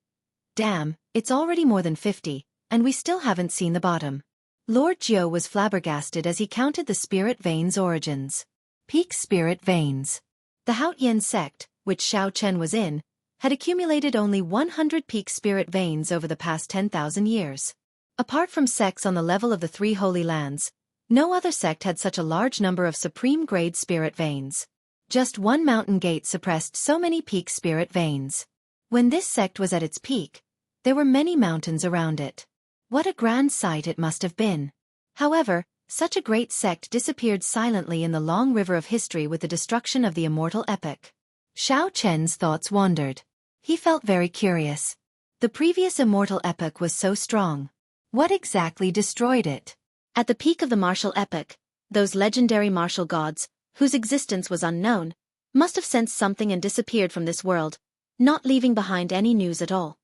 Damn, it's already more than 50, and we still haven't seen the bottom. Lord Jiu was flabbergasted as he counted the spirit veins' origins. Peak spirit veins. The Haotian sect, which Xiao Chen was in, had accumulated only 100 peak spirit veins over the past 10,000 years. Apart from sects on the level of the three holy lands, no other sect had such a large number of supreme-grade spirit veins. Just one mountain gate suppressed so many peak spirit veins. When this sect was at its peak, there were many mountains around it. What a grand sight it must have been. However, such a great sect disappeared silently in the long river of history with the destruction of the immortal epic. Xiao Chen's thoughts wandered. He felt very curious. The previous immortal epic was so strong. What exactly destroyed it? At the peak of the martial epic, those legendary martial gods, whose existence was unknown, must have sensed something and disappeared from this world, not leaving behind any news at all.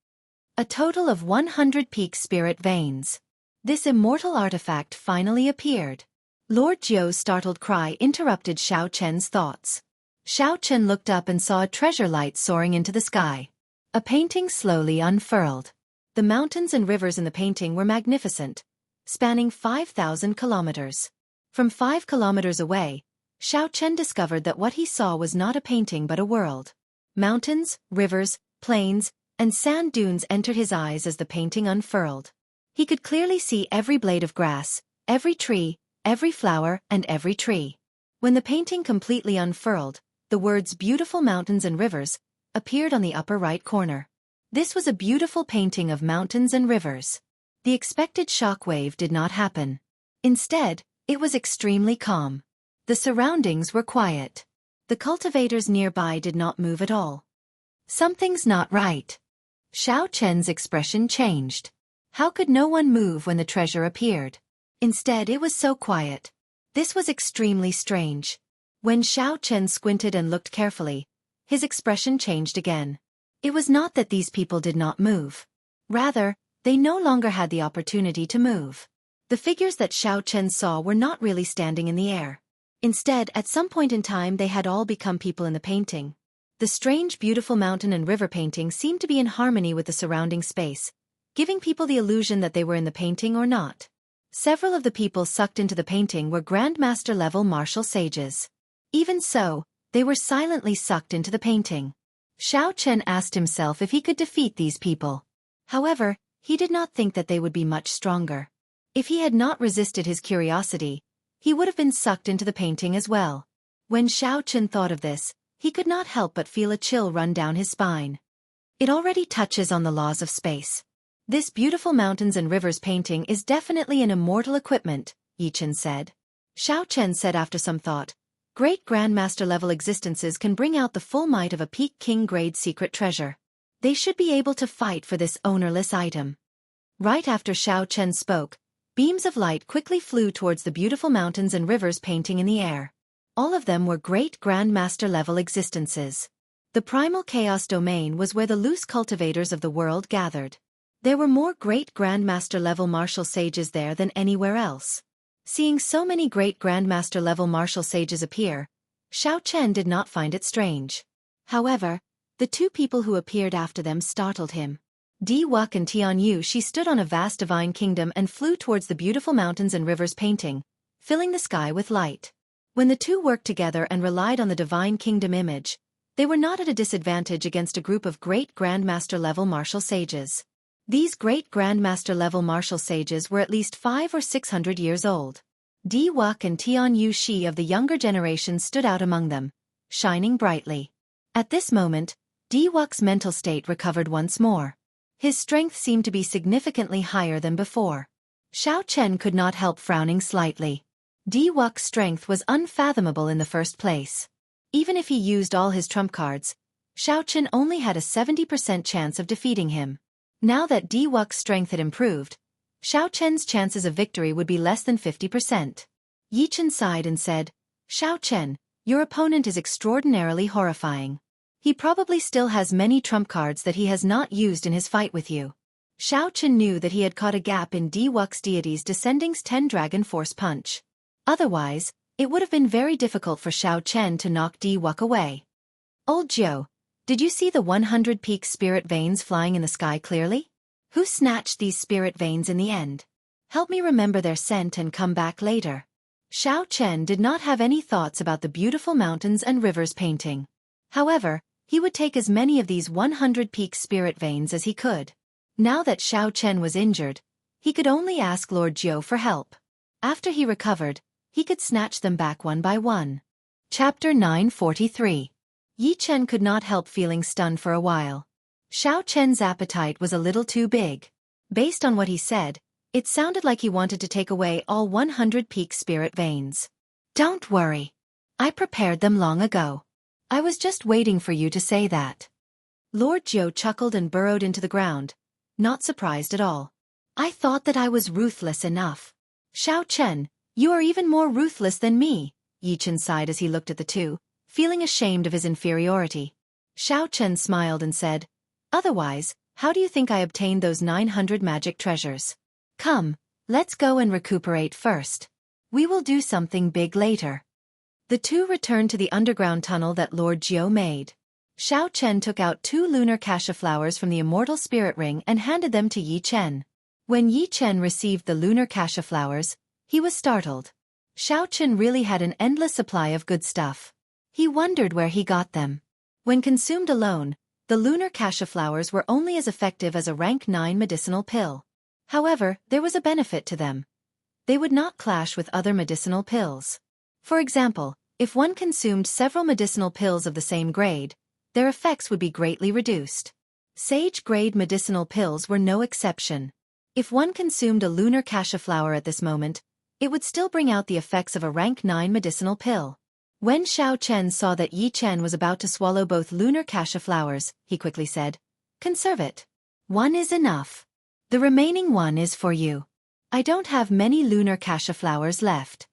A total of 100 peak spirit veins. This immortal artifact finally appeared. Lord Jiu's startled cry interrupted Xiao Chen's thoughts. Xiao Chen looked up and saw a treasure light soaring into the sky. A painting slowly unfurled. The mountains and rivers in the painting were magnificent, spanning 5,000 kilometers. From 5 kilometers away, Xiao Chen discovered that what he saw was not a painting but a world. Mountains, rivers, plains, and sand dunes entered his eyes as the painting unfurled. He could clearly see every blade of grass, every tree, every flower, and every tree. When the painting completely unfurled, the words "Beautiful Mountains and Rivers" appeared on the upper right corner. This was a beautiful painting of mountains and rivers. The expected shockwave did not happen. Instead, it was extremely calm. The surroundings were quiet. The cultivators nearby did not move at all. Something's not right. Xiao Chen's expression changed. How could no one move when the treasure appeared? Instead, it was so quiet. This was extremely strange. When Xiao Chen squinted and looked carefully, his expression changed again. It was not that these people did not move. Rather, they no longer had the opportunity to move. The figures that Xiao Chen saw were not really standing in the air. Instead, at some point in time they had all become people in the painting. The strange beautiful mountain and river painting seemed to be in harmony with the surrounding space, giving people the illusion that they were in the painting or not. Several of the people sucked into the painting were Grandmaster-level martial sages. Even so, they were silently sucked into the painting. Xiao Chen asked himself if he could defeat these people. However, he did not think that they would be much stronger. If he had not resisted his curiosity, he would have been sucked into the painting as well. When Xiao Chen thought of this, he could not help but feel a chill run down his spine. It already touches on the laws of space. This beautiful mountains and rivers painting is definitely an immortal equipment, Yi Chen said. Xiao Chen said after some thought, great grandmaster-level existences can bring out the full might of a peak king-grade secret treasure. They should be able to fight for this ownerless item. Right after Xiao Chen spoke, beams of light quickly flew towards the beautiful mountains and rivers painting in the air. All of them were great grandmaster-level existences. The primal chaos domain was where the loose cultivators of the world gathered. There were more great grandmaster-level martial sages there than anywhere else. Seeing so many great grandmaster-level martial sages appear, Xiao Chen did not find it strange. However, the two people who appeared after them startled him. Di Wuk and Tian Yu. She stood on a vast divine kingdom and flew towards the beautiful mountains and rivers painting, filling the sky with light. When the two worked together and relied on the divine kingdom image, They were not at a disadvantage against a group of great Grandmaster-level martial sages. These great Grandmaster-level martial sages were at least 500 or 600 years old. Di Wuk and Tian Yu Shi of the younger generation stood out among them, shining brightly. At this moment, Di Wuk's mental state recovered once more. His strength seemed to be significantly higher than before. Xiao Chen could not help frowning slightly. Di Wuk's strength was unfathomable in the first place. Even if he used all his trump cards, Xiao Chen only had a 70% chance of defeating him. Now that Di Wuk's strength had improved, Xiao Chen's chances of victory would be less than 50%. Yi Chen sighed and said, "Xiao Chen, your opponent is extraordinarily horrifying. He probably still has many trump cards that he has not used in his fight with you." Xiao Chen knew that he had caught a gap in Di Wuk's deity's Descending's 10 Dragon Force Punch. Otherwise, it would have been very difficult for Xiao Chen to knock Di Wuk away. "Old Jiu, did you see the 100 peak spirit veins flying in the sky clearly? Who snatched these spirit veins in the end? Help me remember their scent and come back later." Xiao Chen did not have any thoughts about the beautiful mountains and rivers painting. However, he would take as many of these 100 peak spirit veins as he could. Now that Xiao Chen was injured, he could only ask Lord Jiu for help. After he recovered, he could snatch them back one by one. Chapter 943. Yi Chen could not help feeling stunned for a while. Xiao Chen's appetite was a little too big. Based on what he said, it sounded like he wanted to take away all 100 peak spirit veins. "Don't worry. I prepared them long ago. I was just waiting for you to say that." Lord Jiu chuckled and burrowed into the ground, not surprised at all. "I thought that I was ruthless enough. Xiao Chen, you are even more ruthless than me," Yi Chen sighed as he looked at the two, feeling ashamed of his inferiority. Xiao Chen smiled and said, "Otherwise, how do you think I obtained those 900 magic treasures? Come, let's go and recuperate first. We will do something big later." The two returned to the underground tunnel that Lord Jiu made. Xiao Chen took out 2 lunar cassia flowers from the immortal spirit ring and handed them to Yi Chen. When Yi Chen received the lunar cassia flowers, he was startled. Xiao Chen really had an endless supply of good stuff. He wondered where he got them. When consumed alone, the lunar cassia flowers were only as effective as a rank 9 medicinal pill. However, there was a benefit to them. They would not clash with other medicinal pills. For example, if one consumed several medicinal pills of the same grade, their effects would be greatly reduced. Sage-grade medicinal pills were no exception. If one consumed a lunar cassia flower at this moment, it would still bring out the effects of a rank 9 medicinal pill. When Xiao Chen saw that Yi Chen was about to swallow both lunar cassia flowers, he quickly said, "Conserve it. One is enough. The remaining one is for you. I don't have many lunar cassia flowers left."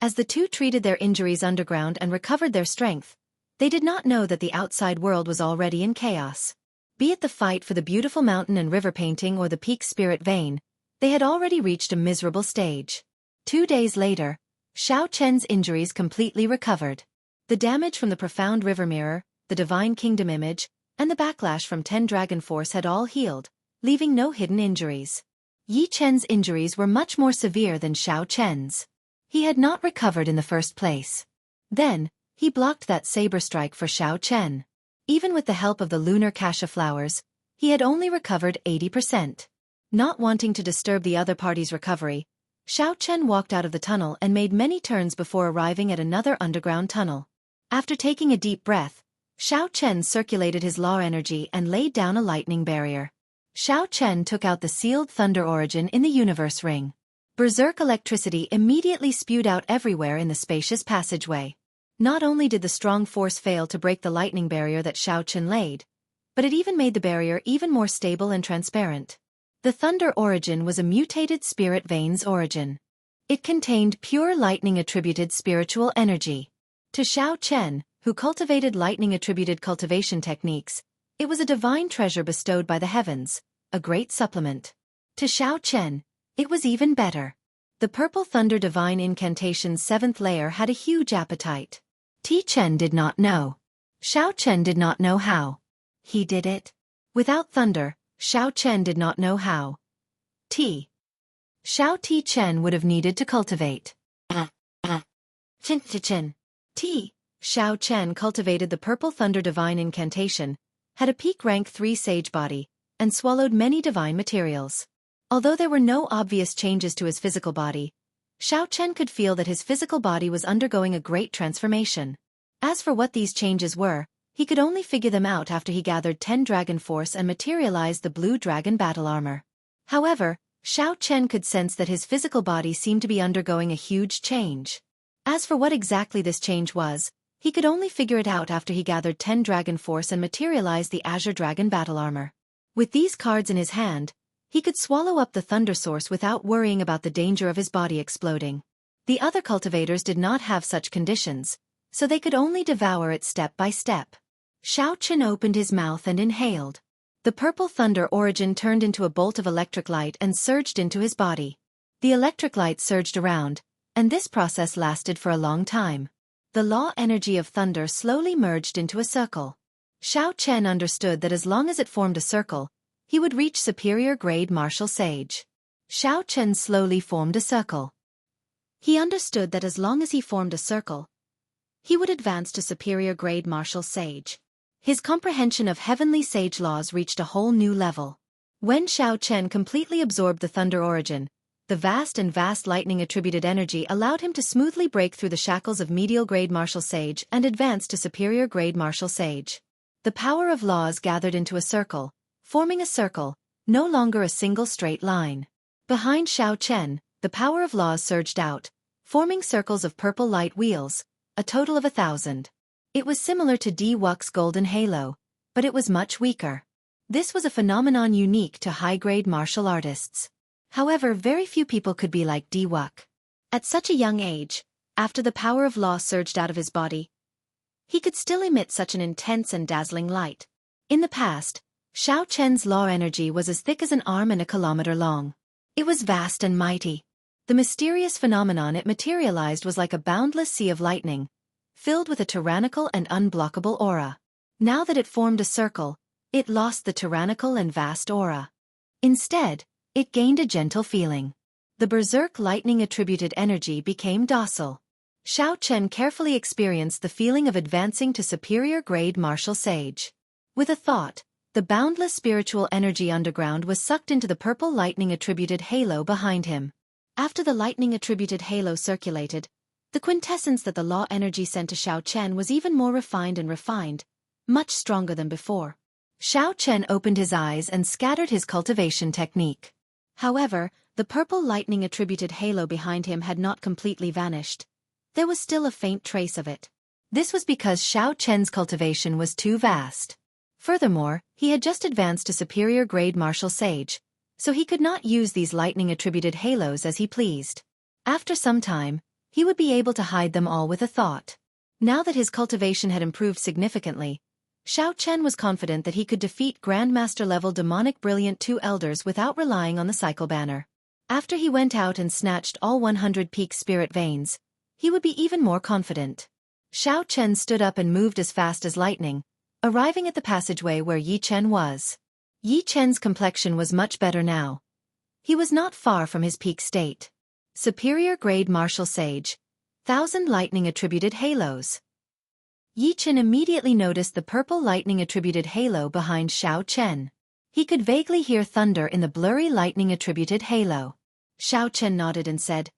As the two treated their injuries underground and recovered their strength, they did not know that the outside world was already in chaos. Be it the fight for the beautiful mountain and river painting or the peak spirit vein, they had already reached a miserable stage. 2 days later, Xiao Chen's injuries completely recovered. The damage from the profound river mirror, the divine kingdom image, and the backlash from 10 Dragon Force had all healed, leaving no hidden injuries. Yi Chen's injuries were much more severe than Xiao Chen's. He had not recovered in the first place. Then, he blocked that saber strike for Xiao Chen. Even with the help of the lunar cassia flowers, he had only recovered 80%. Not wanting to disturb the other party's recovery, Xiao Chen walked out of the tunnel and made many turns before arriving at another underground tunnel. After taking a deep breath, Xiao Chen circulated his law energy and laid down a lightning barrier. Xiao Chen took out the sealed thunder origin in the universe ring. Berserk electricity immediately spewed out everywhere in the spacious passageway. Not only did the strong force fail to break the lightning barrier that Xiao Chen laid, but it even made the barrier even more stable and transparent. The thunder origin was a mutated spirit veins origin. It contained pure lightning-attributed spiritual energy. To Xiao Chen, who cultivated lightning-attributed cultivation techniques, it was a divine treasure bestowed by the heavens, a great supplement. To Xiao Chen, it was even better. The purple thunder divine incantation's 7th layer had a huge appetite. Ti Chen did not know. Xiao Chen did not know how. He did it. Without thunder, Xiao Chen did not know how. Xiao Ti Chen would have needed to cultivate. Chen. Ti. Xiao Chen cultivated the Purple Thunder Divine Incantation, had a peak rank 3 sage body, and swallowed many divine materials. Although there were no obvious changes to his physical body, Xiao Chen could feel that his physical body was undergoing a great transformation. As for what these changes were, he could only figure them out after he gathered 10 dragon force and materialized the blue dragon battle armor. However, Xiao Chen could sense that his physical body seemed to be undergoing a huge change. As for what exactly this change was, he could only figure it out after he gathered 10 dragon force and materialized the azure dragon battle armor. With these cards in his hand, he could swallow up the thunder source without worrying about the danger of his body exploding. The other cultivators did not have such conditions, so they could only devour it step by step. Xiao Chen opened his mouth and inhaled. The purple thunder origin turned into a bolt of electric light and surged into his body. The electric light surged around, and this process lasted for a long time. The law energy of thunder slowly merged into a circle. Xiao Chen understood that as long as it formed a circle, he would reach superior grade martial sage. Xiao Chen slowly formed a circle. He understood that as long as he formed a circle, he would advance to superior grade martial sage. His comprehension of heavenly sage laws reached a whole new level. When Xiao Chen completely absorbed the thunder origin, the vast lightning-attributed energy allowed him to smoothly break through the shackles of medial grade martial sage and advance to superior grade martial sage. The power of laws gathered into a circle, forming a circle, no longer a single straight line. Behind Xiao Chen, the power of laws surged out, forming circles of purple light wheels, a total of 1,000. It was similar to Di Wux's golden halo, but it was much weaker. This was a phenomenon unique to high-grade martial artists. However, very few people could be like Di Wux. At such a young age, after the power of law surged out of his body, he could still emit such an intense and dazzling light. In the past, Xiao Chen's law energy was as thick as an arm and a kilometer long. It was vast and mighty. The mysterious phenomenon it materialized was like a boundless sea of lightning, filled with a tyrannical and unblockable aura. Now that it formed a circle, it lost the tyrannical and vast aura. Instead, it gained a gentle feeling. The berserk lightning-attributed energy became docile. Xiao Chen carefully experienced the feeling of advancing to superior grade martial sage. With a thought, the boundless spiritual energy underground was sucked into the purple lightning-attributed halo behind him. After the lightning-attributed halo circulated, the quintessence that the law energy sent to Xiao Chen was even more refined, much stronger than before. Xiao Chen opened his eyes and scattered his cultivation technique. However, the purple lightning-attributed halo behind him had not completely vanished. There was still a faint trace of it. This was because Xiao Chen's cultivation was too vast. Furthermore, he had just advanced to superior grade martial sage, so he could not use these lightning-attributed halos as he pleased. After some time, he would be able to hide them all with a thought. Now that his cultivation had improved significantly, Xiao Chen was confident that he could defeat Grandmaster-level demonic brilliant 2 elders without relying on the cycle banner. After he went out and snatched all 100 peak spirit veins, he would be even more confident. Xiao Chen stood up and moved as fast as lightning, arriving at the passageway where Yi Chen was. Yi Chen's complexion was much better now. He was not far from his peak state. Superior grade martial sage, 1,000 lightning-attributed halos. Yi Chen immediately noticed the purple lightning-attributed halo behind Xiao Chen. He could vaguely hear thunder in the blurry lightning-attributed halo. Xiao Chen nodded and said,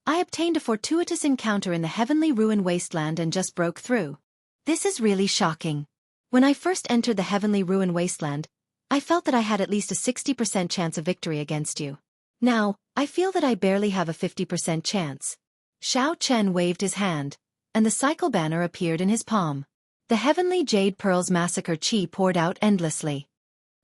"I obtained a fortuitous encounter in the heavenly ruin wasteland and just broke through. This is really shocking. When I first entered the heavenly ruin wasteland, I felt that I had at least a 60% chance of victory against you. Now, I feel that I barely have a 50% chance." Xiao Chen waved his hand, and the cycle banner appeared in his palm. The heavenly jade pearls massacre chi poured out endlessly.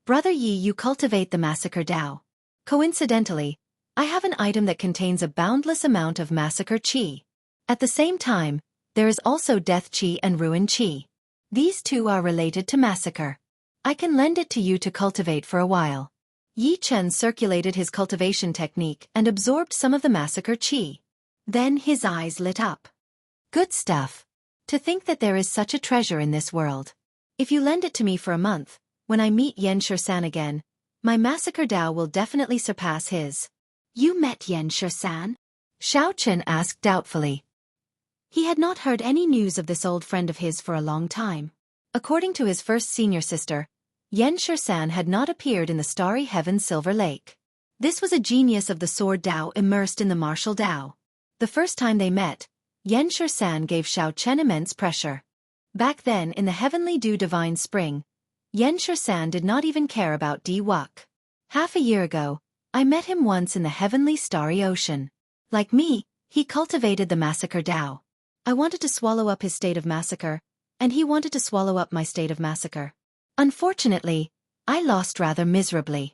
"Brother Yi, you cultivate the massacre Dao. Coincidentally, I have an item that contains a boundless amount of massacre chi. At the same time, there is also death chi and ruin chi. These two are related to massacre. I can lend it to you to cultivate for a while." Yi Chen circulated his cultivation technique and absorbed some of the massacre chi. Then his eyes lit up. "Good stuff. To think that there is such a treasure in this world. If you lend it to me for a month, when I meet Yan San again, my massacre Dao will definitely surpass his." "You met Yan San?" Xiao Chen asked doubtfully. He had not heard any news of this old friend of his for a long time. According to his first senior sister, Yen Shursan had not appeared in the starry heaven's silver lake. This was a genius of the sword Dao immersed in the martial Dao. The first time they met, Yen Shursan gave Xiao Chen immense pressure. Back then in the heavenly dew divine spring, Yen Shursan did not even care about Di Wuk. Half a year ago, I met him once in the heavenly starry ocean. Like me, he cultivated the massacre Dao. I wanted to swallow up his state of massacre, and he wanted to swallow up my state of massacre. Unfortunately, I lost rather miserably.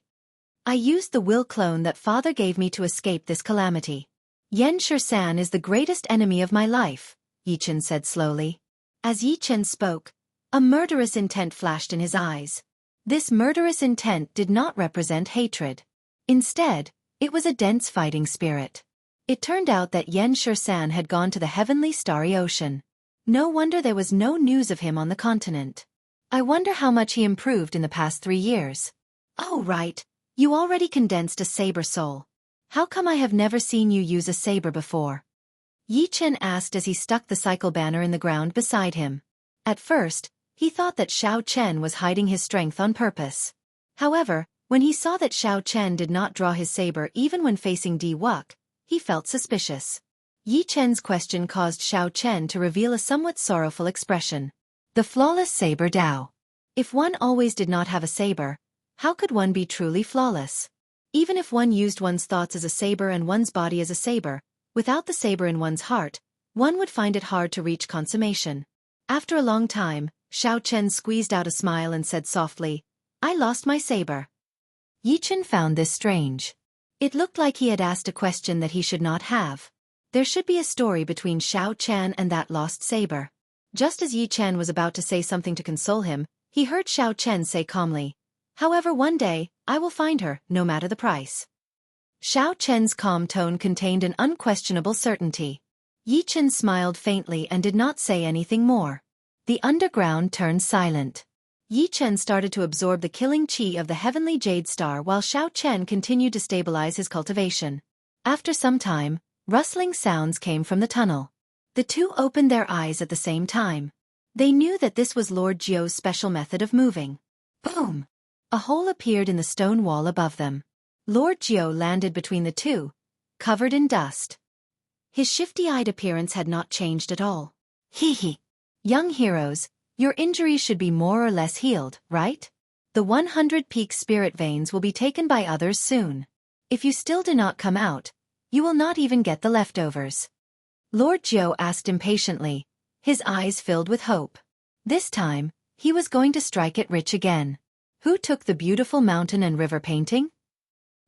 I used the will clone that father gave me to escape this calamity. Yen Shursan is the greatest enemy of my life, Yi Chen said slowly. As Yi Chen spoke, a murderous intent flashed in his eyes. This murderous intent did not represent hatred. Instead, it was a dense fighting spirit. It turned out that Yen Shursan had gone to the heavenly starry ocean. No wonder there was no news of him on the continent. I wonder how much he improved in the past 3 years. Oh right, you already condensed a saber soul. How come I have never seen you use a saber before? Yi Chen asked as he stuck the cycle banner in the ground beside him. At first, he thought that Xiao Chen was hiding his strength on purpose. However, when he saw that Xiao Chen did not draw his saber even when facing Di Wuk, he felt suspicious. Yi Chen's question caused Xiao Chen to reveal a somewhat sorrowful expression. The flawless saber Dao. If one always did not have a saber, how could one be truly flawless? Even if one used one's thoughts as a saber and one's body as a saber, without the saber in one's heart, one would find it hard to reach consummation. After a long time, Xiao Chen squeezed out a smile and said softly, I lost my saber. Yi Chen found this strange. It looked like he had asked a question that he should not have. There should be a story between Xiao Chen and that lost saber. Just as Yi Chen was about to say something to console him, he heard Xiao Chen say calmly, However, one day, I will find her, no matter the price. Xiao Chen's calm tone contained an unquestionable certainty. Yi Chen smiled faintly and did not say anything more. The underground turned silent. Yi Chen started to absorb the killing qi of the heavenly jade star while Xiao Chen continued to stabilize his cultivation. After some time, rustling sounds came from the tunnel. The two opened their eyes at the same time. They knew that this was Lord Jiu's special method of moving. Boom! A hole appeared in the stone wall above them. Lord Jiu landed between the two, covered in dust. His shifty-eyed appearance had not changed at all. Hee. Young heroes, your injuries should be more or less healed, right? The 100 peak spirit veins will be taken by others soon. If you still do not come out, you will not even get the leftovers. Lord Jiu asked impatiently, his eyes filled with hope. This time, he was going to strike it rich again. Who took the beautiful mountain and river painting?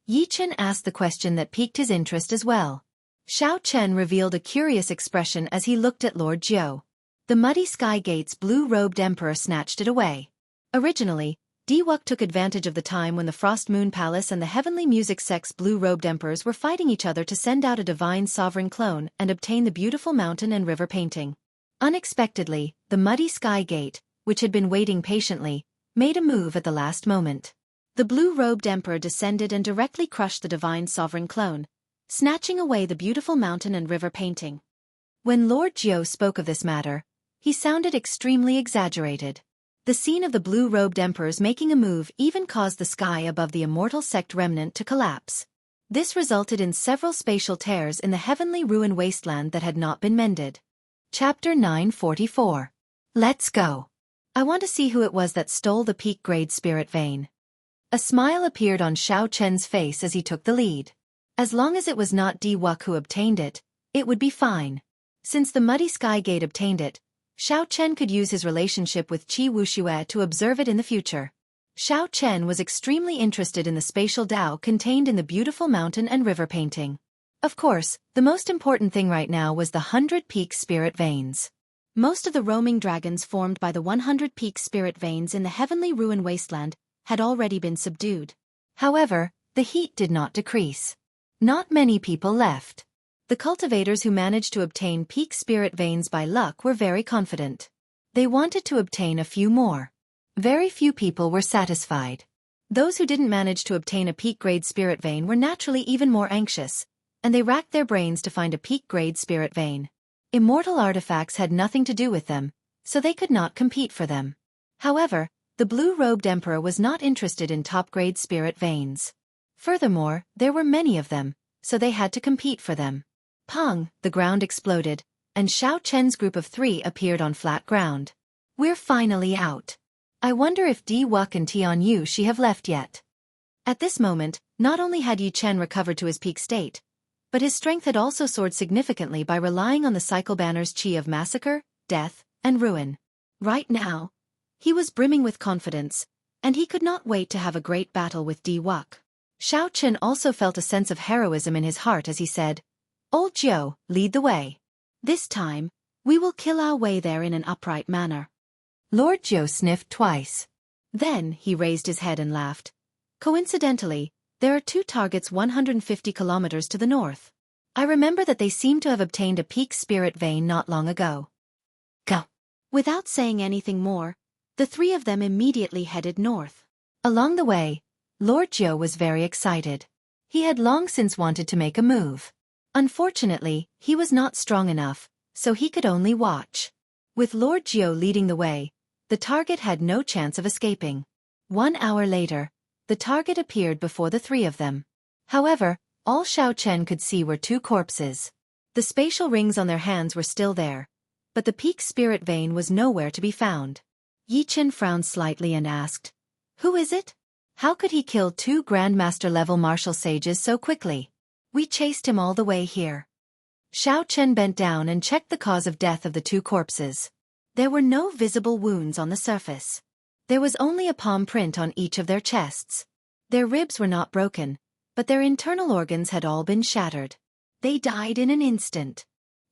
Yi Chen asked the question that piqued his interest as well. Xiao Chen revealed a curious expression as he looked at Lord Jiu. The muddy sky gate's blue-robed emperor snatched it away. Originally, Di Wuk took advantage of the time when the Frost Moon Palace and the Heavenly Music Sect's blue-robed emperors were fighting each other to send out a divine sovereign clone and obtain the beautiful mountain and river painting. Unexpectedly, the muddy sky gate, which had been waiting patiently, made a move at the last moment. The blue-robed emperor descended and directly crushed the divine sovereign clone, snatching away the beautiful mountain and river painting. When Lord Jiu spoke of this matter, he sounded extremely exaggerated. The scene of the blue-robed emperors making a move even caused the sky above the immortal sect remnant to collapse. This resulted in several spatial tears in the heavenly ruin wasteland that had not been mended. Chapter 944. Let's go. I want to see who it was that stole the peak-grade spirit vein. A smile appeared on Xiao Chen's face as he took the lead. As long as it was not Di Wuk who obtained it, it would be fine. Since the muddy sky gate obtained it, Xiao Chen could use his relationship with Qi Wuxue to observe it in the future. Xiao Chen was extremely interested in the spatial Dao contained in the beautiful mountain and river painting. Of course, the most important thing right now was the 100 peak spirit veins. Most of the roaming dragons formed by the 100 peak spirit veins in the heavenly ruin wasteland had already been subdued. However, the heat did not decrease. Not many people left. The cultivators who managed to obtain peak spirit veins by luck were very confident. They wanted to obtain a few more. Very few people were satisfied. Those who didn't manage to obtain a peak-grade spirit vein were naturally even more anxious, and they racked their brains to find a peak-grade spirit vein. Immortal artifacts had nothing to do with them, so they could not compete for them. However, the blue-robed emperor was not interested in top-grade spirit veins. Furthermore, there were many of them, so they had to compete for them. Pong, the ground exploded, and Xiao Chen's group of 3 appeared on flat ground. We're finally out. I wonder if Di Wuk and Tian Yu Shi have left yet. At this moment, not only had Yi Chen recovered to his peak state, but his strength had also soared significantly by relying on the cycle banner's chi of massacre, death, and ruin. Right now, he was brimming with confidence, and he could not wait to have a great battle with Di Wuk. Xiao Chen also felt a sense of heroism in his heart as he said, "Old Jiu, lead the way. This time, we will kill our way there in an upright manner." Lord Jiu sniffed twice. Then he raised his head and laughed. "Coincidentally, there are 2 targets 150 kilometers to the north. I remember that they seem to have obtained a peak spirit vein not long ago. Go." Without saying anything more, the 3 of them immediately headed north. Along the way, Lord Jiu was very excited. He had long since wanted to make a move. Unfortunately, he was not strong enough, so he could only watch. With Lord Jiu leading the way, the target had no chance of escaping. 1 hour later, the target appeared before the 3 of them. However, all Xiao Chen could see were 2 corpses. The spatial rings on their hands were still there, but the peak spirit vein was nowhere to be found. Yi Chen frowned slightly and asked, "Who is it? How could he kill 2 Grandmaster-level martial sages so quickly? We chased him all the way here." Xiao Chen bent down and checked the cause of death of the 2 corpses. There were no visible wounds on the surface. There was only a palm print on each of their chests. Their ribs were not broken, but their internal organs had all been shattered. They died in an instant.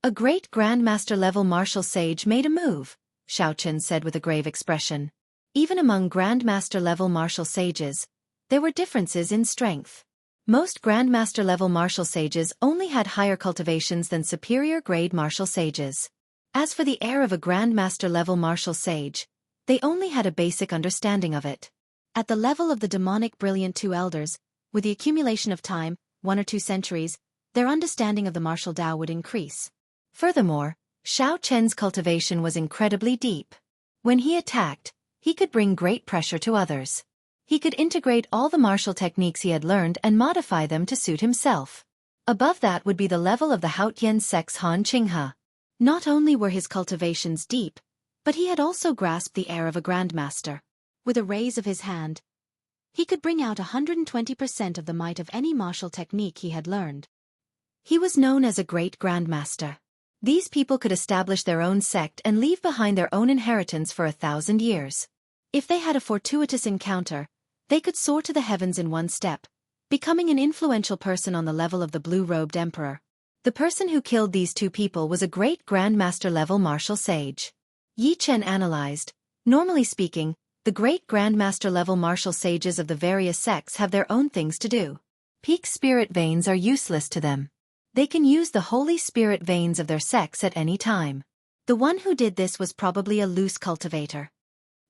"A great Grandmaster-level martial sage made a move," Xiao Chen said with a grave expression. Even among Grandmaster-level martial sages, there were differences in strength. Most Grandmaster-level martial sages only had higher cultivations than superior-grade martial sages. As for the air of a Grandmaster-level martial sage, they only had a basic understanding of it. At the level of the demonic brilliant 2 elders, with the accumulation of time, 1 or 2 centuries, their understanding of the martial Tao would increase. Furthermore, Xiao Chen's cultivation was incredibly deep. When he attacked, he could bring great pressure to others. He could integrate all the martial techniques he had learned and modify them to suit himself. Above that would be the level of the Haotian Sex Han Qinghe. Not only were his cultivations deep, but he had also grasped the air of a grandmaster. With a raise of his hand, he could bring out 120% of the might of any martial technique he had learned. He was known as a great grandmaster. These people could establish their own sect and leave behind their own inheritance for 1,000 years. If they had a fortuitous encounter, they could soar to the heavens in 1 step, becoming an influential person on the level of the blue-robed emperor. The person who killed these 2 people was a great Grandmaster-level martial sage. Yi Chen analyzed. Normally speaking, the great Grandmaster-level martial sages of the various sects have their own things to do. Peak spirit veins are useless to them. They can use the holy spirit veins of their sects at any time. The one who did this was probably a loose cultivator.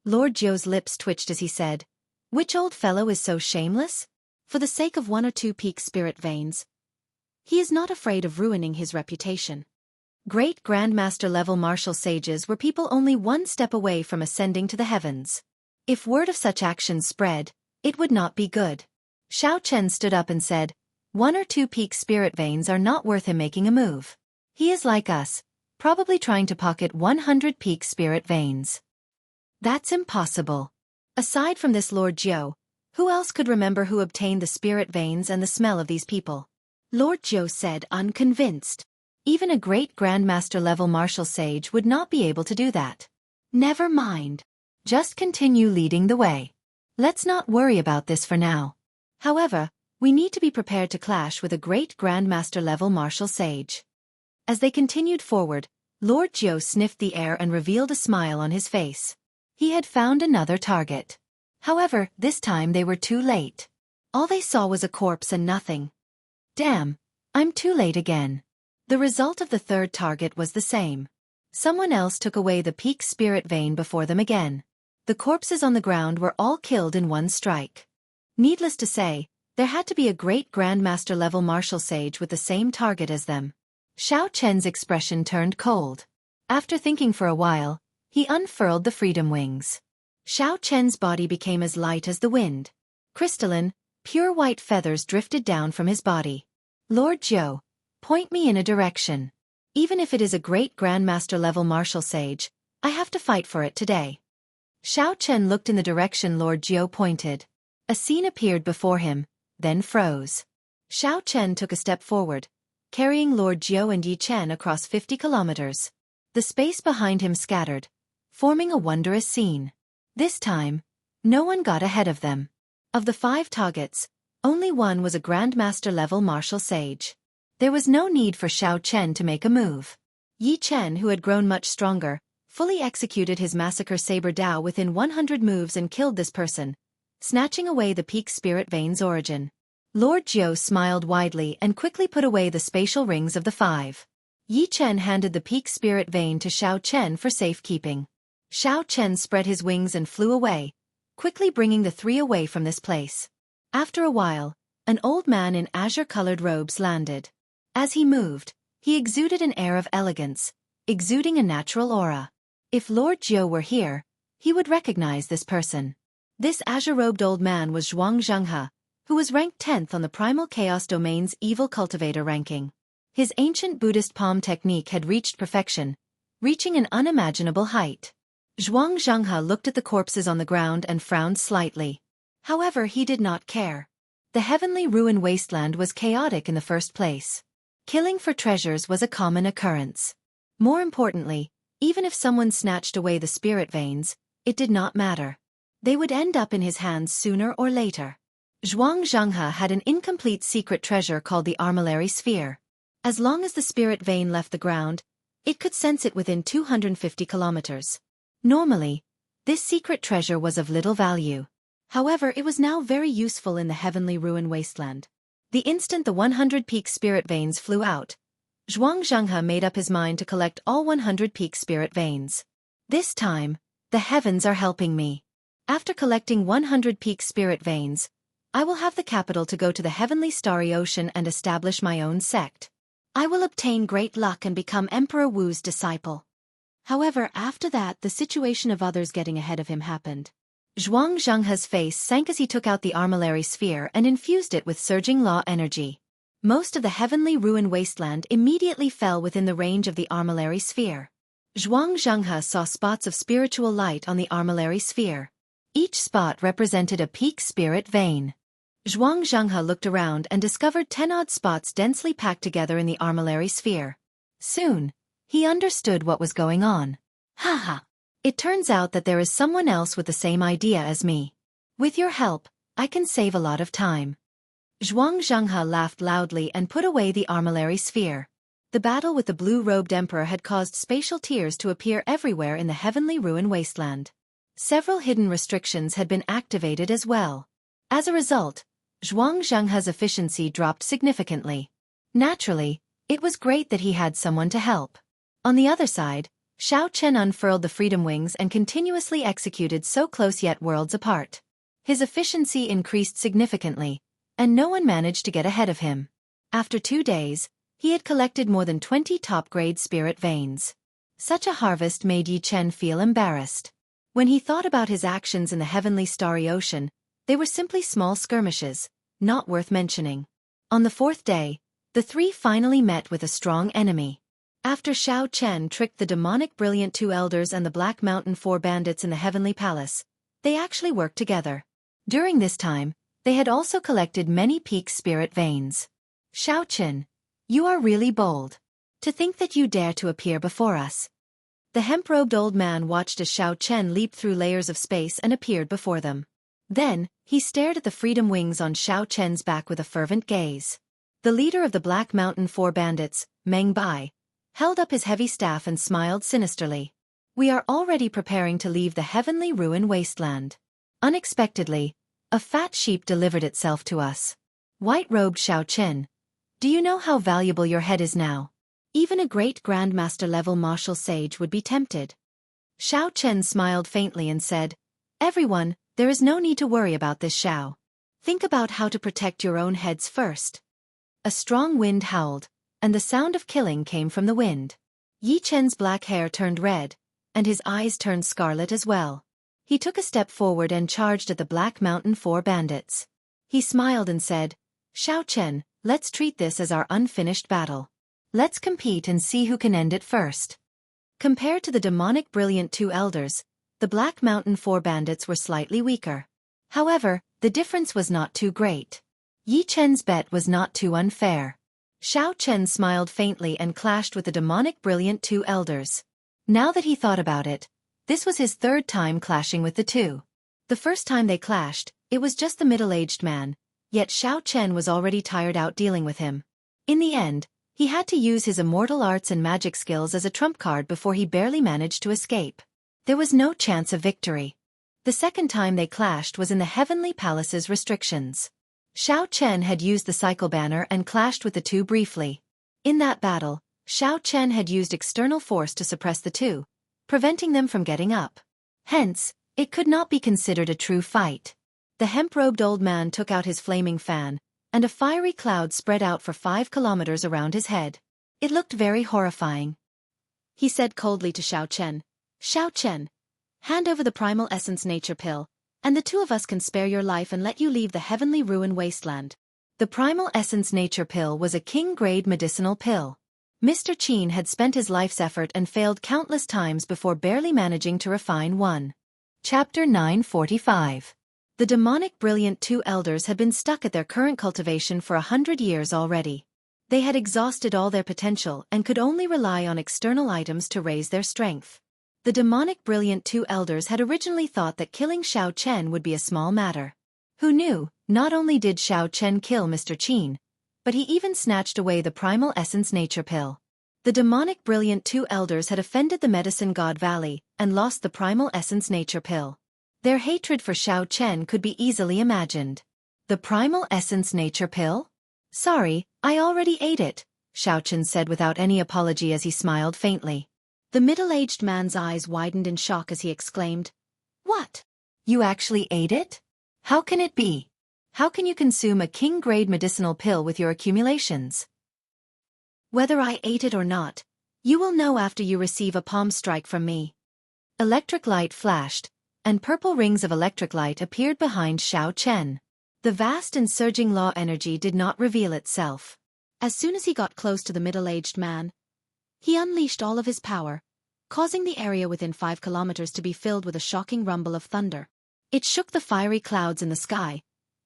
Lord Jiu's lips twitched as he said, "Which old fellow is so shameless? For the sake of 1 or 2 peak spirit veins. He is not afraid of ruining his reputation." Great Grandmaster-level martial sages were people only 1 step away from ascending to the heavens. If word of such actions spread, it would not be good. Xiao Chen stood up and said, 1 or 2 peak spirit veins are not worth him making a move. He is like us, probably trying to pocket 100 peak spirit veins. That's impossible. Aside from this Lord Jiu, who else could remember who obtained the spirit veins and the smell of these people? Lord Jiu said, unconvinced. Even a great Grandmaster-level martial sage would not be able to do that. Never mind. Just continue leading the way. Let's not worry about this for now. However, we need to be prepared to clash with a great Grandmaster-level martial sage. As they continued forward, Lord Jiu sniffed the air and revealed a smile on his face. He had found another target. However, this time they were too late. All they saw was a corpse and nothing. Damn, I'm too late again. The result of the 3rd target was the same. Someone else took away the peak spirit vein before them again. The corpses on the ground were all killed in 1 strike. Needless to say, there had to be a great Grandmaster-level martial sage with the same target as them. Xiao Chen's expression turned cold. After thinking for a while, he unfurled the freedom wings. Xiao Chen's body became as light as the wind. Crystalline, pure white feathers drifted down from his body. Lord Zhou, point me in a direction. Even if it is a great Grandmaster-level martial sage, I have to fight for it today. Xiao Chen looked in the direction Lord Zhou pointed. A scene appeared before him, then froze. Xiao Chen took a step forward, carrying Lord Zhou and Yi Chen across 50 kilometers. The space behind him scattered, forming a wondrous scene. This time, no one got ahead of them. Of the 5 targets, only one was a Grandmaster-level martial sage. There was no need for Xiao Chen to make a move. Yi Chen, who had grown much stronger, fully executed his massacre saber Dao within 100 moves and killed this person, snatching away the peak spirit vein's origin. Lord Zhou smiled widely and quickly put away the spatial rings of the 5. Yi Chen handed the peak spirit vein to Xiao Chen for safekeeping. Xiao Chen spread his wings and flew away, quickly bringing the 3 away from this place. After a while, an old man in azure-colored robes landed. As he moved, he exuded an air of elegance, exuding a natural aura. If Lord Zhou were here, he would recognize this person. This azure-robed old man was Zhuang Zhenghe, who was ranked 10th on the Primal Chaos Domain's Evil Cultivator ranking. His ancient Buddhist palm technique had reached perfection, reaching an unimaginable height. Zhuang Zhenghe looked at the corpses on the ground and frowned slightly. However, he did not care. The heavenly ruin wasteland was chaotic in the first place. Killing for treasures was a common occurrence. More importantly, even if someone snatched away the spirit veins, it did not matter. They would end up in his hands sooner or later. Zhuang Zhenghe had an incomplete secret treasure called the Armillary Sphere. As long as the spirit vein left the ground, it could sense it within 250 kilometers. Normally, this secret treasure was of little value. However, it was now very useful in the heavenly ruin wasteland. The instant the 100 peak spirit veins flew out, Zhuang Zhenghe made up his mind to collect all 100 peak spirit veins. This time, the heavens are helping me. After collecting 100 peak spirit veins, I will have the capital to go to the heavenly starry ocean and establish my own sect. I will obtain great luck and become Emperor Wu's disciple. However, after that, the situation of others getting ahead of him happened. Zhuang Zhenghe's face sank as he took out the Armillary Sphere and infused it with surging law energy. Most of the heavenly ruin wasteland immediately fell within the range of the Armillary Sphere. Zhuang Zhenghe saw spots of spiritual light on the Armillary Sphere. Each spot represented a peak spirit vein. Zhuang Zhenghe looked around and discovered 10 odd spots densely packed together in the Armillary Sphere. Soon, he understood what was going on. Haha! It turns out that there is someone else with the same idea as me. With your help, I can save a lot of time. Zhuang Zhenghe laughed loudly and put away the Armillary Sphere. The battle with the blue-robed emperor had caused spatial tears to appear everywhere in the heavenly ruin wasteland. Several hidden restrictions had been activated as well. As a result, Zhuang Zhenghe's efficiency dropped significantly. Naturally, it was great that he had someone to help. On the other side, Xiao Chen unfurled the freedom wings and continuously executed so close yet worlds apart. His efficiency increased significantly, and no one managed to get ahead of him. After 2 days, he had collected more than 20 top-grade spirit veins. Such a harvest made Yi Chen feel embarrassed. When he thought about his actions in the heavenly starry ocean, they were simply small skirmishes, not worth mentioning. On the 4th day, the 3 finally met with a strong enemy. After Xiao Chen tricked the demonic brilliant 2 elders and the Black Mountain 4 bandits in the heavenly palace, they actually worked together. During this time, they had also collected many peak spirit veins. Xiao Chen, you are really bold. To think that you dare to appear before us. The hemp-robed old man watched as Xiao Chen leaped through layers of space and appeared before them. Then, he stared at the freedom wings on Xiao Chen's back with a fervent gaze. The leader of the Black Mountain 4 bandits, Meng Bai, held up his heavy staff and smiled sinisterly. We are already preparing to leave the heavenly ruin wasteland. Unexpectedly, a fat sheep delivered itself to us. White-robed Xiao Chen, do you know how valuable your head is now? Even a great Grandmaster-level martial sage would be tempted. Xiao Chen smiled faintly and said, Everyone, there is no need to worry about this Xiao. Think about how to protect your own heads first. A strong wind howled, and the sound of killing came from the wind. Yi Chen's black hair turned red, and his eyes turned scarlet as well. He took a step forward and charged at the Black Mountain 4 bandits. He smiled and said, "Xiao Chen, let's treat this as our unfinished battle. Let's compete and see who can end it first." Compared to the demonic brilliant 2 elders, the Black Mountain 4 bandits were slightly weaker. However, the difference was not too great. Yi Chen's bet was not too unfair. Xiao Chen smiled faintly and clashed with the demonic brilliant 2 elders. Now that he thought about it, this was his 3rd time clashing with the 2. The first time they clashed, it was just the middle-aged man, yet Xiao Chen was already tired out dealing with him. In the end, he had to use his immortal arts and magic skills as a trump card before he barely managed to escape. There was no chance of victory. The second time they clashed was in the Heavenly Palace's restrictions. Xiao Chen had used the cycle banner and clashed with the 2 briefly. In that battle, Xiao Chen had used external force to suppress the 2, preventing them from getting up. Hence, it could not be considered a true fight. The hemp-robed old man took out his flaming fan, and a fiery cloud spread out for 5 kilometers around his head. It looked very horrifying. He said coldly to Xiao Chen, "Xiao Chen, hand over the Primal Essence Nature Pill, and the 2 of us can spare your life and let you leave the Heavenly Ruin Wasteland." The Primal Essence Nature Pill was a king-grade medicinal pill. Mr. Qin had spent his life's effort and failed countless times before barely managing to refine one. Chapter 945. The demonic brilliant 2 elders had been stuck at their current cultivation for 100 years already. They had exhausted all their potential and could only rely on external items to raise their strength. The demonic brilliant 2 elders had originally thought that killing Xiao Chen would be a small matter. Who knew, not only did Xiao Chen kill Mr. Qin, but he even snatched away the Primal Essence Nature Pill. The demonic brilliant 2 elders had offended the Medicine God Valley and lost the Primal Essence Nature Pill. Their hatred for Xiao Chen could be easily imagined. The Primal Essence Nature Pill? "Sorry, I already ate it," Xiao Chen said without any apology as he smiled faintly. The middle-aged man's eyes widened in shock as he exclaimed, "What? You actually ate it? How can it be? How can you consume a king-grade medicinal pill with your accumulations?" "Whether I ate it or not, you will know after you receive a palm strike from me." Electric light flashed, and purple rings of electric light appeared behind Xiao Chen. The vast and surging law energy did not reveal itself. As soon as he got close to the middle-aged man, he unleashed all of his power, causing the area within 5 kilometers to be filled with a shocking rumble of thunder. It shook the fiery clouds in the sky,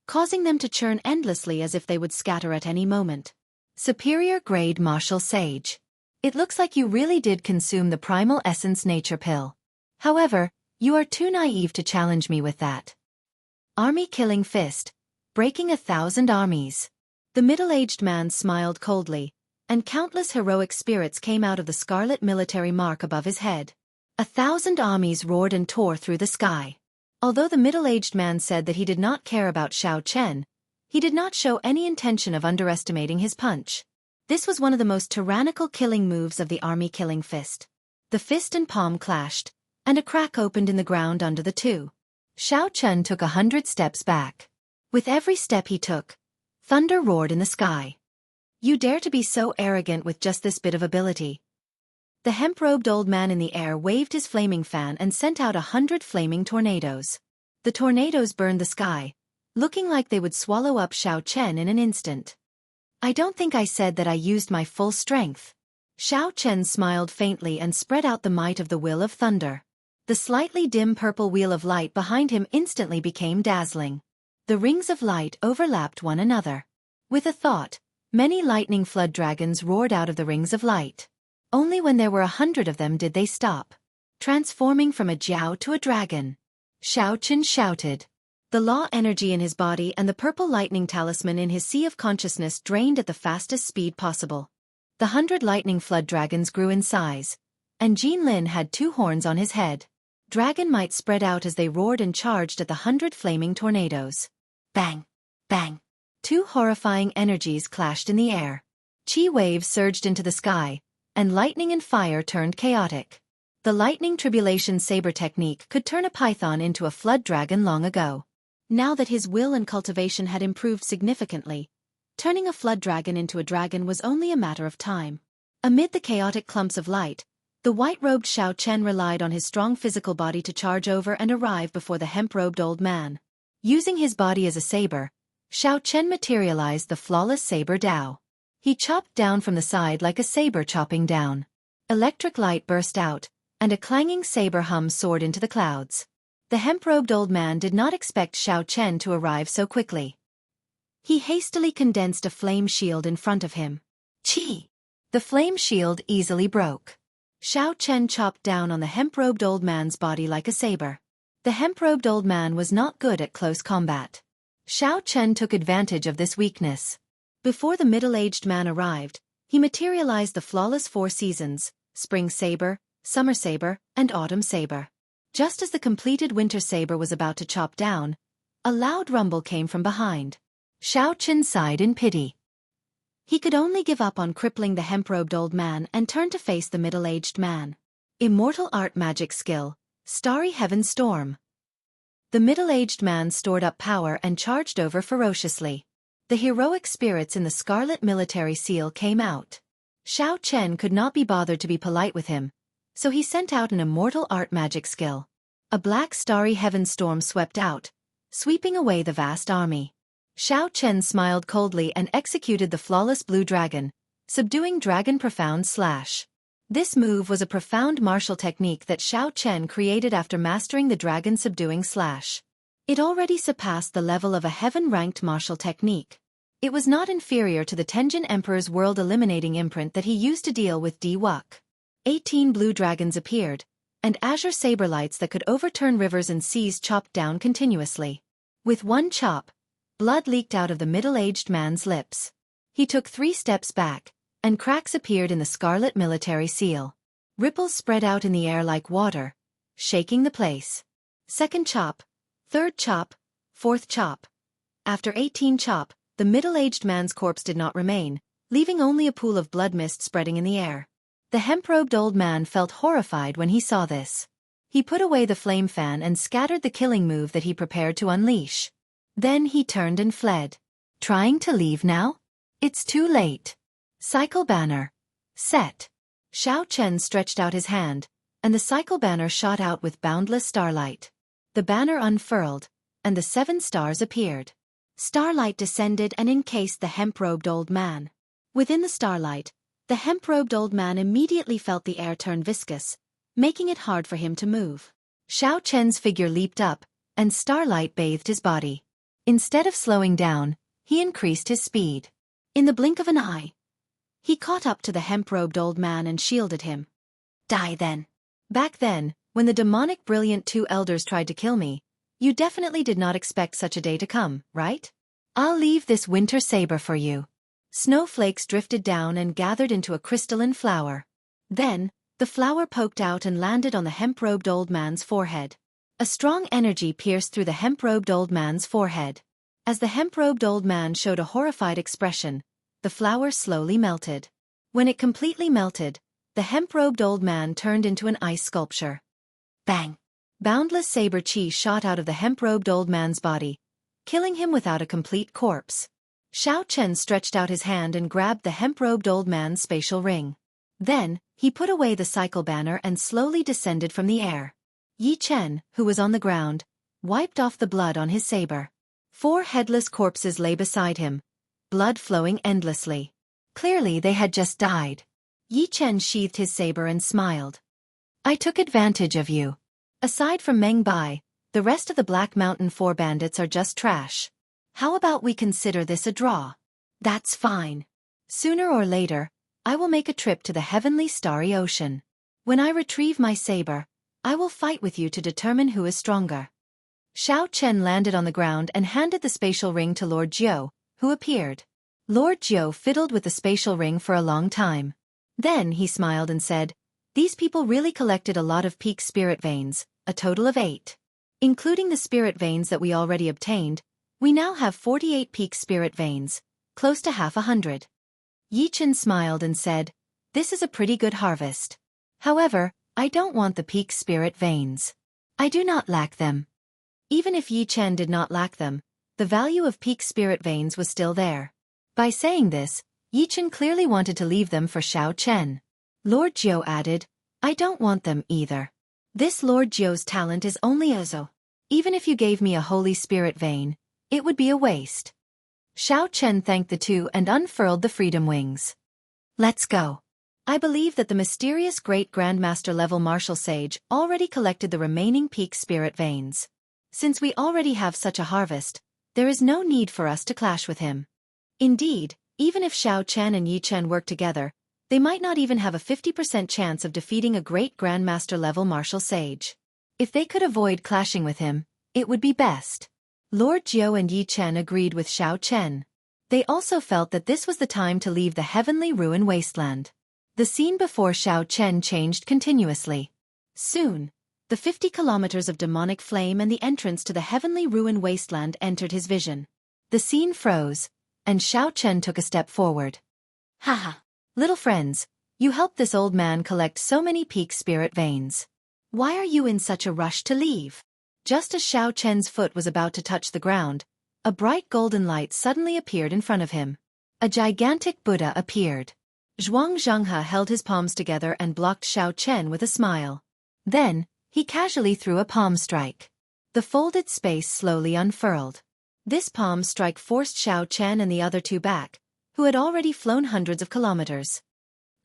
causing them to churn endlessly as if they would scatter at any moment. "Superior grade martial sage. It looks like you really did consume the Primal Essence Nature Pill. However, you are too naive to challenge me with that." Army-killing fist, breaking 1,000 armies. The middle-aged man smiled coldly, and countless heroic spirits came out of the scarlet military mark above his head. 1,000 armies roared and tore through the sky. Although the middle-aged man said that he did not care about Xiao Chen, he did not show any intention of underestimating his punch. This was one of the most tyrannical killing moves of the army-killing fist. The fist and palm clashed, and a crack opened in the ground under the 2. Xiao Chen took 100 steps back. With every step he took, thunder roared in the sky. "You dare to be so arrogant with just this bit of ability." The hemp-robed old man in the air waved his flaming fan and sent out 100 flaming tornadoes. The tornadoes burned the sky, looking like they would swallow up Xiao Chen in an instant. "I don't think I said that I used my full strength." Xiao Chen smiled faintly and spread out the might of the Wheel of Thunder. The slightly dim purple wheel of light behind him instantly became dazzling. The rings of light overlapped one another. With a thought, many lightning flood dragons roared out of the rings of light. Only when there were 100 of them did they stop, transforming from a jiao to a dragon. Xiao Chen shouted. The law energy in his body and the purple lightning talisman in his sea of consciousness drained at the fastest speed possible. The 100 lightning flood dragons grew in size, and Jin Lin had 2 horns on his head. Dragon might spread out as they roared and charged at the 100 flaming tornadoes. Bang! Bang! 2 horrifying energies clashed in the air. Chi waves surged into the sky, and lightning and fire turned chaotic. The lightning tribulation saber technique could turn a python into a flood dragon long ago. Now that his will and cultivation had improved significantly, Turning a flood dragon into a dragon was only a matter of time. Amid the chaotic clumps of light, the white-robed Xiao Chen relied on his strong physical body to charge over and arrive before the hemp-robed old man. Using his body as a saber, Xiao Chen materialized the flawless saber Dao. He chopped down from the side like a saber chopping down. Electric light burst out, and a clanging saber hum soared into the clouds. The hemp-robed old man did not expect Xiao Chen to arrive so quickly. He hastily condensed a flame shield in front of him. Chi! The flame shield easily broke. Xiao Chen chopped down on the hemp-robed old man's body like a saber. The hemp-robed old man was not good at close combat. Xiao Chen took advantage of this weakness. Before the middle-aged man arrived, he materialized the flawless 4 seasons, spring saber, summer saber, and autumn saber. Just as the completed winter saber was about to chop down, a loud rumble came from behind. Xiao Chen sighed in pity. He could only give up on crippling the hemp-robed old man and turn to face the middle-aged man. Immortal art magic skill, Starry Heaven Storm. The middle-aged man stored up power and charged over ferociously. The heroic spirits in the scarlet military seal came out. Xiao Chen could not be bothered to be polite with him, so he sent out an immortal art magic skill. A black starry heaven storm swept out, sweeping away the vast army. Xiao Chen smiled coldly and executed the flawless blue dragon, subduing Dragon Profound Slash. This move was a profound martial technique that Xiao Chen created after mastering the Dragon Subduing Slash. It already surpassed the level of a heaven-ranked martial technique. It was not inferior to the Tenjin Emperor's world-eliminating imprint that he used to deal with Di Wuk. 18 blue dragons appeared, and azure saber lights that could overturn rivers and seas chopped down continuously. With one chop, blood leaked out of the middle-aged man's lips. He took 3 steps back, and cracks appeared in the scarlet military seal. Ripples spread out in the air like water, shaking the place. Second chop, third chop, fourth chop. After 18 chop, the middle-aged man's corpse did not remain, leaving only a pool of blood mist spreading in the air. The hemp-robed old man felt horrified when he saw this. He put away the flame fan and scattered the killing move that he prepared to unleash. Then he turned and fled. Trying to leave now? It's too late. Cycle banner. Set. Xiao Chen stretched out his hand, and the cycle banner shot out with boundless starlight. The banner unfurled, and the 7 stars appeared. Starlight descended and encased the hemp-robed old man. Within the starlight, the hemp-robed old man immediately felt the air turn viscous, making it hard for him to move. Xiao Chen's figure leaped up, and starlight bathed his body. Instead of slowing down, he increased his speed. In the blink of an eye, he caught up to the hemp-robed old man and shielded him. Die then. Back then, when the demonic brilliant 2 elders tried to kill me, you definitely did not expect such a day to come, right? I'll leave this winter saber for you. Snowflakes drifted down and gathered into a crystalline flower. Then, the flower poked out and landed on the hemp-robed old man's forehead. A strong energy pierced through the hemp-robed old man's forehead. As the hemp-robed old man showed a horrified expression, the flower slowly melted. When it completely melted, the hemp-robed old man turned into an ice sculpture. Bang! Boundless saber chi shot out of the hemp-robed old man's body, killing him without a complete corpse. Xiao Chen stretched out his hand and grabbed the hemp-robed old man's spatial ring. Then, he put away the cycle banner and slowly descended from the air. Yi Chen, who was on the ground, wiped off the blood on his saber. 4 headless corpses lay beside him, blood flowing endlessly. Clearly they had just died. Yi Chen sheathed his saber and smiled. I took advantage of you. Aside from Meng Bai, the rest of the Black Mountain 4 bandits are just trash. How about we consider this a draw? That's fine. Sooner or later, I will make a trip to the heavenly starry ocean. When I retrieve my saber, I will fight with you to determine who is stronger. Xiao Chen landed on the ground and handed the spatial ring to Lord Jiu, who appeared. Lord Jiu fiddled with the spatial ring for a long time. Then he smiled and said, these people really collected a lot of peak spirit veins, a total of 8. Including the spirit veins that we already obtained, we now have 48 peak spirit veins, close to half 100. Yi Chen smiled and said, this is a pretty good harvest. However, I don't want the peak spirit veins. I do not lack them. Even if Yi Chen did not lack them, the value of peak spirit veins was still there. By saying this, Yi Chen clearly wanted to leave them for Xiao Chen. Lord Jiu added, I don't want them either. This Lord Jiu's talent is only Ozo. Even if you gave me a Holy Spirit vein, it would be a waste. Xiao Chen thanked the two and unfurled the freedom wings. Let's go. I believe that the mysterious great Grandmaster level martial sage already collected the remaining peak spirit veins. Since we already have such a harvest, there is no need for us to clash with him. Indeed, even if Xiao Chen and Yi Chen work together, they might not even have a 50% chance of defeating a great Grandmaster level martial sage. If they could avoid clashing with him, it would be best. Lord Jiu and Yi Chen agreed with Xiao Chen. They also felt that this was the time to leave the heavenly ruin wasteland. The scene before Xiao Chen changed continuously. Soon, the 50 kilometers of demonic flame and the entrance to the heavenly ruin wasteland entered his vision. The scene froze, and Xiao Chen took a step forward. Haha, little friends, you helped this old man collect so many peak spirit veins. Why are you in such a rush to leave? Just as Xiao Chen's foot was about to touch the ground, a bright golden light suddenly appeared in front of him. A gigantic Buddha appeared. Zhuang Zhenghe held his palms together and blocked Xiao Chen with a smile. Then, he casually threw a palm strike. The folded space slowly unfurled. This palm strike forced Xiao Chen and the other two back, who had already flown hundreds of kilometers.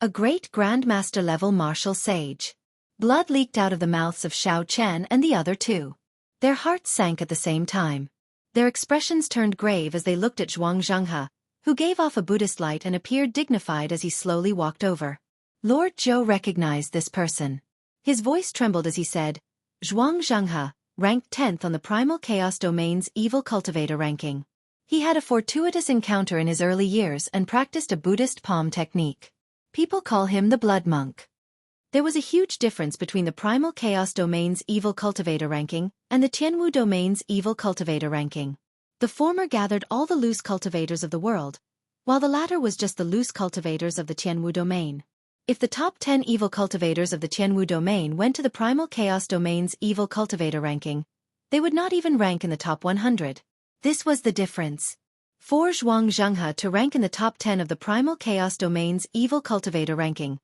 A great Grandmaster level martial sage. Blood leaked out of the mouths of Xiao Chen and the other two. Their hearts sank at the same time. Their expressions turned grave as they looked at Zhuang Zhenghe, who gave off a Buddhist light and appeared dignified as he slowly walked over. Lord Zhou recognized this person. His voice trembled as he said, Zhuang Zhenghe, ranked 10th on the Primal Chaos Domain's Evil Cultivator ranking. He had a fortuitous encounter in his early years and practiced a Buddhist palm technique. People call him the Blood Monk. There was a huge difference between the Primal Chaos Domain's Evil Cultivator ranking and the Tianwu Domain's Evil Cultivator ranking. The former gathered all the loose cultivators of the world, while the latter was just the loose cultivators of the Tianwu domain. If the top 10 evil cultivators of the Tianwu domain went to the Primal Chaos Domain's Evil Cultivator ranking, they would not even rank in the top 100. This was the difference. For Zhuang Zhenghe to rank in the top 10 of the Primal Chaos Domain's Evil Cultivator ranking,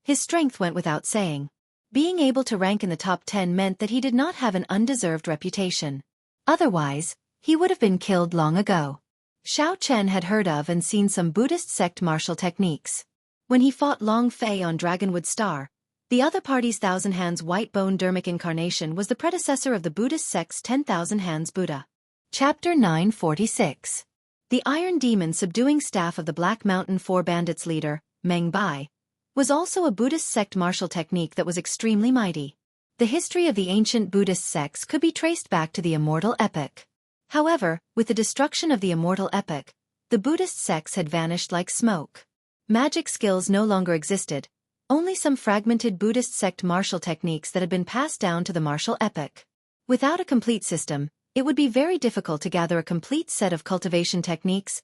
his strength went without saying. Being able to rank in the top 10 meant that he did not have an undeserved reputation. Otherwise, he would have been killed long ago. Xiao Chen had heard of and seen some Buddhist sect martial techniques. When he fought Long Fei on Dragonwood Star, the other party's Thousand Hands White Bone Dermic incarnation was the predecessor of the Buddhist sect's 10,000 Hands Buddha. Chapter 946. The Iron Demon subduing staff of the Black Mountain Four Bandits leader, Meng Bai, was also a Buddhist sect martial technique that was extremely mighty. The history of the ancient Buddhist sects could be traced back to the Immortal Epic. However, with the destruction of the Immortal Epic, the Buddhist sects had vanished like smoke. Magic skills no longer existed, only some fragmented Buddhist sect martial techniques that had been passed down to the martial epic. Without a complete system, it would be very difficult to gather a complete set of cultivation techniques,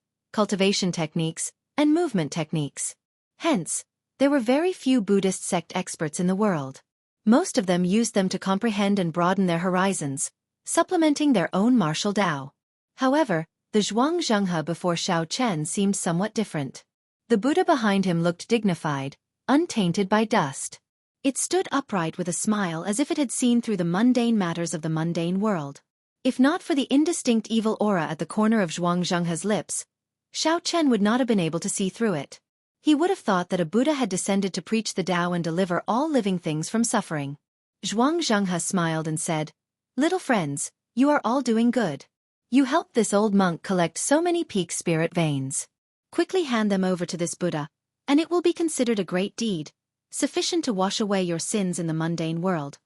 and movement techniques. Hence, there were very few Buddhist sect experts in the world. Most of them used them to comprehend and broaden their horizons, supplementing their own martial Tao. However, the Zhuang Zhenghe before Xiao Chen seemed somewhat different. The Buddha behind him looked dignified, untainted by dust. It stood upright with a smile as if it had seen through the mundane matters of the mundane world. If not for the indistinct evil aura at the corner of Zhuang Zhenghe's lips, Xiao Chen would not have been able to see through it. He would have thought that a Buddha had descended to preach the Tao and deliver all living things from suffering. Zhuang Zhenghe smiled and said, Little friends, you are all doing good. You helped this old monk collect so many peak spirit veins. Quickly hand them over to this Buddha, and it will be considered a great deed, sufficient to wash away your sins in the mundane world.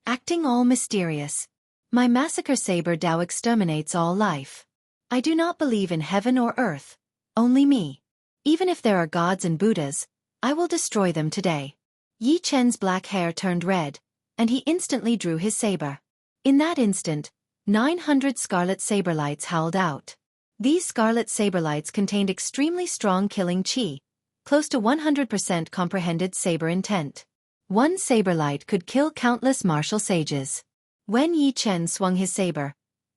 Acting all mysterious. My massacre saber Tao exterminates all life. I do not believe in heaven or earth, only me. Even if there are gods and Buddhas, I will destroy them today. Yi Chen's black hair turned red, and he instantly drew his saber. In that instant, 900 scarlet saber lights howled out. These scarlet saber lights contained extremely strong killing chi, close to 100% comprehended saber intent. One saber light could kill countless martial sages. When Yi Chen swung his saber,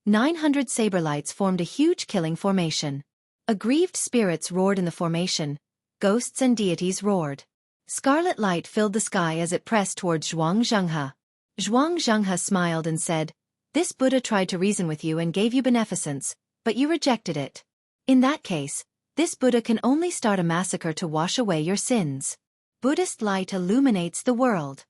900 saber lights formed a huge killing formation. Aggrieved spirits roared in the formation. Ghosts and deities roared. Scarlet light filled the sky as it pressed towards Zhuang Zhenghe. Zhuang Zhenghe smiled and said, "This Buddha tried to reason with you and gave you beneficence, but you rejected it. In that case, this Buddha can only start a massacre to wash away your sins. Buddhist light illuminates the world."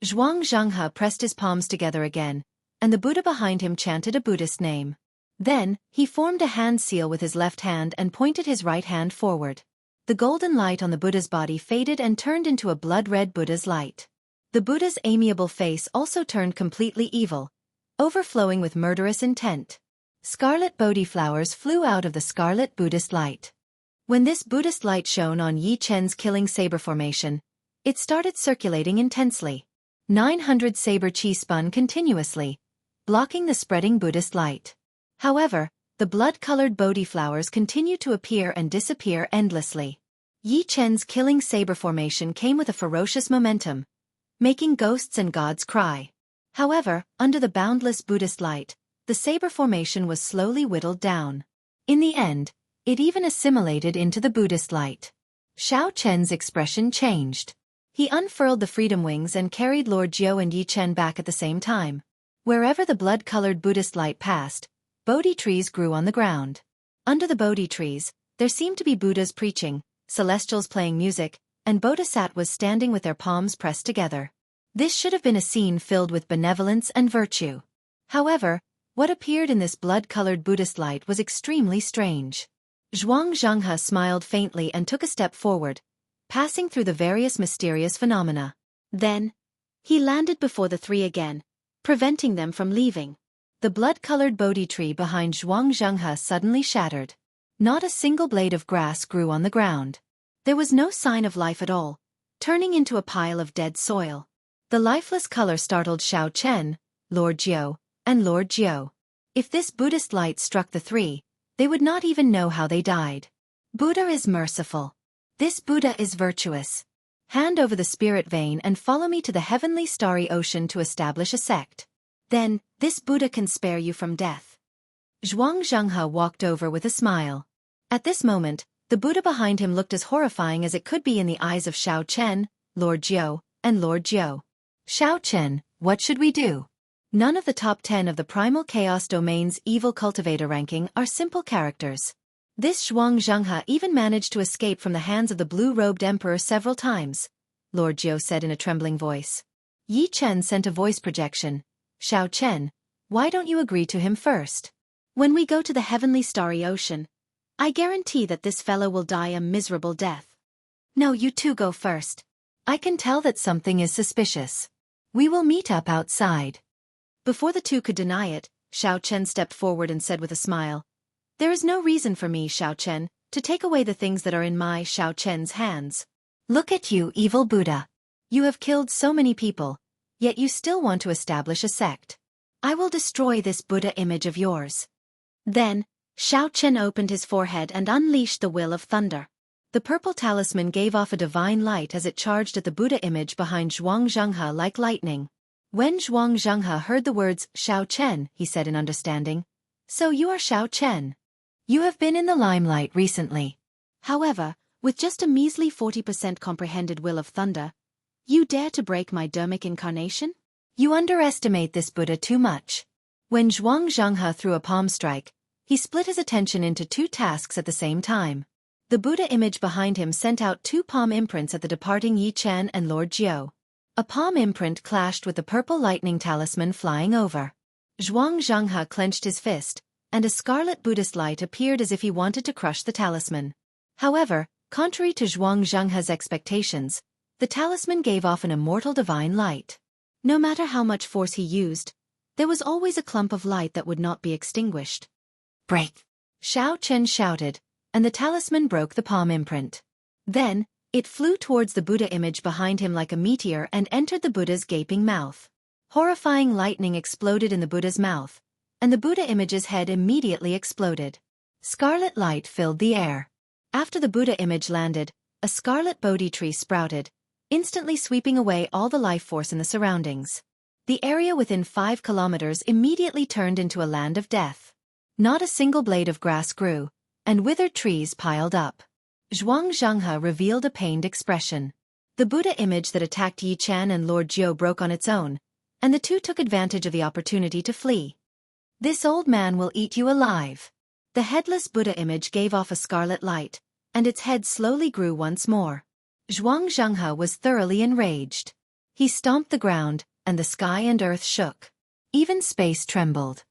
Zhuang Zhenghe pressed his palms together again, and the Buddha behind him chanted a Buddhist name. Then, he formed a hand seal with his left hand and pointed his right hand forward. The golden light on the Buddha's body faded and turned into a blood-red Buddha's light. The Buddha's amiable face also turned completely evil, overflowing with murderous intent. Scarlet Bodhi flowers flew out of the scarlet Buddhist light. When this Buddhist light shone on Yi Chen's killing saber formation, it started circulating intensely. 900 saber chi spun continuously, blocking the spreading Buddhist light. However, the blood-colored Bodhi flowers continued to appear and disappear endlessly. Yi Chen's killing saber formation came with a ferocious momentum, making ghosts and gods cry. However, under the boundless Buddhist light, the saber formation was slowly whittled down. In the end, it even assimilated into the Buddhist light. Xiao Chen's expression changed. He unfurled the freedom wings and carried Lord Jiu and Yi Chen back at the same time. Wherever the blood-colored Buddhist light passed, Bodhi trees grew on the ground. Under the Bodhi trees, there seemed to be Buddhas preaching, celestials playing music, and bodhisattvas standing with their palms pressed together. This should have been a scene filled with benevolence and virtue. However, what appeared in this blood-colored Buddhist light was extremely strange. Zhuang Zhenghe smiled faintly and took a step forward, passing through the various mysterious phenomena. Then, he landed before the three again, preventing them from leaving. The blood-colored Bodhi tree behind Zhuang Zhenghe suddenly shattered. Not a single blade of grass grew on the ground. There was no sign of life at all, turning into a pile of dead soil. The lifeless color startled Xiao Chen, Lord Jiu, and Lord Jiu. If this Buddhist light struck the three, they would not even know how they died. Buddha is merciful. This Buddha is virtuous. Hand over the spirit vein and follow me to the heavenly starry ocean to establish a sect. Then, this Buddha can spare you from death. Zhuang Zhenghe walked over with a smile. At this moment, the Buddha behind him looked as horrifying as it could be in the eyes of Xiao Chen, Lord Jiu, and Lord Jiu. Xiao Chen, what should we do? None of the top 10 of the Primal Chaos Domain's Evil Cultivator ranking are simple characters. This Zhuang Zhenghe even managed to escape from the hands of the blue-robed emperor several times, Lord Jiu said in a trembling voice. Yi Chen sent a voice projection. Xiao Chen, why don't you agree to him first? When we go to the heavenly starry ocean, I guarantee that this fellow will die a miserable death. No, you two go first. I can tell that something is suspicious. We will meet up outside. Before the two could deny it, Xiao Chen stepped forward and said with a smile, "There is no reason for me, Xiao Chen, to take away the things that are in my Xiao Chen's hands. Look at you, evil Buddha. You have killed so many people, yet you still want to establish a sect. I will destroy this Buddha image of yours." Then, Xiao Chen opened his forehead and unleashed the will of thunder. The purple talisman gave off a divine light as it charged at the Buddha image behind Zhuang Zhenghe like lightning. When Zhuang Zhenghe heard the words Xiao Chen, he said in understanding, "So you are Xiao Chen. You have been in the limelight recently. However, with just a measly 40% comprehended will of thunder, you dare to break my dharmic incarnation? You underestimate this Buddha too much." When Zhuang Zhenghe threw a palm strike, he split his attention into two tasks at the same time. The Buddha image behind him sent out two palm imprints at the departing Yi Chen and Lord Jiu. A palm imprint clashed with the purple lightning talisman flying over. Zhuang Zhenghe clenched his fist, and a scarlet Buddhist light appeared as if he wanted to crush the talisman. However, contrary to Zhuang Zhenghe's expectations, the talisman gave off an immortal divine light. No matter how much force he used, there was always a clump of light that would not be extinguished. "Break!" Xiao Chen shouted, and the talisman broke the palm imprint. Then, it flew towards the Buddha image behind him like a meteor and entered the Buddha's gaping mouth. Horrifying lightning exploded in the Buddha's mouth, and the Buddha image's head immediately exploded. Scarlet light filled the air. After the Buddha image landed, a scarlet Bodhi tree sprouted, instantly sweeping away all the life force in the surroundings. The area within 5 kilometers immediately turned into a land of death. Not a single blade of grass grew, and withered trees piled up. Zhuang Zhenghe revealed a pained expression. The Buddha image that attacked Yi Chan and Lord Jiu broke on its own, and the two took advantage of the opportunity to flee. "This old man will eat you alive." The headless Buddha image gave off a scarlet light, and its head slowly grew once more. Zhuang Zhenghe was thoroughly enraged. He stomped the ground, and the sky and earth shook. Even space trembled.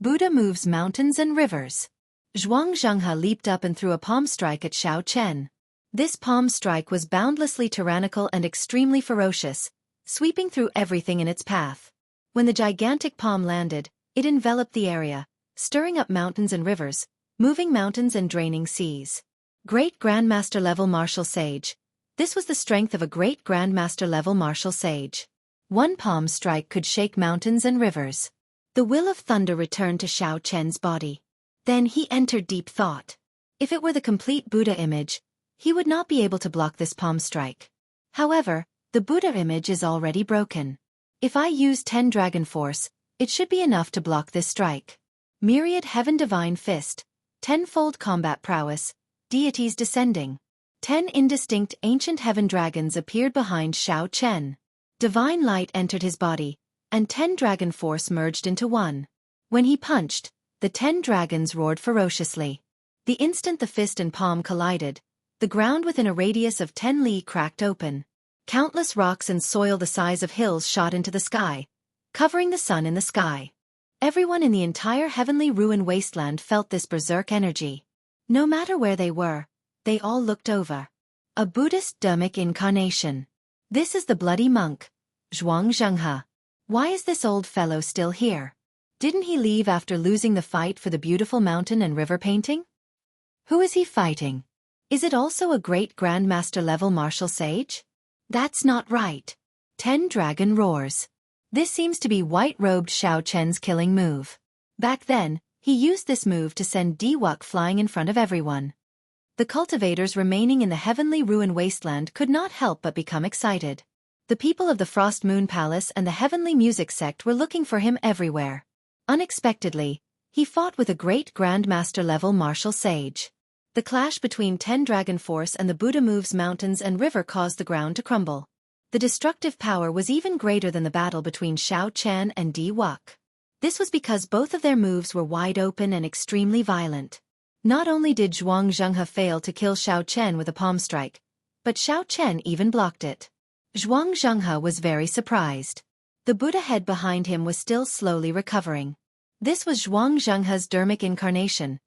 Buddha moves mountains and rivers. Zhuang Zhenghe leaped up and threw a palm strike at Xiao Chen. This palm strike was boundlessly tyrannical and extremely ferocious, sweeping through everything in its path. When the gigantic palm landed, it enveloped the area, stirring up mountains and rivers, moving mountains and draining seas. Great Grandmaster-level martial sage. This was the strength of a great Grandmaster-level martial sage. One palm strike could shake mountains and rivers. The will of thunder returned to Xiao Chen's body. Then he entered deep thought. If it were the complete Buddha image, he would not be able to block this palm strike. However, the Buddha image is already broken. If I use 10 Dragon Force, it should be enough to block this strike. Myriad Heaven Divine Fist, 10-fold combat prowess, deities descending. 10 indistinct ancient heaven dragons appeared behind Xiao Chen. Divine light entered his body, and 10 Dragon Force merged into one. When he punched, the 10 dragons roared ferociously. The instant the fist and palm collided, the ground within a radius of 10 li cracked open. Countless rocks and soil the size of hills shot into the sky, covering the sun in the sky. Everyone in the entire heavenly ruin wasteland felt this berserk energy. No matter where they were, they all looked over. A Buddhist Dharmic incarnation. This is the bloody monk, Zhuang Zhenghe. Why is this old fellow still here? Didn't he leave after losing the fight for the beautiful mountain and river painting? Who is he fighting? Is it also a great Grandmaster-level martial sage? That's not right. 10 Dragon Roars. This seems to be white-robed Xiao Chen's killing move. Back then, he used this move to send Diwuk flying in front of everyone. The cultivators remaining in the heavenly ruin wasteland could not help but become excited. The people of the Frost Moon Palace and the heavenly music sect were looking for him everywhere. Unexpectedly, he fought with a great Grandmaster-level martial sage. The clash between 10 Dragon Force and the Buddha moves mountains and river caused the ground to crumble. The destructive power was even greater than the battle between Xiao Chen and Diwuk. This was because both of their moves were wide open and extremely violent. Not only did Zhuang Zhenghe fail to kill Xiao Chen with a palm strike, but Xiao Chen even blocked it. Zhuang Zhenghe was very surprised. The Buddha head behind him was still slowly recovering. This was Zhuang Zhenghe's Dharmic incarnation,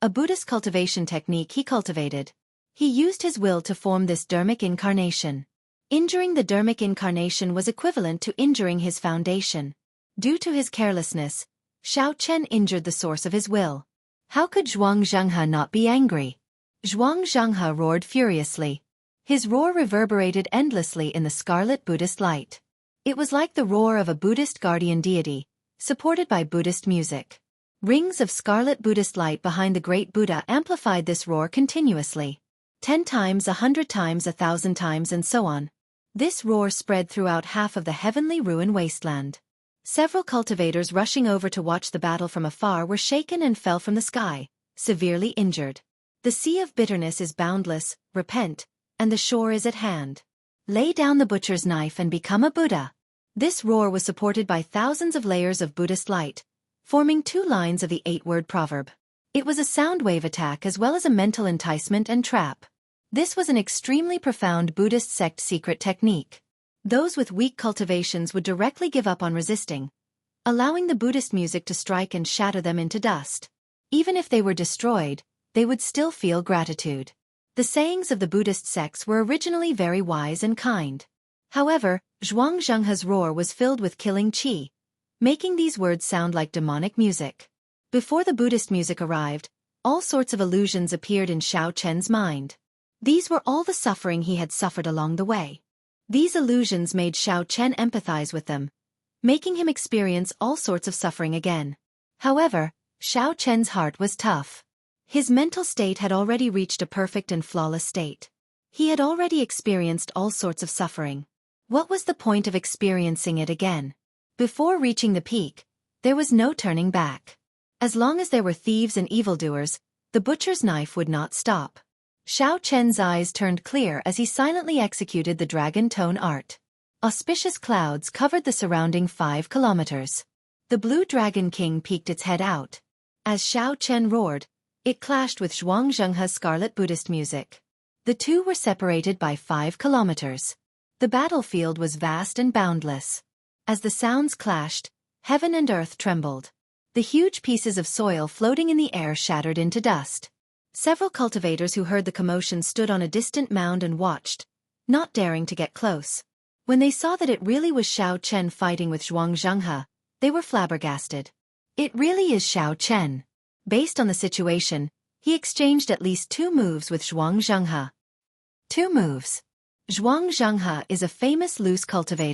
a Buddhist cultivation technique he cultivated. He used his will to form this Dharmic incarnation. Injuring the Dharmic incarnation was equivalent to injuring his foundation. Due to his carelessness, Xiao Chen injured the source of his will. How could Zhuang Zhenghe not be angry? Zhuang Zhenghe roared furiously. His roar reverberated endlessly in the scarlet Buddhist light. It was like the roar of a Buddhist guardian deity, supported by Buddhist music. Rings of scarlet Buddhist light behind the great Buddha amplified this roar continuously. 10 times, 100 times, 1,000 times, and so on. This roar spread throughout half of the heavenly ruin wasteland. Several cultivators rushing over to watch the battle from afar were shaken and fell from the sky, severely injured. The sea of bitterness is boundless, repent, and the shore is at hand. Lay down the butcher's knife and become a Buddha. This roar was supported by thousands of layers of Buddhist light, forming 2 lines of the 8-word proverb. It was a sound wave attack as well as a mental enticement and trap. This was an extremely profound Buddhist sect secret technique. Those with weak cultivations would directly give up on resisting, allowing the Buddhist music to strike and shatter them into dust. Even if they were destroyed, they would still feel gratitude. The sayings of the Buddhist sects were originally very wise and kind. However, Zhuang Zhenghe's roar was filled with killing qi, making these words sound like demonic music. Before the Buddhist music arrived, all sorts of illusions appeared in Xiao Chen's mind. These were all the suffering he had suffered along the way. These illusions made Xiao Chen empathize with them, making him experience all sorts of suffering again. However, Xiao Chen's heart was tough. His mental state had already reached a perfect and flawless state. He had already experienced all sorts of suffering. What was the point of experiencing it again? Before reaching the peak, there was no turning back. As long as there were thieves and evildoers, The butcher's knife would not stop. Xiao Chen's eyes turned clear as he silently executed the dragon tone art. Auspicious clouds covered the surrounding 5 kilometers. The blue dragon king peeked its head out. As Xiao Chen roared, it clashed with Zhuang Zhenghe's scarlet Buddhist music. The two were separated by 5 kilometers. The battlefield was vast and boundless. As the sounds clashed, heaven and earth trembled. The huge pieces of soil floating in the air shattered into dust. Several cultivators who heard the commotion stood on a distant mound and watched, not daring to get close. When they saw that it really was Xiao Chen fighting with Zhuang Zhenghe, they were flabbergasted. It really is Xiao Chen. Based on the situation, he exchanged at least 2 moves with Zhuang Zhenghe. 2 moves. Zhuang Zhenghe is a famous loose cultivator.